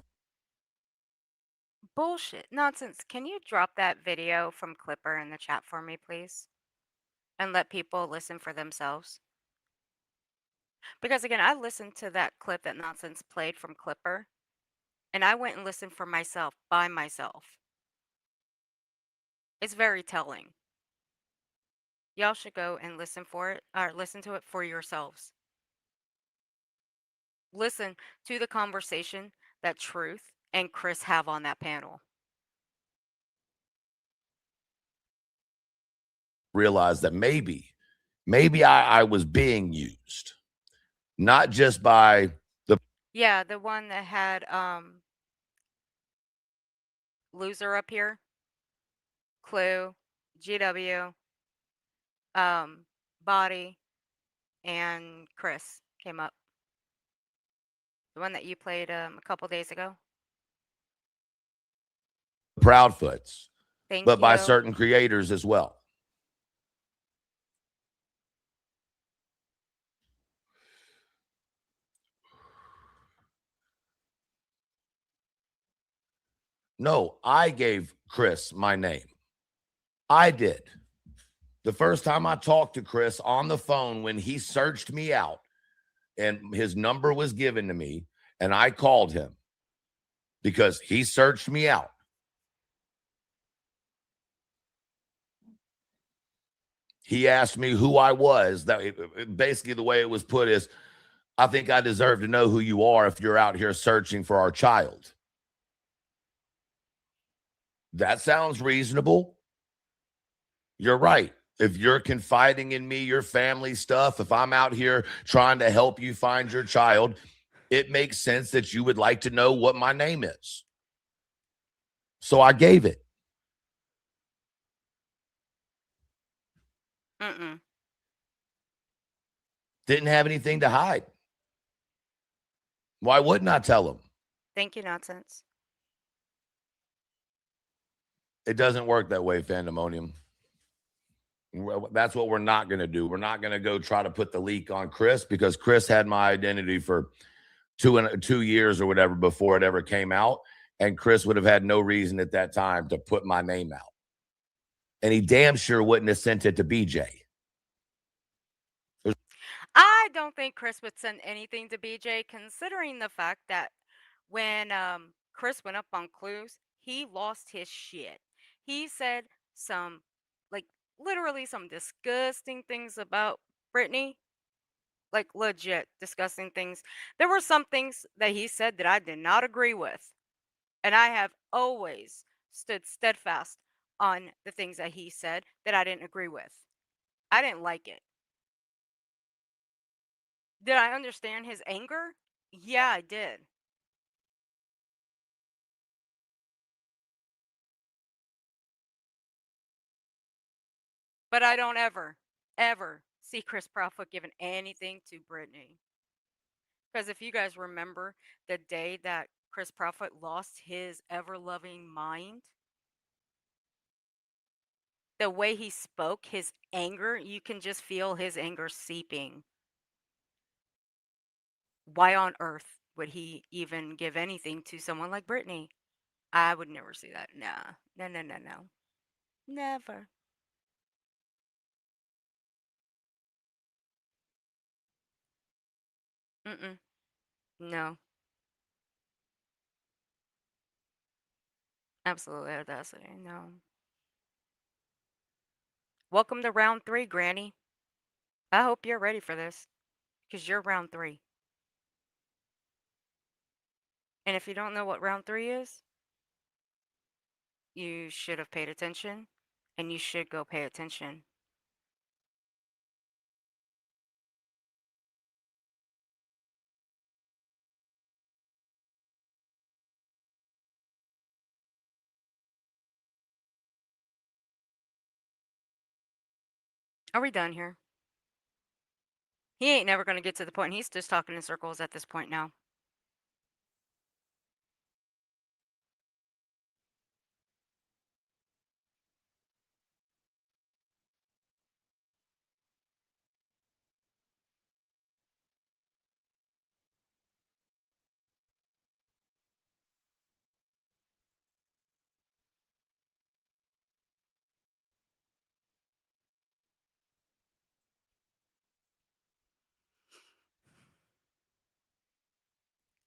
Bullshit. Nonsense. Can you drop that video from Clipper in the chat for me, please? And let people listen for themselves. Because again, I listened to that clip that Nonsense played from Clipper. And I went and listened for myself, by myself. It's very telling. Y'all should go and listen for it, or listen to it for yourselves. Listen to the conversation that Truth and Chris have on that panel. Realize that maybe I was being used, not just by the Yeah, the one that had Loser up here, Clue, GW, Body, and Chris came up. The one that you played a couple days ago. Proudfoots, Thank but you. by certain creators as well. No, I gave Chris my name. I did. The first time I talked to Chris on the phone when he searched me out and his number was given to me and I called him because he searched me out. He asked me who I was. Basically the way it was put is, I think I deserve to know who you are if you're out here searching for our child. That sounds reasonable. You're right. If you're confiding in me, your family stuff, if I'm out here trying to help you find your child, it makes sense that you would like to know what my name is. So I gave it. Didn't have anything to hide. Why wouldn't I tell him? Thank you, nonsense. It doesn't work that way, Fandemonium. That's what we're not going to do. We're not going to go try to put the leak on Chris because Chris had my identity for 2 years or whatever before it ever came out. And Chris would have had no reason at that time to put my name out. And he damn sure wouldn't have sent it to BJ. I don't think Chris would send anything to BJ, considering the fact that when Chris went up on Clues, he lost his shit. He said some, like, literally some disgusting things about Brittany. Like, legit disgusting things. There were some things that he said that I did not agree with. And I have always stood steadfast on the things that he said that I didn't agree with. I didn't like it. Did I understand his anger? Yeah, I did. But I don't ever see Chris Proudfoot giving anything to Brittany. Because if you guys remember the day that Chris Proudfoot lost his ever-loving mind, the way he spoke, his anger, you can just feel his anger seeping. Why on earth would he even give anything to someone like Brittany? I would never see that. Nah. No, no, no, no. Never. Mm-mm. No. Absolutely audacity. No. Welcome to round 3, Granny. I hope you're ready for this. Because you're round 3. And if you don't know what round 3 is, you should have paid attention. And you should go pay attention. Are we done here? He ain't never going to get to the point. He's just talking in circles at this point now.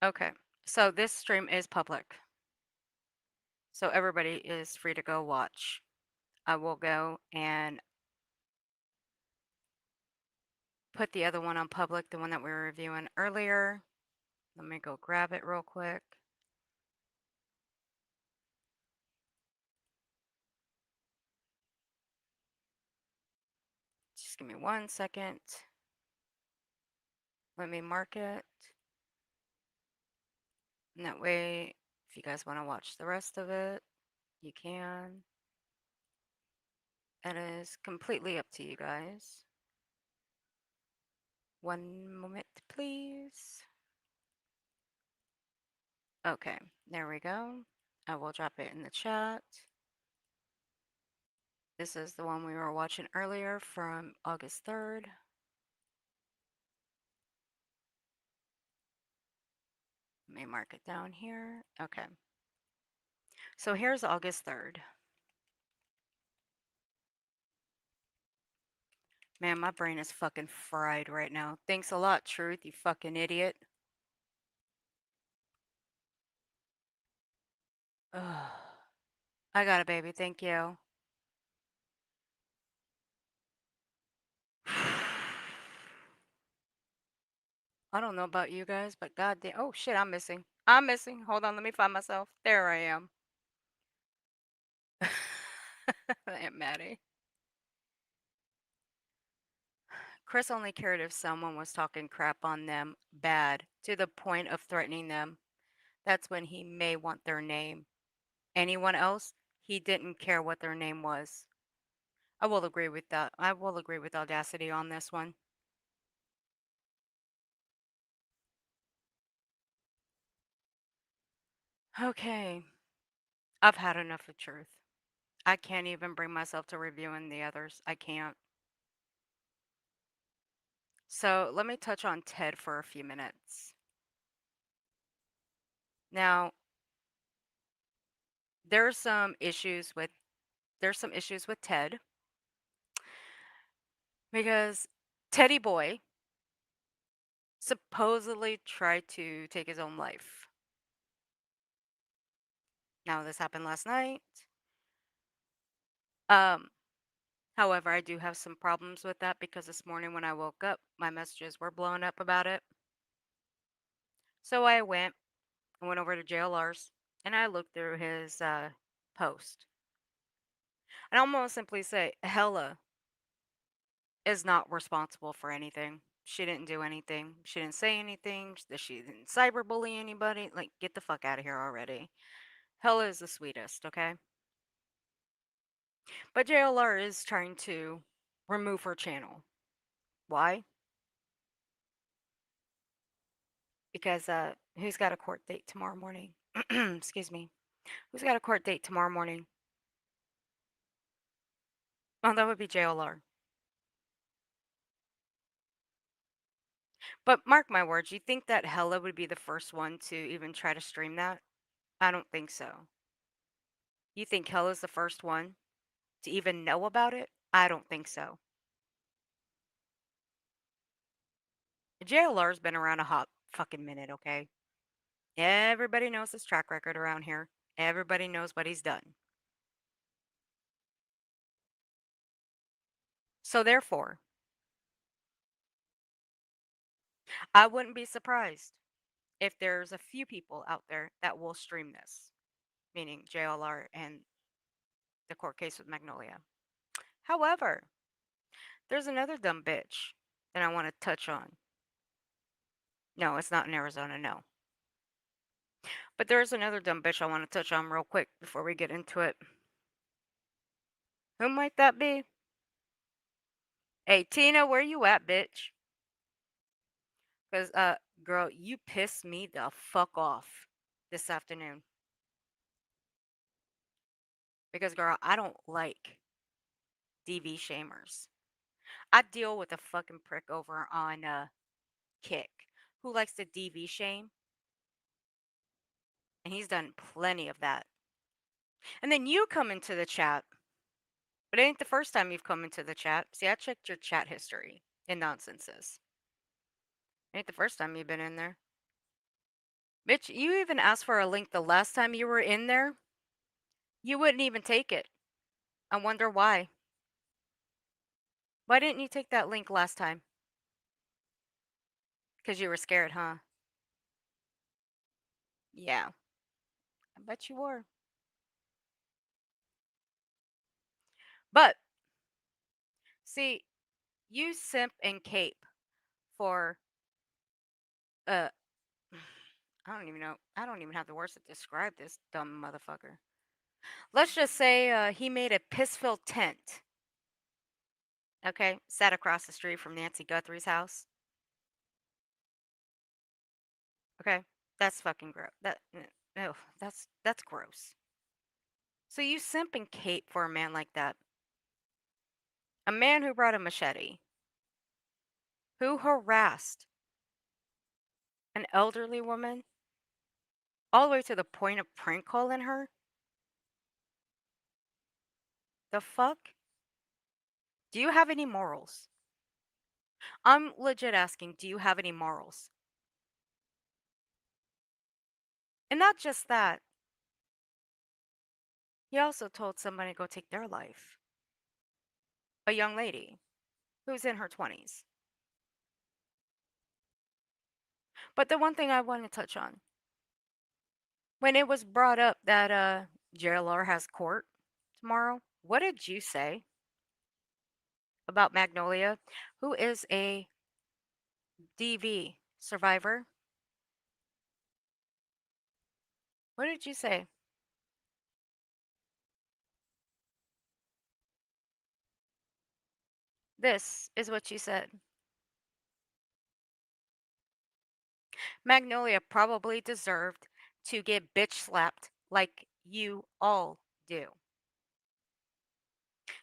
Okay. So this stream is public. So everybody is free to go watch. I will go and put the other one on public, the one that we were reviewing earlier. Let me go grab it real quick. Just give me 1 second. Let me mark it. And that way, if you guys want to watch the rest of it, you can. It is completely up to you guys. 1 moment, please. Okay, there we go. I will drop it in the chat. This is the one we were watching earlier from August 3rd. Let me mark it down here. Okay. So here's August 3rd. Man, my brain is fucking fried right now. Thanks a lot, Truth, you fucking idiot. Ugh. I got it, baby. Thank you. I don't know about you guys, but goddamn. Oh shit, I'm missing. I'm missing. Hold on, let me find myself. There I am. Aunt Maddie. Chris only cared if someone was talking crap on them bad to the point of threatening them. That's when he may want their name. Anyone else, he didn't care what their name was. I will agree with that. I will agree with Audacity on this one. Okay. I've had enough of Truth. I can't even bring myself to reviewing the others. I can't. So let me touch on Ted for a few minutes. Now, there's some issues with Ted because Teddy Boy supposedly tried to take his own life. Now, this happened last night. However, I do have some problems with that because this morning when I woke up, my messages were blowing up about it. So I went over to JLR's and I looked through his post. And I'm gonna simply say, Hella is not responsible for anything. She didn't do anything. She didn't say anything. She didn't cyberbully anybody. Like, get the fuck out of here already. Hella is the sweetest, okay? But JLR is trying to remove her channel. Why? Because who's got a court date tomorrow morning? Excuse me. Who's got a court date tomorrow morning? Oh, that would be JLR. But mark my words, you think that Hella would be the first one to even try to stream that? I don't think so. You think Hella's the first one to even know about it? I don't think so. JLR's been around a hot fucking minute, okay? Everybody knows his track record around here. Everybody knows what he's done. So therefore, I wouldn't be surprised if there's a few people out there that will stream this, meaning JLR and the court case with Magnolia. However, there's another dumb bitch that I want to touch on. No, it's not in Arizona, no. But there's another dumb bitch I want to touch on real quick before we get into it. Who might that be? Hey, Tina, where you at, bitch? Because, girl, you pissed me the fuck off this afternoon. Because, girl, I don't like DV shamers. I deal with a fucking prick over on, Kick who likes to DV shame. And he's done plenty of that. And then you come into the chat. But it ain't the first time you've come into the chat. See, I checked your chat history in nonsenses. It ain't the first time you've been in there. Bitch, you even asked for a link the last time you were in there. You wouldn't even take it. I wonder why. Why didn't you take that link last time? Because you were scared, huh? Yeah, I bet you were. But, see, you simp and cape for, uh, I don't even know. I don't even have the words to describe this dumb motherfucker. Let's just say he made a piss-filled tent. Okay, sat across the street from Nancy Guthrie's house. Okay, that's fucking gross. Oh, that's gross. So you simp and cape for a man like that. A man who brought a machete, who harassed an elderly woman all the way to the point of prank calling her. The fuck? Do you have any morals? I'm legit asking, do you have any morals? And not just that, he also told somebody to go take their life. A young lady who's in her 20s. But the one thing I want to touch on, when it was brought up that JLR has court tomorrow, what did you say about Magnolia, who is a DV survivor? What did you say? This is what you said. Magnolia probably deserved to get bitch slapped like you all do.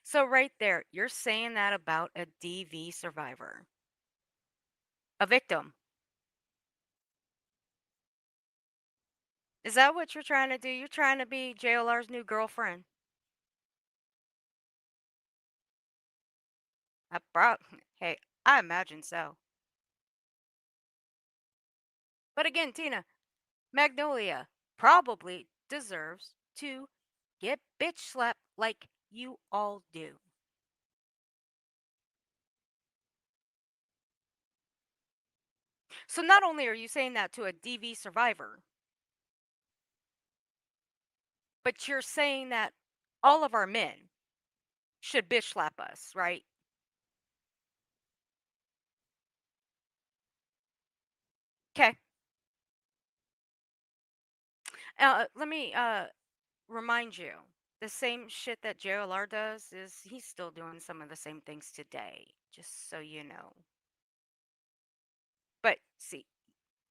So, right there, you're saying that about a DV survivor, a victim. Is that what you're trying to do? You're trying to be JLR's new girlfriend. I hey, I imagine so. But again, Tina, Magnolia probably deserves to get bitch slapped like you all do. So not only are you saying that to a DV survivor, but you're saying that all of our men should bitch slap us, right? Okay. Let me remind you, the same shit that JLR does is he's still doing some of the same things today, just so you know. But see,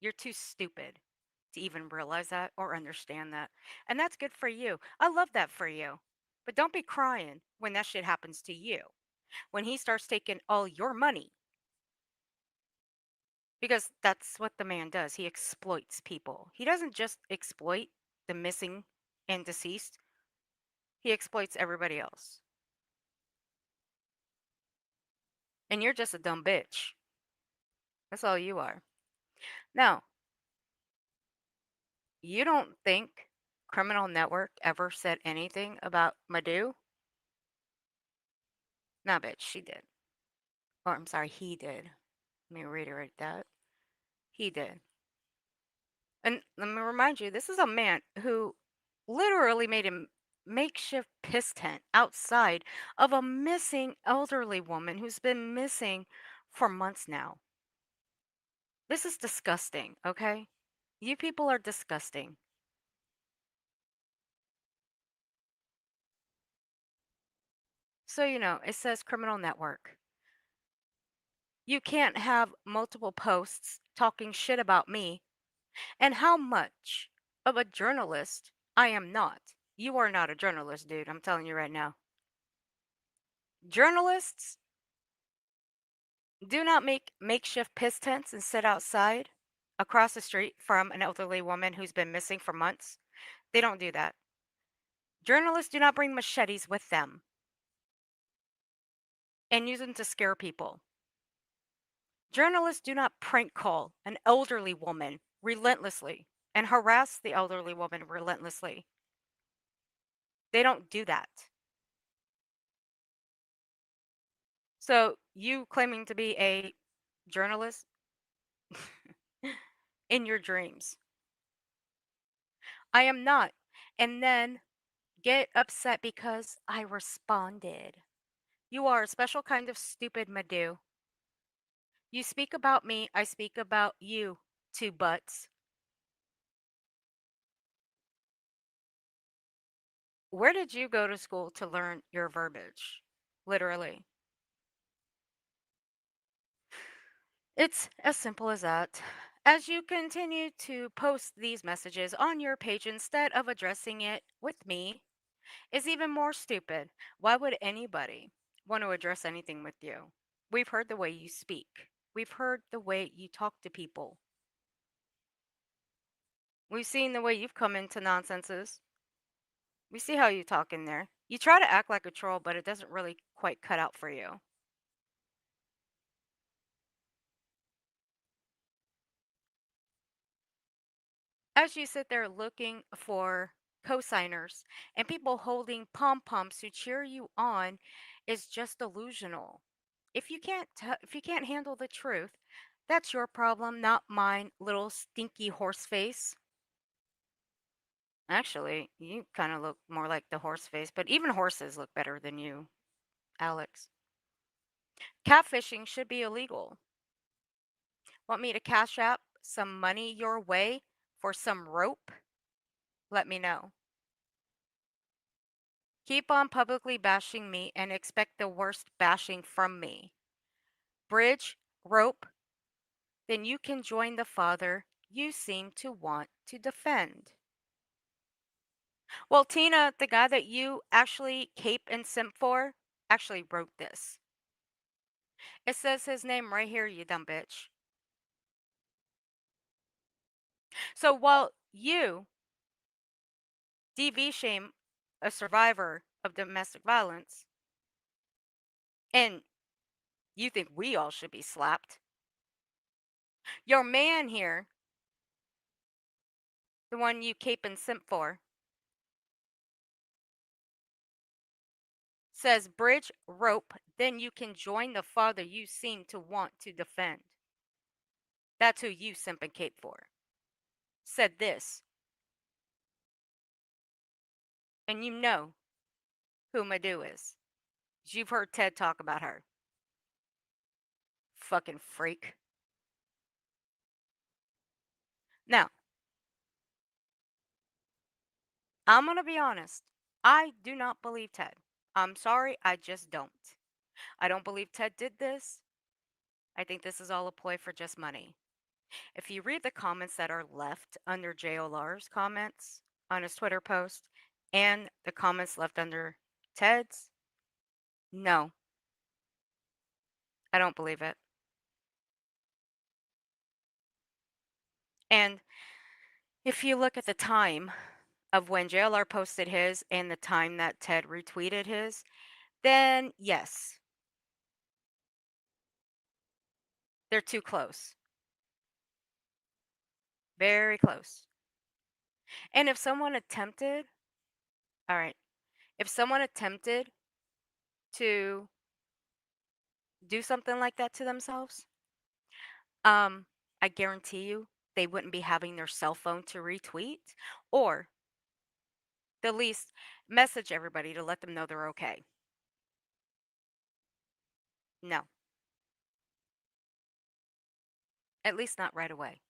you're too stupid to even realize that or understand that. And that's good for you. I love that for you. But don't be crying when that shit happens to you. When he starts taking all your money. Because that's what the man does. He exploits people. He doesn't just exploit the missing and deceased, he exploits everybody else. And you're just a dumb bitch. That's all you are. Now, you don't think Criminal Network ever said anything about Madhu? Nah, bitch, she did. Or I'm sorry, he did. Let me reiterate that. He did. And let me remind you, this is a man who literally made a makeshift piss tent outside of a missing elderly woman who's been missing for months now. This is disgusting, okay? You people are disgusting. So, it says Criminal Network. You can't have multiple posts talking shit about me and how much of a journalist I am not. You are not a journalist, dude. I'm telling you right now. Journalists do not make makeshift piss tents and sit outside across the street from an elderly woman who's been missing for months. They don't do that. Journalists do not bring machetes with them and use them to scare people. Journalists do not prank call an elderly woman relentlessly and harass the elderly woman relentlessly. They don't do that. So, you claiming to be a journalist in your dreams. I am not. And then get upset because I responded. You are a special kind of stupid Madhu. You speak about me, I speak about you, two butts. Where did you go to school to learn your verbiage? Literally. It's as simple as that. As you continue to post these messages on your page instead of addressing it with me, is even more stupid. Why would anybody want to address anything with you? We've heard the way you speak. We've heard the way you talk to people. We've seen the way you've come into nonsenses. We see how you talk in there. You try to act like a troll, but it doesn't really quite cut out for you. As you sit there looking for cosigners and people holding pom poms to cheer you on is just delusional. If you can't handle the truth, that's your problem, not mine, little stinky horse face. Actually, you kind of look more like the horse face, but even horses look better than you, Alex. Catfishing should be illegal. Want me to cash out some money your way for some rope? Let me know. Keep on publicly bashing me and expect the worst bashing from me. Bridge, rope, then you can join the father you seem to want to defend. Well, Tina, the guy that you actually cape and simp for, actually wrote this. It says his name right here, you dumb bitch. So while you DV shame a survivor of domestic violence, and you think we all should be slapped, your man here, the one you cape and simp for, says bridge rope, then you can join the father you seem to want to defend. That's who you simp and cape for. Said this. And you know who Madhu is. You've heard Ted talk about her. Fucking freak. Now, I'm going to be honest. I do not believe Ted. I'm sorry, I just don't. I don't believe Ted did this. I think this is all a ploy for just money. If you read the comments that are left under JLR's comments on his Twitter post and the comments left under Ted's, no, I don't believe it. And if you look at the time of when JLR posted his and the time that Ted retweeted his, then yes, they're too close. Very close. And if someone attempted, all right, if someone attempted to do something like that to themselves, I guarantee you they wouldn't be having their cell phone to retweet or the least message everybody to let them know they're okay. No, at least not right away.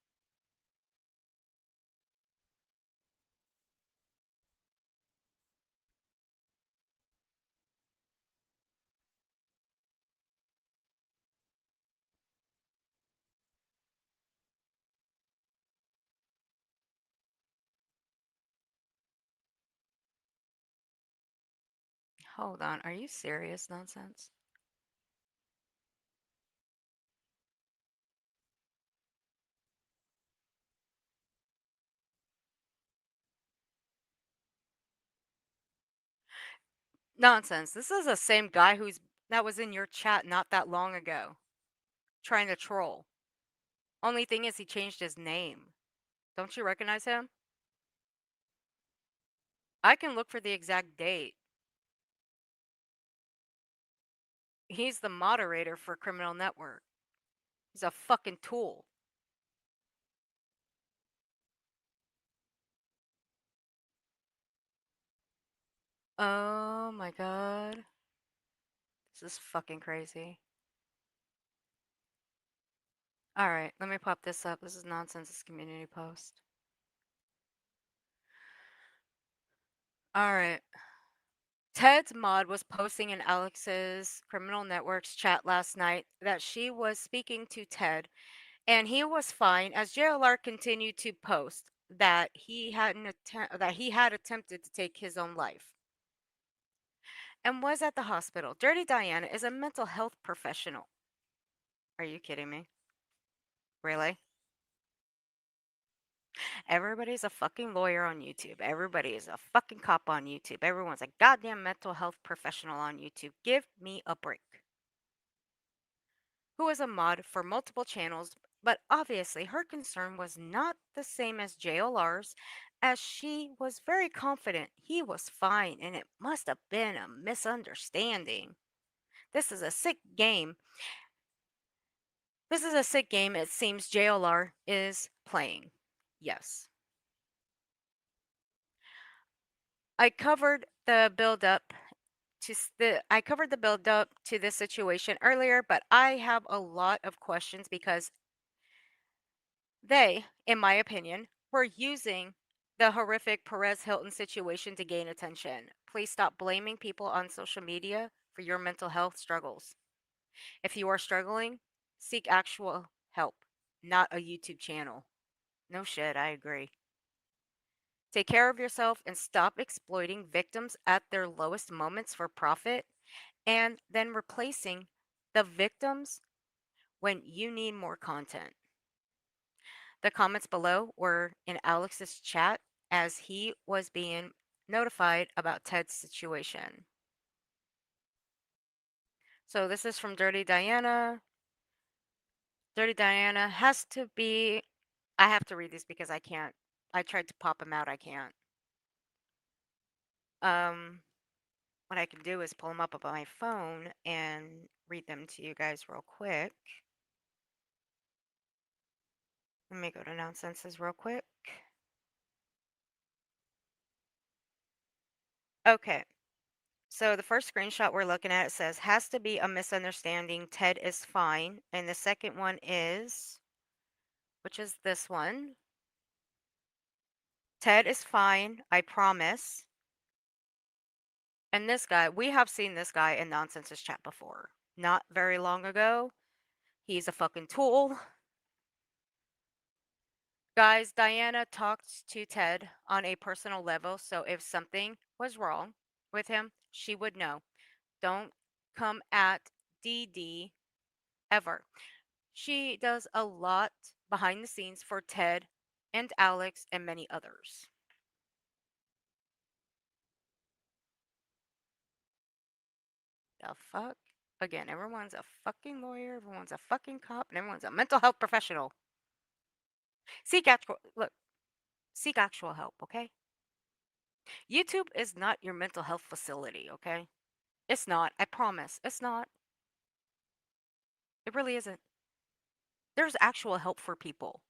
Hold on, are you serious nonsense? Nonsense. This is the same guy that was in your chat not that long ago, trying to troll. Only thing is he changed his name. Don't you recognize him? I can look for the exact date. He's the moderator for Criminal Network. He's a fucking tool. Oh my god. This is fucking crazy. Alright, let me pop this up. This is nonsense. This community post. Alright. Ted's mod was posting in Alex's Criminal Network's chat last night that she was speaking to Ted, and he was fine as JLR continued to post that he had attempted to take his own life and was at the hospital. Dirty Diana is a mental health professional. Are you kidding me? Really? Everybody's a fucking lawyer on YouTube. Everybody is a fucking cop on YouTube. Everyone's a goddamn mental health professional on YouTube. Give me a break. Who is a mod for multiple channels, but obviously her concern was not the same as JLR's, as she was very confident he was fine and it must have been a misunderstanding. This is a sick game. This is a sick game it seems JLR is playing. Yes. I covered the build up to this situation earlier, but I have a lot of questions because they, in my opinion, were using the horrific Perez Hilton situation to gain attention. Please stop blaming people on social media for your mental health struggles. If you are struggling, seek actual help, not a YouTube channel. No shit, I agree. Take care of yourself and stop exploiting victims at their lowest moments for profit and then replacing the victims when you need more content. The comments below were in Alex's chat as he was being notified about Ted's situation. So this is from Dirty Diana. Dirty Diana has to be, I have to read these because I can't. I tried to pop them out, I can't. What I can do is pull them up on my phone and read them to you guys real quick. Let me go to nonsenses real quick. Okay. So the first screenshot we're looking at, it says, has to be a misunderstanding. Ted is fine. And the second one is, which is this one. Ted is fine, I promise. And this guy, we have seen this guy in Nonsense's chat before. Not very long ago. He's a fucking tool. Guys, Diana talked to Ted on a personal level, so if something was wrong with him, she would know. Don't come at DD ever. She does a lot behind the scenes for Ted and Alex and many others. The fuck? Again, everyone's a fucking lawyer, everyone's a fucking cop, and everyone's a mental health professional. Seek actual help, okay? YouTube is not your mental health facility, okay? It's not. I promise. It's not. It really isn't. There's actual help for people.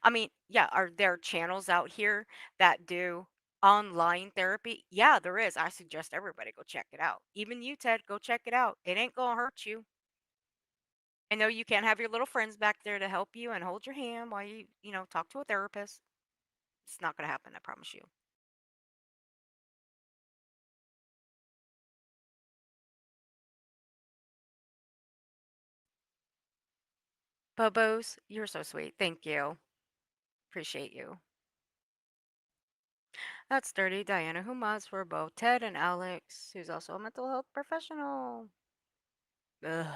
I mean, yeah, are there channels out here that do online therapy? Yeah, there is. I suggest everybody go check it out. Even you, Ted, go check it out. It ain't gonna hurt you. I know you can't have your little friends back there to help you and hold your hand while you talk to a therapist. It's not gonna happen, I promise you. Bubos, you're so sweet. Thank you. Appreciate you. That's Dirty Diana, who mods for both Ted and Alex, who's also a mental health professional. Ugh.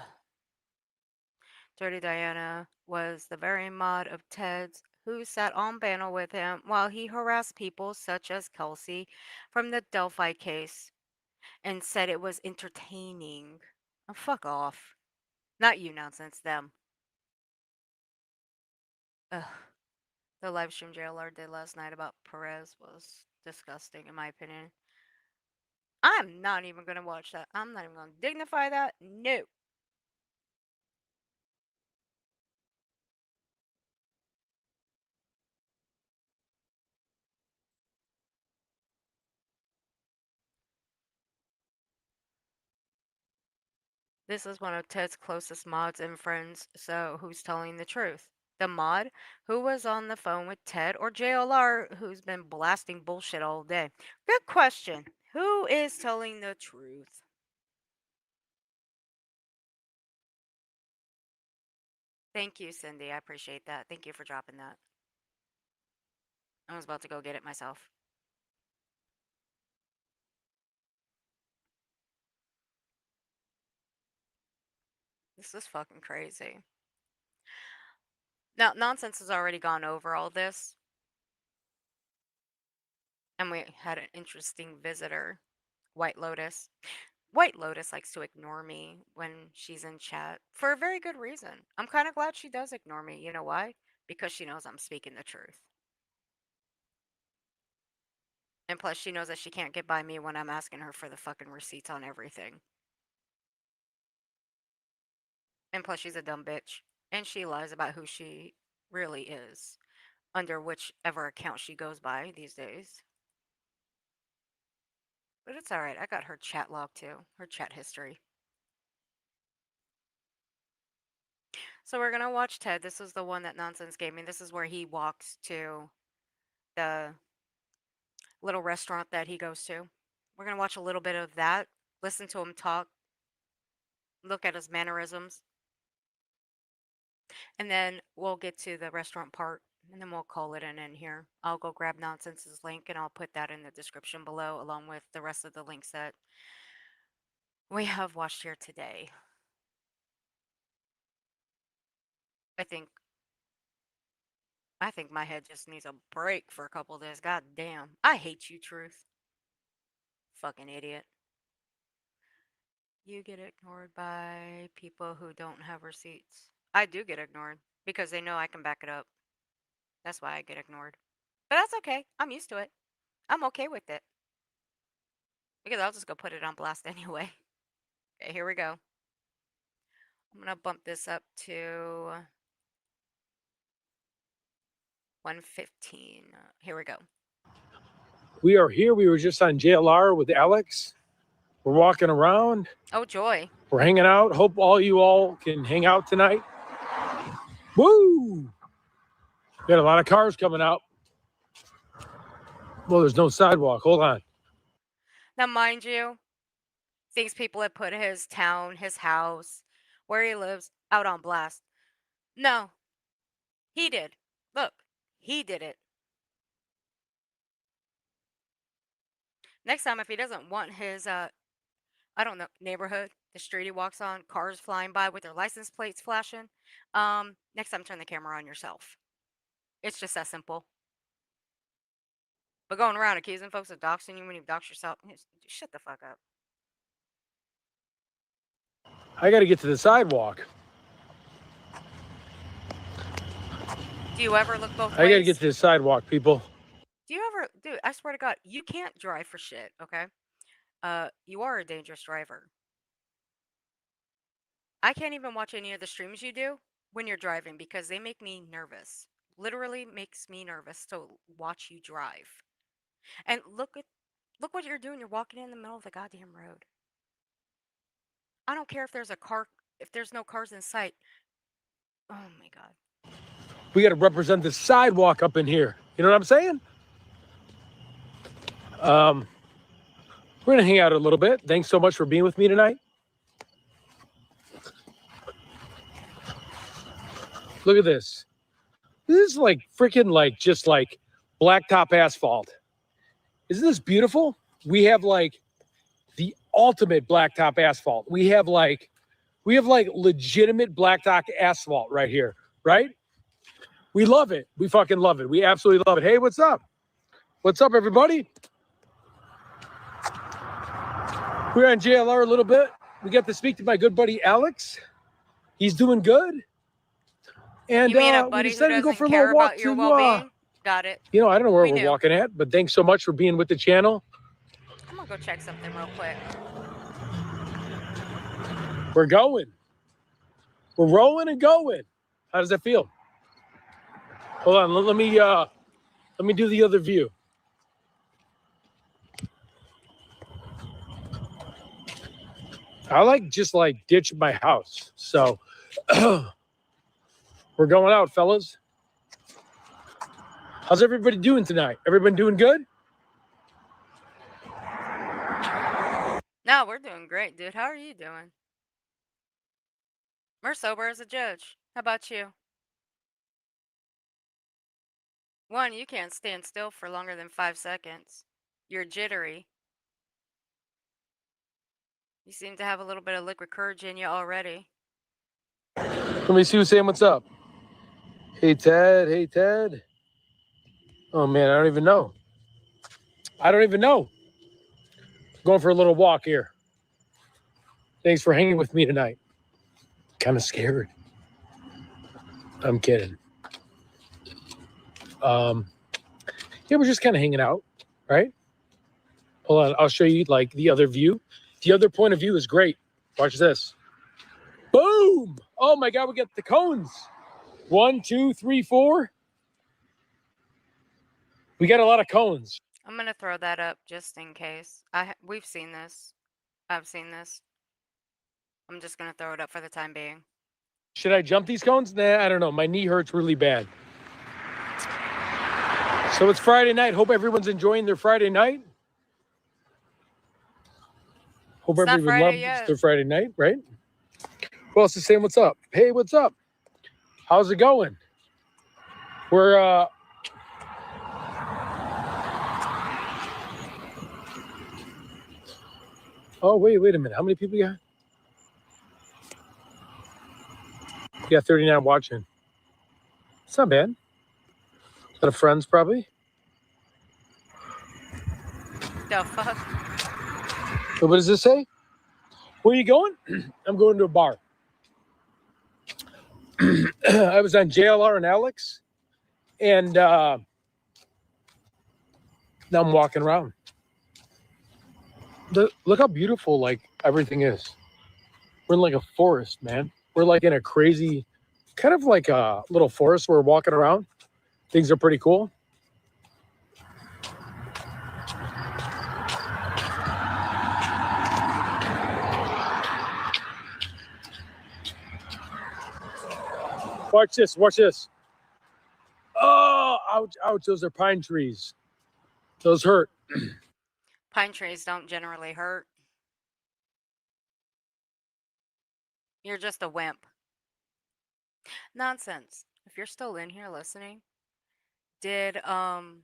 Dirty Diana was the very mod of Ted's who sat on panel with him while he harassed people such as Kelsey from the Delphi case and said it was entertaining. Oh, fuck off. Not you, nonsense, them. Ugh. The live stream JLR did last night about Perez was disgusting, in my opinion. I'm not even going to watch that. I'm not even going to dignify that. No. This is one of Ted's closest mods and friends, so who's telling the truth? The mod who was on the phone with Ted or JLR who's been blasting bullshit all day? Good question. Who is telling the truth? Thank you, Cindy. I appreciate that. Thank you for dropping that. I was about to go get it myself. This is fucking crazy. Now, Nonsense has already gone over all this. And we had an interesting visitor, White Lotus. White Lotus likes to ignore me when she's in chat for a very good reason. I'm kind of glad she does ignore me. You know why? Because she knows I'm speaking the truth. And plus, she knows that she can't get by me when I'm asking her for the fucking receipts on everything. And plus, she's a dumb bitch. And she lies about who she really is, under whichever account she goes by these days. But it's alright. I got her chat log too, her chat history. So we're gonna watch Ted. This is the one that Nonsense gave me. This is where he walks to the little restaurant that he goes to. We're gonna watch a little bit of that, listen to him talk, look at his mannerisms, and then we'll get to the restaurant part, and then we'll call it an end here. I'll go grab Nonsense's link, and I'll put that in the description below, along with the rest of the links that we have watched here today. I think my head just needs a break for a couple of days. God damn. I hate you, Truth. Fucking idiot. You get ignored by people who don't have receipts. I do get ignored because they know I can back it up. That's why I get ignored. But that's okay. I'm used to it. I'm okay with it. Because I'll just go put it on blast anyway. Okay, here we go. I'm going to bump this up to 115. Here we go. We are here. We were just on JLR with Alex. We're walking around. Oh, joy. We're hanging out. Hope you all can hang out tonight. Woo! Got a lot of cars coming out. Well, there's no sidewalk. Hold on. Now, mind you, these people have put his town, his house, where he lives, out on blast. No. He did. Look, he did it. Next time, if he doesn't want his, I don't know, neighborhood, the street he walks on, cars flying by with their license plates flashing, next time turn the camera on yourself. It's just that simple. But going around accusing folks of doxing you when you dox yourself, shut the fuck up. I got to get to the sidewalk. Do you ever look both ways? I got to get to the sidewalk, people. Do you ever, dude, I swear to God, you can't drive for shit, okay? You are a dangerous driver. I can't even watch any of the streams you do when you're driving because they make me nervous. Literally makes me nervous to watch you drive. And look what you're doing. You're walking in the middle of the goddamn road. I don't care if there's a car, if there's no cars in sight. Oh my God. We got to represent the sidewalk up in here. You know what I'm saying? We're going to hang out a little bit. Thanks so much for being with me tonight. Look at this. This is like freaking like just like blacktop asphalt. Isn't this beautiful? We have like the ultimate blacktop asphalt. We have like legitimate blacktop asphalt right here, right? We love it. We fucking love it. We absolutely love it. Hey, what's up? What's up, everybody? We're on JLR a little bit. We got to speak to my good buddy Alex. He's doing good. And You mean a we buddy who decided to go doesn't for a care little walk about your to, well-being? Got it. you know, I don't know where We we're knew. walking at, but thanks so much for being with the channel. I'm gonna go check something real quick. We're going. We're rolling and going. How does that feel? Hold on, let me do the other view. I like just like ditch my house. So we're going out, fellas. How's everybody doing tonight? Everybody doing good? No, we're doing great, dude. How are you doing? We're sober as a judge. How about you? One, you can't stand still for longer than 5 seconds. You're jittery. You seem to have a little bit of liquid courage in you already. Let me see who's saying what's up. Hey, Ted. Hey, Ted. Oh, man, I don't even know. Going for a little walk here. Thanks for hanging with me tonight. Kind of scared. I'm kidding. Yeah, we're just kind of hanging out, right? Hold on, I'll show you like the other view. The other point of view is great. Watch this. Boom! Oh my God, we got the cones. 1, 2, 3, 4. We got a lot of cones. I'm gonna throw that up just in case. We've seen this. I've seen this. I'm just gonna throw it up for the time being. Should I jump these cones? Nah, I don't know. My knee hurts really bad. So it's Friday night. Hope everyone's enjoying their Friday night. Hope It's not everyone Friday loves yet. their Friday night, right? Who else is saying what's up? Hey, what's up? How's it going? We're oh, wait a minute. How many people you got? You got 39 watching. It's not bad. A lot of friends, probably. The fuck? So what does this say? Where are you going? I'm going to a bar. I was on JLR and Alex, and now I'm walking around. Look how beautiful like everything is. We're in like a forest, man. We're like in a crazy, kind of like a little forest. We're walking around. Things are pretty cool. Watch this. Watch this. Oh, ouch, ouch. Those are pine trees. Those hurt. Pine trees don't generally hurt. You're just a wimp. Nonsense. If you're still in here listening, did Criminal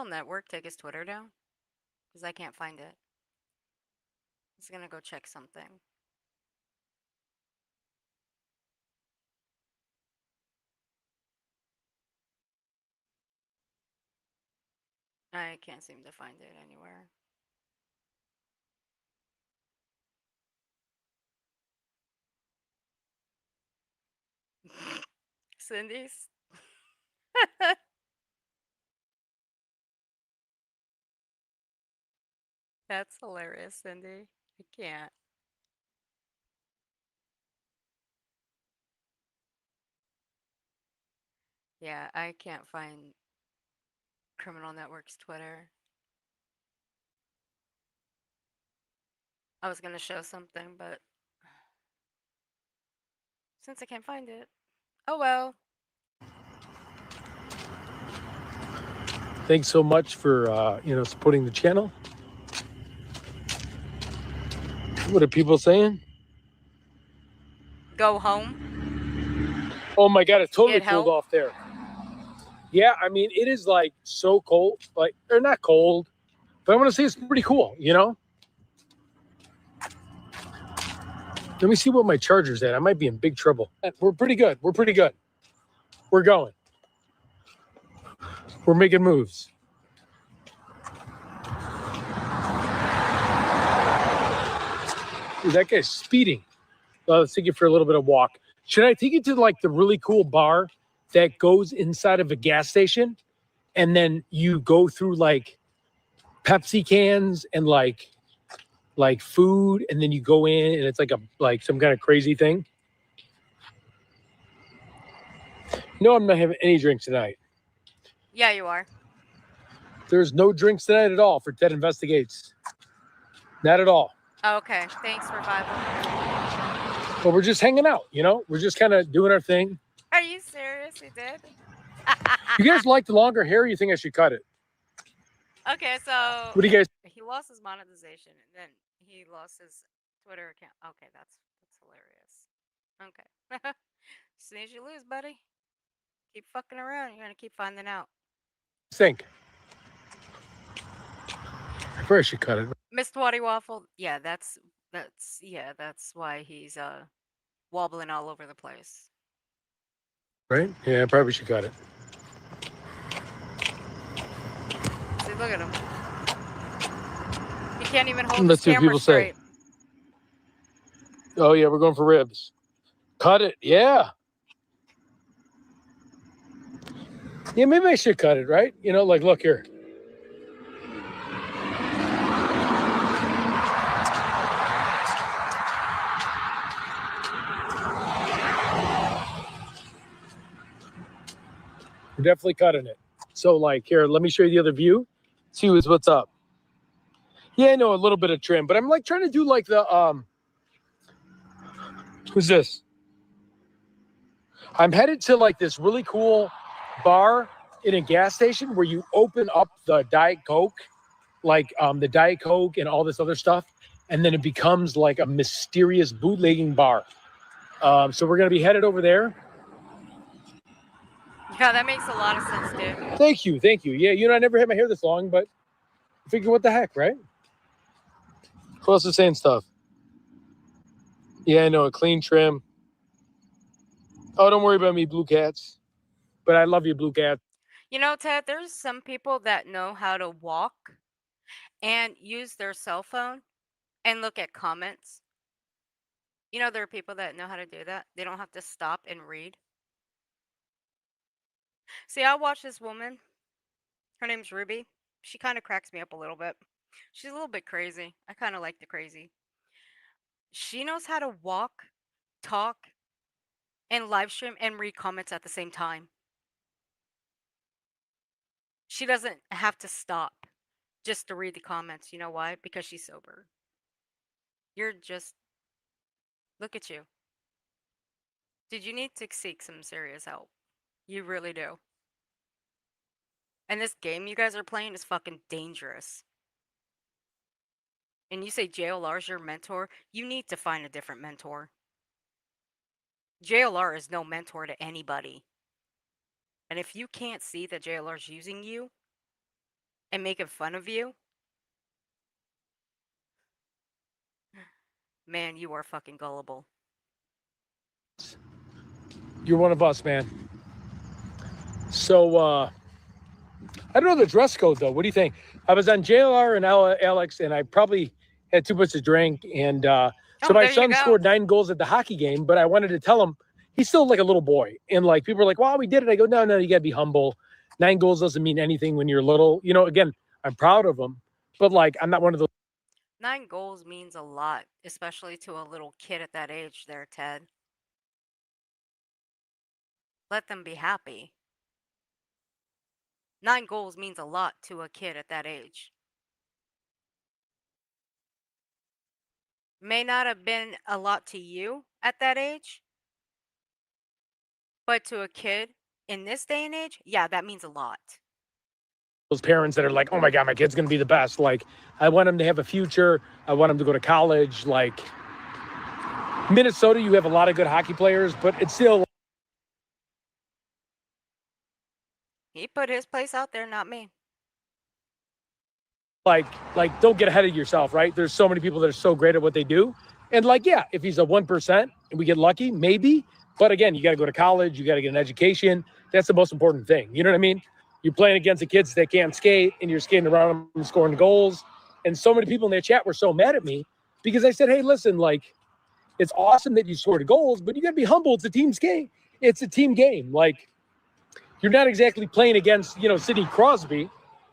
Network take his Twitter down? Because I can't find it. I'm just gonna go check something. I can't seem to find it anywhere. Cindy's. That's hilarious, Cindy. I can't. Yeah, I can't find Criminal Network's Twitter. I was gonna show something, but since I can't find it, oh well. Thanks so much for supporting the channel. What are people saying? Go home. Oh my God, it's totally Get cooled help. off there. Yeah, I mean, it is like so cold, like, or not cold, but I want to say it's pretty cool, you know? Let me see what my charger's at. I might be in big trouble. We're pretty good. We're pretty good. We're going. We're making moves. Dude, that guy's speeding. Let's take it for a little bit of walk. Should I take you to like the really cool bar that goes inside of a gas station, and then you go through like Pepsi cans and like food, and then you go in and it's like some kind of crazy thing? No, I'm not having any drinks tonight. Yeah, you are. There's no drinks tonight at all for Ted Investigates. Not at all. Okay, thanks, Revival. But we're just hanging out, you know? We're just kind of doing our thing. Are you serious? You did? You guys like the longer hair? Or you think I should cut it? Okay, so what do you guys? He lost his monetization, and then he lost his Twitter account. Okay, that's hilarious. Okay. As soon as you lose, buddy, keep fucking around. You're gonna keep finding out. Think. I probably should cut it. Miss Twatty Waffle. Yeah, that's why he's wobbling all over the place. Right? Yeah, I probably should cut it. See, look at him. He can't even hold Let's his see what camera people straight. say. Oh yeah, we're going for ribs. Cut it. Yeah. Yeah, maybe I should cut it, right? You know, like, look here. We're definitely cutting it. So, like, here, let me show you the other view. See what's up. Yeah, I know, a little bit of trim, but I'm like trying to do like the who's this? I'm headed to like this really cool bar in a gas station where you open up the Diet Coke, like the Diet Coke and all this other stuff, and then it becomes like a mysterious bootlegging bar. So we're gonna be headed over there. Yeah, that makes a lot of sense, dude. Thank you. Yeah, you know, I never had my hair this long, but I figure what the heck, right? Who else is saying stuff? Yeah, I know, a clean trim. Oh, don't worry about me, Blue Cats. But I love you, Blue Cat. You know, Ted, there's some people that know how to walk and use their cell phone and look at comments. You know, there are people that know how to do that. They don't have to stop and read. See, I watch this woman. Her name's Ruby. She kind of cracks me up a little bit. She's a little bit crazy. I kind of like the crazy. She knows how to walk, talk, and live stream and read comments at the same time. She doesn't have to stop just to read the comments. You know why? Because she's sober. You're just... Look at you. Did you need to seek some serious help? You really do. And this game you guys are playing is fucking dangerous. And you say JLR's your mentor, you need to find a different mentor. JLR is no mentor to anybody. And if you can't see that JLR's using you and making fun of you, man, you are fucking gullible. You're one of us, man. So, I don't know the dress code, though. What do you think? I was on JLR and Alex, and I probably had too much to drink. And so my son scored 9 goals at the hockey game, but I wanted to tell him he's still like a little boy. And like people are like, wow, we did it. I go, no, you got to be humble. 9 goals doesn't mean anything when you're little. You know, again, I'm proud of him, but like I'm not one of those. 9 goals means a lot, especially to a little kid at that age there, Ted. Let them be happy. 9 goals means a lot to a kid at that age. May not have been a lot to you at that age, but to a kid in this day and age, yeah, that means a lot. Those parents that are like, oh my God, my kid's going to be the best. Like, I want him to have a future. I want him to go to college. Like, Minnesota, you have a lot of good hockey players, but it's still. He put his place out there, not me. Like, don't get ahead of yourself, right? There's so many people that are so great at what they do. And like, yeah, if he's a 1% and we get lucky, maybe. But again, you got to go to college. You got to get an education. That's the most important thing. You know what I mean? You're playing against the kids that can't skate and you're skating around them and scoring goals. And so many people in their chat were so mad at me because I said, hey, listen, like, it's awesome that you scored goals, but you got to be humble. It's a team's game. It's a team game. Like, you're not exactly playing against, Sidney Crosby.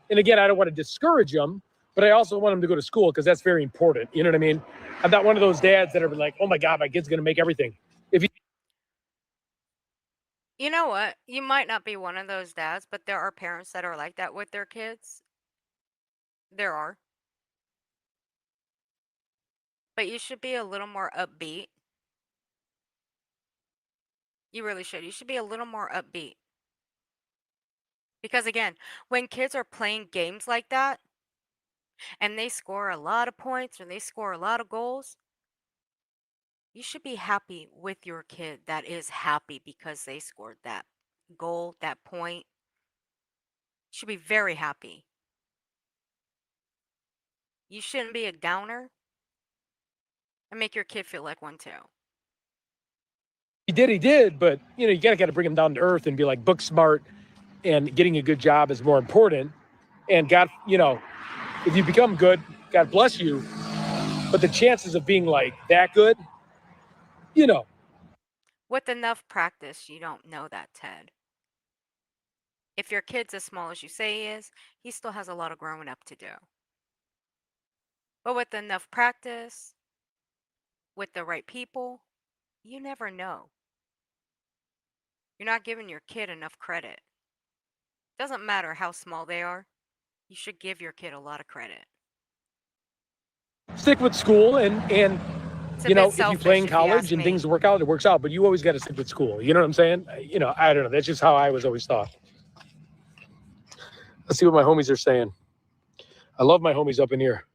And again, I don't want to discourage him, but I also want him to go to school because that's very important. You know what I mean? I'm not one of those dads that are like, oh my God, my kid's going to make everything. You know what? You might not be one of those dads, but there are parents that are like that with their kids. There are. But you should be a little more upbeat. You really should. You should be a little more upbeat. Because again, when kids are playing games like that, and they score a lot of points or they score a lot of goals, you should be happy with your kid that is happy because they scored that goal, that point. You should be very happy. You shouldn't be a downer and make your kid feel like one too. He did, but you got to bring him down to earth and be like, book smart and getting a good job is more important. And God, if you become good, God bless you. But the chances of being like that good, With enough practice, you don't know that, Ted. If your kid's as small as you say he is, he still has a lot of growing up to do. But with enough practice, with the right people, you never know. You're not giving your kid enough credit. Doesn't matter how small they are, you should give your kid a lot of credit. Stick with school and if you play in college and things work out, it works out. But you always got to stick with school. You know what I'm saying? I don't know. That's just how I was always taught. Let's see what my homies are saying. I love my homies up in here.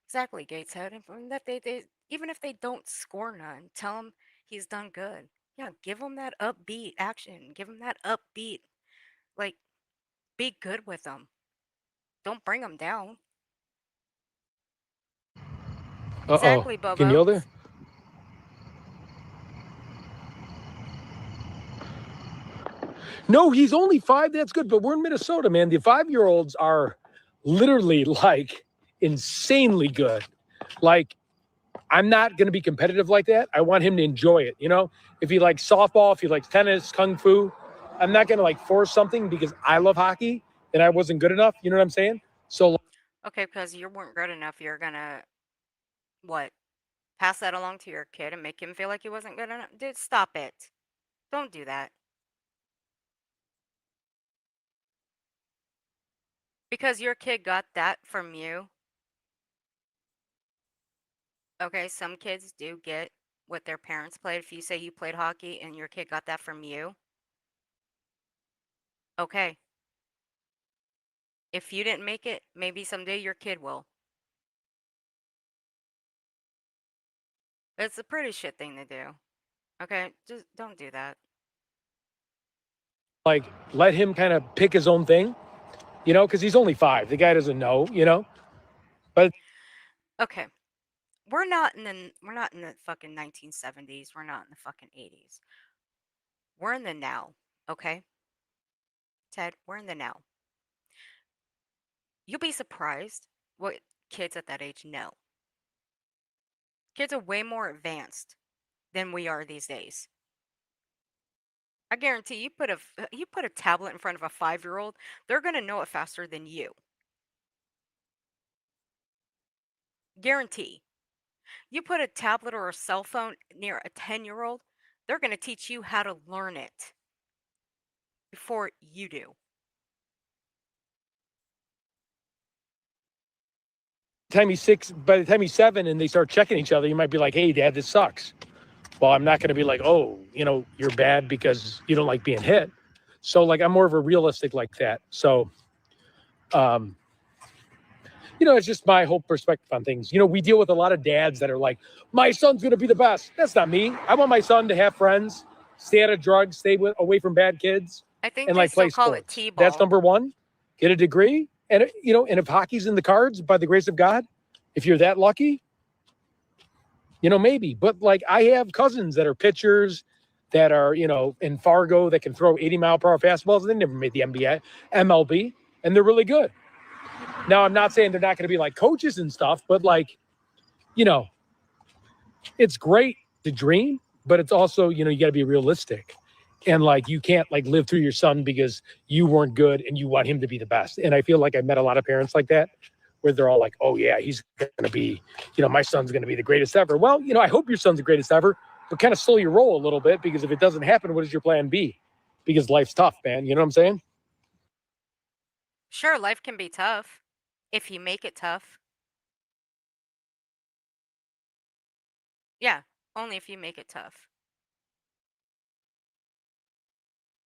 Exactly, Gateshead. Even if they don't score none, tell them he's done good. Yeah, give him that upbeat action. Give him that upbeat, like, be good with them. Don't bring them down. Exactly, Bubba. Can you yell there? No, he's only 5. That's good. But we're in Minnesota, man. The 5-year-olds are literally like insanely good. Like, I'm not going to be competitive like that. I want him to enjoy it. If he likes softball, if he likes tennis, kung fu, I'm not going to force something because I love hockey and I wasn't good enough. You know what I'm saying? So. Okay, because you weren't good enough, you're going to, what, pass that along to your kid and make him feel like he wasn't good enough? Dude, stop it. Don't do that. Because your kid got that from you. Okay, some kids do get what their parents played. If you say you played hockey and your kid got that from you, okay. If you didn't make it, maybe someday your kid will. It's a pretty shit thing to do. Okay, just don't do that. Let him kind of pick his own thing, because he's only 5. The guy doesn't know, But okay. We're not in the fucking 1970s. We're not in the fucking 80s. We're in the now, okay? Ted, we're in the now. You'll be surprised what kids at that age know. Kids are way more advanced than we are these days. I guarantee you put a tablet in front of a 5-year-old, they're going to know it faster than you. Guarantee. You put a tablet or a cell phone near a 10-year-old, they're going to teach you how to learn it before you do. By the time he's 7 and they start checking each other, you might be like, hey, Dad, this sucks. Well, I'm not going to be like, oh, you're bad because you don't like being hit. So, I'm more of a realistic like that. So, it's just my whole perspective on things. We deal with a lot of dads that are like, my son's going to be the best. That's not me. I want my son to have friends, stay out of drugs, stay away from bad kids. I think and they still play call sports. it T-ball. That's number 1. Get a degree. And, and if hockey's in the cards, by the grace of God, if you're that lucky, maybe. But I have cousins that are pitchers, that are, in Fargo that can throw 80-mile-per-hour fastballs. They never made the NBA, MLB, and they're really good. Now, I'm not saying they're not going to be like coaches and stuff, but it's great to dream, but it's also, you got to be realistic. And you can't live through your son because you weren't good and you want him to be the best. And I feel like I met a lot of parents like that, where they're all like, oh yeah, he's going to be, my son's going to be the greatest ever. Well, I hope your son's the greatest ever, but kind of slow your roll a little bit, because if it doesn't happen, what is your plan B? Because life's tough, man. You know what I'm saying? Sure, life can be tough if you make it tough. Yeah, only if you make it tough.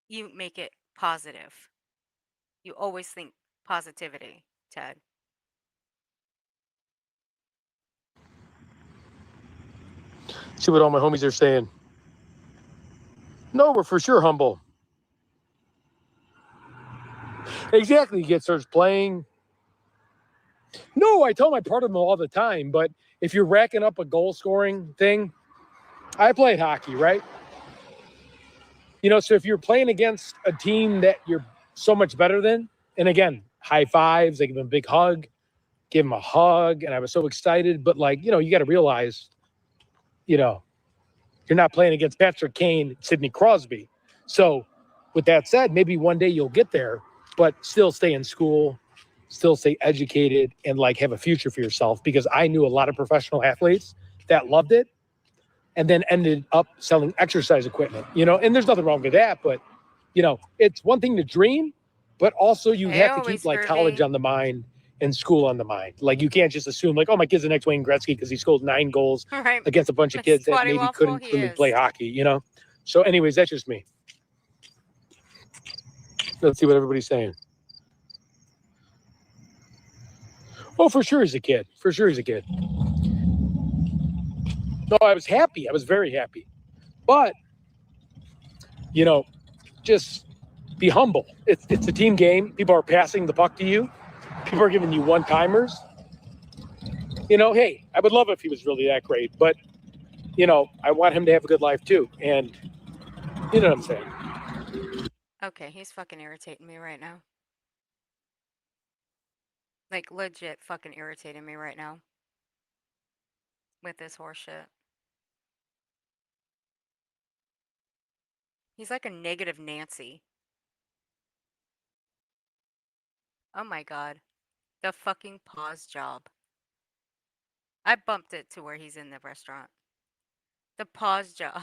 You make it positive. You always think positivity, Ted. See what all my homies are saying. No, we're for sure humble. Exactly. You get starts playing. No, I tell my part of them all the time, but if you're racking up a goal scoring thing, I played hockey, right? So if you're playing against a team that you're so much better than, and again, high fives, I give them a big hug, give them a hug, and I was so excited. But you got to realize, you're not playing against Patrick Kane, Sidney Crosby. So with that said, maybe one day you'll get there, but still stay in school, still stay educated, and have a future for yourself. Because I knew a lot of professional athletes that loved it and then ended up selling exercise equipment, and there's nothing wrong with that, but it's one thing to dream, but also you have to keep college on the mind and school on the mind. You can't just assume oh, my kid's the next Wayne Gretzky because he scored 9 goals against a bunch of kids that maybe couldn't really play hockey, So anyways, that's just me. Let's see what everybody's saying. Oh, for sure he's a kid. For sure he's a kid. No, I was happy. I was very happy. But, just be humble. It's a team game. People are passing the puck to you. People are giving you one-timers. Hey, I would love it if he was really that great. But, I want him to have a good life too. And you know what I'm saying? Okay, he's fucking irritating me right now. Legit fucking irritating me right now. With this horseshit. He's like a negative Nancy. Oh my god. The fucking pause job. I bumped it to where he's in the restaurant. The pause job.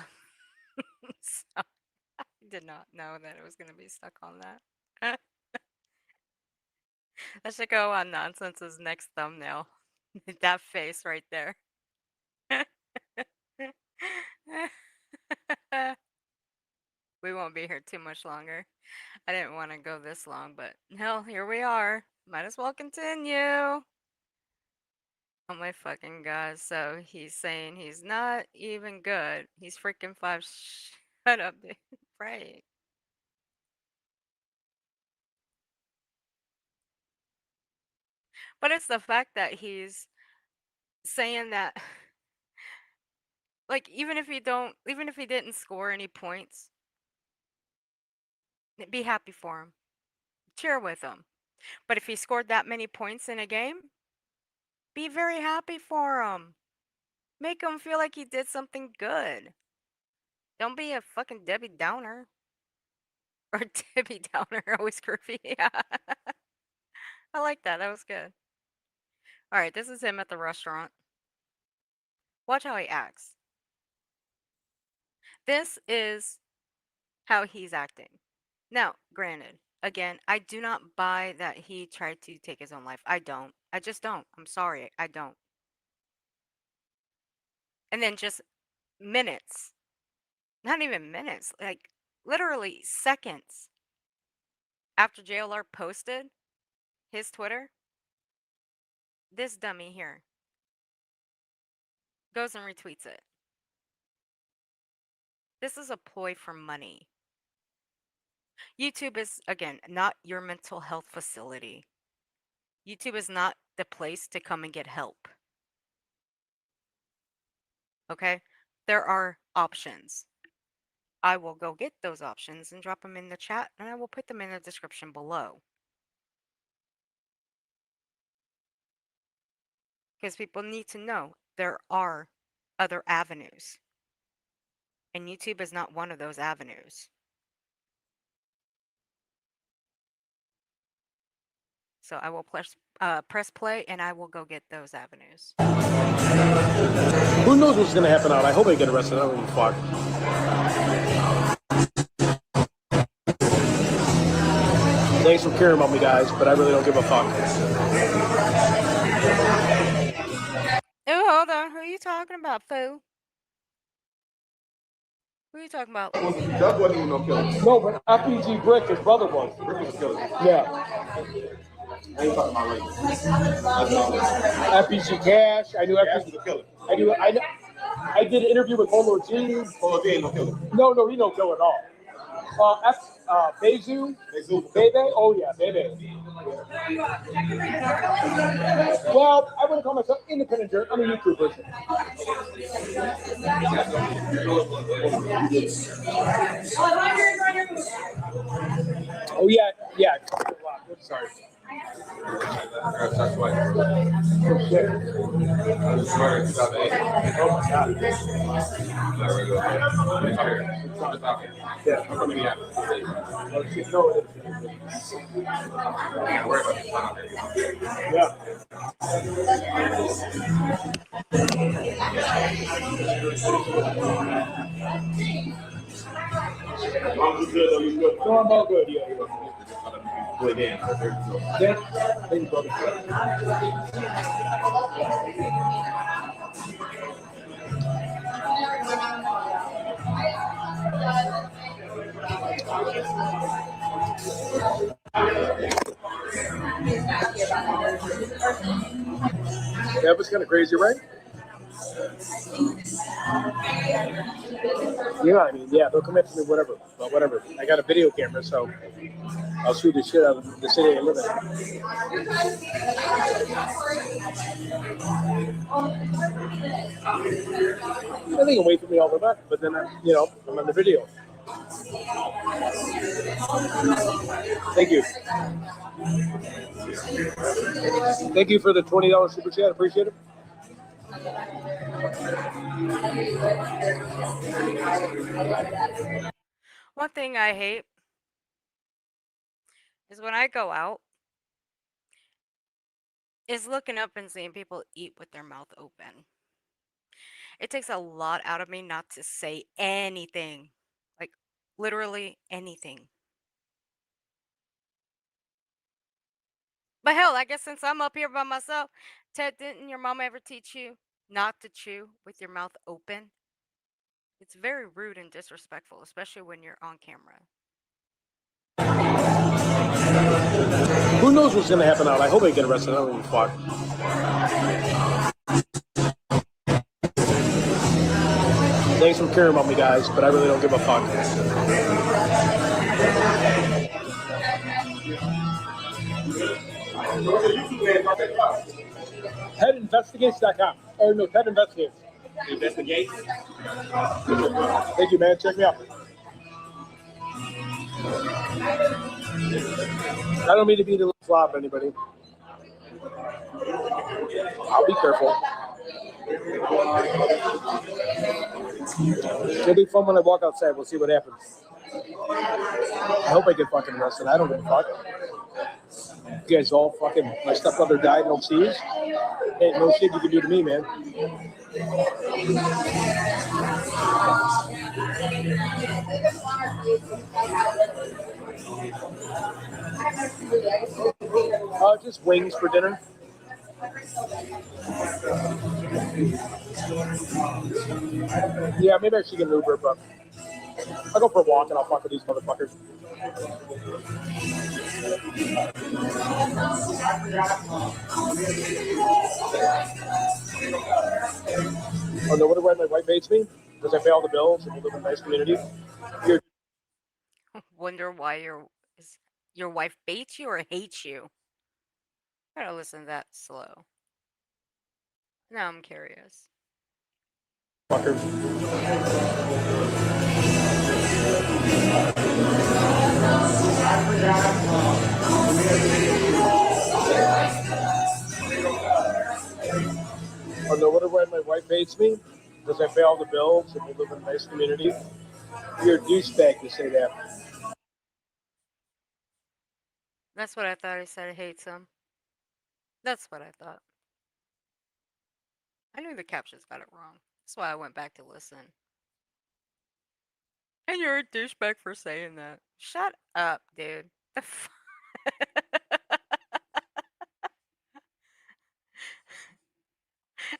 So, I did not know that it was going to be stuck on that. That should go on Nonsense's next thumbnail. That face right there. We won't be here too much longer. I didn't want to go this long, but hell, here we are. Might as well continue. Oh my fucking god. So he's saying he's not even good. He's freaking 5. Shut up, dude. Right. But it's the fact that he's saying that even if he didn't score any points, be happy for him. Cheer with him. But if he scored that many points in a game, be very happy for him. Make him feel like he did something good. Don't be a fucking Debbie Downer. Or Debbie Downer, always groovy. Yeah. I like that. That was good. Alright, this is him at the restaurant. Watch how he acts. This is how he's acting. Now, granted, again, I do not buy that he tried to take his own life. I don't. I just don't. I'm sorry. I don't. And then just minutes, not even minutes, literally seconds after JLR posted his Twitter, this dummy here goes and retweets it. This is a ploy for money. YouTube is, again, not your mental health facility. YouTube is not the place to come and get help. Okay? There are options. I will go get those options and drop them in the chat, and I will put them in the description below. Because people need to know there are other avenues. And YouTube is not one of those avenues. So I will press play, and I will go get those avenues. Who knows what's going to happen out? I hope I get arrested. I don't give a fuck. Thanks for caring about me, guys, but I really don't give a fuck. Oh, hold on. Who are you talking about, fool? Who are you talking about? Doug wasn't even no killer. No, but FPG Brick, his brother was. Rick was a killer. Yeah. I ain't talking about Ray. FPG Cash. I knew Cash FPG. was a killer. I did an interview with Homo G. Polo G ain't no killer. No, he no kill at all. Bezu. Bebe. Oh yeah, Bebe. Well, I wouldn't call myself independent jerk. I'm a YouTube person. Oh yeah. Sorry. That's why. No, I'm all good. Yeah. That was kind of crazy, right? You know what I mean? Yeah, they'll come after me, whatever. But whatever. I got a video camera, so I'll shoot the shit out of the city I live in. I think wait for me all the time, but then I'm on the video. Thank you. Thank you for the $20 super chat. Appreciate it. One thing I hate is when I go out, is looking up and seeing people eat with their mouth open. It takes a lot out of me not to say anything. Like, literally anything. But hell, I guess since I'm up here by myself, Ted, didn't your mom ever teach you not to chew with your mouth open? It's very rude and disrespectful, especially when you're on camera. Who knows what's going to happen out? I hope I get arrested. I don't give a fuck. Thanks for caring about me, guys, but I really don't give a fuck. TedInvestigates.com. Or no, Ted Investigates. Investigate. Thank you, man. Check me out. I don't mean to be the flop, anybody. I'll be careful. It'll be fun when I walk outside. We'll see what happens. I hope I get fucking arrested. I don't give a fuck. You guys all fucking, my stepbrother died overseas. Hey, no shit you can do to me, man. Just wings for dinner. Yeah, maybe I should get an Uber, but I'll go for a walk and I'll fuck with these motherfuckers. Oh no, wonder why my wife hates me? Because I pay all the bills and we live in a nice community. Wonder why your wife baits you or hates you? I gotta listen to that slow. Now I'm curious. Fucker. Oh no wonder why my wife hates me? Because I pay all the bills and we live in a nice community. You're a douchebag to say that. That's what I thought he said. He hates him. That's what I thought. I knew the captions got it wrong. That's why I went back to listen. And you're a douchebag for saying that. Shut up, dude. The f-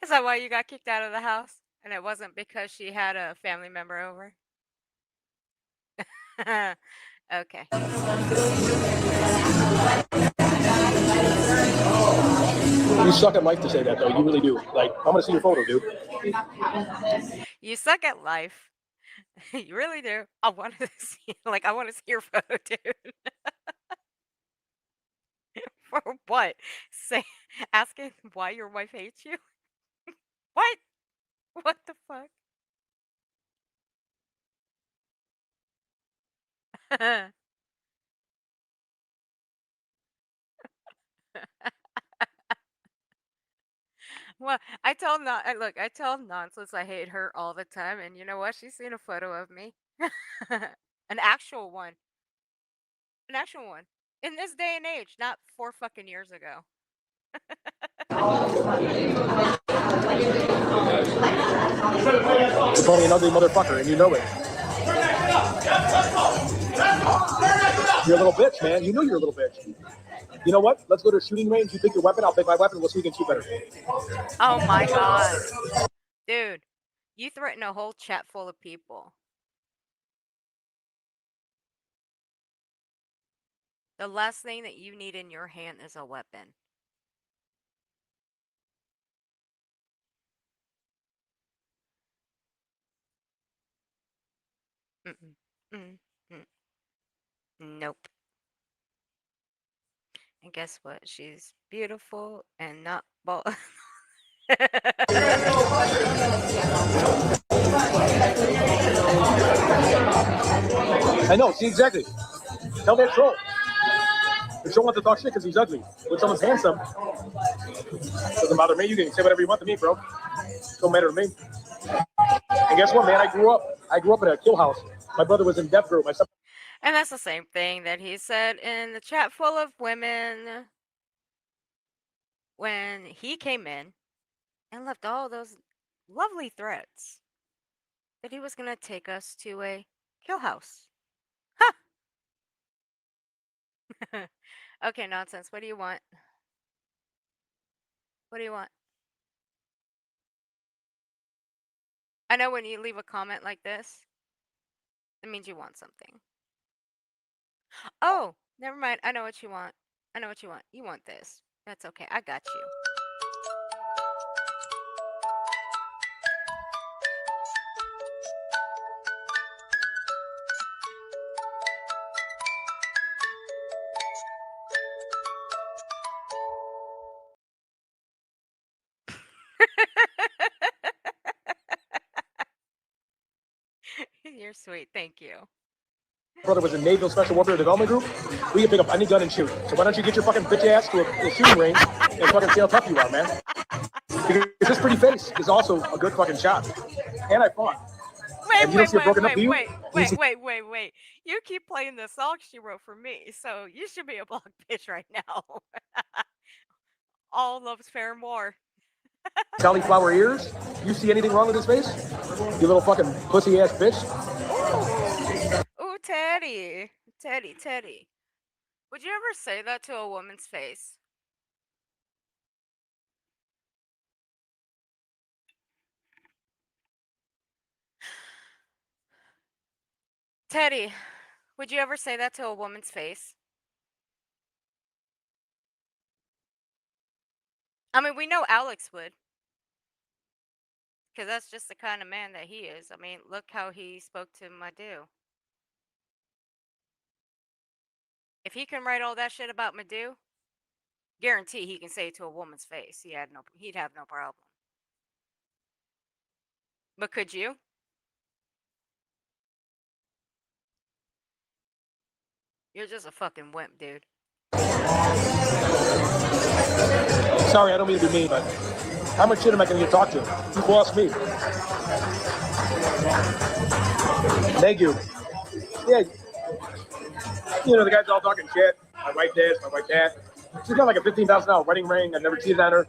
Is that why you got kicked out of the house? And it wasn't because she had a family member over? Okay. You suck at life to say that, though. You really do. Like, I'm gonna see your photo, dude. You suck at life. You really do. I want to see, I want to see your photo, dude. For what? Say, asking why your wife hates you? What? What the fuck? Well, look, I tell Nonsense I hate her all the time, and you know what? She's seen a photo of me. An actual one. An actual one. In this day and age, not 4 fucking years ago. You're probably an ugly motherfucker, and you know it. You're a little bitch, man. You know you're a little bitch. You know what? Let's go to a shooting range. You pick your weapon, I'll pick my weapon. We'll see who can shoot better. Oh my god. Dude, you threaten a whole chat full of people. The last thing that you need in your hand is a weapon. Mm-mm. Mm-mm. Nope. And guess what? She's beautiful and not bald. I know. See, exactly. Tell that troll. The troll wants to talk shit because he's ugly. When someone's handsome, doesn't bother me. You can say whatever you want to me, bro. Don't matter to me. And guess what, man? I grew up in a kill house. My brother was in death row. And that's the same thing that he said in the chat full of women when he came in and left all those lovely threats that he was going to take us to a kill house. Ha! Okay, Nonsense. What do you want? What do you want? I know when you leave a comment like this, it means you want something. Oh, never mind. I know what you want. I know what you want. You want this. That's okay. I got you. You're sweet. Thank you. Brother was in Naval Special Warfare Development Group. We can pick up any gun and shoot. So why don't you get your fucking bitch ass to a shooting range and fucking see how tough you are, man? Because this pretty face is also a good fucking shot. And I fought. Wait. You keep playing the song she wrote for me, so you should be a block bitch right now. All love's fair and war. Cauliflower ears? You see anything wrong with his face? You little fucking pussy ass bitch. Ooh, Teddy. Teddy. Would you ever say that to a woman's face? Teddy, would you ever say that to a woman's face? I mean, we know Alex would. Because that's just the kind of man that he is. I mean, look how he spoke to Madhu. If he can write all that shit about Madhu, guarantee he can say it to a woman's face. He'd have no problem. But could you? You're just a fucking wimp, dude. Sorry, I don't mean to be mean, but how much shit am I going to get talked to? You boss me. Thank you. Yeah. You know, the guys all talking shit. My wife this, my wife that. She's got like a $15,000 wedding ring. I've never cheated on her.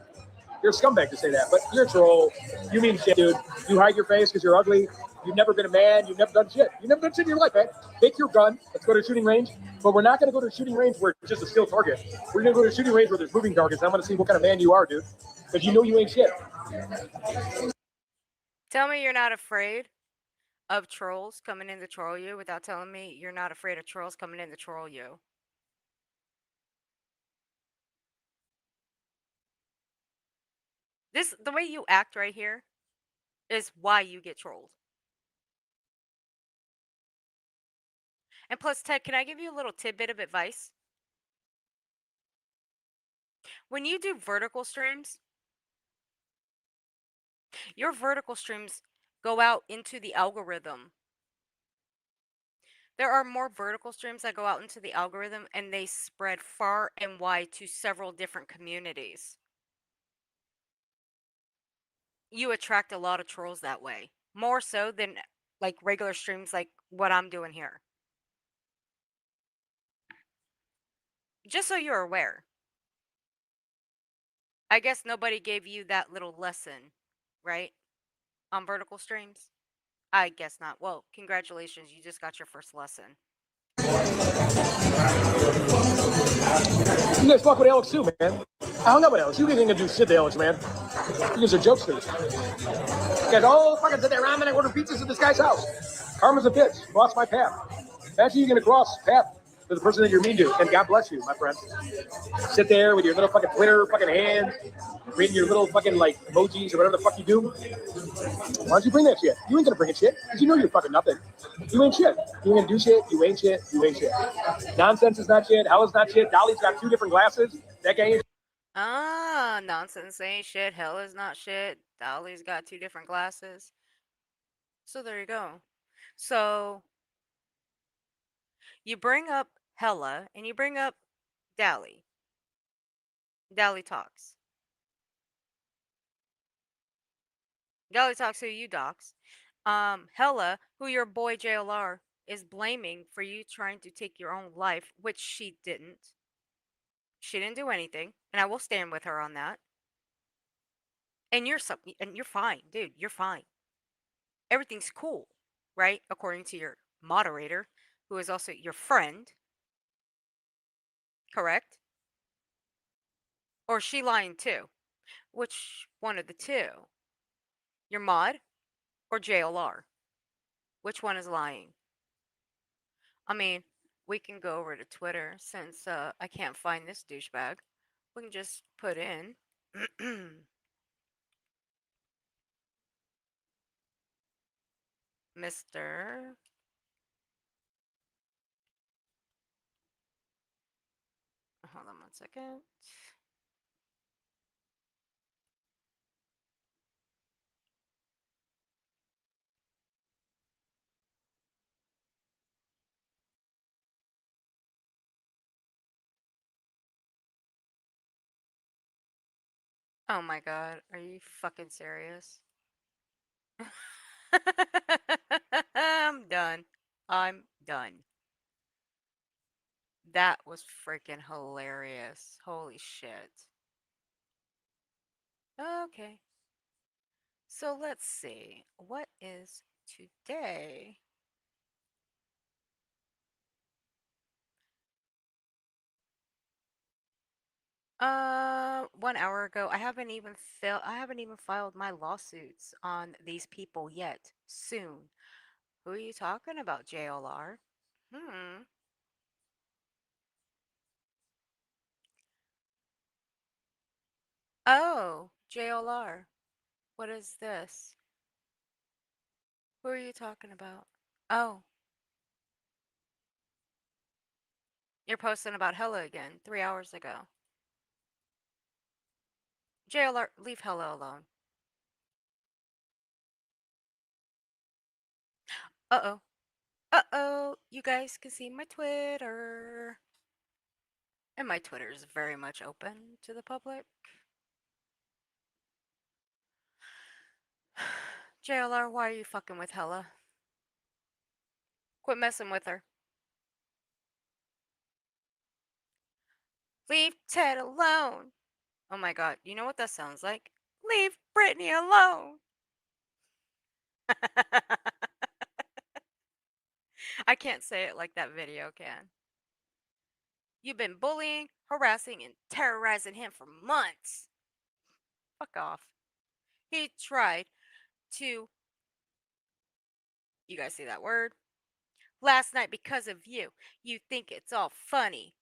You're a scumbag to say that, but you're a troll. You mean shit, dude. You hide your face because you're ugly. You've never been a man. You've never done shit. You've never done shit in your life, man. Take your gun. Let's go to a shooting range. But we're not going to go to a shooting range where it's just a still target. We're going to go to a shooting range where there's moving targets. I'm going to see what kind of man you are, dude. Because you know you ain't shit. Tell me you're not afraid of trolls coming in to troll you without telling me you're not afraid of trolls coming in to troll you. The way you act right here is why you get trolled. And plus, Ted, can I give you a little tidbit of advice? When you do vertical streams, your vertical streams go out into the algorithm. There are more vertical streams that go out into the algorithm and they spread far and wide to several different communities. You attract a lot of trolls that way, more so than like regular streams like what I'm doing here. Just so you're aware. I guess nobody gave you that little lesson, right? On vertical streams? I guess not. Well, congratulations, you just got your first lesson. You guys fuck with Alex too, man. I hung up with Alex. You didn't even do shit to Alex, man. You guys are jokesters. You guys all fucking sit there around and I order pizzas at this guy's house. Karma's a bitch. Cross my path. Imagine you're gonna cross path to the person that you're mean to, and God bless you, my friend. Sit there with your little fucking Twitter fucking hand, reading your little fucking like emojis or whatever the fuck you do. Why don't you bring that shit? You ain't gonna bring it shit, because you know you're fucking nothing. You ain't shit. You ain't gonna do shit. You ain't shit. You ain't shit. Nonsense is not shit. Hell is not shit. Dolly's got 2 different glasses. That guy ain't. Nonsense ain't shit. Hell is not shit. Dolly's got 2 different glasses. So there you go. So you bring up Hella and you bring up Dally. Dally talks. Dally talks who you docs. Hella, who your boy JLR is blaming for you trying to take your own life, which she didn't. She didn't do anything, and I will stand with her on that. And you're fine, dude. You're fine. Everything's cool, right? According to your moderator, who is also your friend. Correct? Or is she lying too? Which one of the two? Your mod or JLR? Which one is lying? I mean, we can go over to Twitter since I can't find this douchebag. We can just put in Mr. Hold on 1 second. Oh my god, are you fucking serious? I'm done. I'm done. That was freaking hilarious. Holy shit. Okay. So let's see. What is today? One hour ago. I haven't even filed my lawsuits on these people yet. Soon. Who are you talking about, JLR? Hmm. Oh, JLR. What is this? Who are you talking about? Oh, you're posting about Hella again 3 hours ago. JLR, leave Hella alone. Uh-oh. Uh-oh, you guys can see my Twitter. And my Twitter is very much open to the public. JLR, why are you fucking with Hella? Quit messing with her. Leave Ted alone. Oh my god, you know what that sounds like? Leave Brittany alone. I can't say it like that video can. You've been bullying, harassing, and terrorizing him for months. Fuck off. He tried to, you guys see that word? Last night because of you. You think it's all funny.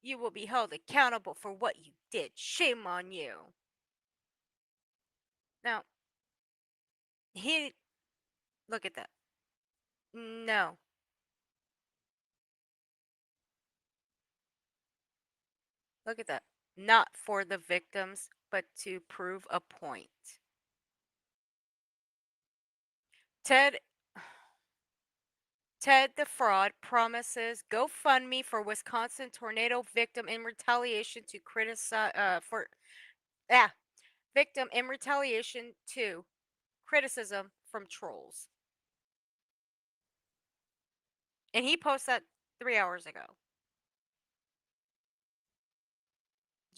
You will be held accountable for what you did. Shame on you. Now, look at that. No. Look at that. Not for the victims, but to prove a point. Ted the fraud promises GoFundMe for Wisconsin tornado victim in retaliation to victim in retaliation to criticism from trolls. And he posted that 3 hours ago.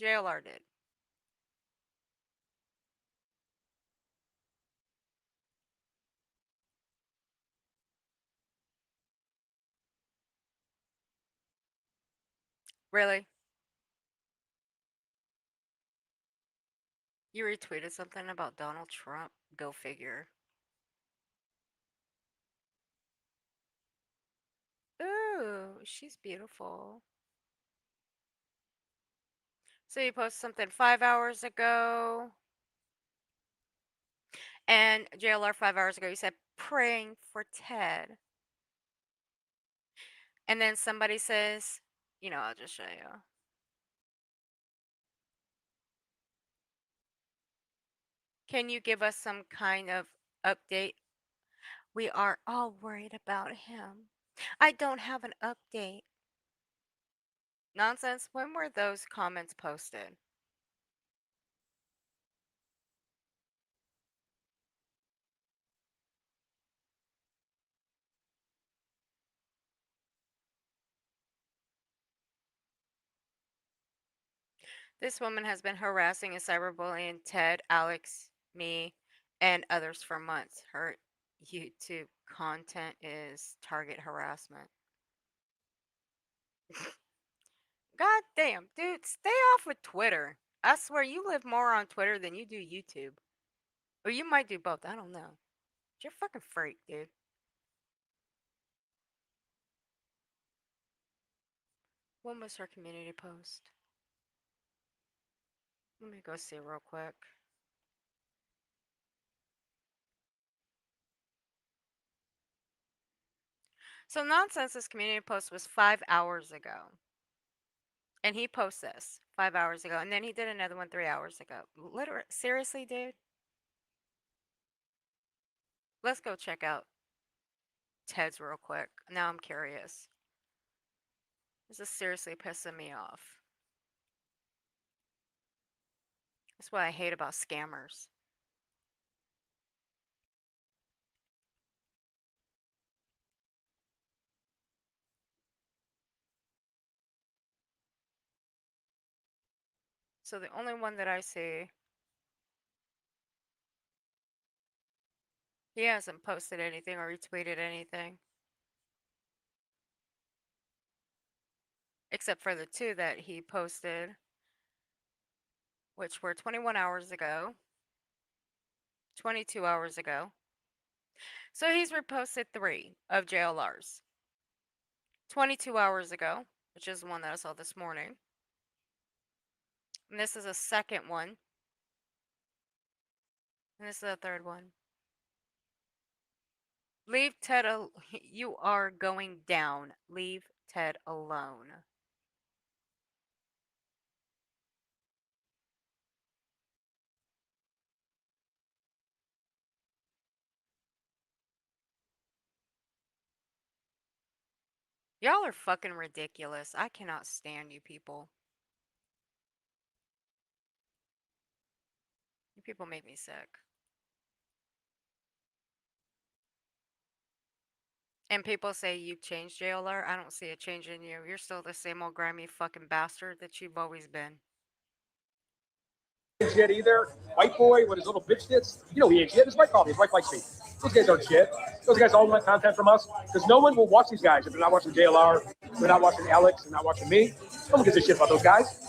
JLR did. Really? You retweeted something about Donald Trump? Go figure. Ooh, she's beautiful. So you posted something 5 hours ago. And JLR 5 hours ago, you said praying for Ted. And then somebody says, I'll just show you. Can you give us some kind of update? We are all worried about him. I don't have an update. Nonsense. When were those comments posted? This woman has been harassing and cyberbullying Ted, Alex, me, and others for months. Her YouTube content is target harassment. God damn, dude, stay off with Twitter. I swear you live more on Twitter than you do YouTube. Or you might do both. I don't know. You're a fucking freak, dude. When was her community post? Let me go see real quick. So Nonsense's community post was 5 hours ago. And he posts this 5 hours ago. And then he did another one 3 hours ago. Literally, seriously, dude? Let's go check out Ted's real quick. Now I'm curious. This is seriously pissing me off. That's what I hate about scammers. So the only one that I see, he hasn't posted anything or retweeted anything. Except for the two that he posted, which were 21 hours ago, 22 hours ago. So he's reposted 3 of JLR's. 22 hours ago, which is the one that I saw this morning. And this is a second one. And this is the third one. Leave Ted you are going down. Leave Ted alone. Y'all are fucking ridiculous. I cannot stand you people. You people make me sick. And people say you've changed, JLR. I don't see a change in you. You're still the same old grimy fucking bastard that you've always been. Shit either. White boy with his little bitch tits. You know he ain't shit. His wife called me. His wife likes me. Those guys aren't shit. Those guys all want content from us because no one will watch these guys if they're not watching JLR, they're not watching Alex, they're not watching me. No one gives a shit about those guys.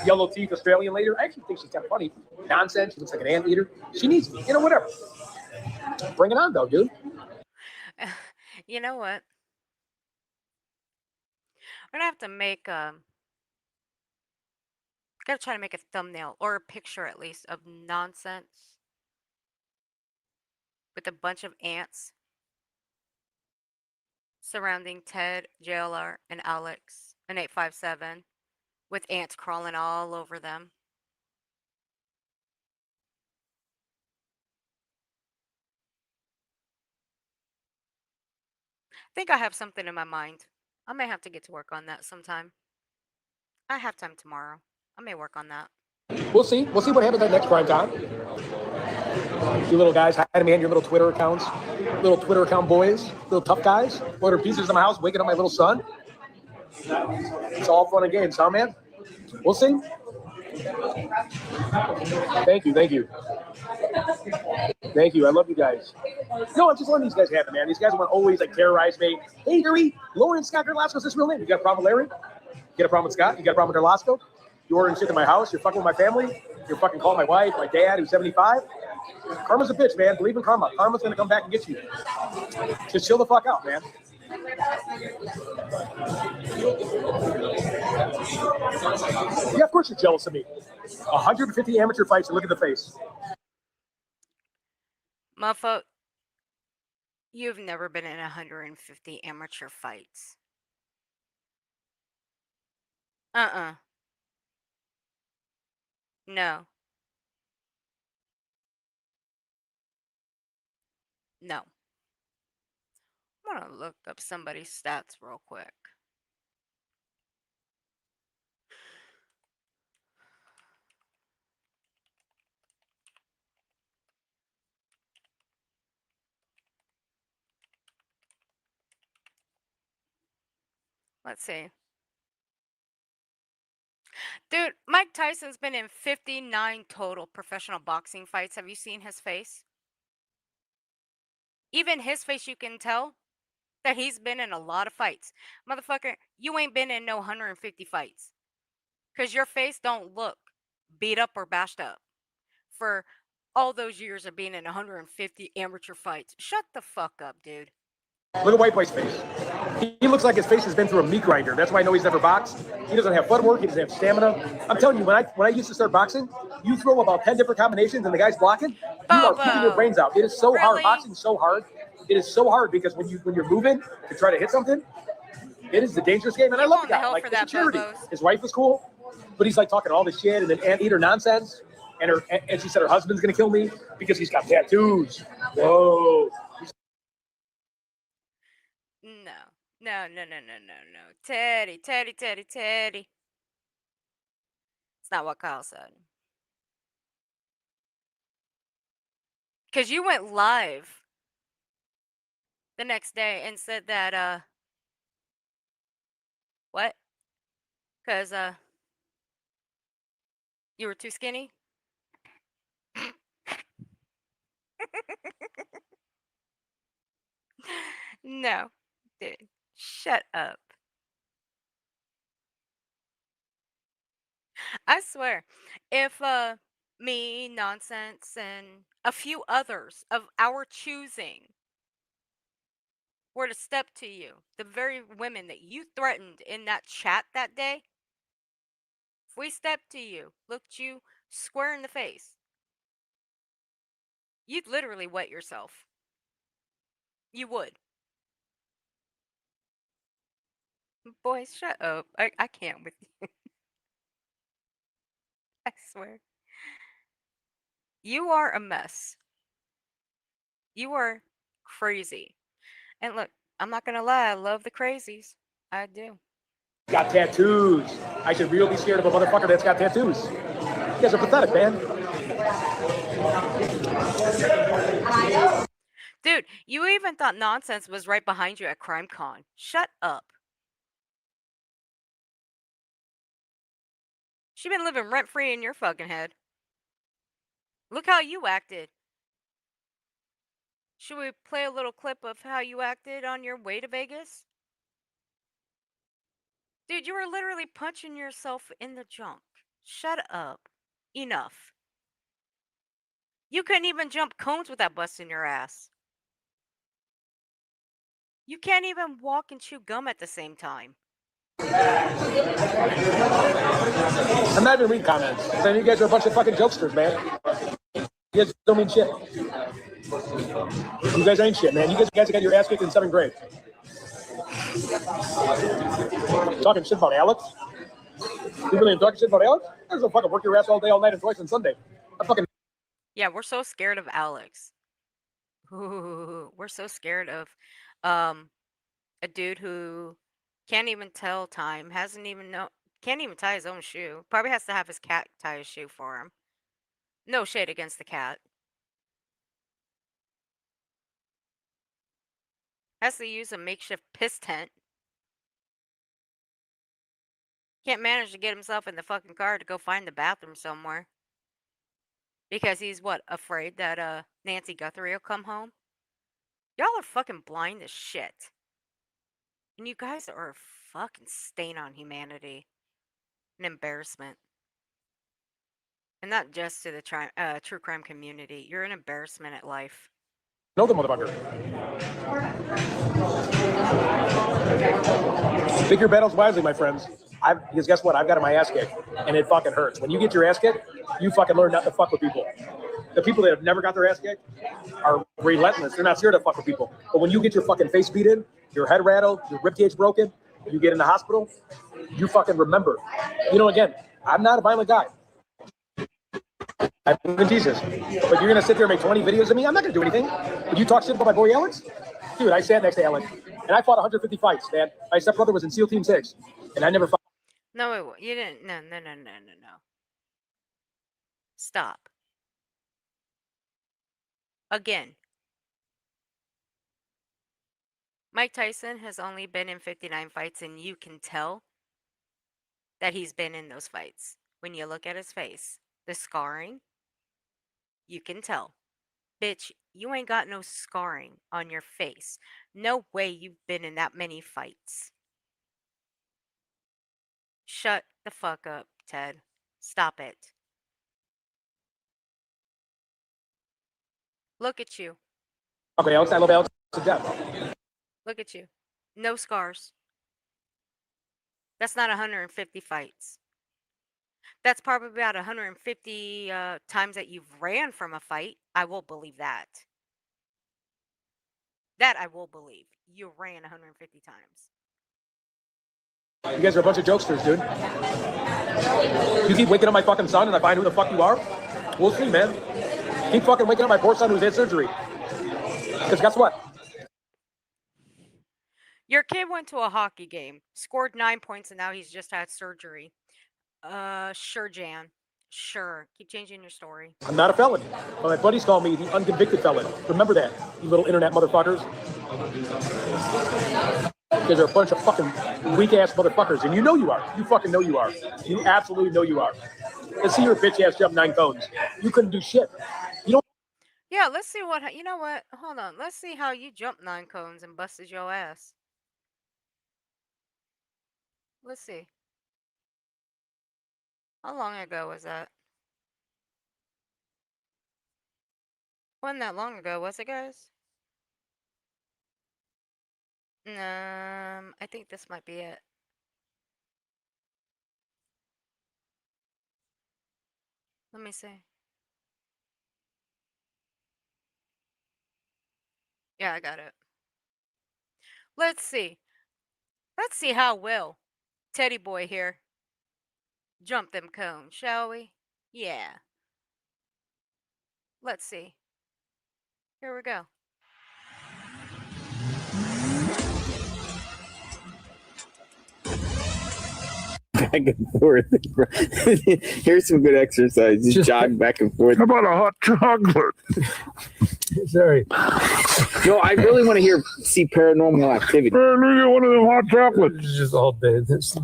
Yellow teeth Australian lady. I actually think she's kind of funny. Nonsense. She looks like an anteater. She needs me. You know, whatever. Bring it on, though, dude. You know what? We're gonna have to make gotta try to make a thumbnail or a picture at least of nonsense with a bunch of ants surrounding Ted, JLR, and Alex and 857 with ants crawling all over them. I think I have something in my mind. I may have to get to work on that sometime. I have time tomorrow. I may work on that. We'll see. We'll see what happens at next prime time. You little guys hiding behind your little Twitter accounts, little Twitter account boys, little tough guys, ordering pizzas in my house, waking up my little son. It's all fun and games, huh, man? We'll see. Thank you. I love you guys. No, I'm just letting these guys happen, man. These guys want to always like terrorize me. Hey, Harry, Lauren Scott Gerlasco's his real name. You got a problem with Larry? You got a problem with Scott? You got a problem with Gerlasco? You ordering shit to my house? You're fucking with my family? You're fucking calling my wife, my dad, who's 75? Karma's a bitch, man. Believe in karma. Karma's gonna come back and get you. Just chill the fuck out, man. Yeah, of course you're jealous of me. 150 amateur fights and look at the face. Motherfucker, you've never been in 150 amateur fights. No. No. I'm gonna look up somebody's stats real quick. Let's see. Dude, Mike Tyson's been in 59 total professional boxing fights. Have you seen his face? Even his face, you can tell that he's been in a lot of fights. Motherfucker, you ain't been in no 150 fights. Because your face don't look beat up or bashed up for all those years of being in 150 amateur fights. Shut the fuck up, dude. Look at White Boy's face. He looks like his face has been through a meat grinder. That's why I know he's never boxed. He doesn't have footwork. He doesn't have stamina. I'm telling you, when I used to start boxing, you throw about 10 different combinations and the guy's blocking, you are picking your brains out. It is so hard. Boxing is so hard. It is so hard because when you're moving to try to hit something, it is a dangerous game. And I love the guy. Like, it's a charity. His wife was cool, but he's like talking all this shit and then anteater nonsense. And she said her husband's gonna kill me because he's got tattoos. Whoa. No. Teddy. It's not what Kyle said. Because you went live the next day and said that, what? Because, you were too skinny? No, dude. Shut up. I swear, if me, Nonsense, and a few others of our choosing were to step to you, the very women that you threatened in that chat that day, if we stepped to you, looked you square in the face, you'd literally wet yourself. You would. Boys, shut up. I can't with you. I swear. You are a mess. You are crazy. And look, I'm not gonna lie, I love the crazies. I do. Got tattoos. I should really be scared of a motherfucker that's got tattoos. You guys are pathetic, man. Dude, you even thought Nonsense was right behind you at CrimeCon. Shut up. She been living rent-free in your fucking head. Look how you acted. Should we play a little clip of how you acted on your way to Vegas? Dude, you were literally punching yourself in the junk. Shut up. Enough. You couldn't even jump cones without busting your ass. You can't even walk and chew gum at the same time. I'm not even reading comments. Saying you guys are a bunch of fucking jokesters, man. You guys don't mean shit. You guys ain't shit, man. You guys got your ass kicked in 7th grade. Talking shit about Alex? You really talking shit about Alex? I just fucking work your ass all day, all night, and twice on Sunday. I fucking. Yeah, we're so scared of Alex. Ooh, we're so scared of a dude who can't even tell time, can't even tie his own shoe. Probably has to have his cat tie his shoe for him. No shade against the cat. Has to use a makeshift piss tent. Can't manage to get himself in the fucking car to go find the bathroom somewhere. Because he's what, afraid that Nancy Guthrie will come home? Y'all are fucking blind as shit. And you guys are a fucking stain on humanity. An embarrassment. And not just to the true crime community. You're an embarrassment at life. Know the motherfucker. Pick your battles wisely, my friends. Because guess what? I've got my ass kicked, and it fucking hurts. When you get your ass kicked, you fucking learn not to fuck with people. The people that have never got their ass kicked are relentless. They're not scared to fuck with people. But when you get your fucking face beat in, your head rattled, your ribcage broken, you get in the hospital, you fucking remember. You know, again, I'm not a violent guy. I believe in Jesus. But you're going to sit there and make 20 videos of me? I'm not going to do anything. But you talk shit about my boy Alex? Dude, I sat next to Alex, and I fought 150 fights, man. My stepbrother was in SEAL Team 6, and I never fought. No, you didn't. No. Stop. Again. Mike Tyson has only been in 59 fights, and you can tell that he's been in those fights. When you look at his face, the scarring, you can tell. Bitch, you ain't got no scarring on your face. No way you've been in that many fights. Shut the fuck up, Ted. Stop it. Look at you. Okay, Alex, I love Alex to death. Look at you. No scars. That's not 150 fights. That's probably about 150 times that you've ran from a fight. I will believe that. That I will believe. You ran 150 times. You guys are a bunch of jokesters, dude. You keep waking up my fucking son and I find who the fuck you are? We'll see, man. Keep fucking waking up my poor son who's had surgery. Because guess what? Your kid went to a hockey game, scored 9 points, and now he's just had surgery. Sure, Jan. Sure. Keep changing your story. I'm not a felon. Well, my buddies call me the unconvicted felon. Remember that, you little internet motherfuckers. Because they're a bunch of fucking weak-ass motherfuckers. And you know you are. You fucking know you are. You absolutely know you are. Let's see your bitch-ass jump 9 cones. You couldn't do shit. You don't. Yeah, let's see what... You know what? Hold on. Let's see how you jumped 9 cones and busted your ass. Let's see. How long ago was that? Wasn't that long ago, was it, guys? I think this might be it. Let me see. Yeah, I got it. Let's see. Let's see how well Teddy Boy here jump them cones, shall we? Yeah. Let's see. Here we go. back and forth. Here's some good exercise. Just jog back and forth. How about a hot chocolate? Sorry. No, I really want to see Paranormal Activity. Look at one of them hot chocolates. It's just all day. This.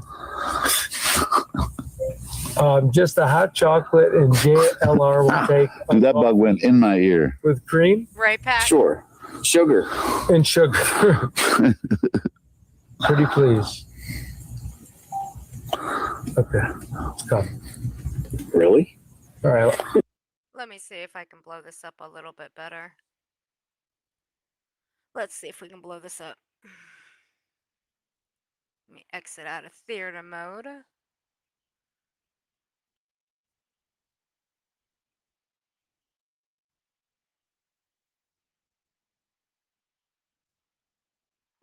Just a hot chocolate and JLR will take. Dude, that bug went in my ear. With cream? Right, Pat? Sure. Sugar. And sugar. Pretty please. Okay. Let's go. Really? All right. Let me see if I can blow this up a little bit better. Let's see if we can blow this up. Let me exit out of theater mode.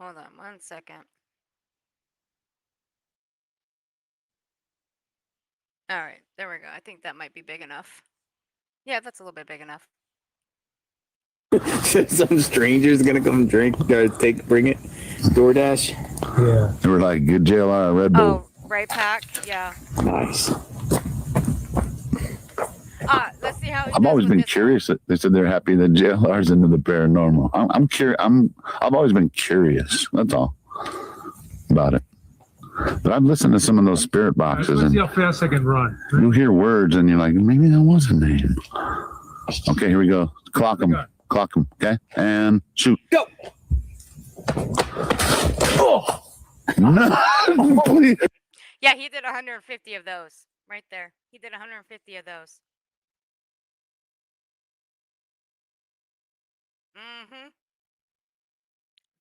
Hold on 1 second. All right, there we go. I think that might be big enough. Yeah, that's a little bit big enough. Some stranger's gonna come drink, bring it. DoorDash. Yeah. They were like, good JLR, Red Bull. Oh, right, Pack. Yeah. Nice. Let's see how. I've always been curious. They said they're happy that JLR's into the paranormal. I'm curious. I've always been curious. That's all about it. But I've listened to some of those spirit boxes, Let's see and how fast I can run. you hear words, and you're like, maybe that was a name. Okay, here we go. Clock them. Clock them. Okay, and shoot. Go. Oh. No, please. Yeah, he did 150 of those right there. He did 150 of those. Mm-hmm.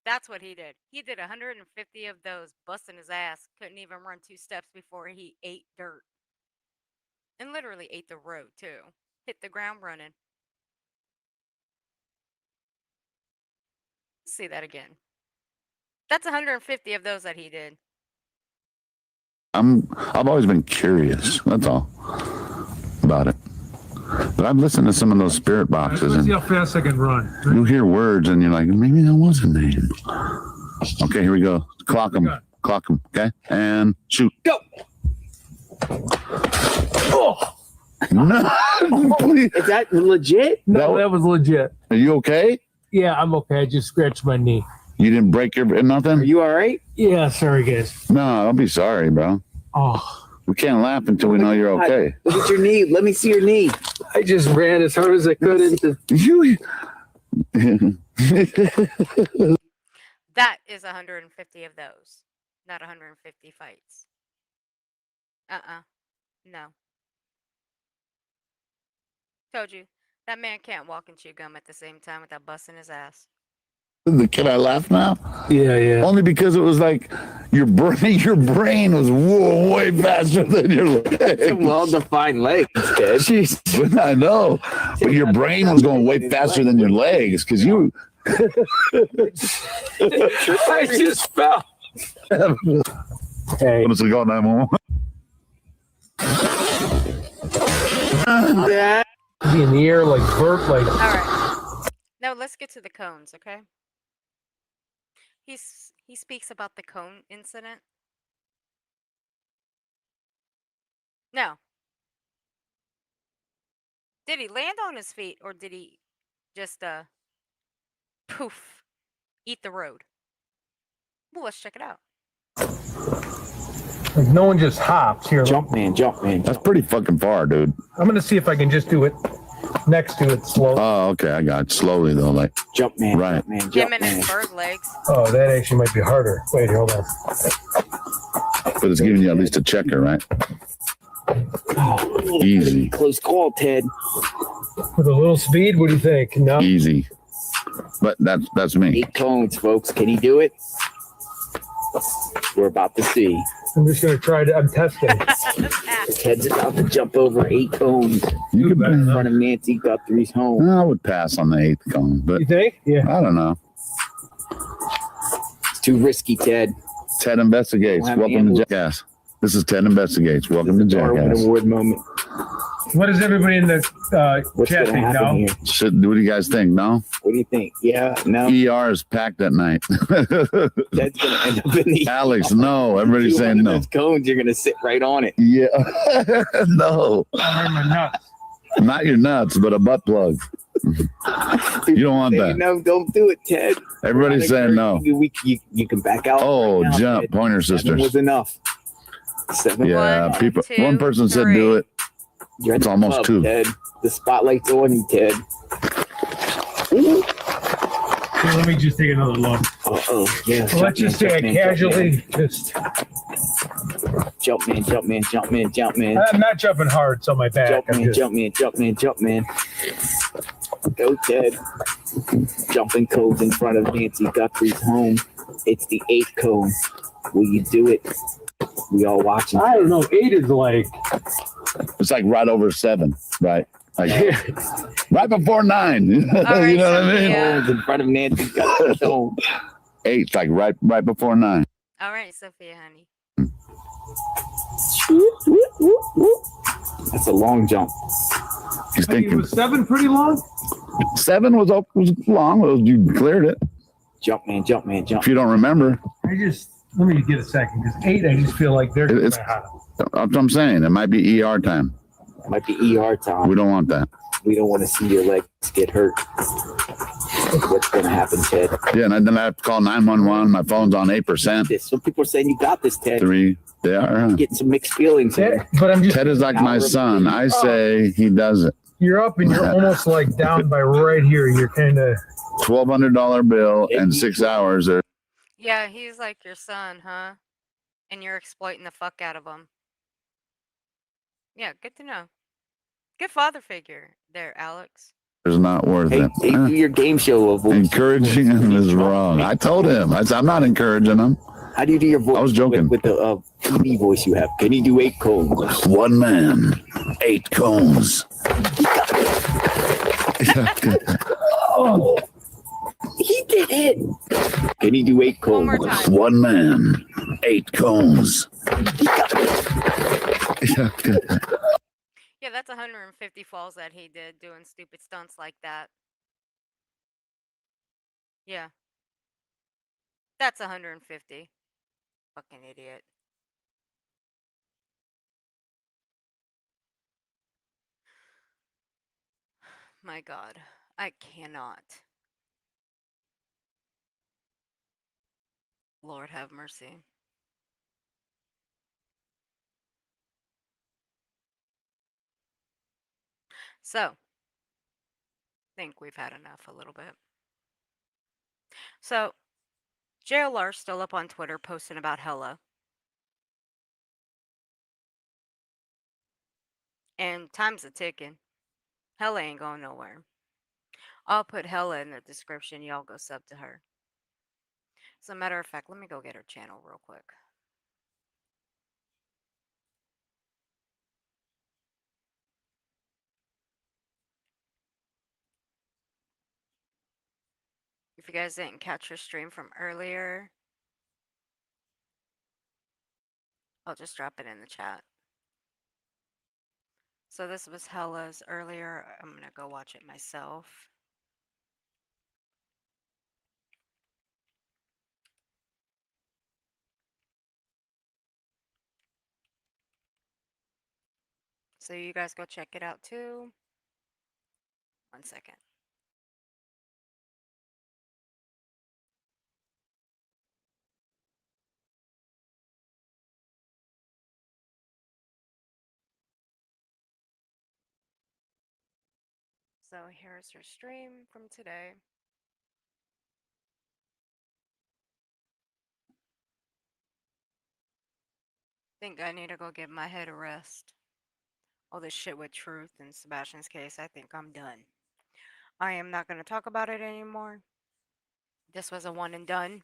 That's what he did. He did 150 of those, busting his ass. Couldn't even run 2 steps before he ate dirt. And literally ate the road, too. Hit the ground running. Let's see that again. That's 150 of those that he did. I've always been curious. That's all about it. But I've listened to some of those spirit boxes, Let's see and how fast I can run. you hear words, and you're like, maybe that was a name. Okay, here we go. Clock them. Clock them. Okay, and shoot. Go. Oh. No, please. Is that legit? No, that was legit. Are you okay? Yeah, I'm okay. I just scratched my knee. You didn't break your nothing? Are you all right? Yeah, sorry, guys. No, I'll be sorry, bro. Oh. We can't laugh until we know you're okay. Look at your knee. Let me see your knee. I just ran as hard as I could into. You. That is 150 of those, not 150 fights. No. Told you, that man can't walk and chew gum at the same time without busting his ass. Can I laugh now? Yeah. Only because it was like your brain was way faster than your legs. Well-defined legs, Ted. Jeez, I know, but your brain was going way faster than your legs because you. I just fell. Hey. Honestly, go 911. That in the air like burp, like. All right. Now let's get to the cones, okay? He speaks about the cone incident. No. Did he land on his feet, or did he just poof, eat the road? Well, let's check it out. Like no one just hops here. Jump man. That's pretty fucking far, dude. I'm gonna see if I can just do it next to it slowly. Oh, okay, I got it. Slowly though, like jump man. Right. Him and his bird legs. Oh, that actually might be harder. Wait, hold on. But it's giving you at least a checker, right? Easy. Close call, Ted. With a little speed, what do you think? No. Easy. But that's me. 8 cones, folks. Can he do it? We're about to see. I'm just gonna try to. I'm testing. Ted's about to jump over 8 cones. You could in front of Nancy Guthrie's home. I would pass on the 8th cone, but You think? Yeah. I don't know. It's too risky, Ted. Ted Investigates. Welcome to Jackass. This is Ted Investigates. Welcome to Darwin Jackass. Award moment. What does everybody in the What's gonna Chesney, happen no. here? What do you guys think? No? What do you think? Yeah, no. ER is packed that night. That's gonna end up in the Alex, no. Everybody's saying no. Those cones, you're gonna sit right on it. Yeah. No. I my nuts. Not your nuts, but a butt plug. You don't want that. No, don't do it, Ted. Everybody's saying no. You can back out. Oh, right now, jump. Ted. Pointer 7 sisters. was enough. 7. Yeah, One, people. two, One person said three. do it. You're at It's the almost club, 2. Ted. The spotlight's on you, Ted. Here, let me just take another look. Oh, yeah. So let's just say I casually just. Jump man. I'm not jumping hard, it's on my back. Jump man. Go, Ted. Jumping codes in front of Nancy Guthrie's home. It's the 8 cone. Will you do it? We all watching. I don't know. 8 is like. It's like right over 7, right? Like right before 9. You know All right, what I mean? Sophia. Codes in front of Nancy Guthrie's home. 8's like right before 9. All right, Sophia, honey. That's a long jump. He's I mean, thinking was 7 pretty long? 7 was long. You cleared it. Jump man. If you don't remember, Let me get a second, because 8, I just feel like they're It's- hot. that's what I'm saying. It might be ER time. Might be ER time. We don't want that. We don't want to see your legs get hurt. What's going to happen, Ted? Yeah, and then I have to call 911. My phone's on 8%. Some people are saying you got this, Ted. 3. They are. Getting some mixed feelings here. But I'm just. Ted is like my son. I say he does it. You're up and you're almost like down by right here. You're kind of. $1,200 bill and 6 hours. Yeah, he's like your son, huh? And you're exploiting the fuck out of him. Yeah, good to know. Good father figure there, Alex. Is not worth Hey, it. do your game show of voice. Encouraging him is wrong. I told him. I said, I'm not encouraging him. How do you do your voice? I was joking. With the TV voice you have. Can you do 8 cones? 1 man, 8 cones. Oh, he did it. Can you do 8 cones? One more time. 1 man, 8 cones. Yeah, that's 150 falls that he did doing stupid stunts like that. Yeah. That's 150. Fucking idiot. My God. I cannot. Lord have mercy. So, think we've had enough a little bit. So, JLR's still up on Twitter posting about Hella. And time's a ticking. Hella ain't going nowhere. I'll put Hella in the description. Y'all go sub to her. As a matter of fact, let me go get her channel real quick. If you guys didn't catch her stream from earlier, I'll just drop it in the chat. So this was Hella's earlier. I'm going to go watch it myself. So you guys go check it out too. 1 second. So here's her stream from today. Think I need to go give my head a rest. All this shit with Truth and Sebastian's case, I think I'm done. I am not going to talk about it anymore. This was a one and done.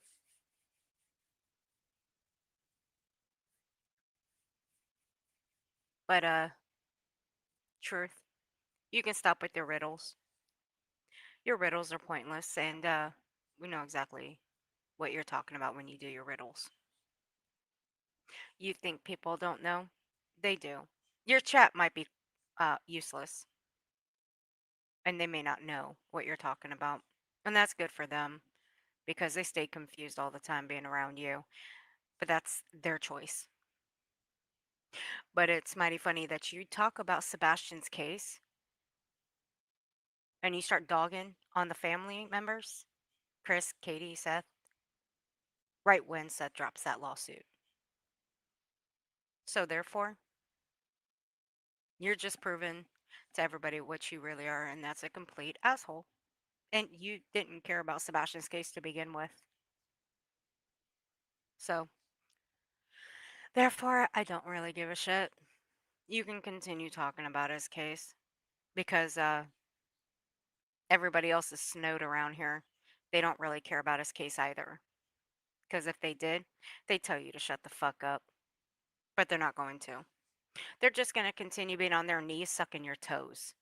But, Truth, you can stop with your riddles. Your riddles are pointless, and, we know exactly what you're talking about when you do your riddles. You think people don't know? They do. Your chat might be, useless. and they may not know what you're talking about. And that's good for them because they stay confused all the time being around you. But that's their choice. But it's mighty funny that you talk about Sebastian's case and you start dogging on the family members, Chris, Katie, Seth, right when Seth drops that lawsuit. So therefore, you're just proving to everybody what you really are, and that's a complete asshole. And you didn't care about Sebastian's case to begin with. So, therefore, I don't really give a shit. You can continue talking about his case because everybody else is snowed around here. They don't really care about his case either. Because if they did, they'd tell you to shut the fuck up. But they're not going to. They're just going to continue being on their knees sucking your toes.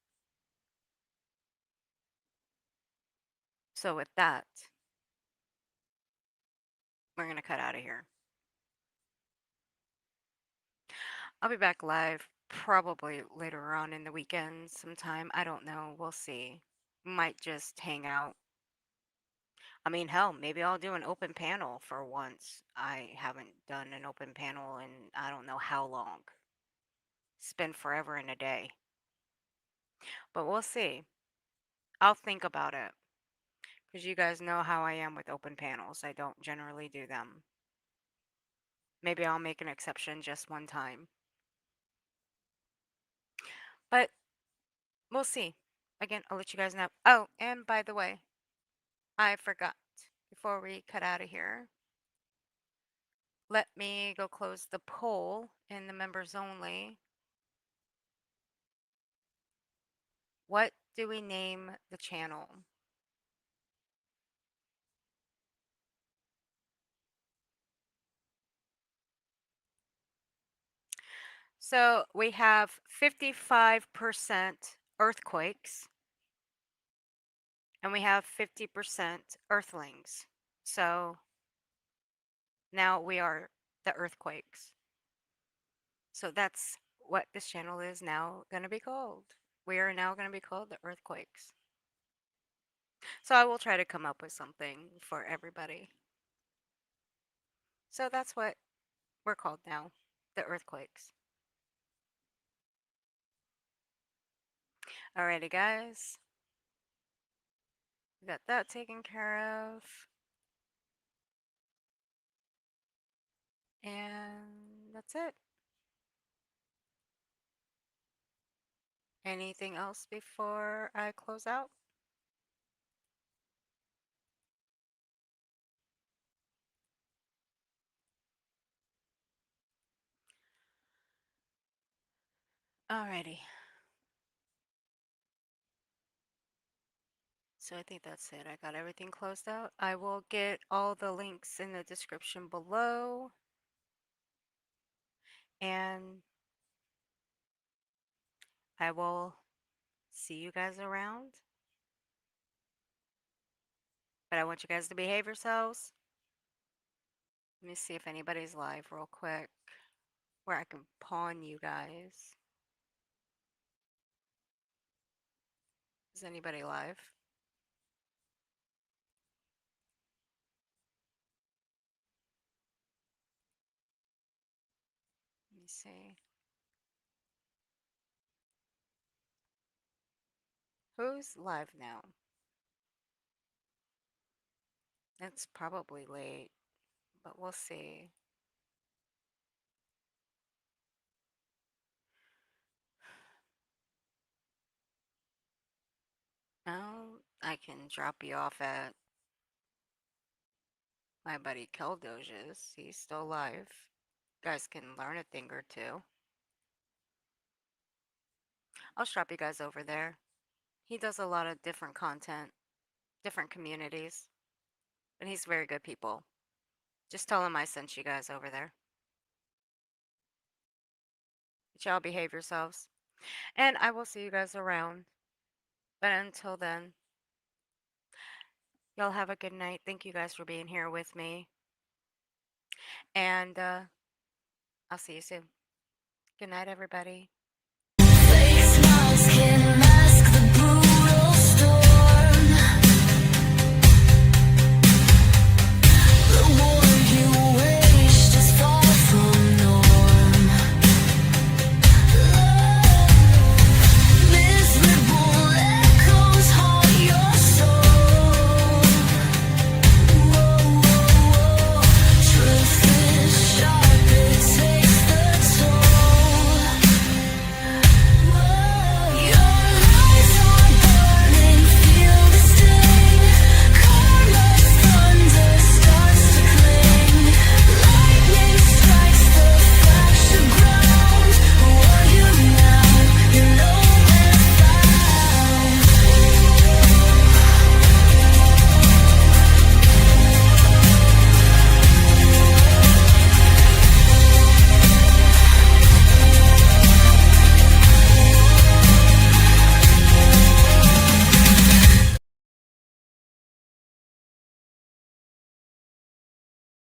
So, with that, we're going to cut out of here. I'll be back live probably later on in the weekend sometime. I don't know. We'll see. Might just hang out. I mean, hell, maybe I'll do an open panel for once. I haven't done an open panel in I don't know how long. It's been forever and a day. But we'll see. I'll think about it. Because you guys know how I am with open panels. I don't generally do them. Maybe I'll make an exception just one time. But we'll see. Again, I'll let you guys know. Oh, and by the way, I forgot before we cut out of here. Let me go close the poll in the members only. What do we name the channel? So we have 55% earthquakes and we have 50% earthlings. So now we are the earthquakes. So that's what this channel is now going to be called. We are now going to be called the earthquakes. So I will try to come up with something for everybody. So that's what we're called now, the earthquakes. Alrighty, guys. We got that taken care of. And that's it. Anything else before I close out? Alrighty. So I think that's it. I got everything closed out. I will get all the links in the description below. And I will see you guys around. But I want you guys to behave yourselves. Let me see if anybody's live real quick where I can pawn you guys. Is anybody live? Let me see. Who's live now? It's probably late, but we'll see. Now I can drop you off at my buddy Keldoge's. He's still alive. You guys can learn a thing or two. I'll strap you guys over there. He does a lot of different content, different communities, and he's very good people. Just tell him I sent you guys over there. But y'all behave yourselves. And I will see you guys around. But until then, y'all have a good night. Thank you guys for being here with me. And I'll see you soon. Good night, everybody.